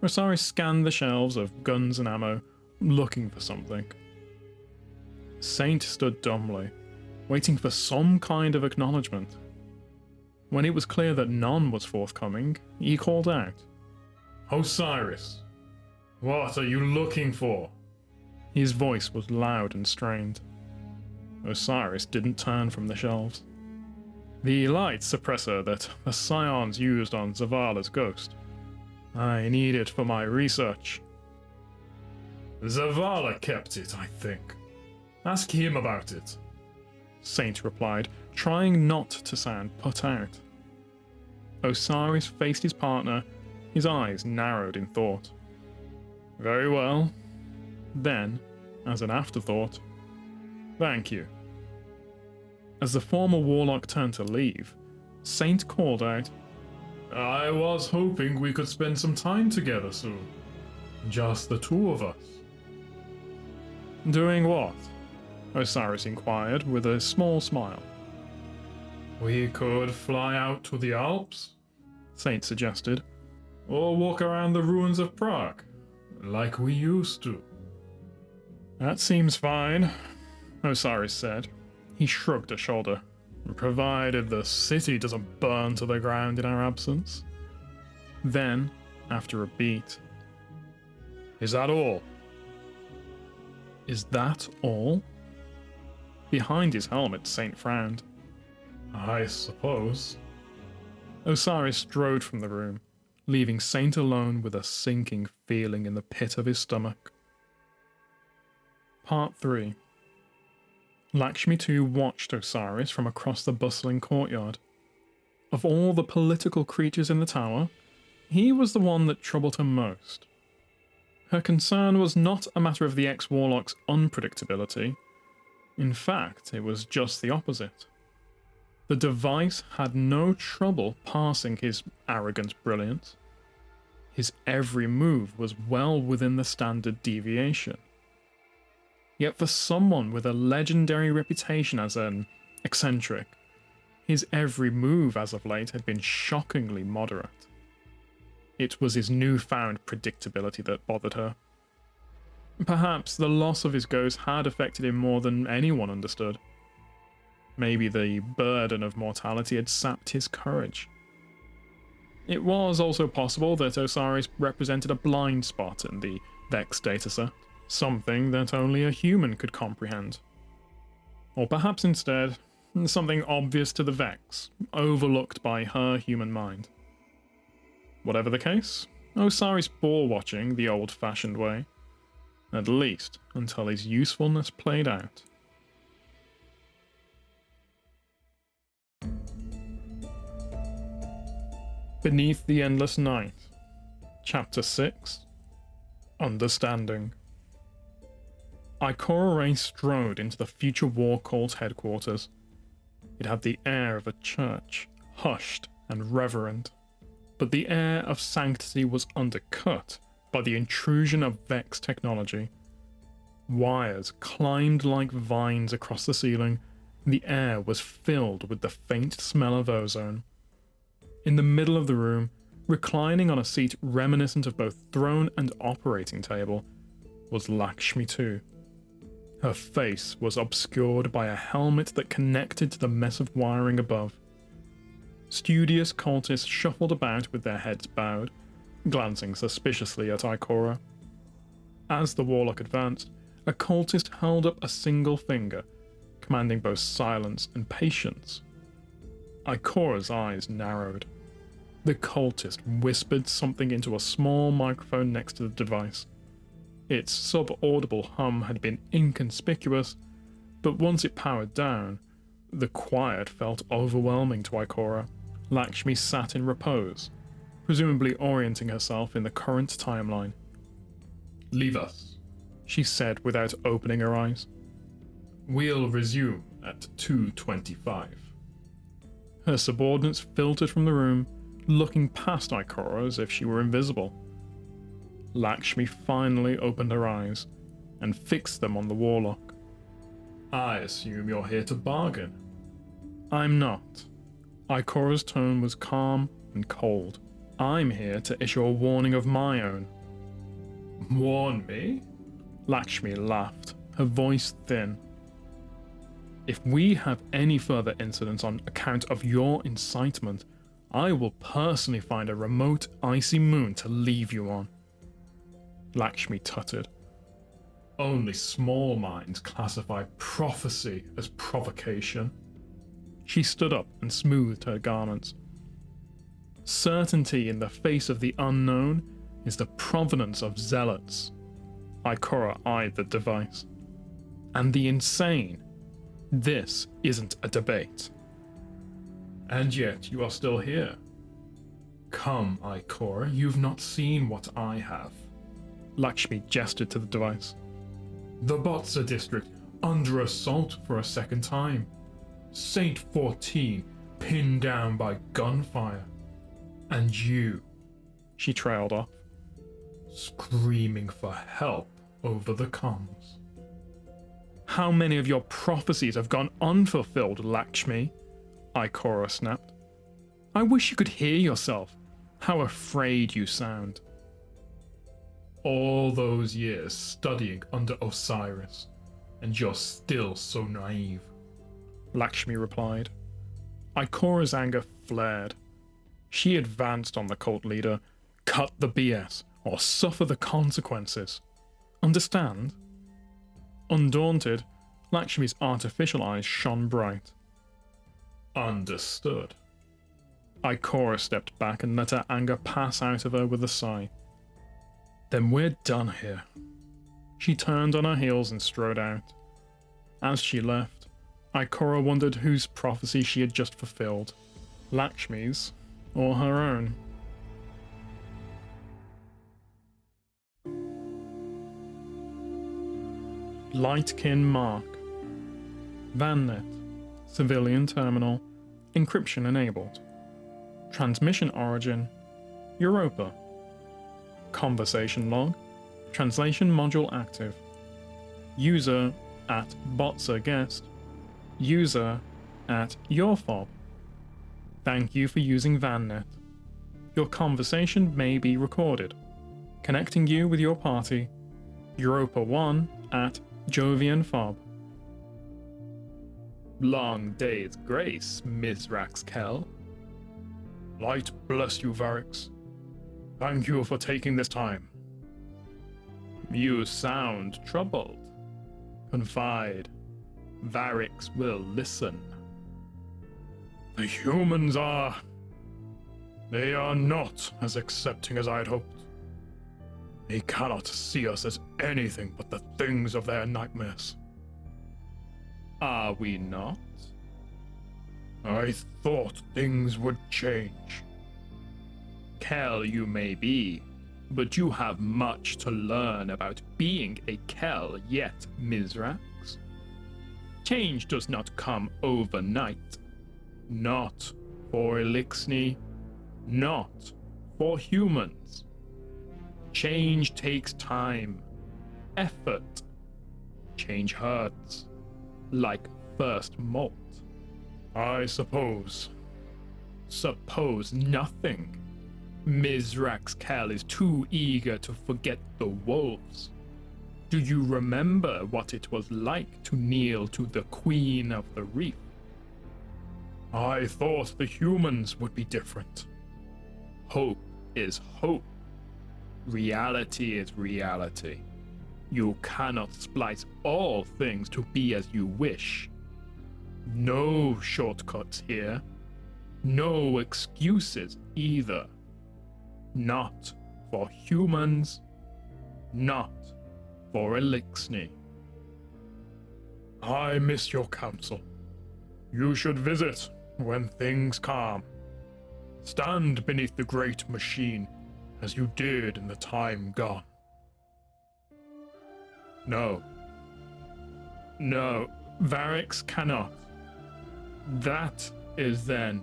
Osiris scanned the shelves of guns and ammo, looking for something. Saint stood dumbly, waiting for some kind of acknowledgement. When it was clear that none was forthcoming, he called out, "Osiris, what are you looking for?" His voice was loud and strained. Osiris didn't turn from the shelves. "The light suppressor that the Scions used on Zavala's ghost. I need it for my research." "Zavala kept it, I think. Ask him about it," Saint replied, trying not to sound put out. Osiris faced his partner, his eyes narrowed in thought. "Very well." Then, as an afterthought, "Thank you." As the former warlock turned to leave, Saint called out, "I was hoping we could spend some time together soon. Just the two of us." "Doing what?" Osiris inquired with a small smile. "We could fly out to the Alps," Saint suggested, "or walk around the ruins of Prague, like we used to." "That seems fine," Osiris said. He shrugged a shoulder. "Provided the city doesn't burn to the ground in our absence." Then, after a beat, "Is that all?" "Is that all?" Behind his helmet, Saint frowned. "I suppose." Osiris strode from the room, leaving Saint alone with a sinking feeling in the pit of his stomach. Part 3. Lakshmi II watched Osiris from across the bustling courtyard. Of all the political creatures in the tower, he was the one that troubled her most. Her concern was not a matter of the ex-warlock's unpredictability. In fact, it was just the opposite. The device had no trouble passing his arrogant brilliance. His every move was well within the standard deviation. Yet for someone with a legendary reputation as an eccentric, his every move as of late had been shockingly moderate. It was his newfound predictability that bothered her. Perhaps the loss of his ghost had affected him more than anyone understood. Maybe the burden of mortality had sapped his courage. It was also possible that Osiris represented a blind spot in the Vex dataset, something that only a human could comprehend. Or perhaps instead, something obvious to the Vex, overlooked by her human mind. Whatever the case, Osiris bore watching the old-fashioned way, at least until his usefulness played out. Beneath the Endless Night, Chapter 6, Understanding. Ikora Ray strode into the future War Cult's headquarters. It had the air of a church, hushed and reverent, but the air of sanctity was undercut by the intrusion of Vex technology. Wires climbed like vines across the ceiling, and the air was filled with the faint smell of ozone. In the middle of the room, reclining on a seat reminiscent of both throne and operating table, was Lakshmi II. Her face was obscured by a helmet that connected to the mess of wiring above. Studious cultists shuffled about with their heads bowed, glancing suspiciously at Ikora. As the warlock advanced, a cultist held up a single finger, commanding both silence and patience. Ikora's eyes narrowed. The cultist whispered something into a small microphone next to the device. Its sub-audible hum had been inconspicuous, but once it powered down, the quiet felt overwhelming to Ikora. Lakshmi sat in repose, presumably orienting herself in the current timeline. "Leave us," she said without opening her eyes. "We'll resume at 2:25. Her subordinates filtered from the room, looking past Ikora as if she were invisible. Lakshmi finally opened her eyes and fixed them on the warlock. "I assume you're here to bargain." "I'm not." Ikora's tone was calm and cold. "I'm here to issue a warning of my own." "Warn me?" Lakshmi laughed, her voice thin. "If we have any further incidents on account of your incitement, I will personally find a remote, icy moon to leave you on." Lakshmi tutted. "Only small minds classify prophecy as provocation." She stood up and smoothed her garments. "Certainty in the face of the unknown is the provenance of zealots." Ikora eyed the device. "And the insane. This isn't a debate." "And yet you are still here. Come, Ikora, you've not seen what I have." Lakshmi gestured to the device. "The Botsa district under assault for a second time. Saint 14 pinned down by gunfire. And you," she trailed off, "screaming for help over the comms." "How many of your prophecies have gone unfulfilled, Lakshmi?" Ikora snapped. "I wish you could hear yourself. How afraid you sound." "All those years studying under Osiris, and you're still so naive," Lakshmi replied. Ikora's anger flared. She advanced on the cult leader. Cut the BS, or suffer the consequences. Understand? Undaunted, Lakshmi's artificial eyes shone bright. "Understood." Ikora stepped back and let her anger pass out of her with a sigh. "Then we're done here." She turned on her heels and strode out. As she left, Ikora wondered whose prophecy she had just fulfilled, Lakshmi's or her own. Lightkin Mark. VANnet. Civilian terminal. Encryption enabled. Transmission origin. Europa. Conversation log. Translation module active. User at Botsa guest. User at YourFob. Thank you for using VANnet. Your conversation may be recorded, connecting you with your party. Europa 1 at Jovian Fob. Long day's grace, Misraaks Kell. Light bless you, Varix. Thank you for taking this time. You sound troubled. Confide. Varix will listen. The humans are... They are not as accepting as I had hoped. They cannot see us as anything but the things of their nightmares. Are we not? I thought things would change. Kell you may be, but you have much to learn about being a Kell yet, Misraaks. Change does not come overnight. Not for Elixni, not for humans. Change takes time, effort. Change hurts, like first molt. I suppose. Suppose nothing. Misraaks Kell is too eager to forget the wolves. Do you remember what it was like to kneel to the Queen of the Reef? I thought the humans would be different. Hope is hope. Reality is reality. You cannot splice all things to be as you wish. No shortcuts here. No excuses either. Not for humans. Not for Elixni. I miss your counsel. You should visit when things calm. Stand beneath the great machine as you did in the time gone. No. No, Varix cannot. That is then.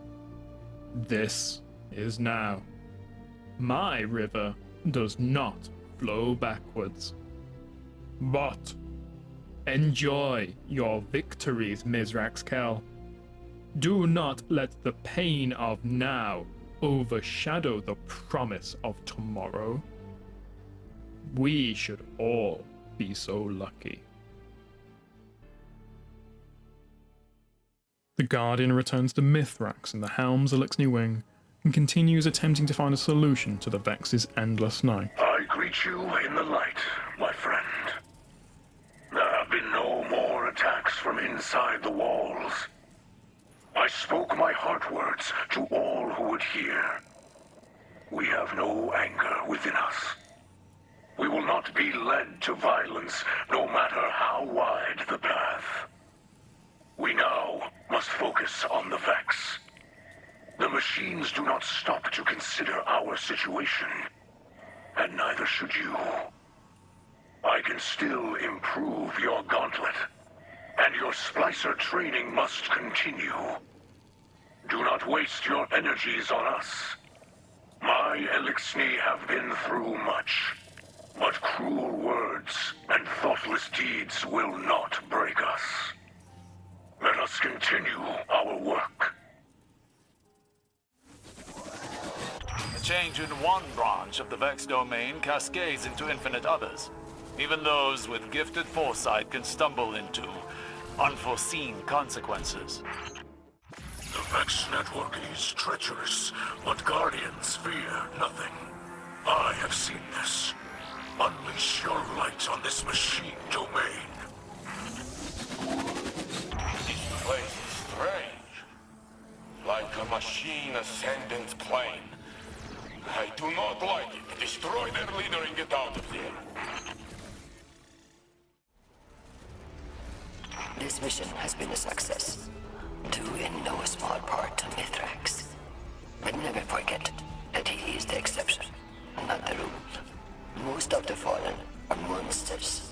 This is now. My river does not flow backwards. But enjoy your victories, Misraaks Kell. Do not let the pain of now overshadow the promise of tomorrow. We should all be so lucky. The Guardian returns to Mithrax in the helm's Elixni wing and continues attempting to find a solution to the Vex's endless night. I greet you in the light, my friend. There have been no more attacks from inside the walls. I spoke my heart words to all who would hear. We have no anger within us. We will not be led to violence, no matter how wide the path. We now must focus on the Vex. The machines do not stop to consider our situation, and neither should you. I can still improve your gauntlet, and your Splicer training must continue. Do not waste your energies on us. My Elixni have been through much, but cruel words and thoughtless deeds will not break us. Let us continue our work. A change in one branch of the Vex domain cascades into infinite others. Even those with gifted foresight can stumble into unforeseen consequences. The Vex network is treacherous, but Guardians fear nothing. I have seen this. Unleash your light on this machine domain. This place is strange. Like a machine ascendant plane. I do not like it. Destroy their leader and get out of there. This mission has been a success. Due in no small part to Mithrax. But never forget that he is the exception, not the rule. Most of the Fallen are monsters.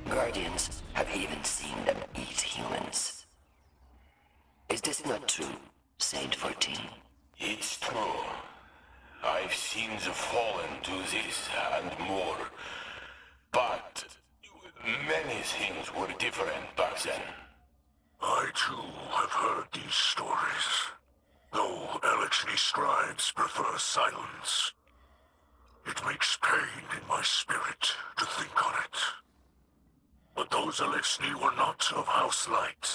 Guardians have even seen them eat humans. Is this not true, Saint 14? It's true. I've seen the Fallen do this and more. But many things were different back then. I too have heard these stories. Though Illuminus Strides prefer silence. It makes pain in my spirit to think on it. But those Elixni were not of House Light.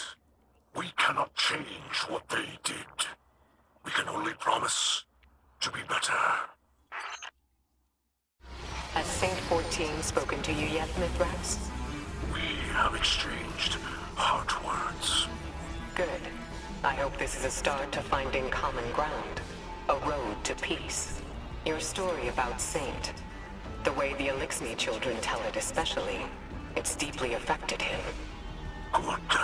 We cannot change what they did. We can only promise to be better. Has Saint 14 spoken to you yet, Mithrax? We have exchanged hard words. Good. I hope this is a start to finding common ground. A road to peace. Your story about Saint, the way the Elixni children tell it especially, it's deeply affected him. Good.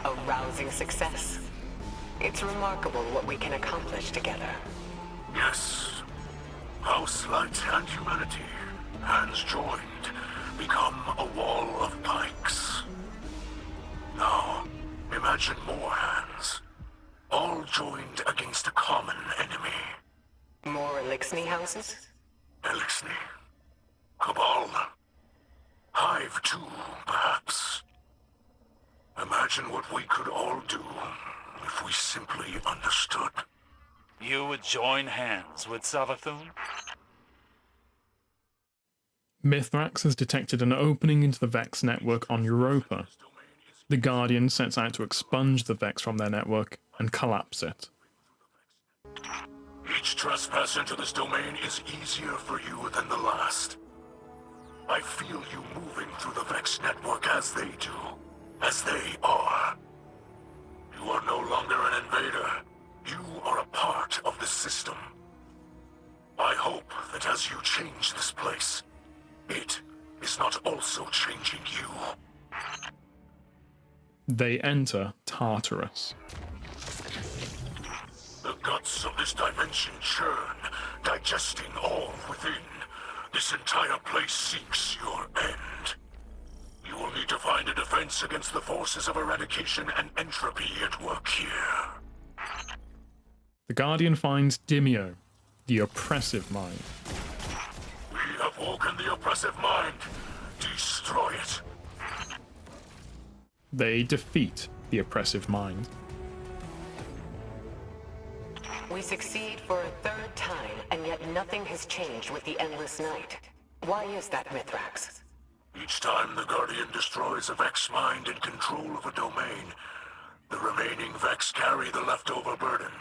A rousing success. It's remarkable what we can accomplish together. Yes. House Light and humanity, hands joined, become a wall of pikes. Now, imagine more hands, all joined against a common enemy. More Elixni houses? Elixni. Cabal. Hive too, perhaps. Imagine what we could all do if we simply understood. You would join hands with Savathun? Mithrax has detected an opening into the Vex network on Europa. The Guardian sets out to expunge the Vex from their network and collapse it. Each trespass into this domain is easier for you than the last. I feel you moving through the Vex network as they do, as they are. You are no longer an invader. You are a part of the system. I hope that as you change this place, it is not also changing you. They enter Tartarus. The guts of this dimension churn, digesting all within. This entire place seeks your end. You will need to find a defense against the forces of eradication and entropy at work here. The Guardian finds Dimio, the oppressive mind. We have woken the oppressive mind. Destroy it. They defeat the oppressive mind. We succeed for a third time, and yet nothing has changed with the Endless Night. Why is that, Mithrax? Each time the Guardian destroys a Vex mind in control of a domain, the remaining Vex carry the leftover burden.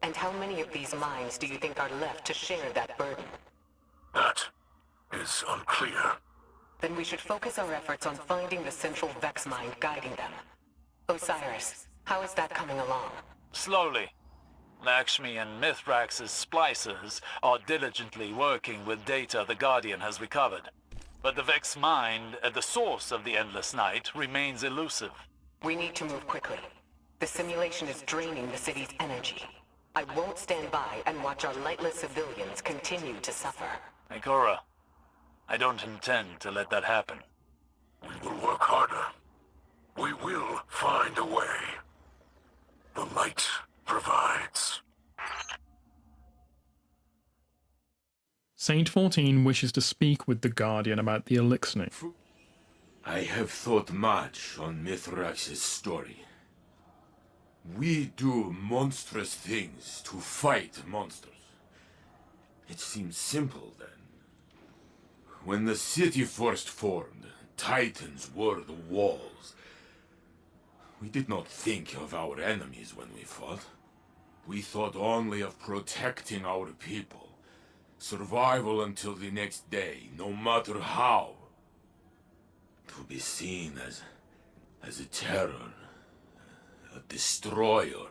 And how many of these minds do you think are left to share that burden? That is unclear. Then we should focus our efforts on finding the central Vex mind guiding them. Osiris, how is that coming along? Slowly. Lakshmi and Mithrax's splicers are diligently working with data the Guardian has recovered. But the Vex mind, at the source of the Endless Night, remains elusive. We need to move quickly. The simulation is draining the city's energy. I won't stand by and watch our lightless civilians continue to suffer. Ikora, I don't intend to let that happen. We will work harder. We will find a way. The light provides. Saint 14 wishes to speak with the Guardian about the Elixni. I have thought much on Mithrax's story. We do monstrous things to fight monsters. It seems simple then. When the city first formed, Titans were the walls. We did not think of our enemies when we fought. We thought only of protecting our people. Survival until the next day, no matter how. To be seen as a terror, a destroyer.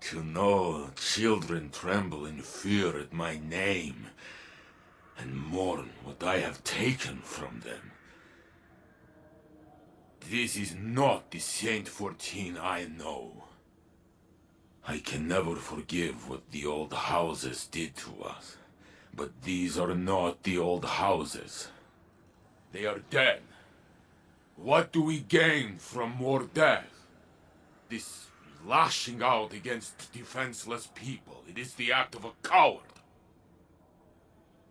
To know children tremble in fear at my name and mourn what I have taken from them. This is not the Saint 14 I know. I can never forgive what the old houses did to us. But these are not the old houses. They are dead. What do we gain from more death? This lashing out against defenseless people, it is the act of a coward.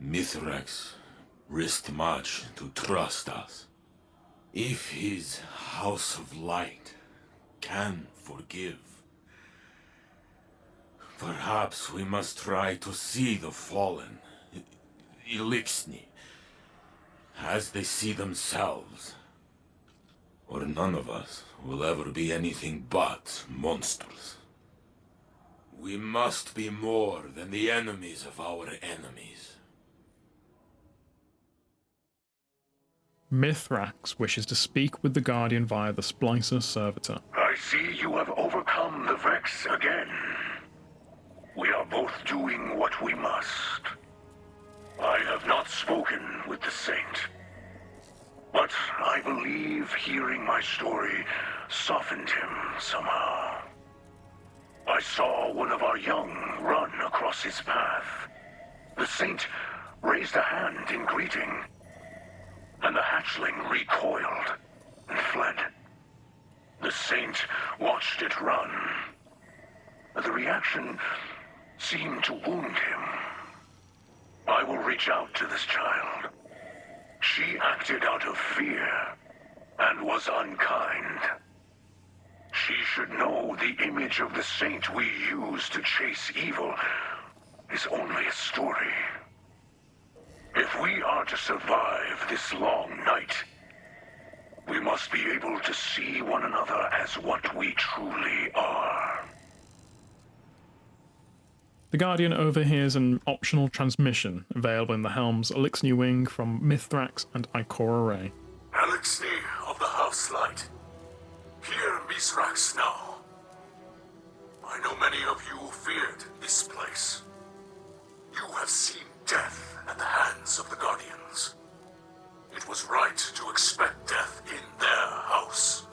Mithrax risked much to trust us. If his House of Light can forgive, Perhaps we must try to see the fallen, Illuminus, as they see themselves. Or none of us will ever be anything but monsters. We must be more than the enemies of our enemies. Mithrax wishes to speak with the Guardian via the Splicer servitor. I see you have overcome the Vex again. We are both doing what we must. I have not spoken with the Saint, but I believe hearing my story softened him somehow. I saw one of our young run across his path. The Saint raised a hand in greeting, and the hatchling recoiled and fled. The Saint watched it run. The reaction seemed to wound him. I will reach out to this child. She acted out of fear and was unkind. She should know the image of the Saint we use to chase evil is only a story. If we are to survive this long night, we must be able to see one another as what we truly are. The Guardian overhears an optional transmission available in the helm's Illuminus wing from Mithrax and Ikora Ray. Illuminus of the House Light. Hear Misraaks now. I know many of you feared this place. You have seen death at the hands of the Guardians. It was right to expect death in their house.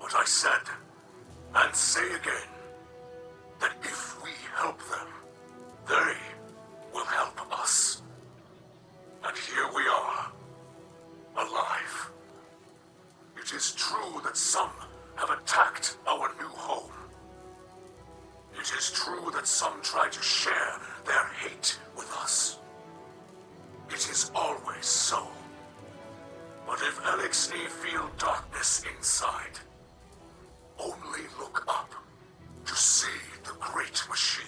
But I said, and say again, that if we help them, they will help us. And here we are, alive. It is true that some have attacked our new home. It is true that some try to share their hate with us. It is always so. But if Illuminus feel darkness inside, only look up to see the great machine,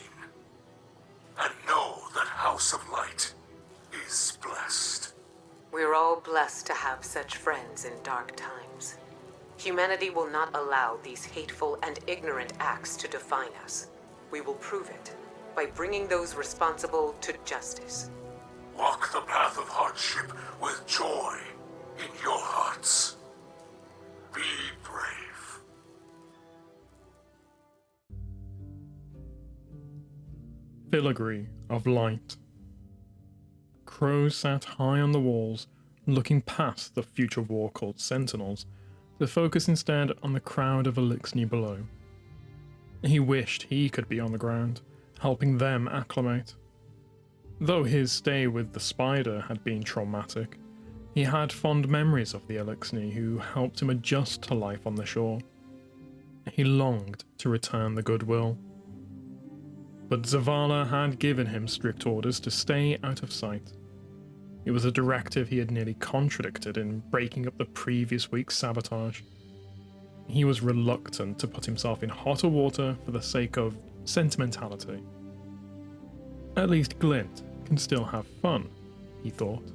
and know that House of Light is blessed. We're all blessed to have such friends in dark times. Humanity will not allow these hateful and ignorant acts to define us. We will prove it by bringing those responsible to justice. Walk the path of hardship with joy in your hearts. Be brave. Filigree of Light. Crows sat high on the walls, looking past the future war called Sentinels, to focus instead on the crowd of Illuminus below. He wished he could be on the ground, helping them acclimate. Though his stay with the spider had been traumatic, he had fond memories of the Illuminus who helped him adjust to life on the shore. He longed to return the goodwill. But Zavala had given him strict orders to stay out of sight. It was a directive he had nearly contradicted in breaking up the previous week's sabotage. He was reluctant to put himself in hotter water for the sake of sentimentality. At least Glint can still have fun, he thought.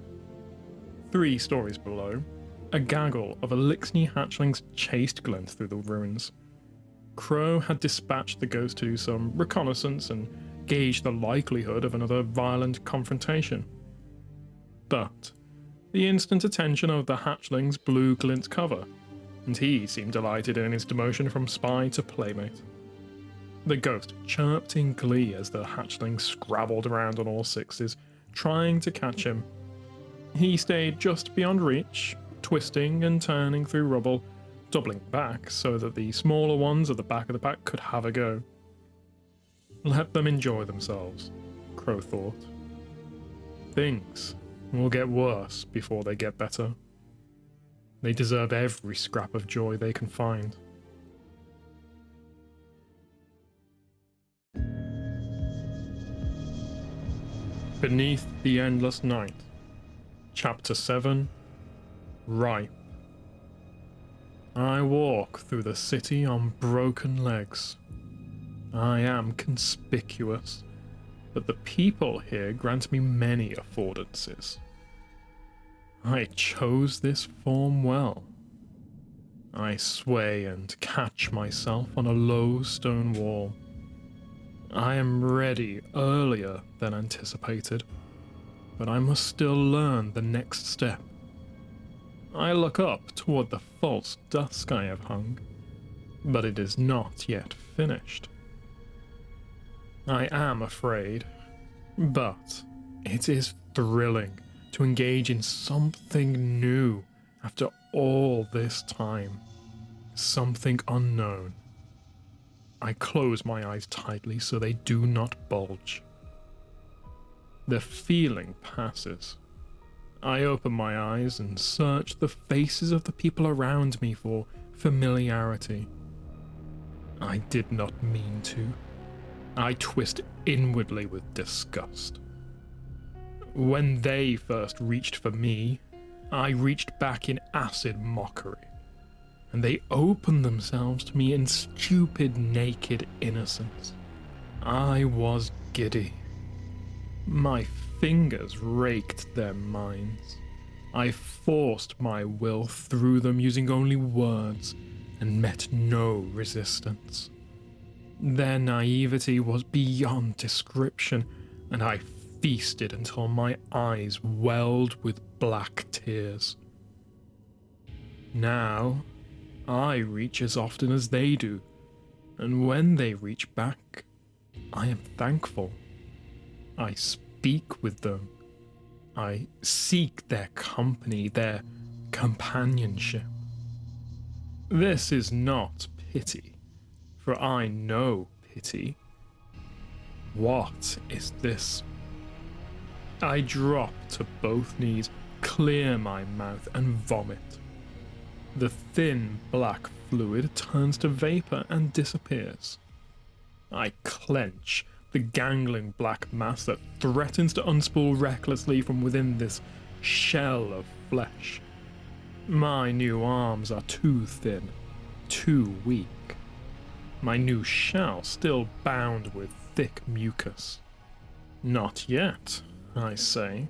3 stories below, a gaggle of Illuminus hatchlings chased Glint through the ruins. Crow had dispatched the ghost to do some reconnaissance and gauge the likelihood of another violent confrontation. But the instant attention of the hatchlings blew Glint's cover, and he seemed delighted in his demotion from spy to playmate. The ghost chirped in glee as the hatchling scrabbled around on all 6s, trying to catch him. He stayed just beyond reach, twisting and turning through rubble, doubling back so that the smaller ones at the back of the pack could have a go. Let them enjoy themselves, Crow thought. Things will get worse before they get better. They deserve every scrap of joy they can find. Beneath the Endless Night, Chapter 7, Ripe. I walk through the city on broken legs. I am conspicuous, but the people here grant me many affordances. I chose this form well. I sway and catch myself on a low stone wall. I am ready earlier than anticipated, but I must still learn the next step. I look up toward the false dusk I have hung, but it is not yet finished. I am afraid, but it is thrilling to engage in something new after all this time. Something unknown. I close my eyes tightly so they do not bulge. The feeling passes. I open my eyes and search the faces of the people around me for familiarity. I did not mean to. I twist inwardly with disgust. When they first reached for me, I reached back in acid mockery, and they opened themselves to me in stupid, naked innocence. I was giddy. My fingers raked their minds. I forced my will through them using only words, and met no resistance. Their naivety was beyond description, and I feasted until my eyes welled with black tears. Now, I reach as often as they do, and when they reach back, I am thankful. I speak with them. I seek their company, their companionship. This is not pity, for I know pity. What is this? I drop to both knees, clear my mouth, and vomit. The thin black fluid turns to vapor and disappears. I clench the gangling black mass that threatens to unspool recklessly from within this shell of flesh. My new arms are too thin, too weak. My new shell still bound with thick mucus. Not yet, I say.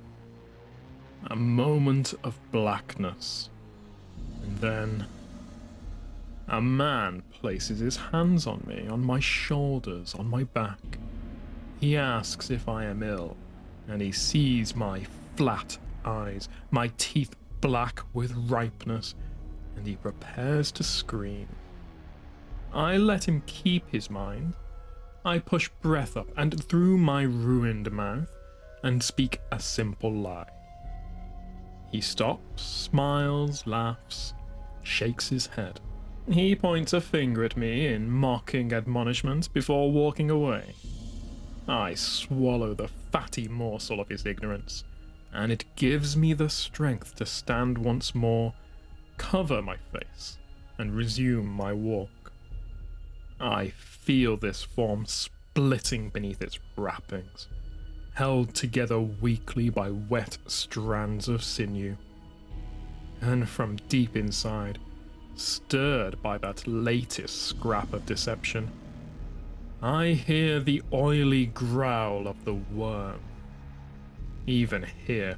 A moment of blackness. And then a man places his hands on me, on my shoulders, on my back. He asks if I am ill, and he sees my flat eyes, my teeth black with ripeness, and he prepares to scream. I let him keep his mind. I push breath up and through my ruined mouth, and speak a simple lie. He stops, smiles, laughs, shakes his head. He points a finger at me in mocking admonishment before walking away. I swallow the fatty morsel of his ignorance, and it gives me the strength to stand once more, cover my face, and resume my walk. I feel this form splitting beneath its wrappings, held together weakly by wet strands of sinew. And from deep inside, stirred by that latest scrap of deception, I hear the oily growl of the worm. Even here,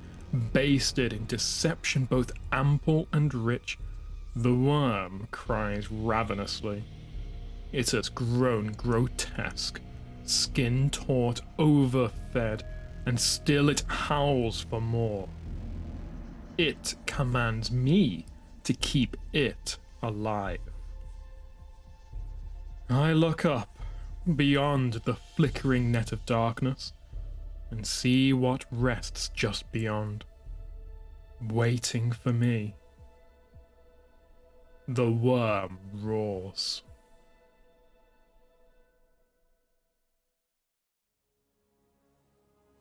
basted in deception both ample and rich, the worm cries ravenously. It has grown grotesque, skin-taut, overfed, and still it howls for more. It commands me to keep it alive. I look up, beyond the flickering net of darkness, and see what rests just beyond, waiting for me. The worm roars.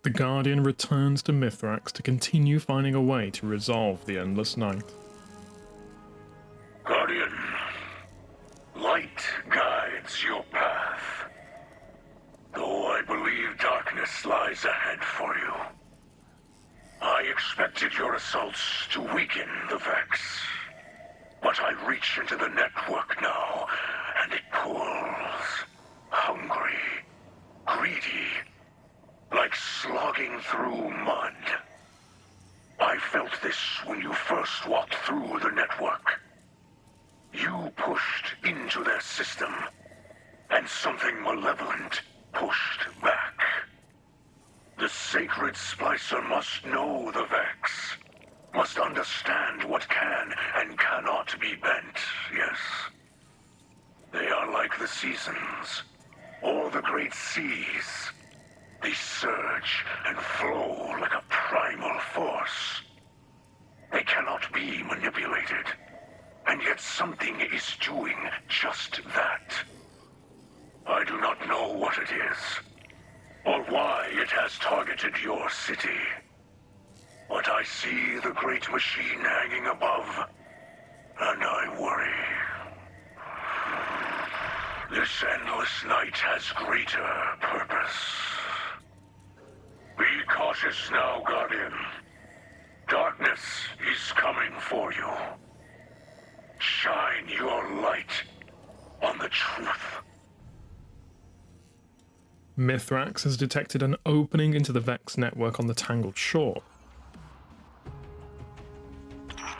The Guardian returns to Mithrax to continue finding a way to resolve the endless night. Guardian, light guides your path. Though I believe darkness lies ahead for you, I expected your assaults to weaken the Vex. But I reach into the network now, and it pulls, hungry greedy, like slogging through mud. I felt this when you first walked through the network. You pushed into their system, and something malevolent pushed back. The sacred Splicer must know the Vex, must understand what can and cannot be bent, yes. They are like the seasons, or the great seas. They surge and flow like a primal force. They cannot be manipulated, and yet something is doing just that. I do not know what it is, or why it has targeted your city. But I see the great machine hanging above, and I worry. This endless night has greater purpose. Be cautious now, Guardian. Darkness is coming for you. Shine your light on the truth. Mithrax has detected an opening into the Vex network on the Tangled Shore.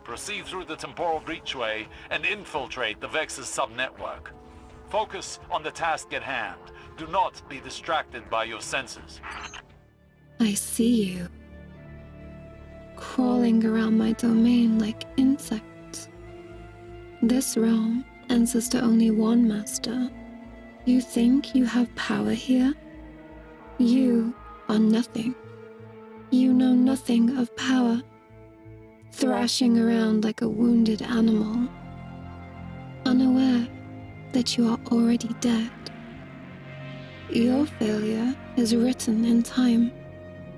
Proceed through the temporal breachway and infiltrate the Vex's subnetwork. Focus on the task at hand. Do not be distracted by your senses. I see you. Crawling around my domain like insects. This realm answers to only one master. You think you have power here? You are nothing. You know nothing of power. Thrashing around like a wounded animal. Unaware that you are already dead. Your failure is written in time.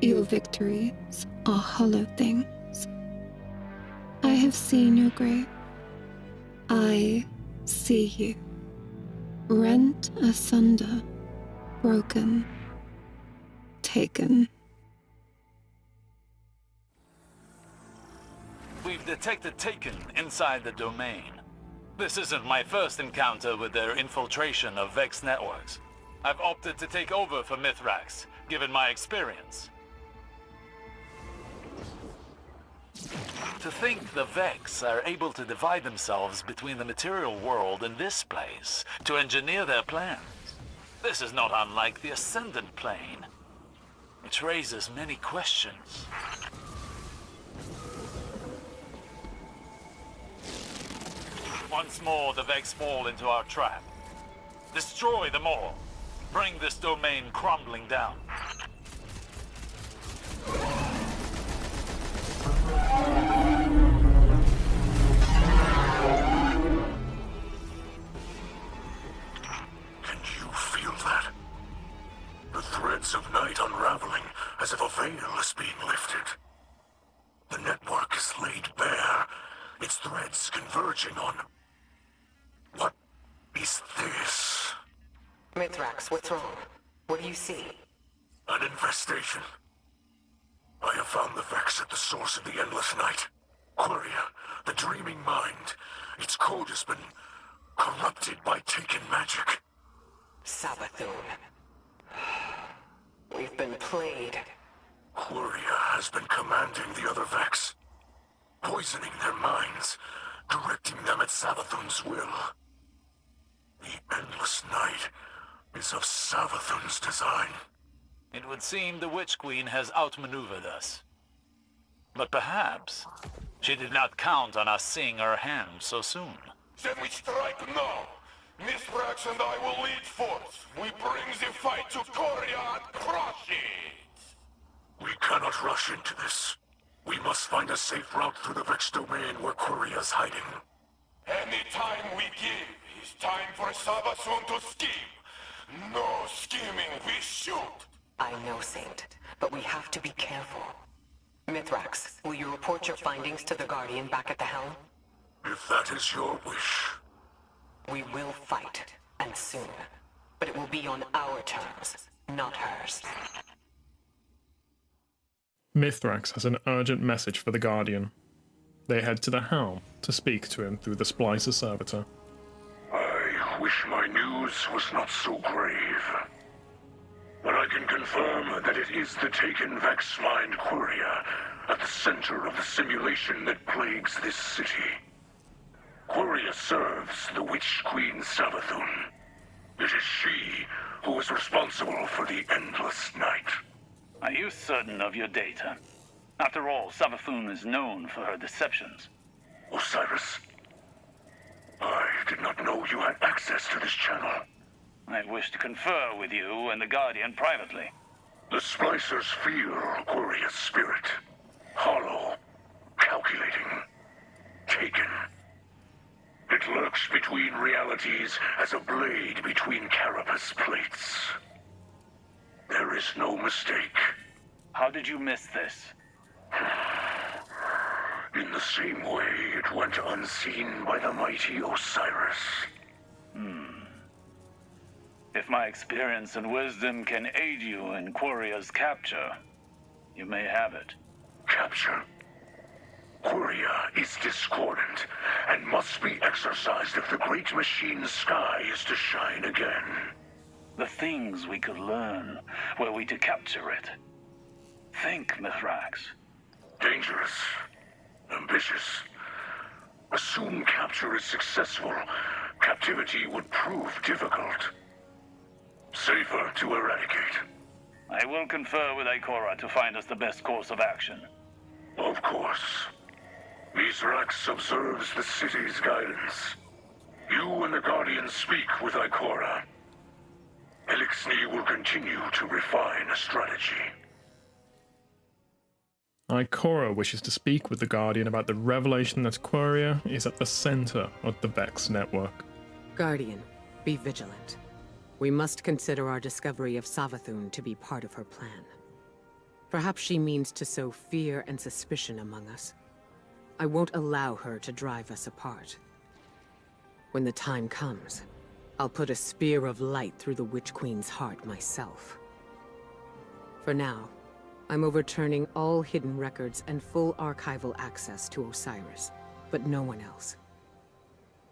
Your victories are hollow things. I have seen your grave. I see you. Rent asunder, broken, taken. We've detected Taken inside the domain. This isn't my first encounter with their infiltration of Vex networks. I've opted to take over for Mithrax, given my experience. To think the Vex are able to divide themselves between the material world and this place to engineer their plans. This is not unlike the Ascendant Plane, which raises many questions. Once more, the Vex fall into our trap. Destroy them all. Bring this domain crumbling down. Can you feel that? The threads of night unraveling as if a veil is being lifted. The network is laid bare, its threads converging on... What is this? Mithrax, what's wrong? What do you see? An infestation. I have found the Vex at the source of the endless night. Queria, the dreaming mind. Its code has been corrupted by Taken magic. Savathun. We've been played. Queria has been commanding the other Vex, poisoning their minds, directing them at Savathun's will. The endless night is of Savathun's design. It would seem the Witch Queen has outmaneuvered us. But perhaps she did not count on us seeing her hand so soon. Then we strike now. Misraaks and I will lead forth. We bring the fight to Korea and crush it. We cannot rush into this. We must find a safe route through the Vex domain where Queria's hiding. Any time we give is time for Savathun to scheme. No scheming, we shoot. I know, Saint, but we have to be careful. Mithrax, will you report your findings to the Guardian back at the helm? If that is your wish. We will fight, and soon. But it will be on our terms, not hers. Mithrax has an urgent message for the Guardian. They head to the helm to speak to him through the Splicer servitor. I wish my news was not so grave. can confirm that it is the taken Vex Mind Quria at the center of the simulation that plagues this city. Quria serves the Witch Queen Savathun. It is she who is responsible for the endless night. Are you certain of your data? After all, Savathun is known for her deceptions. Osiris, I did not know you had access to this channel. I wish to confer with you and the Guardian privately. The Splicers feel Quiria's spirit. Hollow, calculating, taken. It lurks between realities as a blade between carapace plates. There is no mistake. How did you miss this? In the same way it went unseen by the mighty Osiris. If my experience and wisdom can aid you in Quiria's capture, you may have it. Capture? Quria is discordant and must be exorcised if the great machine's sky is to shine again. The things we could learn were we to capture it. Think, Mithrax. Dangerous. Ambitious. Assume capture is successful, captivity would prove difficult. Safer to eradicate. I will confer with Ikora to find us the best course of action. Of course. Misraaks observes the city's guidance. You and the Guardian speak with Ikora. Elixni will continue to refine a strategy. Ikora wishes to speak with the Guardian about the revelation that Quria is at the center of the Vex network. Guardian, be vigilant. We must consider our discovery of Savathun to be part of her plan. Perhaps she means to sow fear and suspicion among us. I won't allow her to drive us apart. When the time comes, I'll put a spear of light through the Witch Queen's heart myself. For now, I'm overturning all hidden records and full archival access to Osiris, but no one else.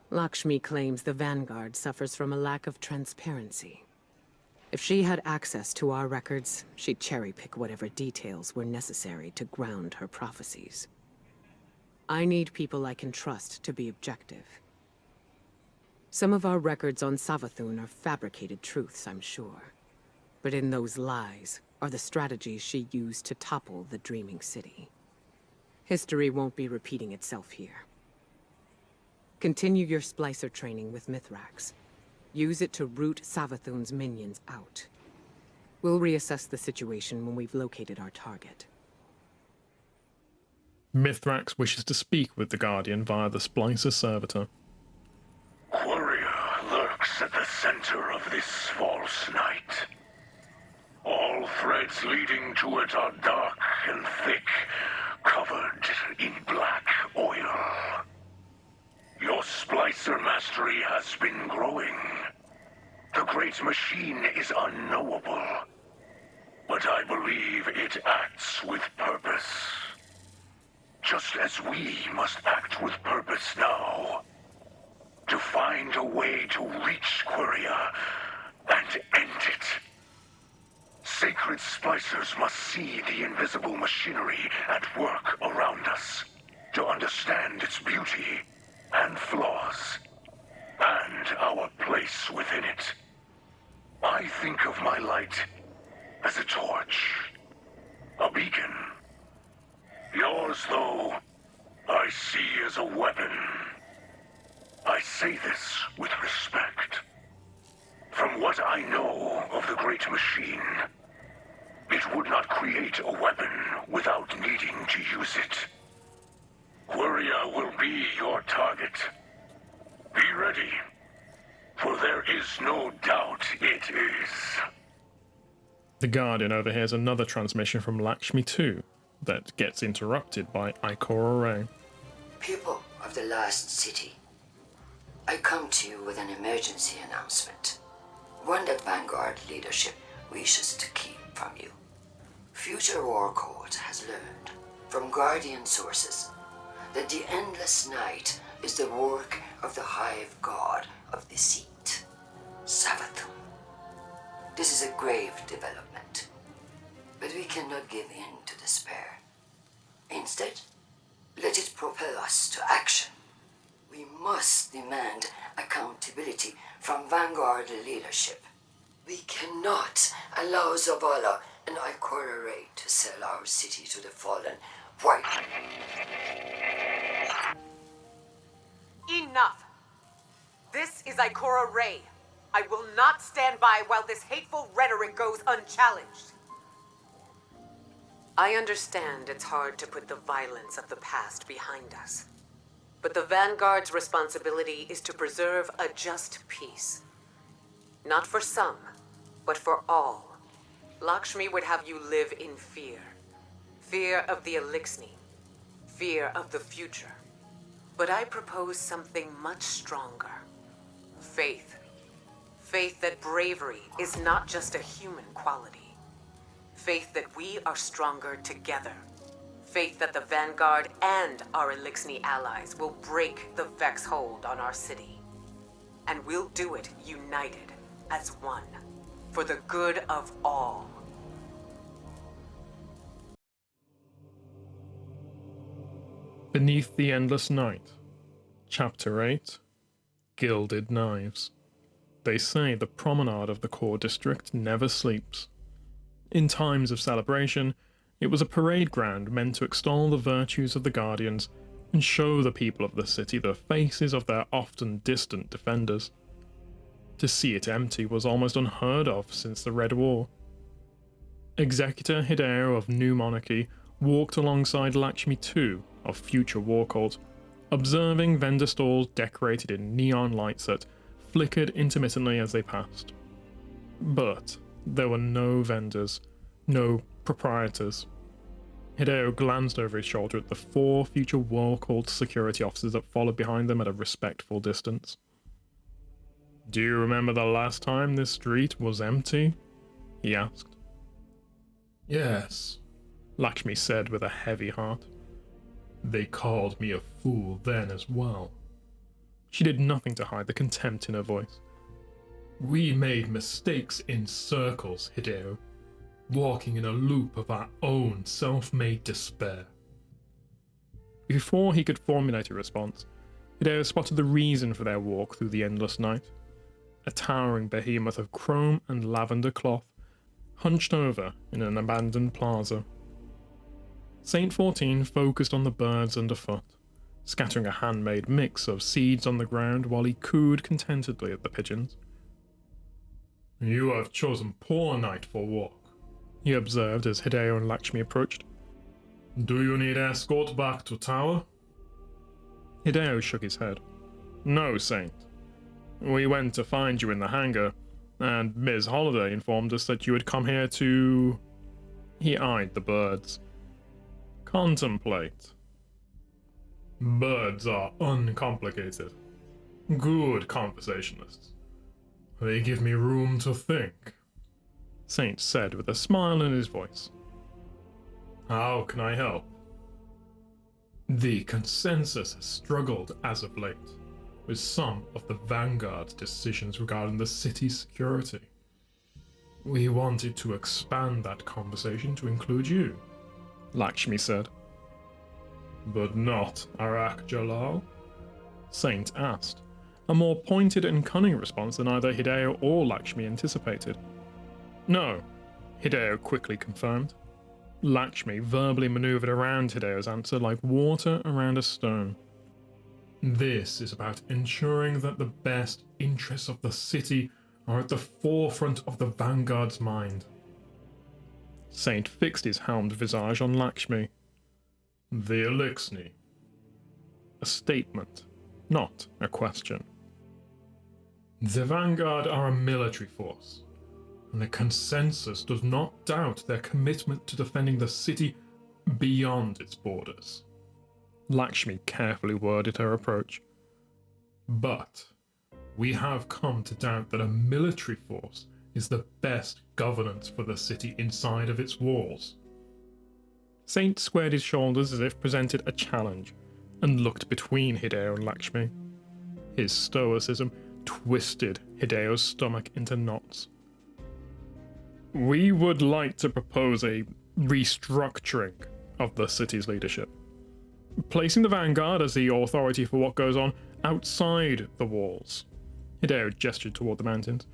Lakshmi claims the Vanguard suffers from a lack of transparency. If she had access to our records, she'd cherry-pick whatever details were necessary to ground her prophecies. I need people I can trust to be objective. Some of our records on Savathun are fabricated truths, I'm sure. But in those lies are the strategies she used to topple the Dreaming City. History won't be repeating itself here. Continue your Splicer training with Mithrax. Use it to root Savathun's minions out. We'll reassess the situation when we've located our target. Mithrax wishes to speak with the Guardian via the Splicer servitor. Quria lurks at the center of this false night. All threads leading to it are dark and thick, covered in black oil. Your Splicer mastery has been growing. The great machine is unknowable, but I believe it acts with purpose. Just as we must act with purpose now. To find a way to reach Quria and end it. Sacred Splicers must see the invisible machinery at work around us to understand its beauty and flaws, and our place within it. I think of my light as a torch, a beacon. Yours, though, I see as a weapon. I say this with respect. From what I know of the Great Machine, it would not create a weapon without needing to use it. Quria will be your target. Be ready, for there is no doubt it is. The Guardian overhears another transmission from Lakshmi II that gets interrupted by Ikora Ray. People of the Lost City, I come to you with an emergency announcement. One that Vanguard leadership wishes to keep from you. Future War Court has learned from Guardian sources that the endless night is the work of the hive god of deceit, Savathun. This is a grave development, but we cannot give in to despair. Instead, let it propel us to action. We must demand accountability from Vanguard leadership. We cannot allow Zavala and Ikora Ray to sell our city to the Fallen. Why? Enough! This is Ikora Ray. I will not stand by while this hateful rhetoric goes unchallenged. I understand it's hard to put the violence of the past behind us. But the Vanguard's responsibility is to preserve a just peace. Not for some, but for all. Lakshmi would have you live in fear. Fear of the Elixni. Fear of the future. But I propose something much stronger. Faith. Faith that bravery is not just a human quality. Faith that we are stronger together. Faith that the Vanguard and our Elixni allies will break the Vex hold on our city. And we'll do it united, as one, for the good of all. Beneath the Endless Night, Chapter 8, Gilded Knives. They say the promenade of the core district never sleeps. In times of celebration, it was a parade ground meant to extol the virtues of the Guardians and show the people of the city the faces of their often distant defenders. To see it empty was almost unheard of since the Red War. Executor Hideo of New Monarchy walked alongside Lakshmi II of Future War Cult, observing vendor stalls decorated in neon lights that flickered intermittently as they passed. But there were no vendors, no proprietors. Hideo glanced over his shoulder at the 4 Future War Cult security officers that followed behind them at a respectful distance. "Do you remember the last time this street was empty?" he asked. "Yes," Lakshmi said with a heavy heart. "They called me a fool then as well." She did nothing to hide the contempt in her voice. "We made mistakes in circles, Hideo, walking in a loop of our own self-made despair." Before he could formulate a response, Hideo spotted the reason for their walk through the endless night. A towering behemoth of chrome and lavender cloth, hunched over in an abandoned plaza. Saint 14 focused on the birds underfoot, scattering a handmade mix of seeds on the ground while he cooed contentedly at the pigeons. "You have chosen poor night for walk," he observed as Hideo and Lakshmi approached. "Do you need escort back to tower?" Hideo shook his head. "No, Saint. We went to find you in the hangar, and Ms. Holliday informed us that you had come here to..." He eyed the birds. "Contemplate." "Birds are uncomplicated. Good conversationalists. They give me room to think," Saint said with a smile in his voice. "How can I help?" "The consensus has struggled as of late with some of the Vanguard's decisions regarding the city's security. We wanted to expand that conversation to include you," Lakshmi said. "But not Arak Jalal?" Saint asked, a more pointed and cunning response than either Hideo or Lakshmi anticipated. "No," Hideo quickly confirmed. Lakshmi verbally maneuvered around Hideo's answer like water around a stone. "This is about ensuring that the best interests of the city are at the forefront of the Vanguard's mind." Saint fixed his helmed visage on Lakshmi. "The Elixni." A statement, not a question. "The Vanguard are a military force, and the consensus does not doubt their commitment to defending the city beyond its borders." Lakshmi carefully worded her approach. "But we have come to doubt that a military force is the best governance for the city inside of its walls." Saint squared his shoulders as if presented a challenge, and looked between Hideo and Lakshmi. His stoicism twisted Hideo's stomach into knots. We would like to propose a restructuring of the city's leadership, placing the Vanguard as the authority for what goes on outside the walls. Hideo gestured toward the mountains,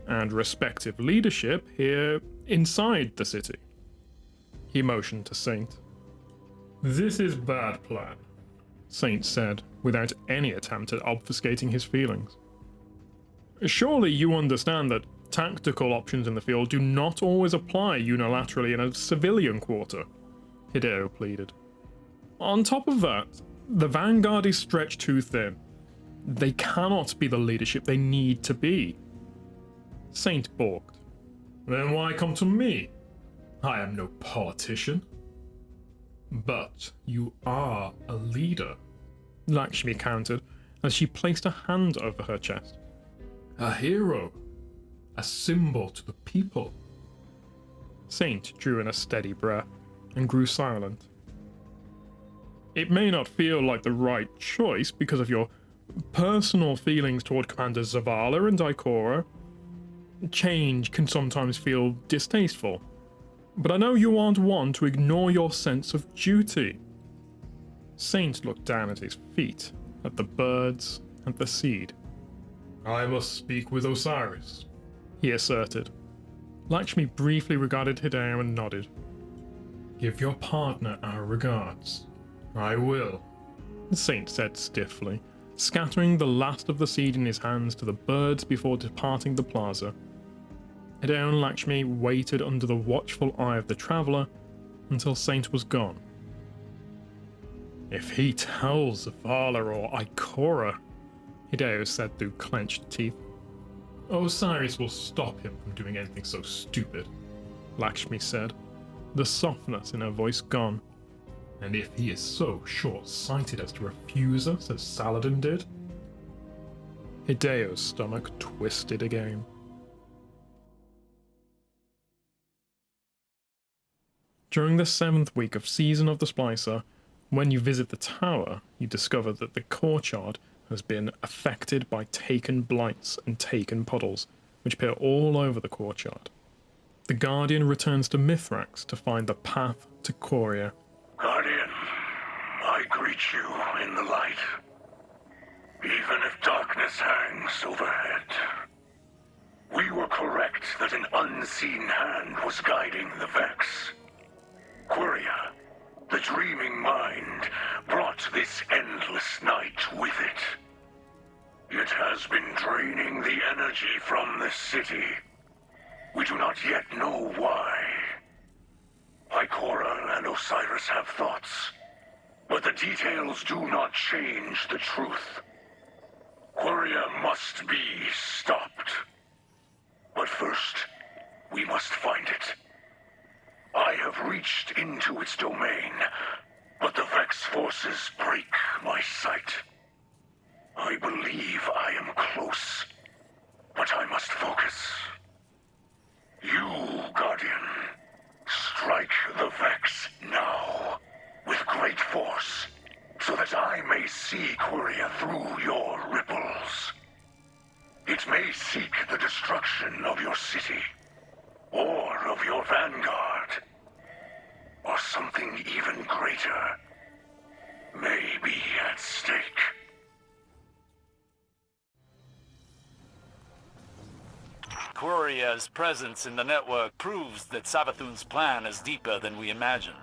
and respective leadership here inside the city. He motioned to Saint. This is bad plan, Saint said, without any attempt at obfuscating his feelings. Surely you understand that tactical options in the field do not always apply unilaterally in a civilian quarter, Hideo pleaded. On top of that, the Vanguard is stretched too thin. They cannot be the leadership they need to be. Saint balked. Then why come to me? I am no politician. But you are a leader, Lakshmi countered as she placed a hand over her chest. A hero. A symbol to the people. Saint drew in a steady breath and grew silent. It may not feel like the right choice because of your personal feelings toward Commanders Zavala and Ikora. Change can sometimes feel distasteful, but I know you aren't one to ignore your sense of duty. Saint looked down at his feet, at the birds, and the seed. I must speak with Osiris, he asserted. Lakshmi briefly regarded Hideo and nodded. Give your partner our regards. I will, Saint said stiffly, scattering the last of the seed in his hands to the birds before departing the plaza. Hideo and Lakshmi waited under the watchful eye of the traveller until Saint was gone. If he tells Zavala or Ikora, Hideo said through clenched teeth, Osiris will stop him from doing anything so stupid, Lakshmi said, the softness in her voice gone. And if he is so short-sighted as to refuse us as Saladin did? Hideo's stomach twisted again. During the 7th week of Season of the Splicer, when you visit the tower, you discover that the courtyard has been affected by taken blights and taken puddles, which appear all over the courtyard. The Guardian returns to Mithrax to find the path to Coria. Guardian, I greet you in the light. Even if darkness hangs overhead, we were correct that an unseen hand was guiding the Vex. Coria, the dreaming mind, brought this endless night with it. It has been draining the energy from this city. We do not yet know why. Ikora and Osiris have thoughts, but the details do not change the truth. Coria must be stopped. But first, we must find it. I have reached into its domain, but the Vex forces break my sight. I believe I am close, but I must focus. You, Guardian, strike the Vex now, with great force, so that I may see Coria through your ripples. It may seek the destruction of your city, or of your vanguard, or something even greater may be at stake. Coria's presence in the network proves that Savathun's plan is deeper than we imagined.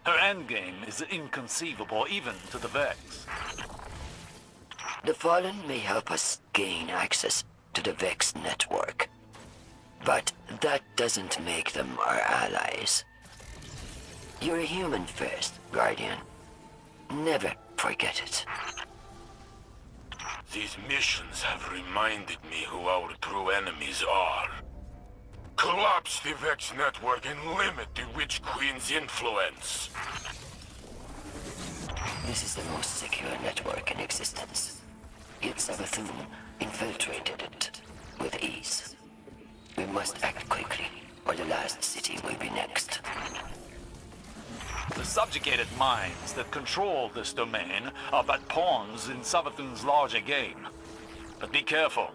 Her endgame is inconceivable even to the Vex. The Fallen may help us gain access to the Vex network, but that doesn't make them our allies. You're a human first, Guardian. Never forget it. These missions have reminded me who our true enemies are. Collapse the Vex network and limit the Witch Queen's influence. This is the most secure network in existence. Yet Savathun infiltrated it with ease. We must act quickly, or the last city will be next. The subjugated minds that control this domain are but pawns in Savathun's larger game. But be careful.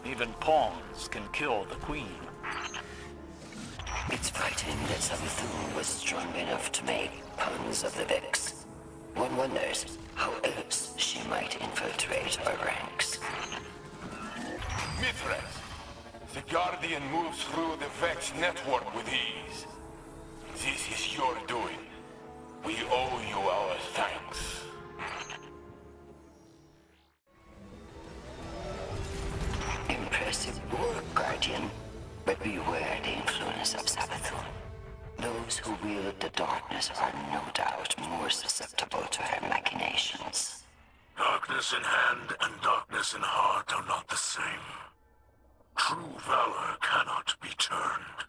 Even pawns can kill the Queen. It's frightening that Savathun was strong enough to make puns of the Vex. One wonders how else she might infiltrate our ranks. Mithrax, the Guardian moves through the Vex network with ease. This is your doing. We owe you our thanks. Impressive work, Guardian. But beware the influence of Savathun. Those who wield the darkness are no doubt more susceptible to her machinations. Darkness in hand and darkness in heart are not the same. True valor cannot be turned.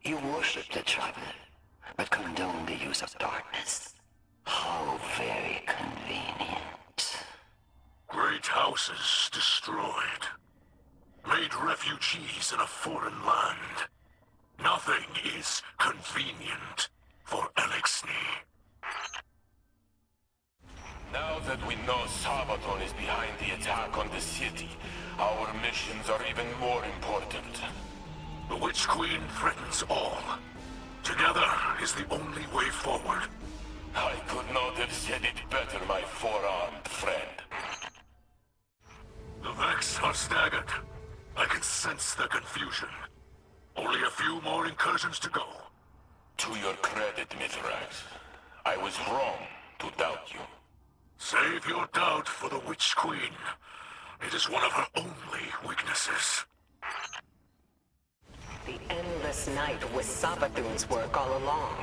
You worship the trouble, but condone the use of darkness. How very convenient. Great houses destroyed. Made refugees in a foreign land. Nothing is convenient for Elixni. Now that we know Sabaton is behind the attack on the city, our missions are even more important. The Witch Queen threatens all. Together is the only way forward. I could not have said it better, my four-armed friend. The Vex are staggered. I can sense their confusion. Only a few more incursions to go. To your credit, Mithrax, I was wrong to doubt you. Save your doubt for the Witch Queen. It is one of her only weaknesses. The endless night was Savathun's work all along.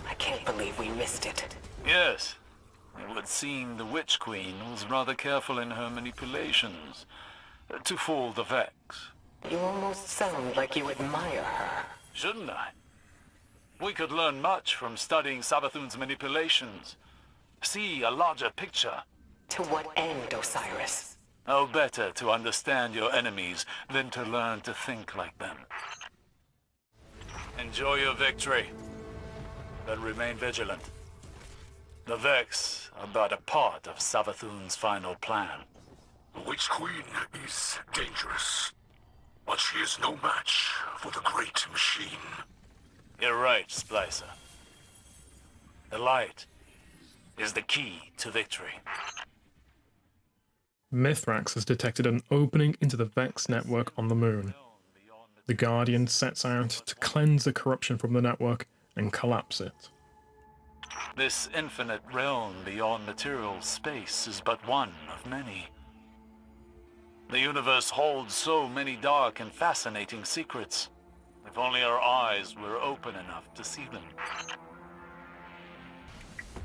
I can't believe we missed it. Yes. It would seem the Witch Queen was rather careful in her manipulations to fool the Vex. You almost sound like you admire her. Shouldn't I? We could learn much from studying Savathun's manipulations. See a larger picture. To what end, Osiris? Oh, better to understand your enemies than to learn to think like them. Enjoy your victory, but remain vigilant. The Vex are but a part of Savathun's final plan. The Witch Queen is dangerous, but she is no match for the great machine. You're right, Splicer. The light is the key to victory. Mithrax has detected an opening into the Vex network on the moon. The Guardian sets out to cleanse the corruption from the network and collapse it. This infinite realm beyond material space is but one of many. The universe holds so many dark and fascinating secrets. If only our eyes were open enough to see them.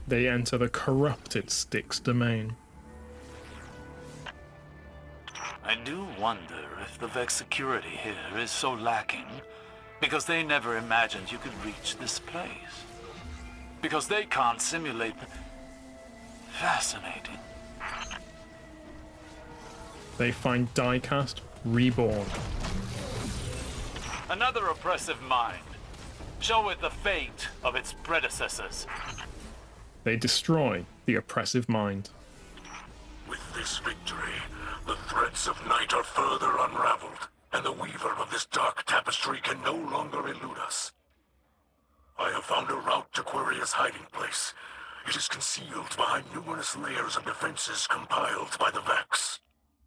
They enter the corrupted Styx domain. I do wonder if the Vex security here is so lacking because they never imagined you could reach this place. Because they can't simulate the... Fascinating. They find Diecast reborn. Another oppressive mind. Show it the fate of its predecessors. They destroy the oppressive mind. With this victory, the threads of night are further unraveled, and the weaver of this dark tapestry can no longer elude us. I have found a route to Quiria's hiding place. It is concealed behind numerous layers of defenses compiled by the Vex.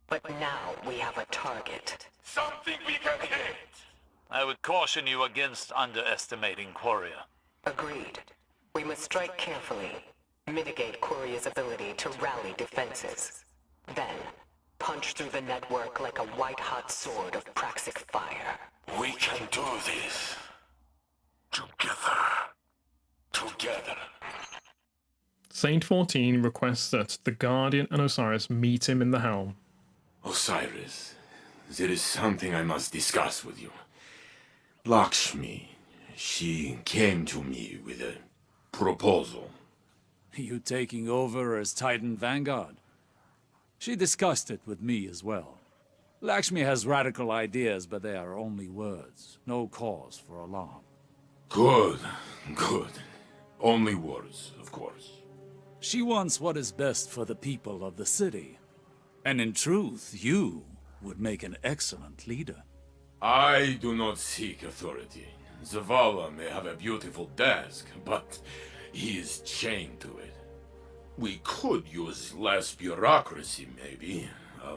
But now we have a target. Something we can hit! I would caution you against underestimating Quria. Agreed. We must strike carefully, mitigate Quiria's ability to rally defenses. Then, punch through the network like a white-hot sword of praxic fire. We can do this. Together. Together. Saint 14 requests that the Guardian and Osiris meet him in the helm. Osiris, there is something I must discuss with you. Lakshmi, she came to me with a proposal. You taking over as Titan Vanguard? She discussed it with me as well. Lakshmi has radical ideas, but they are only words. No cause for alarm. Good, good. Only words, of course. She wants what is best for the people of the city. And in truth, you would make an excellent leader. I do not seek authority. Zavala may have a beautiful desk, but he is chained to it. We could use less bureaucracy, maybe.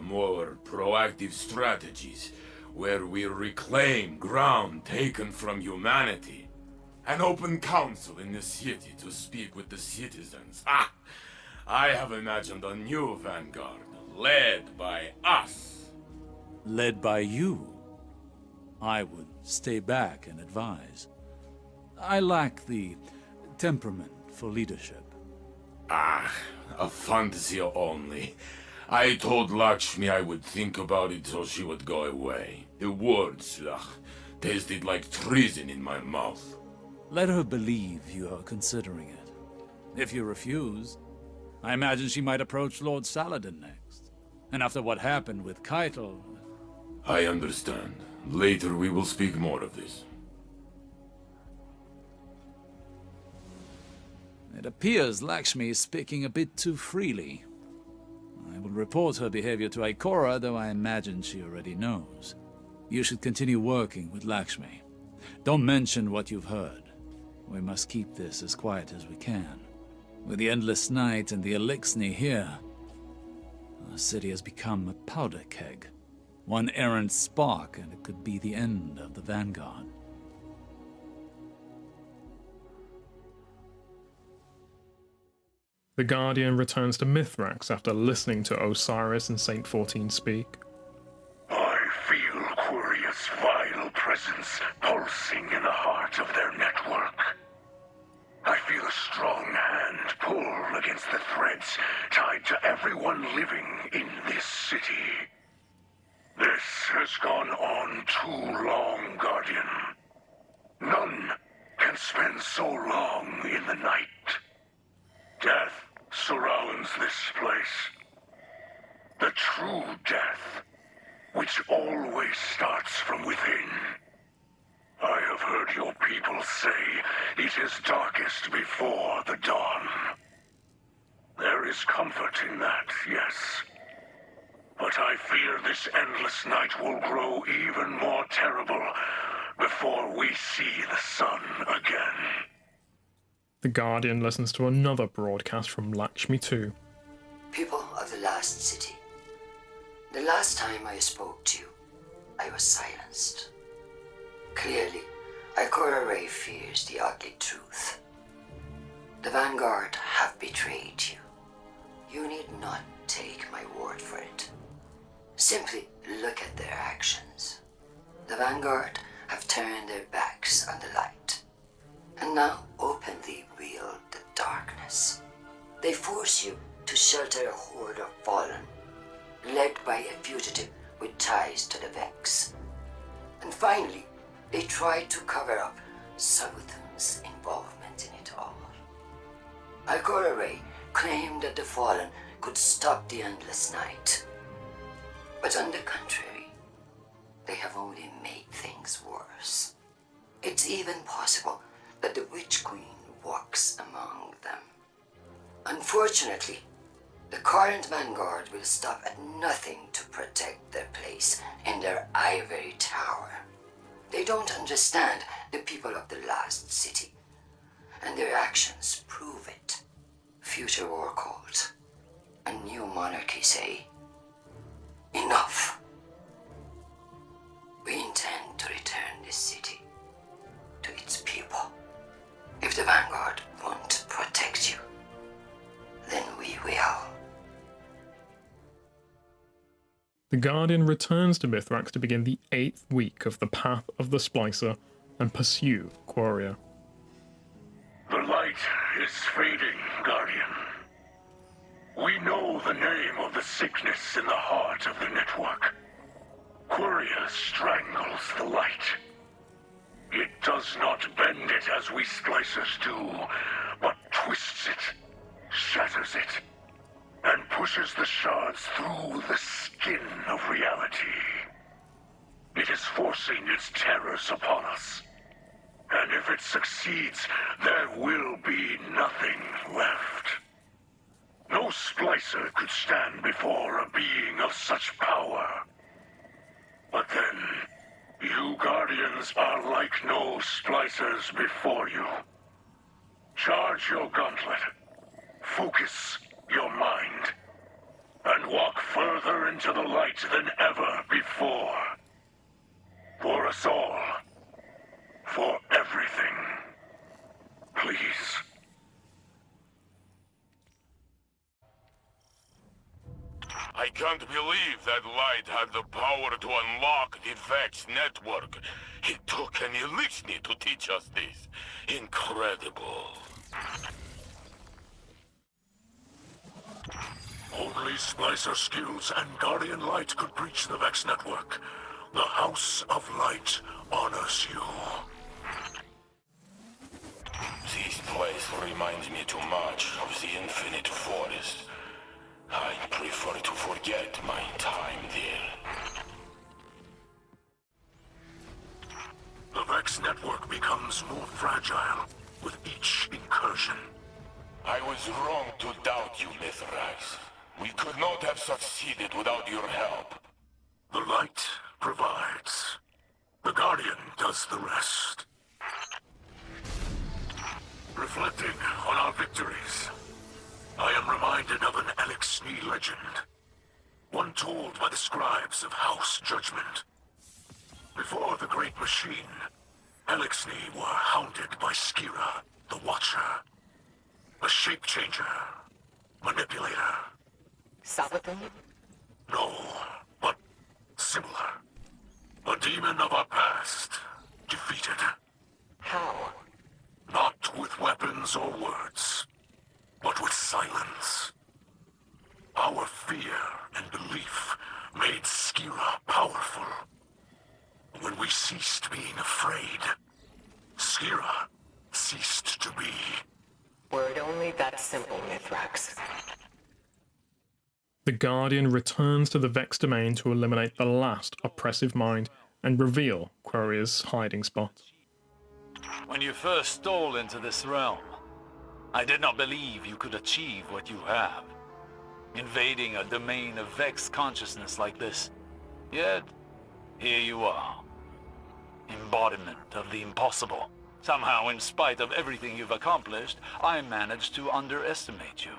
More proactive strategies, where we reclaim ground taken from humanity. An open council in the city to speak with the citizens. Ah! I have imagined a new vanguard, led by us. Led by you? I would stay back and advise. I lack the temperament for leadership. Ah, a fantasy only. I told Lakshmi I would think about it so she would go away. The words, tasted like treason in my mouth. Let her believe you are considering it. If you refuse, I imagine she might approach Lord Saladin next. And after what happened with Keitel... I understand. Later we will speak more of this. It appears Lakshmi is speaking a bit too freely. I will report her behavior to Ikora, though I imagine she already knows. You should continue working with Lakshmi. Don't mention what you've heard. We must keep this as quiet as we can. With the endless night and the Elixni here, our city has become a powder keg. One errant spark, and it could be the end of the Vanguard. The Guardian returns to Mithrax after listening to Osiris and Saint 14 speak. I feel Quiria's vile presence pulsing in the heart of their network. I feel a strong hand pull against the threads tied to everyone living in this city. This has gone on too long, Guardian. None can spend so long in the night. Death surrounds this place. The true death, which always starts from within. I have heard your people say it is darkest before the dawn. There is comfort in that, yes. But I fear this endless night will grow even more terrible before we see the sun again. The Guardian listens to another broadcast from Lakshmi II. People of the Lost City, the last time I spoke to you, I was silenced. Clearly, Ikora Ray fears the ugly truth. The Vanguard have betrayed you. You need not take my word for it. Simply look at their actions. The Vanguard have turned their backs on the light, and now openly wield the darkness. They force you to shelter a horde of fallen, led by a fugitive with ties to the Vex. And finally, they try to cover up Sultan's involvement in it all. Ikora Ray claimed that the Fallen could stop the endless night. But on the contrary, they have only made things worse. It's even possible that the Witch Queen walks among them. Unfortunately, the current Vanguard will stop at nothing to protect their place in their ivory tower. They don't understand the people of the Lost City, and their actions prove it. Future War Cult, a new monarchy say, enough. We intend to return this city to its people. If the Vanguard won't protect you, then we will. The Guardian returns to Mithrax to begin the 8th week of the Path of the Splicer and pursue Quoria. The light is fading, Guardian. We know the name of the sickness in the heart of the network. Quoria strangles the light. It does not bend it as we splicers do, but twists it, shatters it, and pushes the shards through the skin of reality. It is forcing its terrors upon us. And if it succeeds, there will be nothing left. No Splicer could stand before a being of such power. But then, You Guardians are like no Splicers before you. Charge your gauntlet, focus your mind, and walk further into the light than ever before. For us all. For everything. Please. I can't believe that Light had the power to unlock the Vex network. It took an Illuminus to teach us this. Incredible. Only Splicer skills and Guardian Light could breach the Vex network. The House of Light honors you. This place reminds me too much of the Infinite Forest. I prefer to forget my time there. The Vex network becomes more fragile with each incursion. I was wrong to doubt you, Mithrax. We could not have succeeded without your help. The light provides. The Guardian does the rest. Reflecting on our victories, I am reminded of an Elixni legend. One told by the scribes of House Judgment. Before the Great Machine, Elixni were hounded by Skira, the Watcher. A shape-changer. Manipulator. Sabathun? No, but similar. A demon of our past. Defeated. How? Not with weapons or words, but with silence. Our fear and belief made Skira powerful. When we ceased being afraid, Skira ceased to be. Word only that simple, Mithrax. The Guardian returns to the Vex domain to eliminate the last oppressive mind and reveal Queria's hiding spot. When you first stole into this realm, I did not believe you could achieve what you have. Invading a domain of Vex consciousness like this. Yet, here you are. Embodiment of the impossible. Somehow, in spite of everything you've accomplished, I managed to underestimate you.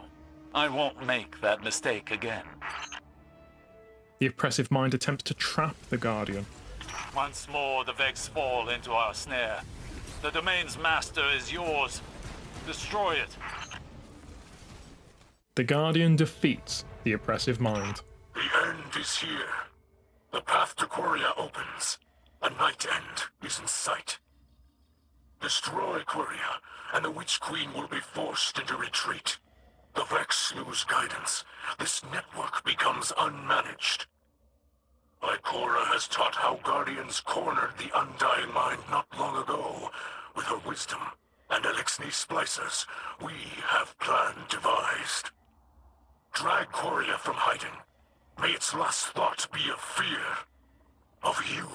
I won't make that mistake again. The oppressive mind attempts to trap the Guardian. Once more, the Vex fall into our snare. The domain's master is yours. Destroy it. The Guardian defeats the oppressive mind. The end is here. The path to Queria opens. A night end is in sight. Destroy Queria, and the Witch Queen will be forced into retreat. The Vex lose guidance. This network becomes unmanaged. Ikora has taught how Guardians cornered the Undying Mind not long ago. With her wisdom and Elixni Splicers, we have plan devised. Drag Queria from hiding. May its last thought be of fear. Of you.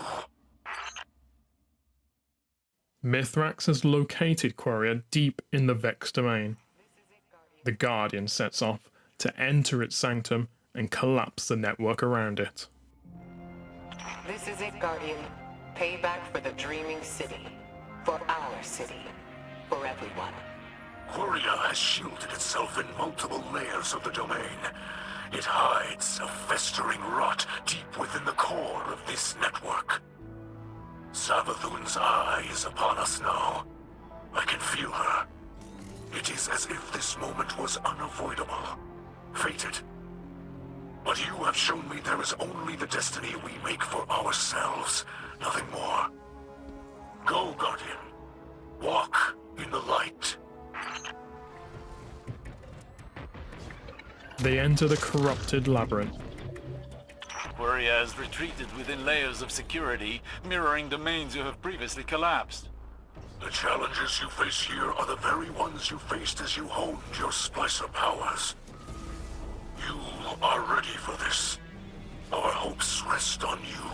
Mithrax has located Queria deep in the Vex domain. The Guardian sets off to enter its sanctum and collapse the network around it. This is it, Guardian. Payback for the Dreaming City. For our city. For everyone. Queria has shielded itself in multiple layers of the domain. It hides a festering rot deep within the core of this network. Sabathun's eye is upon us now. I can feel her. It is as if this moment was unavoidable. Fated. But you have shown me there is only the destiny we make for ourselves. Nothing more. Go, Guardian. Walk in the light. They enter the corrupted labyrinth. Queria has retreated within layers of security, mirroring domains you have previously collapsed. The challenges you face here are the very ones you faced as you honed your Splicer powers. You are ready for this. Our hopes rest on you.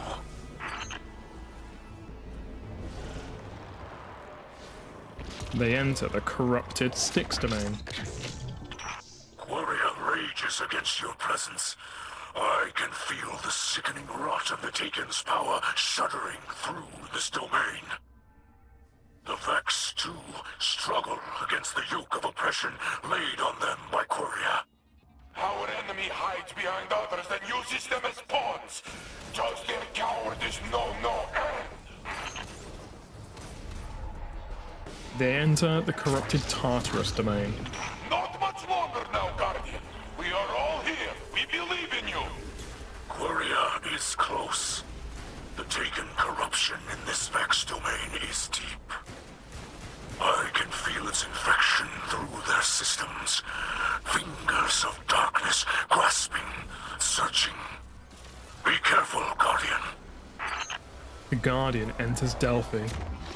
They enter the corrupted Styx domain. Queria rages against your presence, I can feel the sickening rot of the Taken's power shuddering through this domain. The Vex, too, struggle against the yoke of oppression laid on them by Quria. Our enemy hides behind others and uses them as pawns. Does their cowardice know no end? They enter the corrupted Tartarus domain. Not much longer now, Guardian. We are all here. We believe in you. Quria is close. The Taken corruption in this Vex domain is deep. I can feel its infection through their systems. Fingers of darkness grasping, searching. Be careful, Guardian. The Guardian enters Delphi,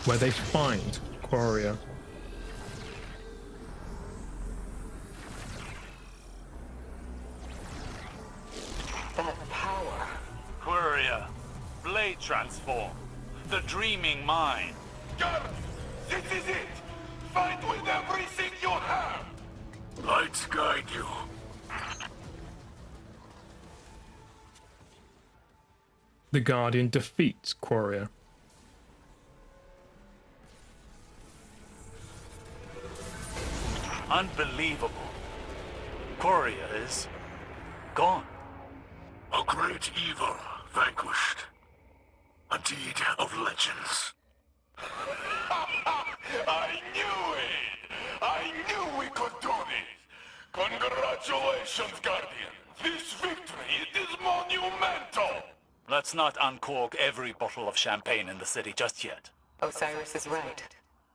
where they find Quria. That power. Quria, blade transform. The dreaming mind. Guardian, this is it. Fight with everything you have. Light guide you. The Guardian defeats Quria. Unbelievable. Quria is gone. A great evil vanquished. A deed of legends. I knew it! I knew we could do this! Congratulations, Guardian! This victory, it is monumental! Let's not uncork every bottle of champagne in the city just yet. Osiris is right.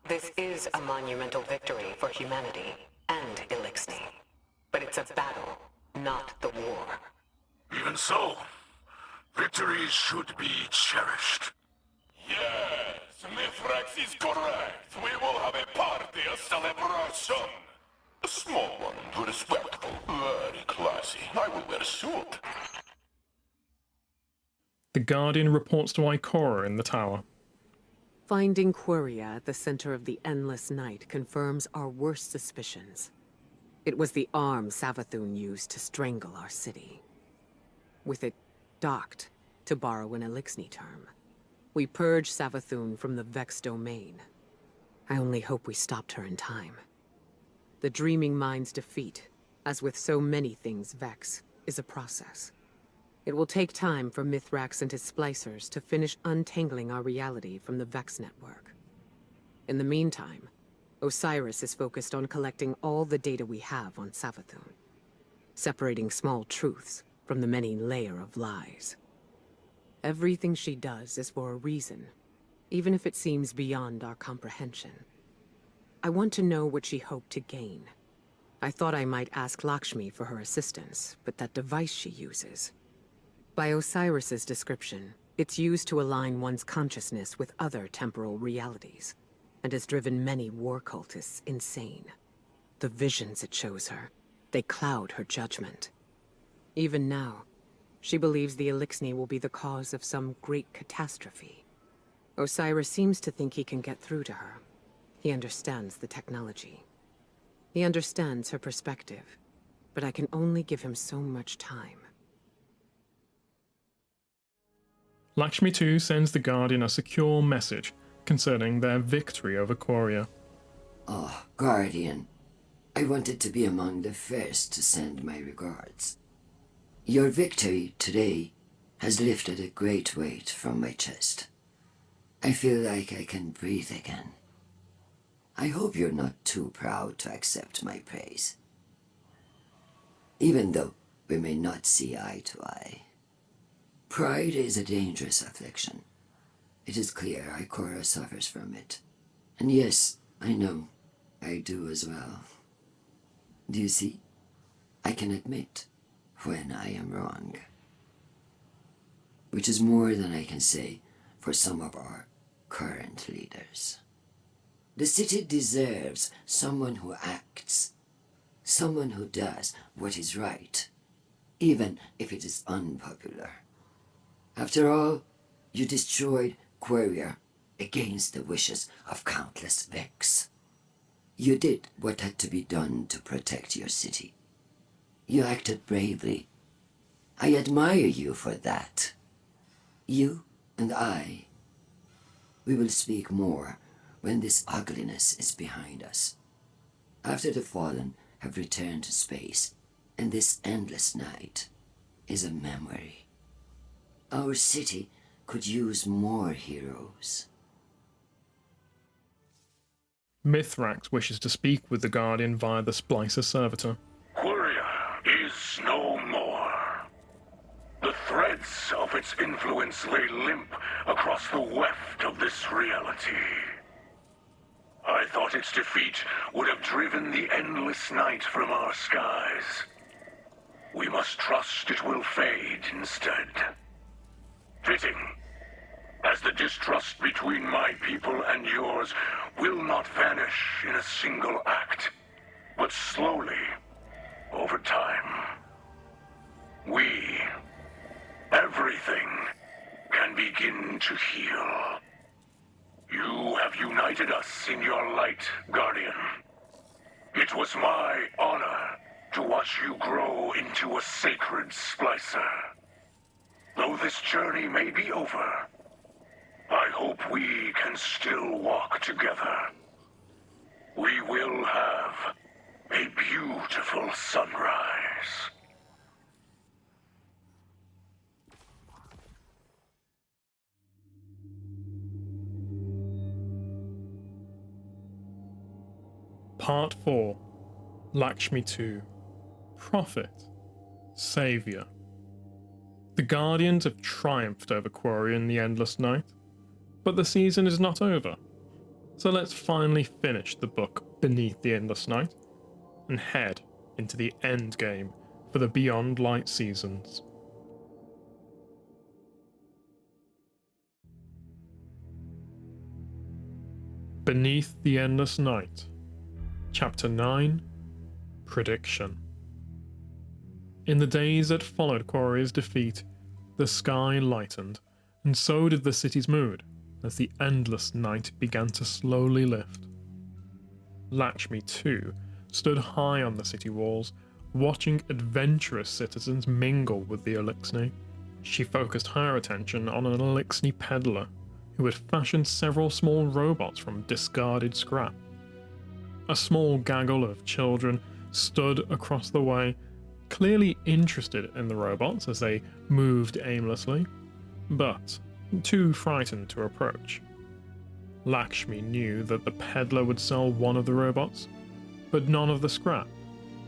This is a monumental victory for humanity and Illuxni. But it's a battle, not the war. Even so, victories should be cherished. Yes, Mithrax is correct. We will have a party, a celebration. A small one, but respectful, very classy. I will wear a suit. The Guardian reports to Ikora in the tower. Finding Quria at the center of the endless night confirms our worst suspicions. It was the arm Savathun used to strangle our city. With it docked, to borrow an Illuxni term. We purged Savathun from the Vex domain. I only hope we stopped her in time. The Dreaming Mind's defeat, as with so many things Vex, is a process. It will take time for Mithrax and his splicers to finish untangling our reality from the Vex network. In the meantime, Osiris is focused on collecting all the data we have on Savathun, separating small truths from the many layers of lies. Everything she does is for a reason, even if it seems beyond our comprehension. I want to know what she hoped to gain. I thought I might ask Lakshmi for her assistance, but that device she uses... By Osiris's description, it's used to align one's consciousness with other temporal realities, and has driven many war cultists insane. The visions it shows her, they cloud her judgment. Even now, she believes the Illuxni will be the cause of some great catastrophe. Osiris seems to think he can get through to her. He understands the technology. He understands her perspective, but I can only give him so much time. Lakshmi too sends the Guardian a secure message concerning their victory over Quria. Oh, Guardian. I wanted to be among the first to send my regards. Your victory today has lifted a great weight from my chest. I feel like I can breathe again. I hope you're not too proud to accept my praise. Even though we may not see eye to eye. Pride is a dangerous affliction. It is clear Ikora suffers from it. And yes, I know, I do as well. Do you see? I can admit when I am wrong. Which is more than I can say for some of our current leaders. The city deserves someone who acts, someone who does what is right, even if it is unpopular. After all, you destroyed Quria against the wishes of countless Vex. You did what had to be done to protect your city. You acted bravely. I admire you for that. You and I, we will speak more when this ugliness is behind us. After the Fallen have returned to space, and this endless night is a memory. Our city could use more heroes. Mithrax wishes to speak with the Guardian via the Splicer servitor. Courier is no more. The threads of its influence lay limp across the weft of this reality. I thought its defeat would have driven the endless night from our skies. We must trust it will fade instead. Fitting, as the distrust between my people and yours will not vanish in a single act, but slowly, over time. We, everything, can begin to heal. You have united us in your light, Guardian. It was my honor to watch you grow into a sacred Splicer. Though this journey may be over, I hope we can still walk together. We will have a beautiful sunrise. Part 4. Lakshmi II. Prophet. Saviour. The Guardians have triumphed over Quarry in the Endless Night, but the season is not over. So let's finally finish the book Beneath the Endless Night and head into the endgame for the Beyond Light seasons. Beneath the Endless Night. Chapter 9. Prediction. In the days that followed Quarry's defeat, the sky lightened, and so did the city's mood, as the endless night began to slowly lift. Lakshmi, too, stood high on the city walls, watching adventurous citizens mingle with the Elixni. She focused her attention on an Elixni peddler, who had fashioned several small robots from discarded scrap. A small gaggle of children stood across the way, clearly interested in the robots as they moved aimlessly, but too frightened to approach. Lakshmi knew that the peddler would sell one of the robots, but none of the scrap,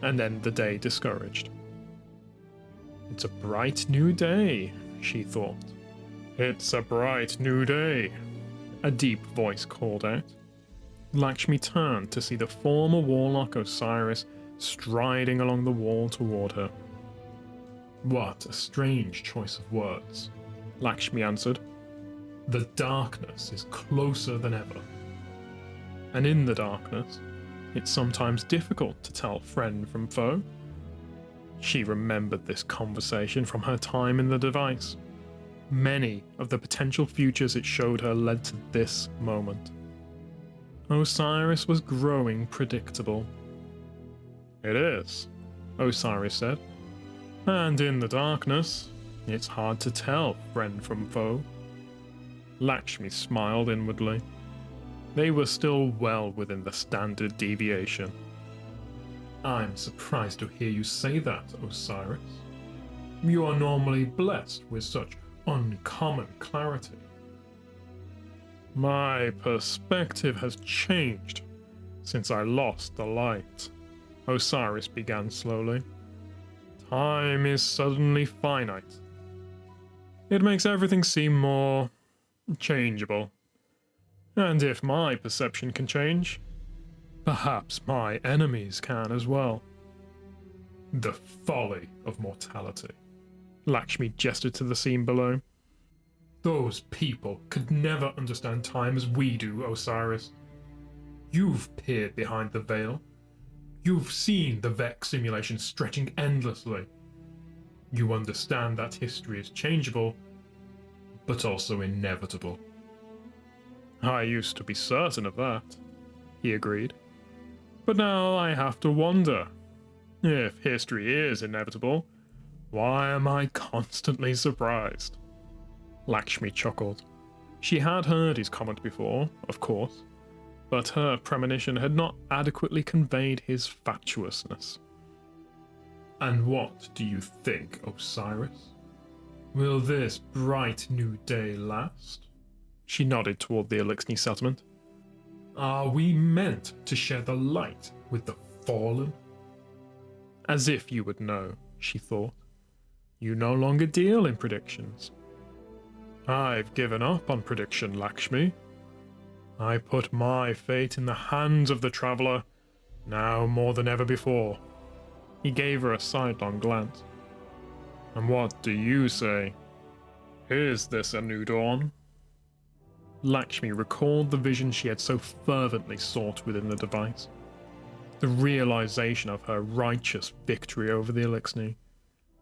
and end the day discouraged. It's a bright new day, she thought. It's a bright new day, a deep voice called out. Lakshmi turned to see the former warlock Osiris striding along the wall toward her. What a strange choice of words, Lakshmi answered. The darkness is closer than ever. And in the darkness, it's sometimes difficult to tell friend from foe. She remembered this conversation from her time in the device. Many of the potential futures it showed her led to this moment. Osiris was growing predictable. It is, Osiris said. And in the darkness, it's hard to tell friend from foe. Lakshmi smiled inwardly. They were still well within the standard deviation. I'm surprised to hear you say that, Osiris. You are normally blessed with such uncommon clarity. My perspective has changed since I lost the light, Osiris began slowly. Time is suddenly finite. It makes everything seem more changeable. And if my perception can change, perhaps my enemies can as well. The folly of mortality. Lakshmi gestured to the scene below. Those people could never understand time as we do, Osiris. You've peered behind the veil. You've seen the Vex simulation stretching endlessly. You understand that history is changeable, but also inevitable. I used to be certain of that, he agreed. But now I have to wonder, if history is inevitable, Why am I constantly surprised? Lakshmi chuckled. She had heard his comment before, of course, but her premonition had not adequately conveyed his fatuousness. And what do you think, Osiris? Will this bright new day last? She nodded toward the Illuminus settlement. Are we meant to share the light with the fallen? As if you would know, she thought. You no longer deal in predictions. I've given up on prediction, Lakshmi. I put my fate in the hands of the Traveler, now more than ever before. He gave her a sidelong glance. And what do you say? Is this a new dawn? Lakshmi recalled the vision she had so fervently sought within the device. The realization of her righteous victory over the Illuminus,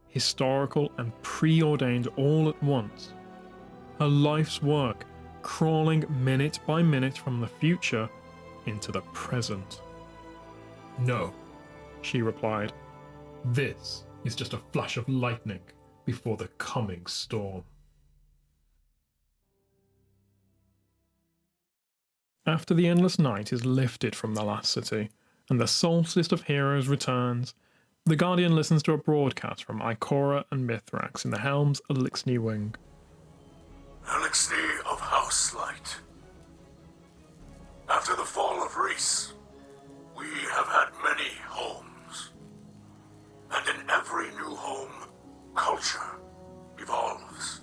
historical and preordained all at once. Her life's work crawling minute by minute from the future into the present. No, she replied. This is just a flash of lightning before the coming storm. After the endless night is lifted from the last city, and the solstice of heroes returns, the Guardian listens to a broadcast from Ikora and Mithrax in the helm's Illuminus wing. Illuminus of House Light. After the fall of Reese, we have had many homes. And in every new home, culture evolves.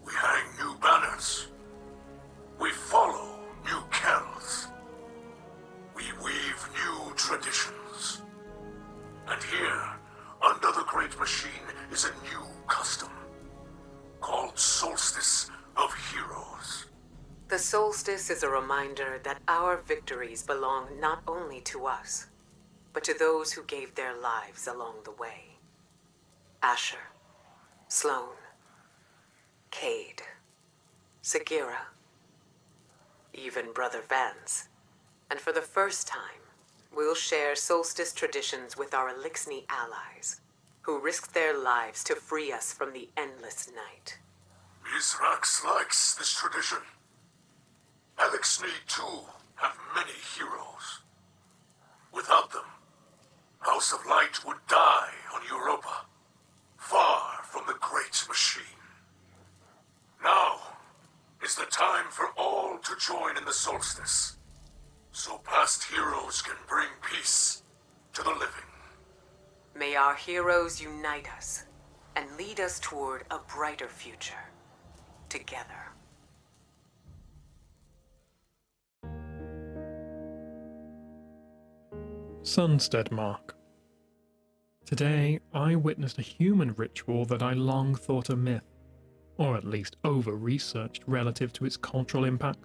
We hang new banners. We follow new Kells. We weave new traditions. And here, under the Great Machine, is a new custom called Solstice of Heroes. The solstice is a reminder that our victories belong not only to us, but to those who gave their lives along the way. Asher, Sloan, Cade, Sagira, even Brother Vance. And for the first time, we'll share solstice traditions with our Illuminus allies, who risked their lives to free us from the endless night. Misraaks likes this tradition. Illuminus, too, have many heroes. Without them, House of Light would die on Europa, far from the Great Machine. Now is the time for all to join in the solstice, so past heroes can bring peace to the living. May our heroes unite us and lead us toward a brighter future, together. Sunstead Mark. Today, I witnessed a human ritual that I long thought a myth, or at least over-researched relative to its cultural impact.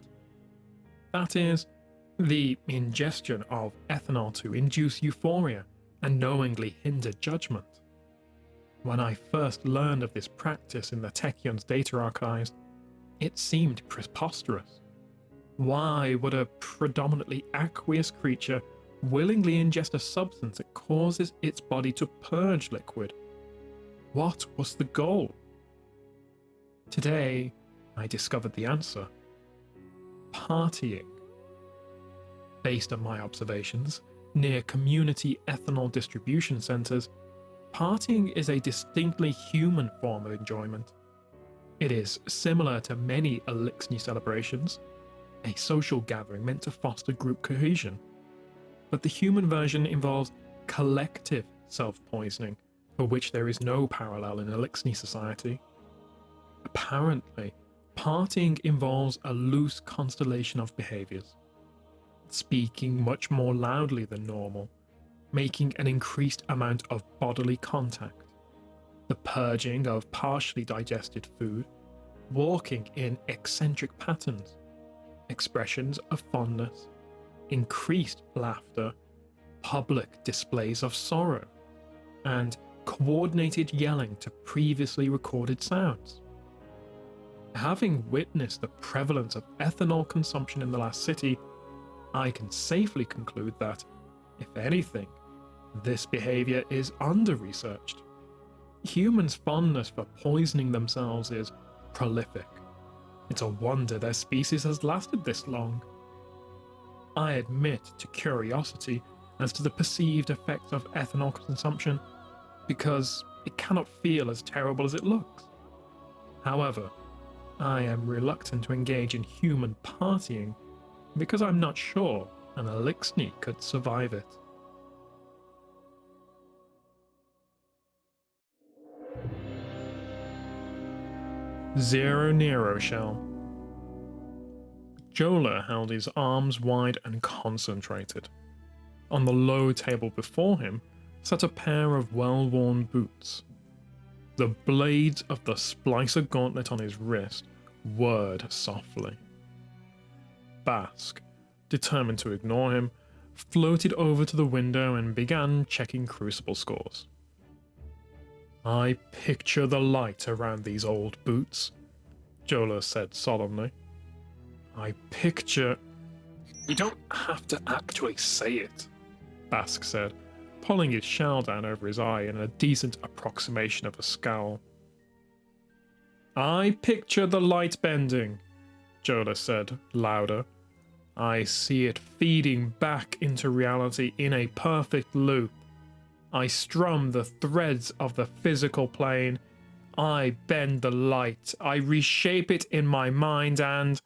That is, the ingestion of ethanol to induce euphoria and knowingly hinder judgment. When I first learned of this practice in the Techion's data archives, it seemed preposterous. Why would a predominantly aqueous creature willingly ingest a substance that causes its body to purge liquid? What was the goal? Today, I discovered the answer. Partying. Based on my observations, near community ethanol distribution centers, partying is a distinctly human form of enjoyment. It is similar to many Illuminus celebrations, a social gathering meant to foster group cohesion. But the human version involves collective self-poisoning, for which there is no parallel in Illuminus society. Apparently, partying involves a loose constellation of behaviors. Speaking much more loudly than normal, making an increased amount of bodily contact, the purging of partially digested food, walking in eccentric patterns, expressions of fondness, increased laughter, public displays of sorrow, and coordinated yelling to previously recorded sounds. Having witnessed the prevalence of ethanol consumption in the last city, I can safely conclude that, if anything, this behavior is under-researched. Humans' fondness for poisoning themselves is prolific. It's a wonder their species has lasted this long. I admit to curiosity as to the perceived effects of ethanol consumption, because it cannot feel as terrible as it looks. However, I am reluctant to engage in human partying because I'm not sure an Elixni could survive it. Zero Nero Shell. Jola held his arms wide and concentrated. On the low table before him sat a pair of well-worn boots. The blades of the Splicer Gauntlet on his wrist whirred softly. Bask, determined to ignore him, floated over to the window and began checking crucible scores. I picture the light around these old boots, Jola said solemnly. I picture... You don't have to actually say it, Bask said, pulling his shell down over his eye in a decent approximation of a scowl. I picture the light bending, Jola said, louder. I see it feeding back into reality in a perfect loop. I strum the threads of the physical plane. I bend the light. I reshape it in my mind and...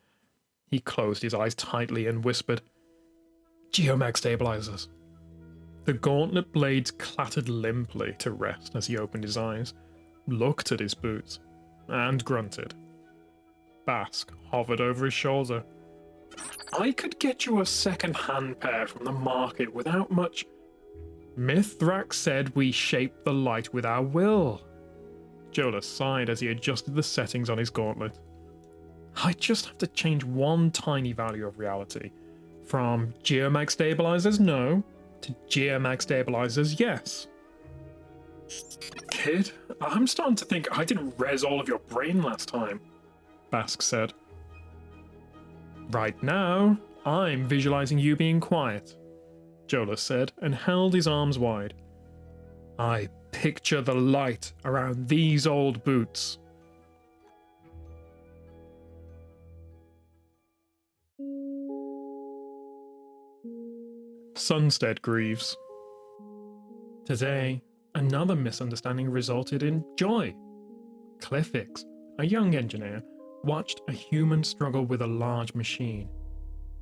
He closed his eyes tightly and whispered, Geomag stabilizers. The gauntlet blades clattered limply to rest as he opened his eyes, looked at his boots, and grunted. Bask hovered over his shoulder. I could get you a second-hand pair from the market without much... Mithrax said we shape the light with our will. Jola sighed as he adjusted the settings on his gauntlet. I just have to change one tiny value of reality. From Geomag stabilizers, no, to Geomag stabilizers, yes. Kid, I'm starting to think I didn't res all of your brain last time, Bask said. Right now, I'm visualizing you being quiet, Jola said, and held his arms wide. I picture the light around these old boots. Sunstead grieves. Today, another misunderstanding resulted in joy. Cliffix, a young engineer, watched a human struggle with a large machine.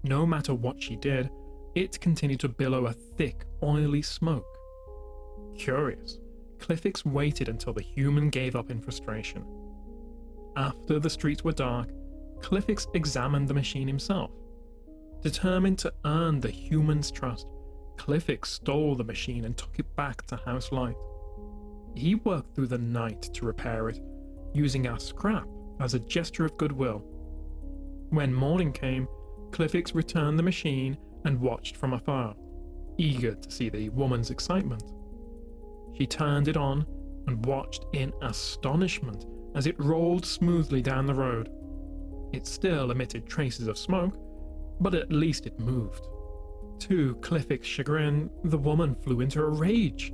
No matter what she did, it continued to billow a thick, oily smoke. Curious, Cliffix waited until the human gave up in frustration. After the streets were dark, Cliffix examined the machine himself. Determined to earn the human's trust, Cliffix stole the machine and took it back to House Light. He worked through the night to repair it, using our scrap as a gesture of goodwill. When morning came, Cliffix returned the machine and watched from afar, eager to see the woman's excitement. She turned it on and watched in astonishment as it rolled smoothly down the road. It still emitted traces of smoke, but at least it moved. To Cliffix's chagrin, the woman flew into a rage.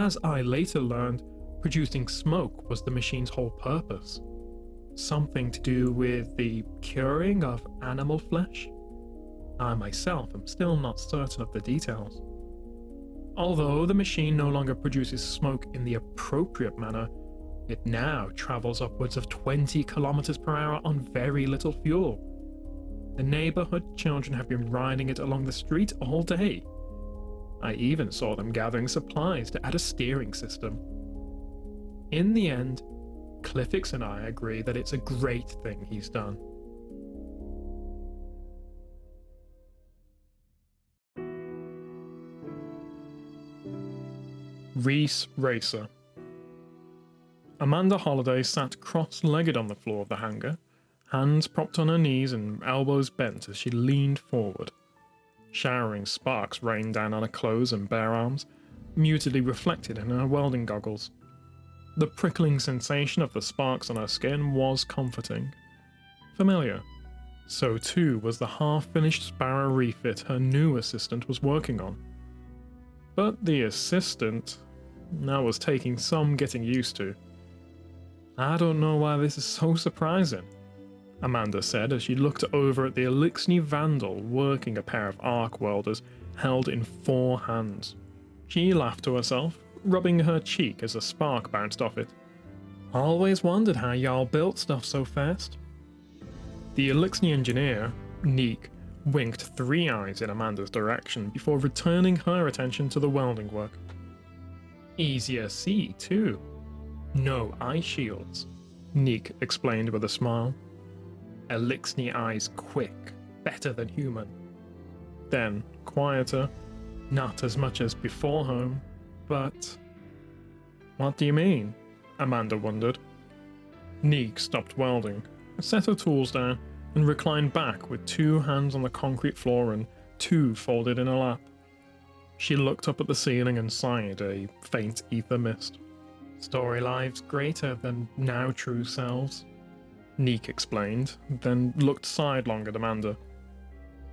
As I later learned, producing smoke was the machine's whole purpose. Something to do with the curing of animal flesh? I myself am still not certain of the details. Although the machine no longer produces smoke in the appropriate manner, it now travels upwards of 20 kilometers per hour on very little fuel. The neighborhood children have been riding it along the street all day. I even saw them gathering supplies to add a steering system. In the end, Cliffix and I agree that it's a great thing he's done. Reese Racer. Amanda Holliday sat cross-legged on the floor of the hangar, hands propped on her knees and elbows bent as she leaned forward. Showering sparks rained down on her clothes and bare arms, mutedly reflected in her welding goggles. The prickling sensation of the sparks on her skin was comforting. Familiar. So too was the half-finished Sparrow refit her new assistant was working on. But the assistant... That was taking some getting used to. I don't know why this is so surprising, Amanda said as she looked over at the Elixni Vandal working a pair of arc welders held in 4 hands. She laughed to herself, rubbing her cheek as a spark bounced off it. Always wondered how y'all built stuff so fast. The Elixni engineer, Neek, winked 3 eyes in Amanda's direction before returning her attention to the welding work. Easier see, too. No eye shields, Neek explained with a smile. Elixni eyes quick, better than human. Then, quieter, not as much as before home, but... What do you mean? Amanda wondered. Neek stopped welding, set her tools down, and reclined back with 2 hands on the concrete floor and 2 folded in her lap. She looked up at the ceiling and sighed a faint ether mist. Story lives greater than now true selves, Neek explained, then looked sidelong at Amanda.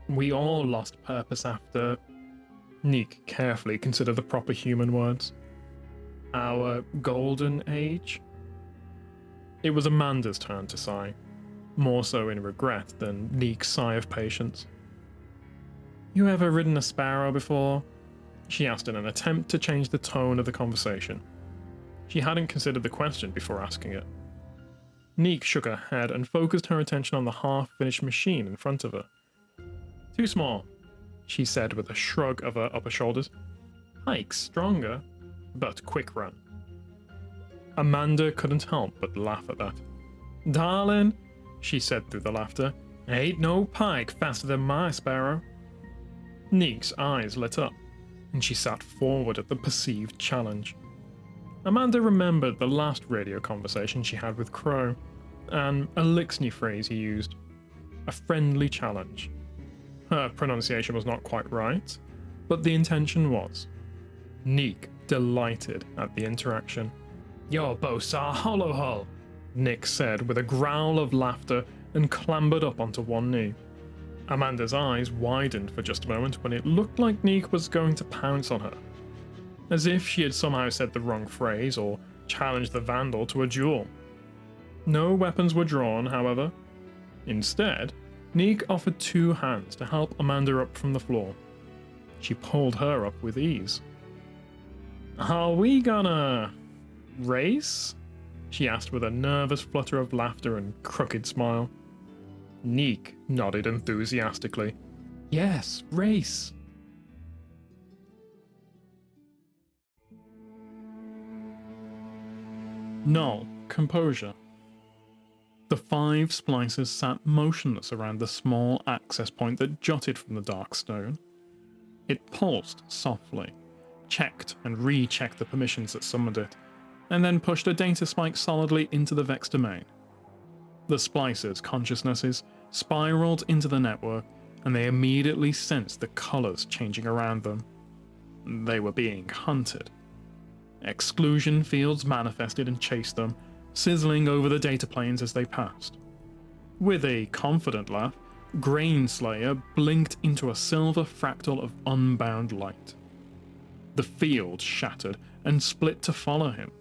We all lost purpose after... Neek carefully considered the proper human words. Our golden age? It was Amanda's turn to sigh, more so in regret than Neek's sigh of patience. You ever ridden a sparrow before? She asked in an attempt to change the tone of the conversation. She hadn't considered the question before asking it. Neek shook her head and focused her attention on the half-finished machine in front of her. Too small, she said with a shrug of her upper shoulders. Pike's stronger, but quick run. Amanda couldn't help but laugh at that. Darling, she said through the laughter, ain't no pike faster than my sparrow. Neek's eyes lit up, and she sat forward at the perceived challenge. Amanda remembered the last radio conversation she had with Crow, an Elixni phrase he used. A friendly challenge. Her pronunciation was not quite right, but the intention was. Neek delighted at the interaction. Your boasts are hollow hull, Nick said with a growl of laughter and clambered up onto one knee. Amanda's eyes widened for just a moment when it looked like Neek was going to pounce on her. As if she had somehow said the wrong phrase or challenged the Vandal to a duel. No weapons were drawn, however. Instead, Neek offered 2 hands to help Amanda up from the floor. She pulled her up with ease. Are we gonna... race? She asked with a nervous flutter of laughter and crooked smile. Neek nodded enthusiastically. Yes, race. Null, composure. The 5 splicers sat motionless around the small access point that jutted from the dark stone. It pulsed softly, checked and rechecked the permissions that summoned it, and then pushed a data spike solidly into the Vex domain. The splicers' consciousnesses spiraled into the network, and they immediately sensed the colors changing around them. They were being hunted. Exclusion fields manifested and chased them, sizzling over the data planes as they passed. With a confident laugh, Grainslayer blinked into a silver fractal of unbound light. The field shattered and split to follow him.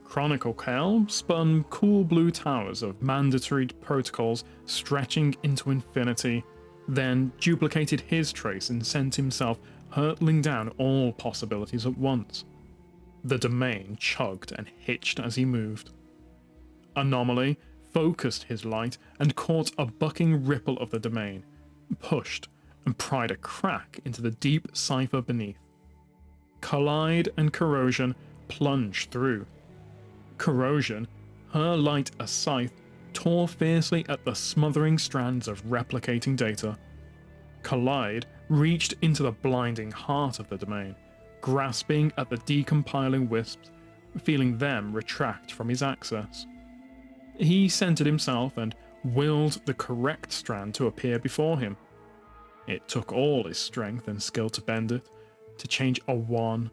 Chronicle Kell spun cool blue towers of mandatory protocols stretching into infinity, then duplicated his trace and sent himself hurtling down all possibilities at once. The domain chugged and hitched as he moved. Anomaly focused his light and caught a bucking ripple of the domain, pushed and pried a crack into the deep cipher beneath. Collide and Corrosion plunged through. Corrosion, her light a scythe, tore fiercely at the smothering strands of replicating data. Collide reached into the blinding heart of the domain, grasping at the decompiling wisps, feeling them retract from his access. He centered himself and willed the correct strand to appear before him. It took all his strength and skill to bend it, to change a 1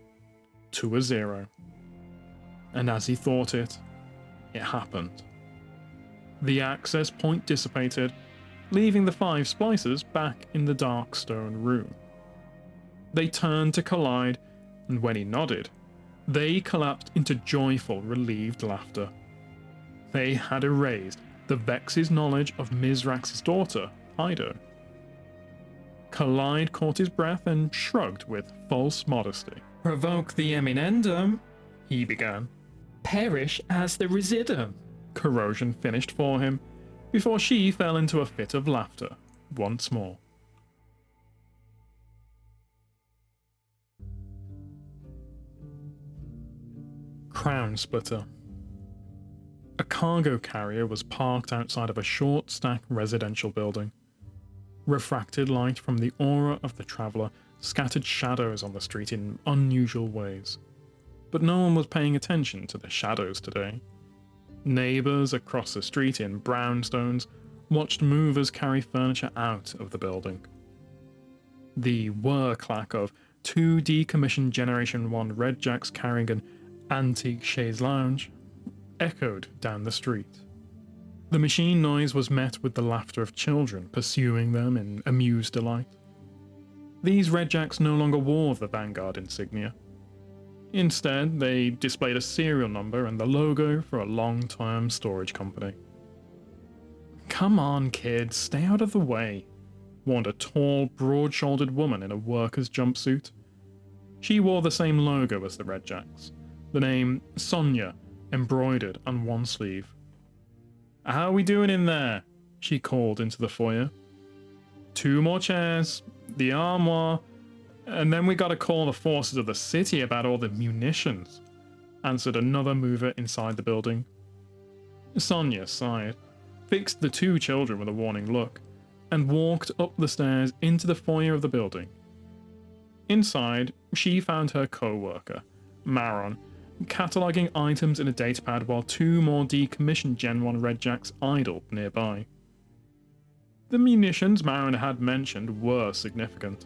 to a 0. And as he thought it happened. The access point dissipated, leaving the 5 splicers back in the dark stone room. They turned to Collide, and when he nodded, They collapsed into joyful, relieved laughter. They had erased the Vex's knowledge of Misraaks' daughter, Ido. Collide caught his breath and shrugged with false modesty. Provoke the eminendum, he began. perish as the residuum. Corrosion finished for him, before she fell into a fit of laughter once more. Crown Splitter. A cargo carrier was parked outside of a short-stack residential building. Refracted light from the aura of the traveller scattered shadows on the street in unusual ways. But no one was paying attention to the shadows today. Neighbours across the street in brownstones watched movers carry furniture out of the building. The whir-clack of 2 decommissioned Generation 1 Redjacks carrying an antique chaise lounge echoed down the street. The machine noise was met with the laughter of children pursuing them in amused delight. These Redjacks no longer wore the Vanguard insignia. Instead, they displayed a serial number and the logo for a long-term storage company. "Come on, kids, stay out of the way," warned a tall, broad-shouldered woman in a worker's jumpsuit. She wore the same logo as the Redjacks, the name Sonia embroidered on one sleeve. "How are we doing in there?" she called into the foyer. "2 more chairs, the armoire, and then we gotta call the forces of the city about all the munitions," answered another mover inside the building. Sonia sighed, fixed the 2 children with a warning look, and walked up the stairs into the foyer of the building. Inside, she found her co-worker, Maron, cataloguing items in a datapad while 2 more decommissioned Gen 1 Redjacks idled nearby. The munitions Maron had mentioned were significant.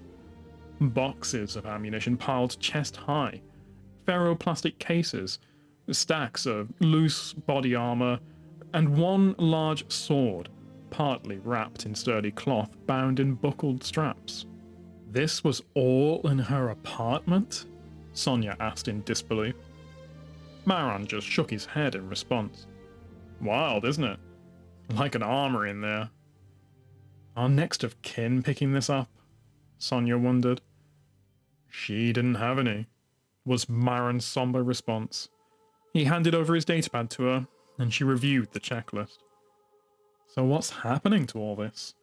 Boxes of ammunition piled chest-high, ferroplastic cases, stacks of loose body armor, and 1 large sword, partly wrapped in sturdy cloth bound in buckled straps. This was all in her apartment? Sonia asked in disbelief. Maron just shook his head in response. "Wild, isn't it? Like an armory in there." Our next of kin picking this up? Sonia wondered. "She didn't have any," was Maron's somber response. He handed over his datapad to her, and she reviewed the checklist. "So what's happening to all this?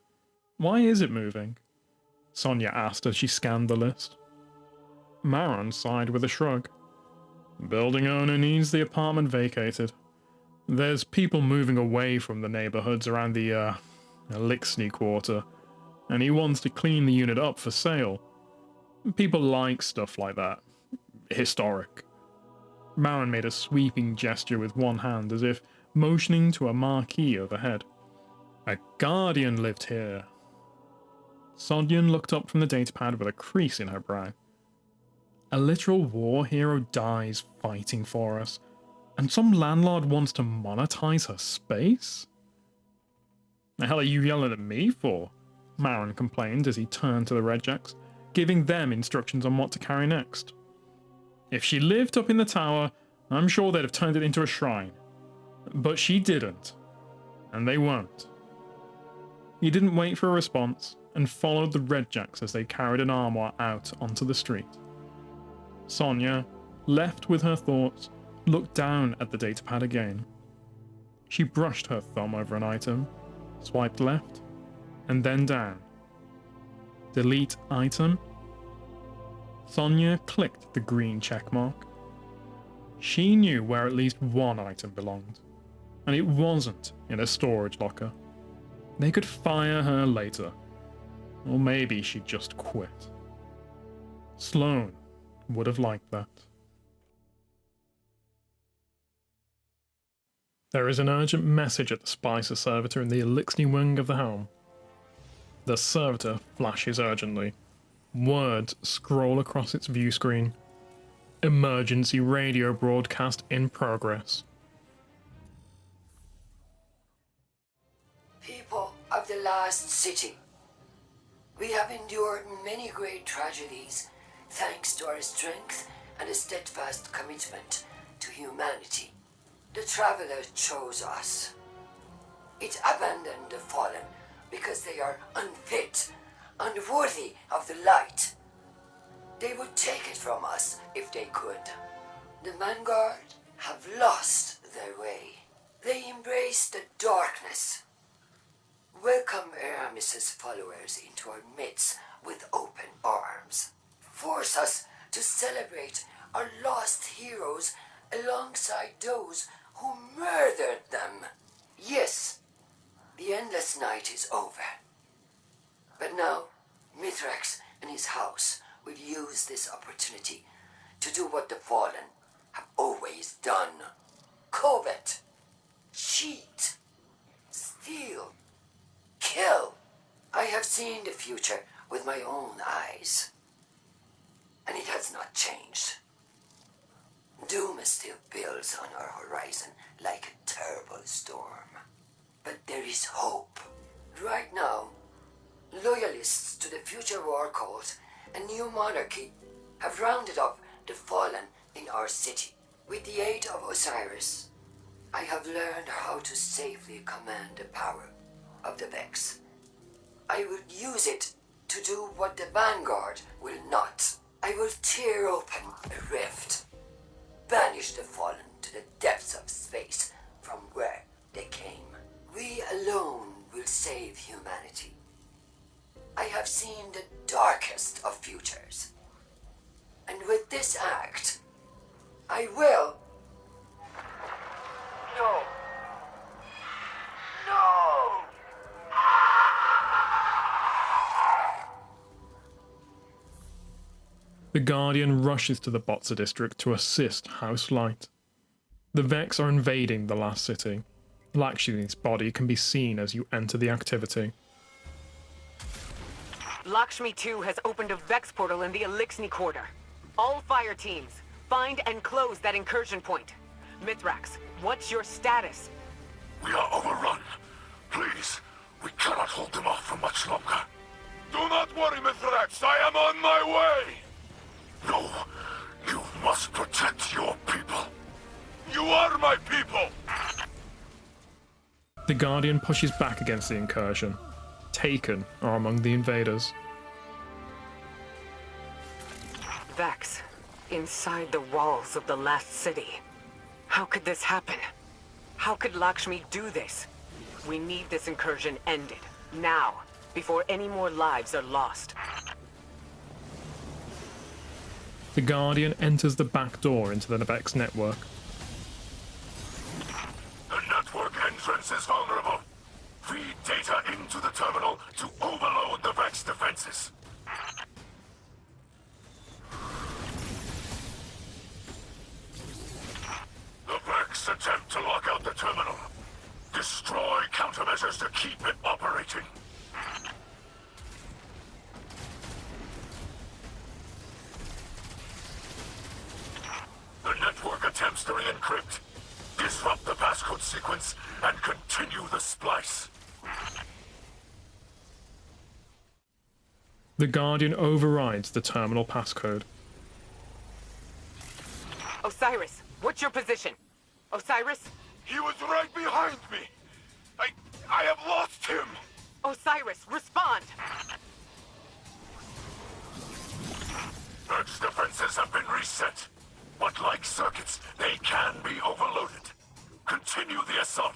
Why is it moving?" Sonia asked as she scanned the list. Maron sighed with a shrug. "Building owner needs the apartment vacated. There's people moving away from the neighborhoods around the, Elixni quarter, and he wants to clean the unit up for sale. People like stuff like that. Historic." Maron made a sweeping gesture with one hand as if motioning to a marquee overhead. "A guardian lived here." Sodyan looked up from the datapad with a crease in her brow. "A literal war hero dies fighting for us, and some landlord wants to monetize her space?" "The hell are you yelling at me for?" Maron complained as he turned to the Redjacks, giving them instructions on what to carry next. "If she lived up in the tower, I'm sure they'd have turned it into a shrine. But she didn't, and they won't." He didn't wait for a response, and followed the Redjacks as they carried an armoire out onto the street. Sonia, left with her thoughts, looked down at the datapad again. She brushed her thumb over an item, swiped left, and then down. Delete item? Sonia clicked the green checkmark. She knew where at least one item belonged, and it wasn't in a storage locker. They could fire her later, or maybe she'd just quit. Sloane would have liked that. There is an urgent message at the Splicer servitor in the Elixni wing of the helm. The servitor flashes urgently. Words scroll across its view screen. Emergency radio broadcast in progress. People of the Lost City, we have endured many great tragedies thanks to our strength and a steadfast commitment to humanity. The Traveler chose us. It abandoned the Fallen because they are unfit, unworthy of the light. They would take it from us if they could. The Vanguard have lost their way. They embrace the darkness. Welcome Aramis's followers into our midst with open arms. Force us to celebrate our lost heroes alongside those who murdered them. Yes, the endless night is over. But now, Mithrax and his house will use this opportunity to do what the Fallen have always done. Covet, cheat, steal, kill. I have seen the future with my own eyes, and it has not changed. Doom still builds on our horizon like a terrible storm. But there is hope. Right now, loyalists to the future war cult and new monarchy have rounded up the Fallen in our city. With the aid of Osiris, I have learned how to safely command the power of the Vex. I will use it to do what the Vanguard will not. I will tear open a rift, banish the Fallen to the depths of space from where they came. We alone will save humanity. I have seen the darkest of futures. And with this act, I will... No! No! The Guardian rushes to the Botza district to assist House Light. The Vex are invading the last city. Lakshmi's body can be seen as you enter the activity. Lakshmi II has opened a Vex portal in the Elixni Quarter. All fire teams, find and close that incursion point. Mithrax, what's your status? We are overrun. Please, we cannot hold them off for much longer. Do not worry, Mithrax. I am on my way. No, you must protect your people. You are my people. The Guardian pushes back against the incursion. Taken are among the invaders. Vex, inside the walls of the last city. How could this happen? How could Lakshmi do this? We need this incursion ended, now, before any more lives are lost. The Guardian enters the back door into the Vex network. The network entrance is vulnerable. Feed data into the terminal to overload the Vex defenses. The Vex attempt to lock out the terminal. Destroy countermeasures to keep it operating. The network attempts to re-encrypt, disrupt the passcode sequence, and continue the splice. The Guardian overrides the terminal passcode. Osiris, what's your position? Osiris? He was right behind me! I have lost him! Osiris, respond! Vex defenses have been reset. But like circuits, they can be overloaded. Continue the assault.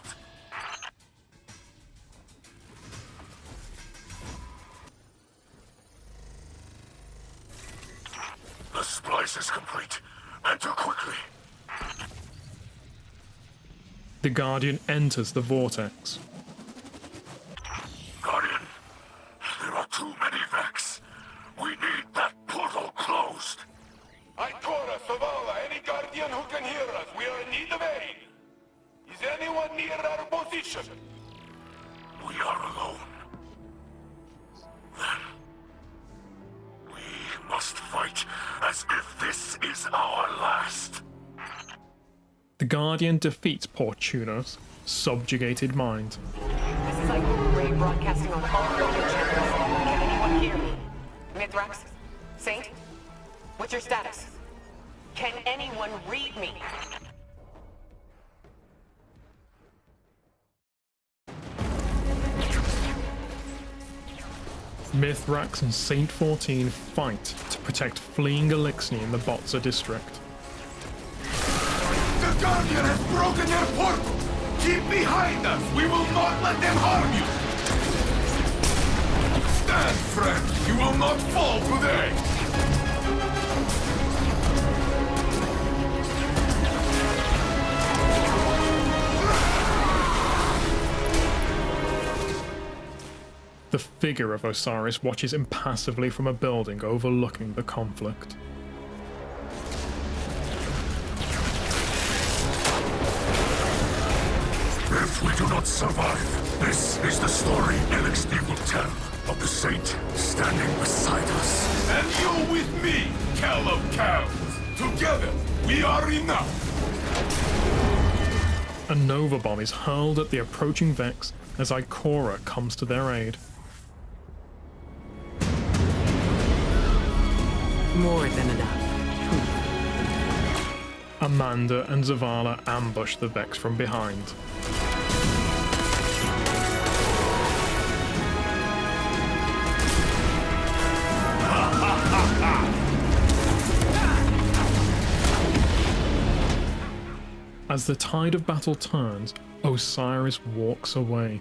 The splice is complete. Enter quickly. The Guardian enters the vortex. Guardian, there are too many Vex. We need that portal closed. Ikora, Savala, any Guardian who can hear us, we are in need of aid. Is anyone near our position? We are alone. Then, we must fight as if this is our last. The Guardian defeats Portuno's subjugated mind. This is Ike Ray broadcasting on all radio channels. Can anyone hear me? Mithrax? Saint? What's your status? Can anyone read me? Mithrax and Saint 14 fight to protect fleeing Elixni in the Botza district. The Guardian has broken their portal! Keep behind us! We will not let them harm you! Stand, friend! You will not fall today! The figure of Osiris watches impassively from a building overlooking the conflict. If we do not survive, this is the story Elixni will tell of the Saint standing beside us. And you with me, Kell of Cows! Together, we are enough! A Nova Bomb is hurled at the approaching Vex as Ikora comes to their aid. More than enough. Amanda and Zavala ambush the Vex from behind. As the tide of battle turns, Osiris walks away.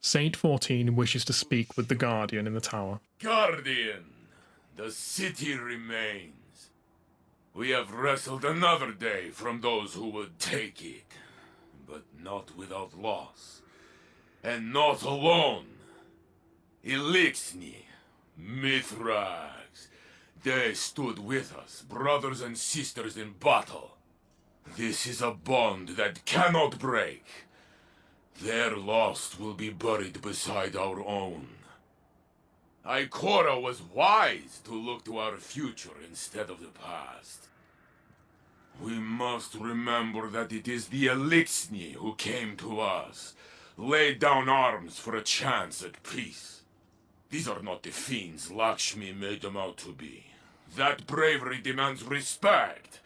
Saint 14 wishes to speak with the Guardian in the tower. Guardian, the city remains. We have wrestled another day from those who would take it, but not without loss. And not alone. Elixni, Mithrax, they stood with us, brothers and sisters in battle. This is a bond that cannot break. Their loss will be buried beside our own. Ikora was wise to look to our future instead of the past. We must remember that it is the Elixni who came to us, laid down arms for a chance at peace. These are not the fiends Lakshmi made them out to be. That bravery demands respect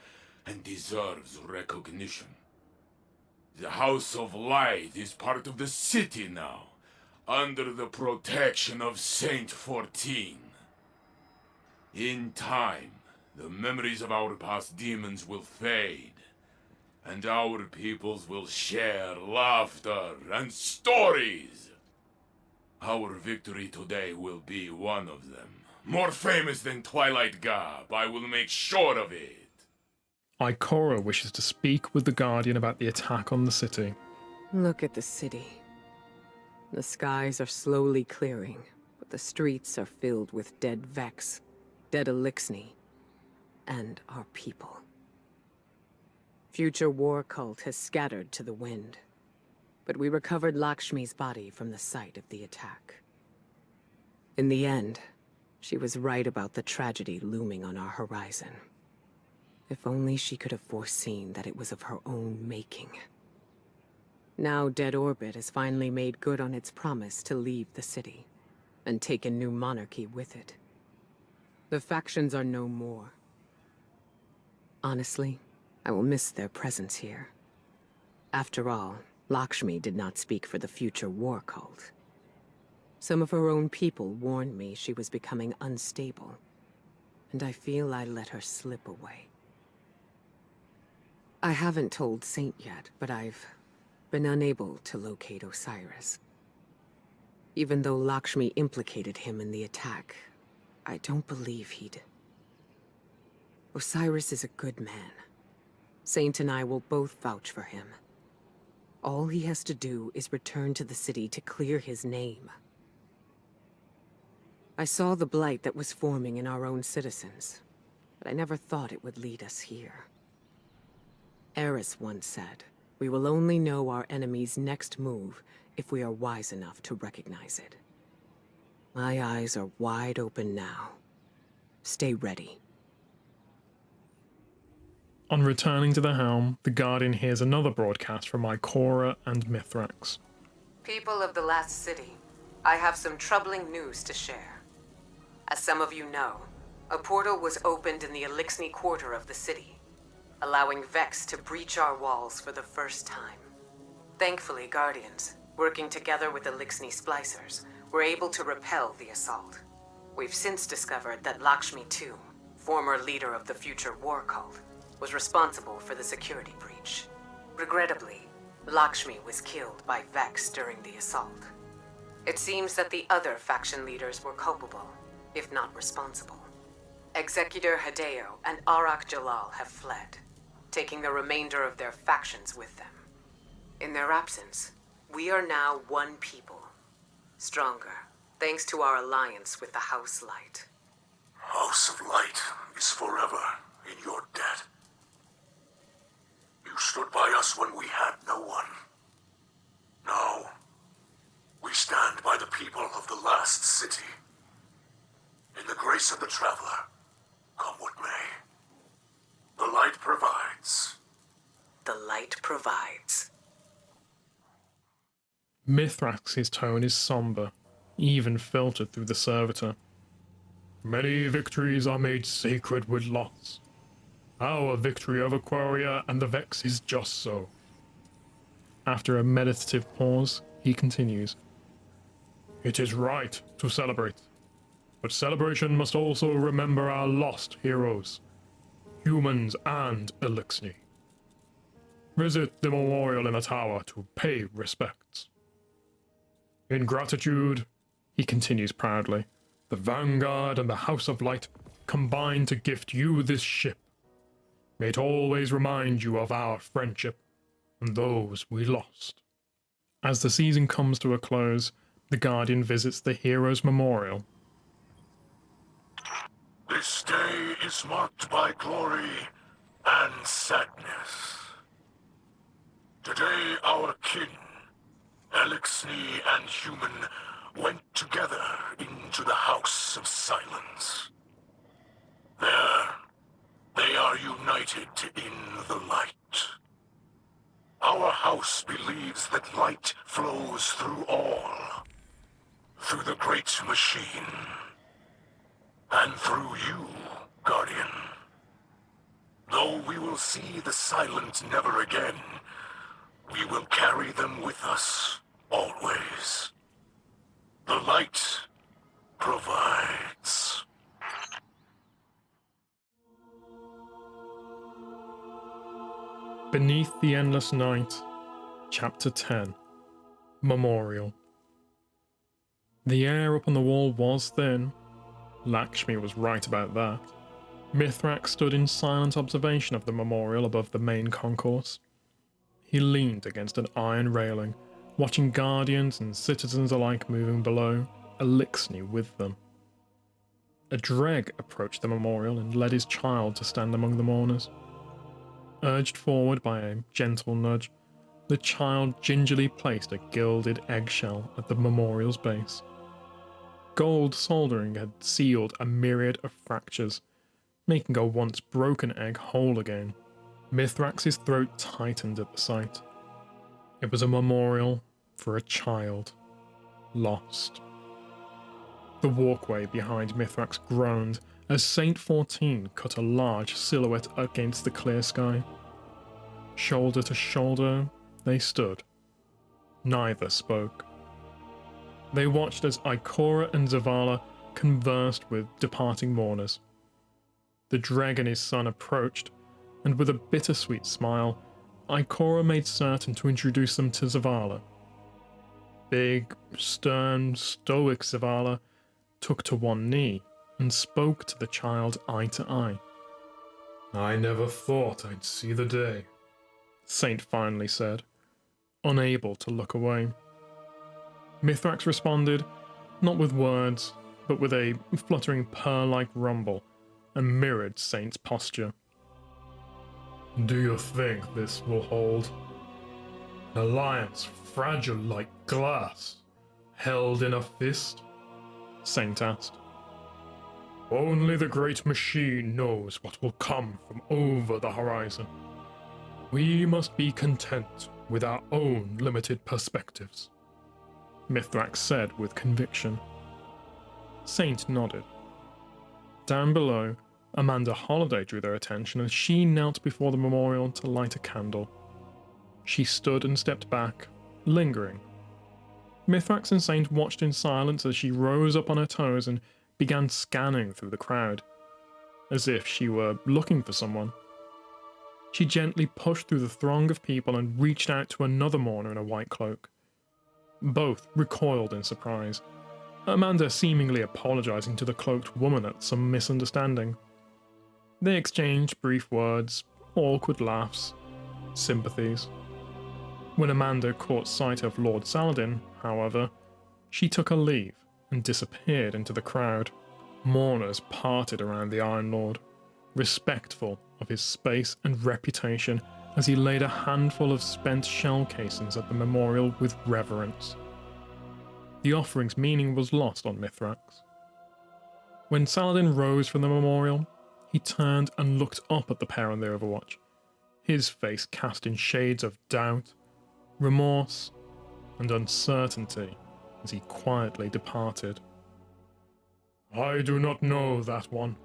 and deserves recognition. The House of Light is part of the city now, under the protection of Saint 14. In time, the memories of our past demons will fade, and our peoples will share laughter and stories. Our victory today will be one of them. More famous than Twilight Gab, I will make sure of it. Ikora wishes to speak with the Guardian about the attack on the city. Look at the city. The skies are slowly clearing, but the streets are filled with dead Vex, dead Elixni, and our people. Future War Cult has scattered to the wind, but we recovered Lakshmi's body from the site of the attack. In the end, she was right about the tragedy looming on our horizon. If only she could have foreseen that it was of her own making. Now Dead Orbit has finally made good on its promise to leave the city, and take a new monarchy with it. The factions are no more. Honestly, I will miss their presence here. After all, Lakshmi did not speak for the future war cult. Some of her own people warned me she was becoming unstable, and I feel I let her slip away. I haven't told Saint yet, but I've been unable to locate Osiris. Even though Lakshmi implicated him in the attack, I don't believe he'd... Osiris is a good man. Saint and I will both vouch for him. All he has to do is return to the city to clear his name. I saw the blight that was forming in our own citizens, but I never thought it would lead us here. Eris once said, "We will only know our enemy's next move if we are wise enough to recognize it." My eyes are wide open now. Stay ready. On returning to the helm, the Guardian hears another broadcast from Ikora and Mithrax. People of the last city, I have some troubling news to share. As some of you know, a portal was opened in the Illuminus quarter of the city, allowing Vex to breach our walls for the first time. Thankfully, Guardians, working together with Illuminus Splicers, were able to repel the assault. We've since discovered that Lakshmi II, former leader of the future war cult, was responsible for the security breach. Regrettably, Lakshmi was killed by Vex during the assault. It seems that the other faction leaders were culpable, if not responsible. Executor Hideo and Arak Jalal have fled, taking the remainder of their factions with them. In their absence, we are now one people, stronger, thanks to our alliance with the House Light. House of Light is forever in your debt. You stood by us when we had no one. Now, we stand by the people of the last city. In the grace of the Traveler, come what may. The light provides. The light provides. Mithrax's tone is somber, even filtered through the servitor. Many victories are made sacred with loss. Our victory over Quaria and the Vex is just so. After a meditative pause, he continues. It is right to celebrate, but celebration must also remember our lost heroes, humans and Illuminus. Visit the memorial in the tower to pay respects. In gratitude, he continues proudly, the Vanguard and the House of Light combine to gift you this ship. May it always remind you of our friendship and those we lost. As the season comes to a close, the Guardian visits the Heroes' Memorial. This day is marked by glory and sadness. Today our kin, Elixni and human, went together into the House of Silence. There, they are united in the light. Our house believes that light flows through all, through the great machine, and through you, Guardian. Though we will see the silent never again, we will carry them with us, always. The light provides. Beneath the Endless Night, Chapter 10, Memorial. The air up on the wall was thin. Lakshmi was right about that. Mithrax stood in silent observation of the memorial above the main concourse. He leaned against an iron railing, watching guardians and citizens alike moving below, Elixni with them. A dreg approached the memorial and led his child to stand among the mourners. Urged forward by a gentle nudge, the child gingerly placed a gilded eggshell at the memorial's base. Gold soldering had sealed a myriad of fractures, making a once broken egg whole again. Mithrax's throat tightened at the sight. It was a memorial for a child, lost. The walkway behind Mithrax groaned as Saint 14 cut a large silhouette against the clear sky. Shoulder to shoulder, they stood. Neither spoke. They watched as Ikora and Zavala conversed with departing mourners. The dreg and his son approached, and with a bittersweet smile, Ikora made certain to introduce them to Zavala. Big, stern, stoic Zavala took to one knee and spoke to the child eye to eye. I never thought I'd see the day, Saint finally said, unable to look away. Mithrax responded, not with words, but with a fluttering purr-like rumble, and mirrored Saint's posture. Do you think this will hold? An alliance fragile like glass, held in a fist? Saint asked. Only the great machine knows what will come from over the horizon. We must be content with our own limited perspectives. Mithrax said with conviction. Saint nodded. Down below, Amanda Holliday drew their attention as she knelt before the memorial to light a candle. She stood and stepped back, lingering. Mithrax and Saint watched in silence as she rose up on her toes and began scanning through the crowd, as if she were looking for someone. She gently pushed through the throng of people and reached out to another mourner in a white cloak. Both recoiled in surprise, Amanda seemingly apologizing to the cloaked woman at some misunderstanding. They exchanged brief words, awkward laughs, sympathies. When Amanda caught sight of Lord Saladin, however, she took her leave and disappeared into the crowd. Mourners parted around the Iron Lord, respectful of his space and reputation as he laid a handful of spent shell casings at the memorial with reverence. The offering's meaning was lost on Mithrax. When Saladin rose from the memorial, he turned and looked up at the pair on the Overwatch, his face cast in shades of doubt, remorse, and uncertainty as he quietly departed. I do not know that one,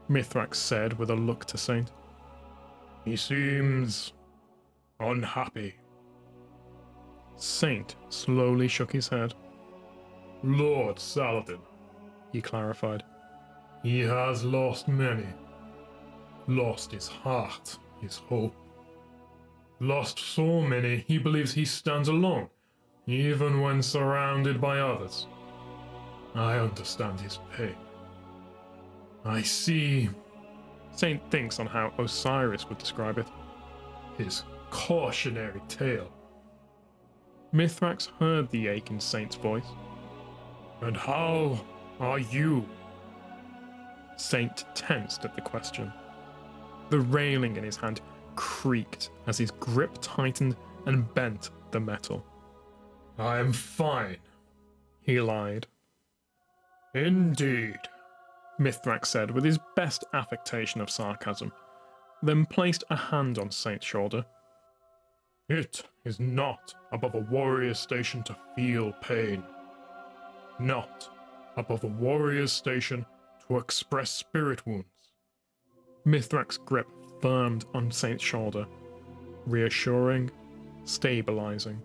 Mithrax said with a look to Saint. He seems unhappy. Saint slowly shook his head. Lord Saladin, he clarified. He has lost many. Lost his heart, his hope. Lost so many he believes he stands alone, even when surrounded by others. I understand his pain. I see. Saint thinks on how Osiris would describe it. His cautionary tale. Mithrax heard the ache in Saint's voice. And how are you? Saint tensed at the question. The railing in his hand creaked as his grip tightened and bent the metal. I am fine, he lied. Indeed, Mithrax said with his best affectation of sarcasm, then placed a hand on Saint's shoulder. It is not above a warrior's station to feel pain. Not above a warrior's station to express spirit wounds. Mithrax's grip firmed on Saint's shoulder, reassuring, stabilizing.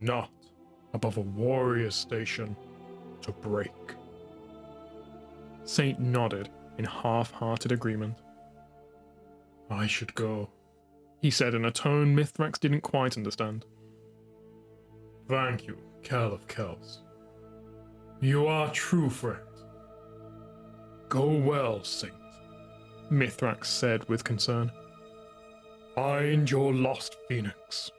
Not above a warrior's station to break. Saint nodded in half-hearted agreement. I should go, he said in a tone Mithrax didn't quite understand. Thank you, Kell of Kells. You are a true friend. Go well, Saint, Mithrax said with concern. Find your lost phoenix.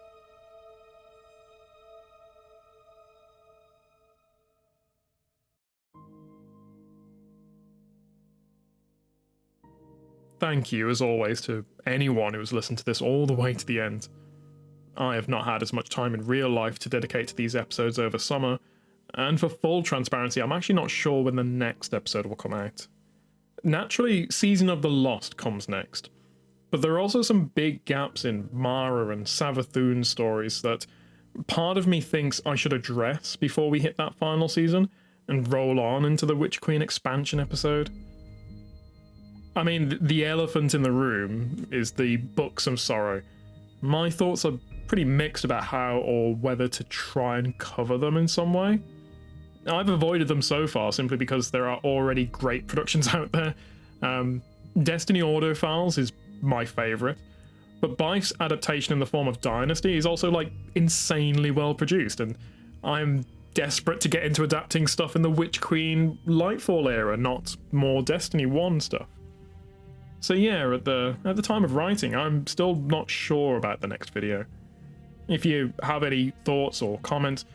Thank you, as always, to anyone who has listened to this all the way to the end. I have not had as much time in real life to dedicate to these episodes over summer, and for full transparency, I'm actually not sure when the next episode will come out. Naturally, Season of the Lost comes next, but there are also some big gaps in Mara and Savathûn's stories that part of me thinks I should address before we hit that final season and roll on into the Witch Queen expansion episode. I mean, the elephant in the room is the Books of Sorrow. My thoughts are pretty mixed about how or whether to try and cover them in some way. I've avoided them so far simply because there are already great productions out there. Destiny Audiophiles is my favourite, but Bife's adaptation in the form of Dynasty is also like insanely well produced, and I'm desperate to get into adapting stuff in the Witch Queen Lightfall era, not more Destiny 1 stuff. So yeah, at the time of writing, I'm still not sure about the next video. If you have any thoughts or comments,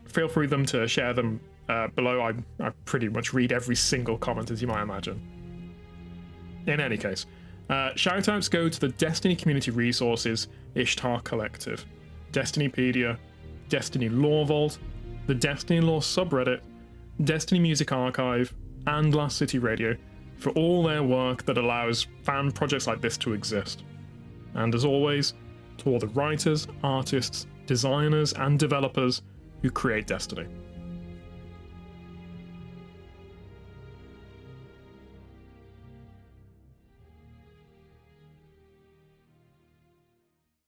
feel free to share them below. I pretty much read every single comment, as you might imagine. In any case, shoutouts go to the Destiny Community Resources Ishtar Collective, Destinypedia, Destiny Lore Vault, the Destiny Lore subreddit, Destiny Music Archive, and Last City Radio for all their work that allows fan projects like this to exist. And as always, to all the writers, artists, designers, and developers who create destiny.